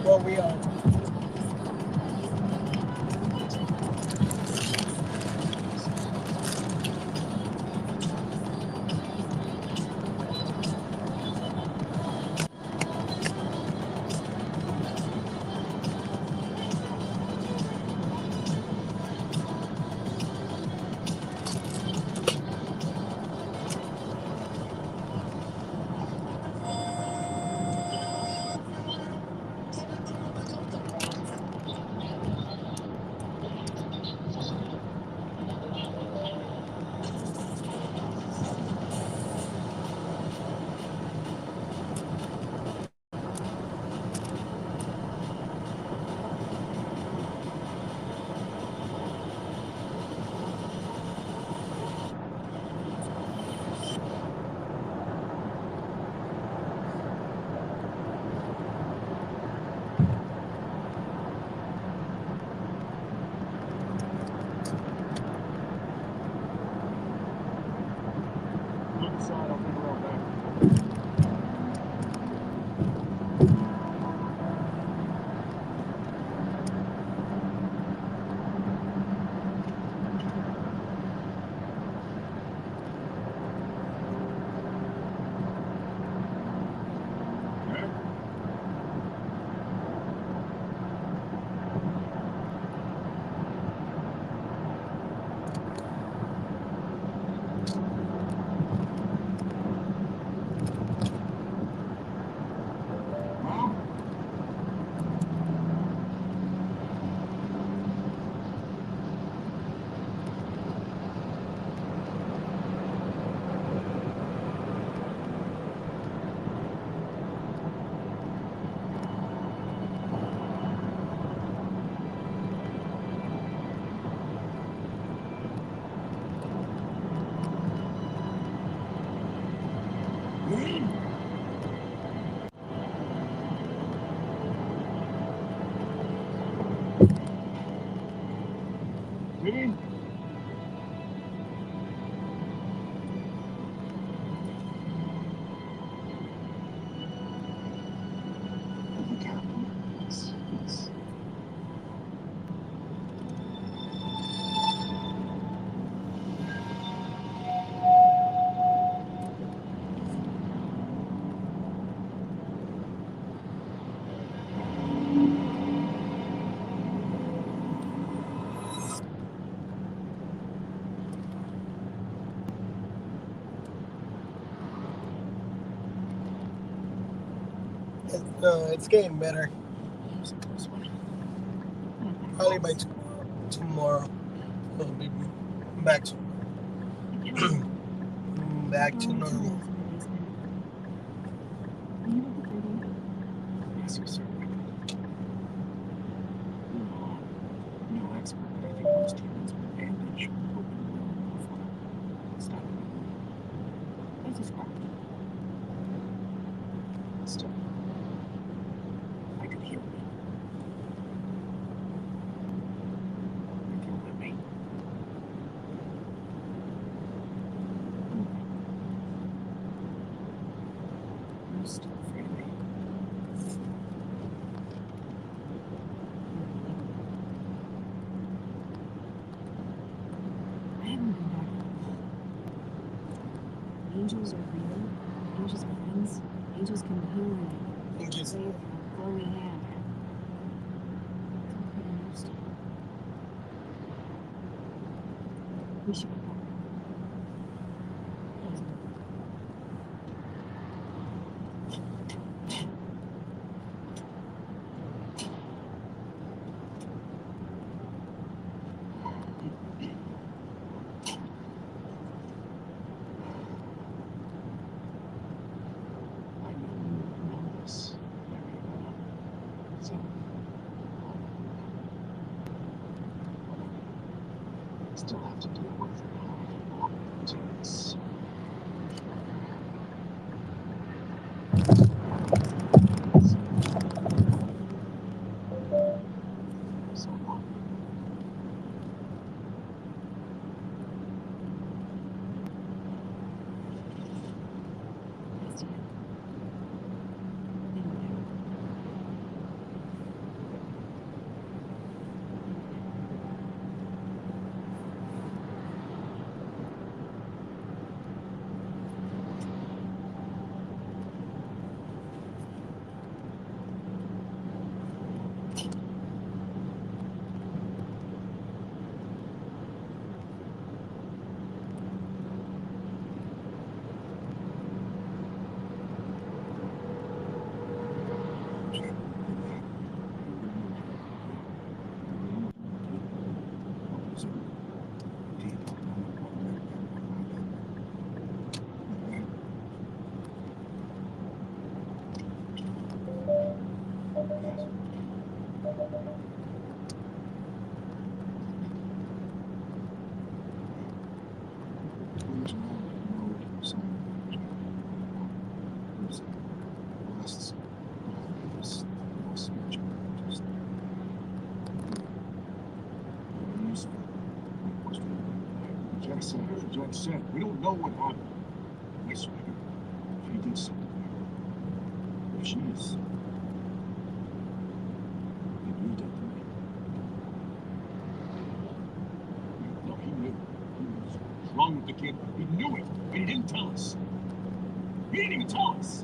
Well, we are. It's getting better. Probably by tomorrow, it'll be back to normal. Yes, you certainly could. No expert, but I think most humans would bandage open wound before stopping. That's just correct. Still, I could heal you. If you'll let me. You're still afraid of me. I haven't been back. Angels are real. Angels are friends. Angels can heal you. Thank you. Save your glowing hand. We should go back. I know you know this, Mariana. So, still have to deal with how long it takes. So long. Yes, dear. Jack said, we don't know what happened. I swear, if he did something, if she is, then you're dead to me. No, he knew. He knew what was wrong with the kid. He knew it, and he didn't tell us. He didn't even tell us.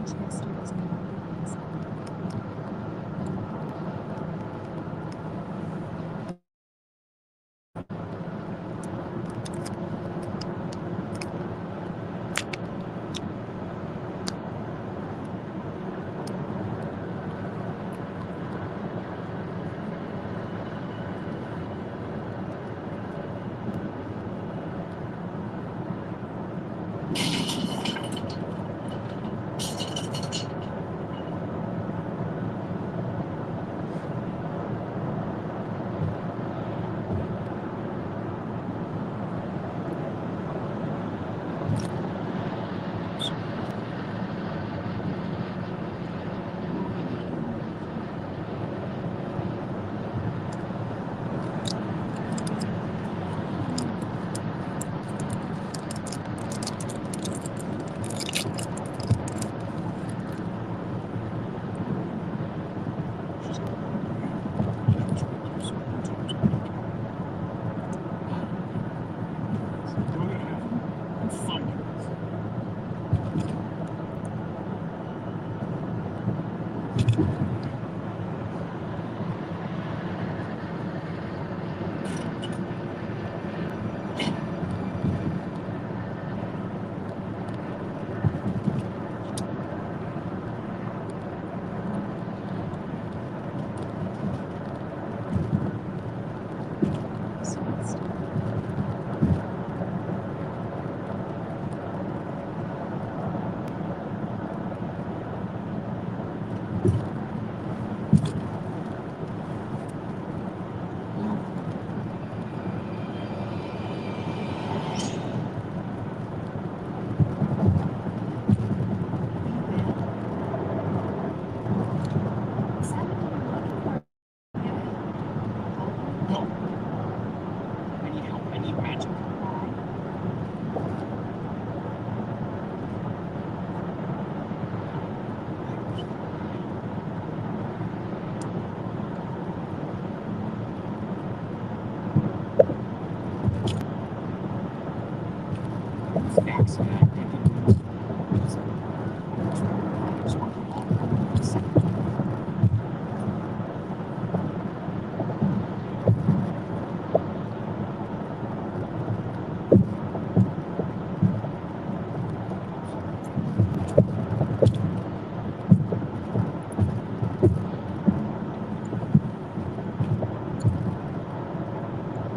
Chester was not replaced.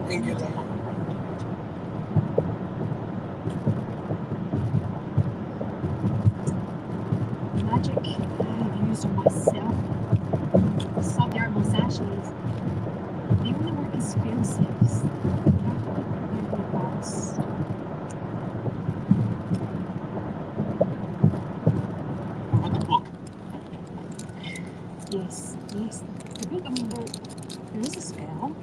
Thank you, Dad. Magic I've used on myself. Subdermal sachets. They only work as fail-safes. They're advanced. What about the book? Yes. The book, there is a spell.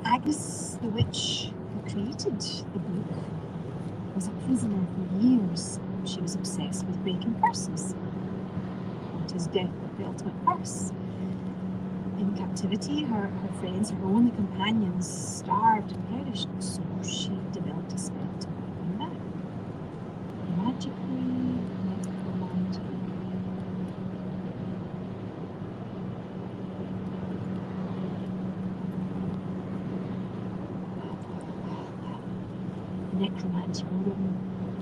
Agnes, the witch who created the book, was a prisoner for years. She was obsessed with breaking curses. And his death was the ultimate curse. In captivity, her friends, her only companions, starved and perished, so she developed a spell to bring them back. Magically, necromantically. Necromancy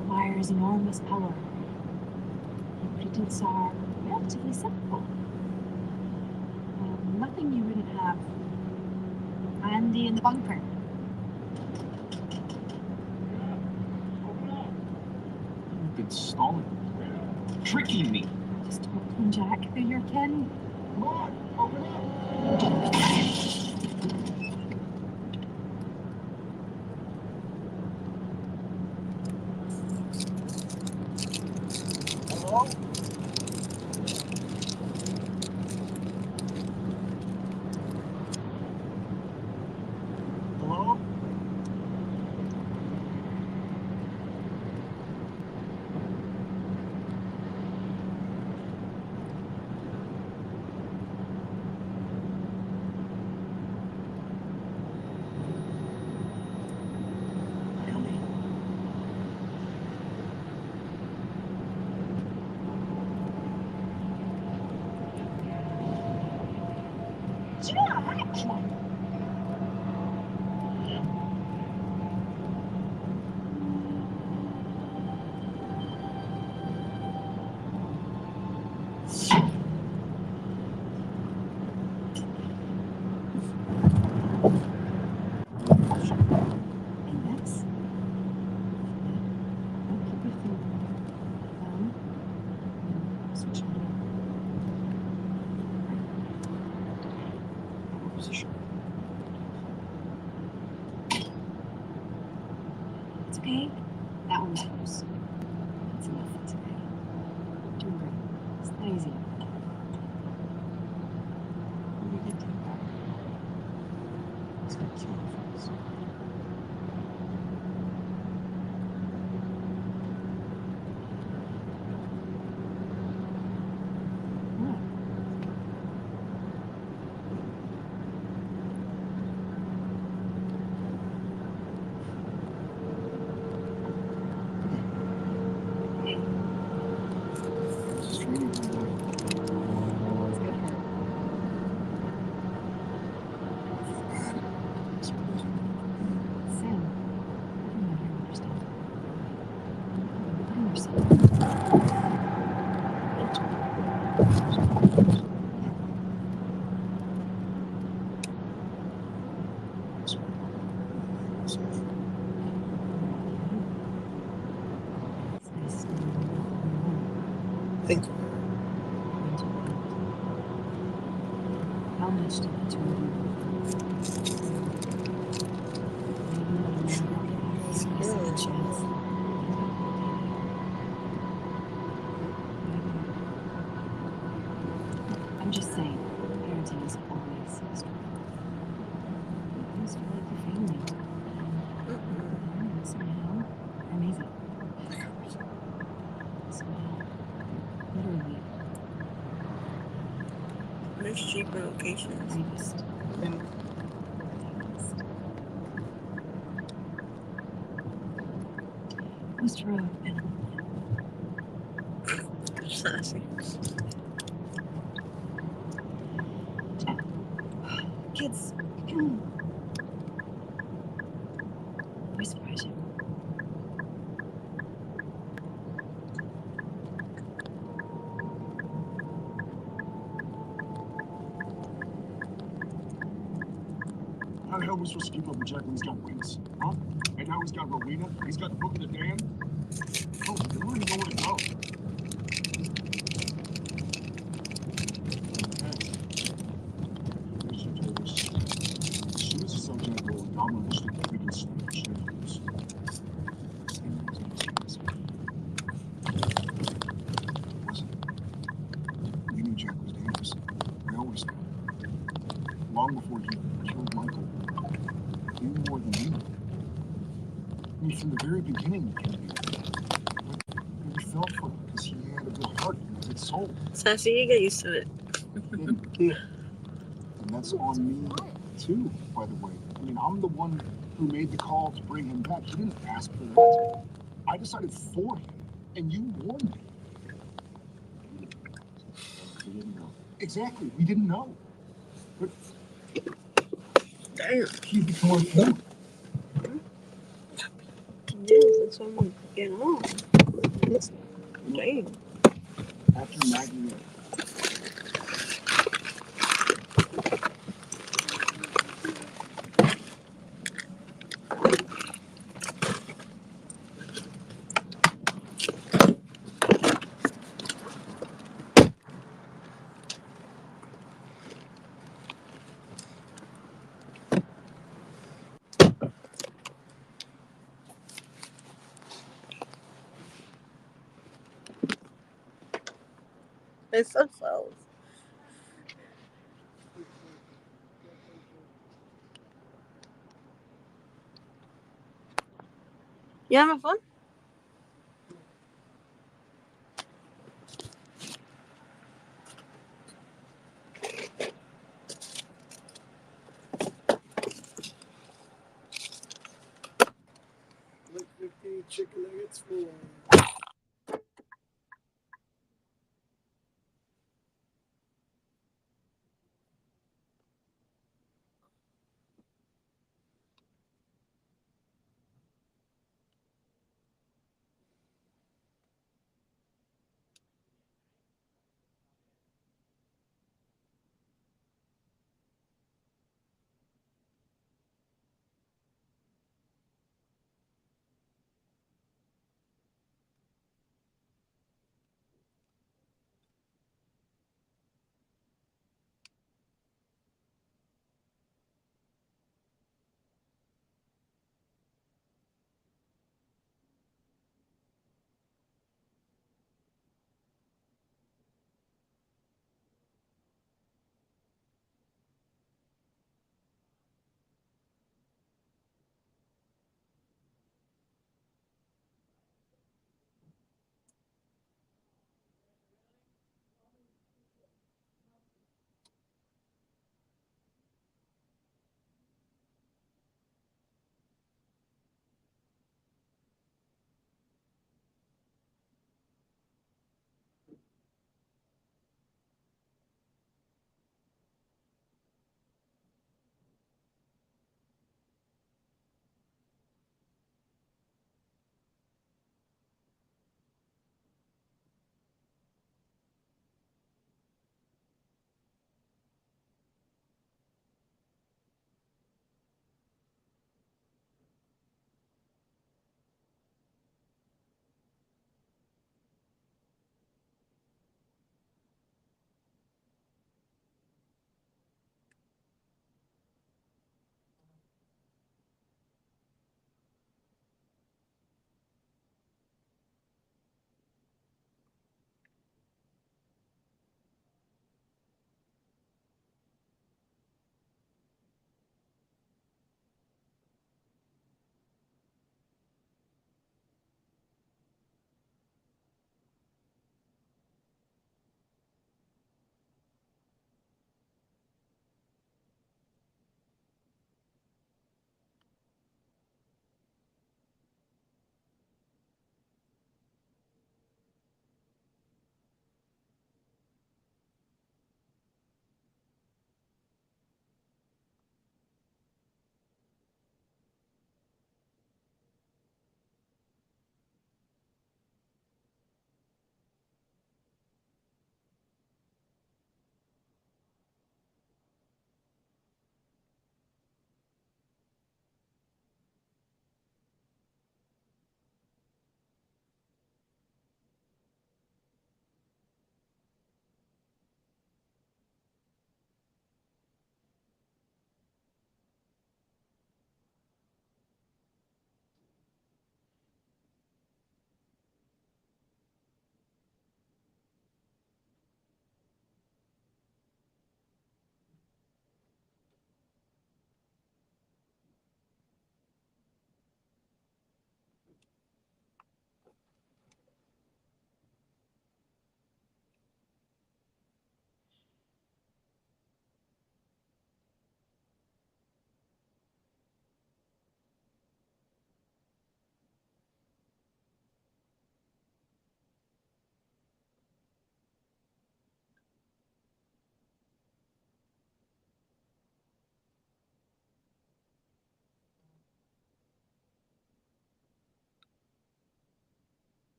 requires enormous power. Ingredients are relatively simple. Nothing you wouldn't have handy in the bunker. You've been stalling me. Tricking me. Just talking, Jack. They're your kin. Come on, open up. Hello? Hello? Okay? That one matters. That's enough for today. Doing great. It's not easy. When we get to the back, it's gonna kill you for us. What? Just training for the It's good hurt. bad. I suppose Sam, everyone here understands. Putting yourself. It's nice to know you're not alone. Thank you. Means a lot. How much did the two of you maybe let him know that give you a second chance? I'm just saying, parenting isn't always a struggle. You guys feel like a family. And somehow, you're amazing. Somehow, literally, There's cheaper locations. bravest, And safest. Mr. Rowe and Sassy. kids. We surprise you. How the hell are we supposed to keep up with Jack when he's got wings? Huh? And now he's got Rowena. He's got the Book of the Damned. Oh, they don't even know where to go. Hey, she told us she was a subject of a dominant biggest shareholders. It wasn't. We knew Jack was dangerous. We always knew. Long before he killed Michael. He knew more than we knew. I mean, from the very beginning, we felt for him because he had a good heart and a good soul. Sassy, you get used to it. yeah. And that's on me, too, by the way. I mean, I'm the one who made the call to bring him back. He didn't ask for that. I decided for him, and you warned me. we didn't know. Exactly, we didn't know. But Damn. he became our family. Dude, that's what I'm getting on. Dang. After Maggie, It's so close. You having fun? like 15 chicken nuggets for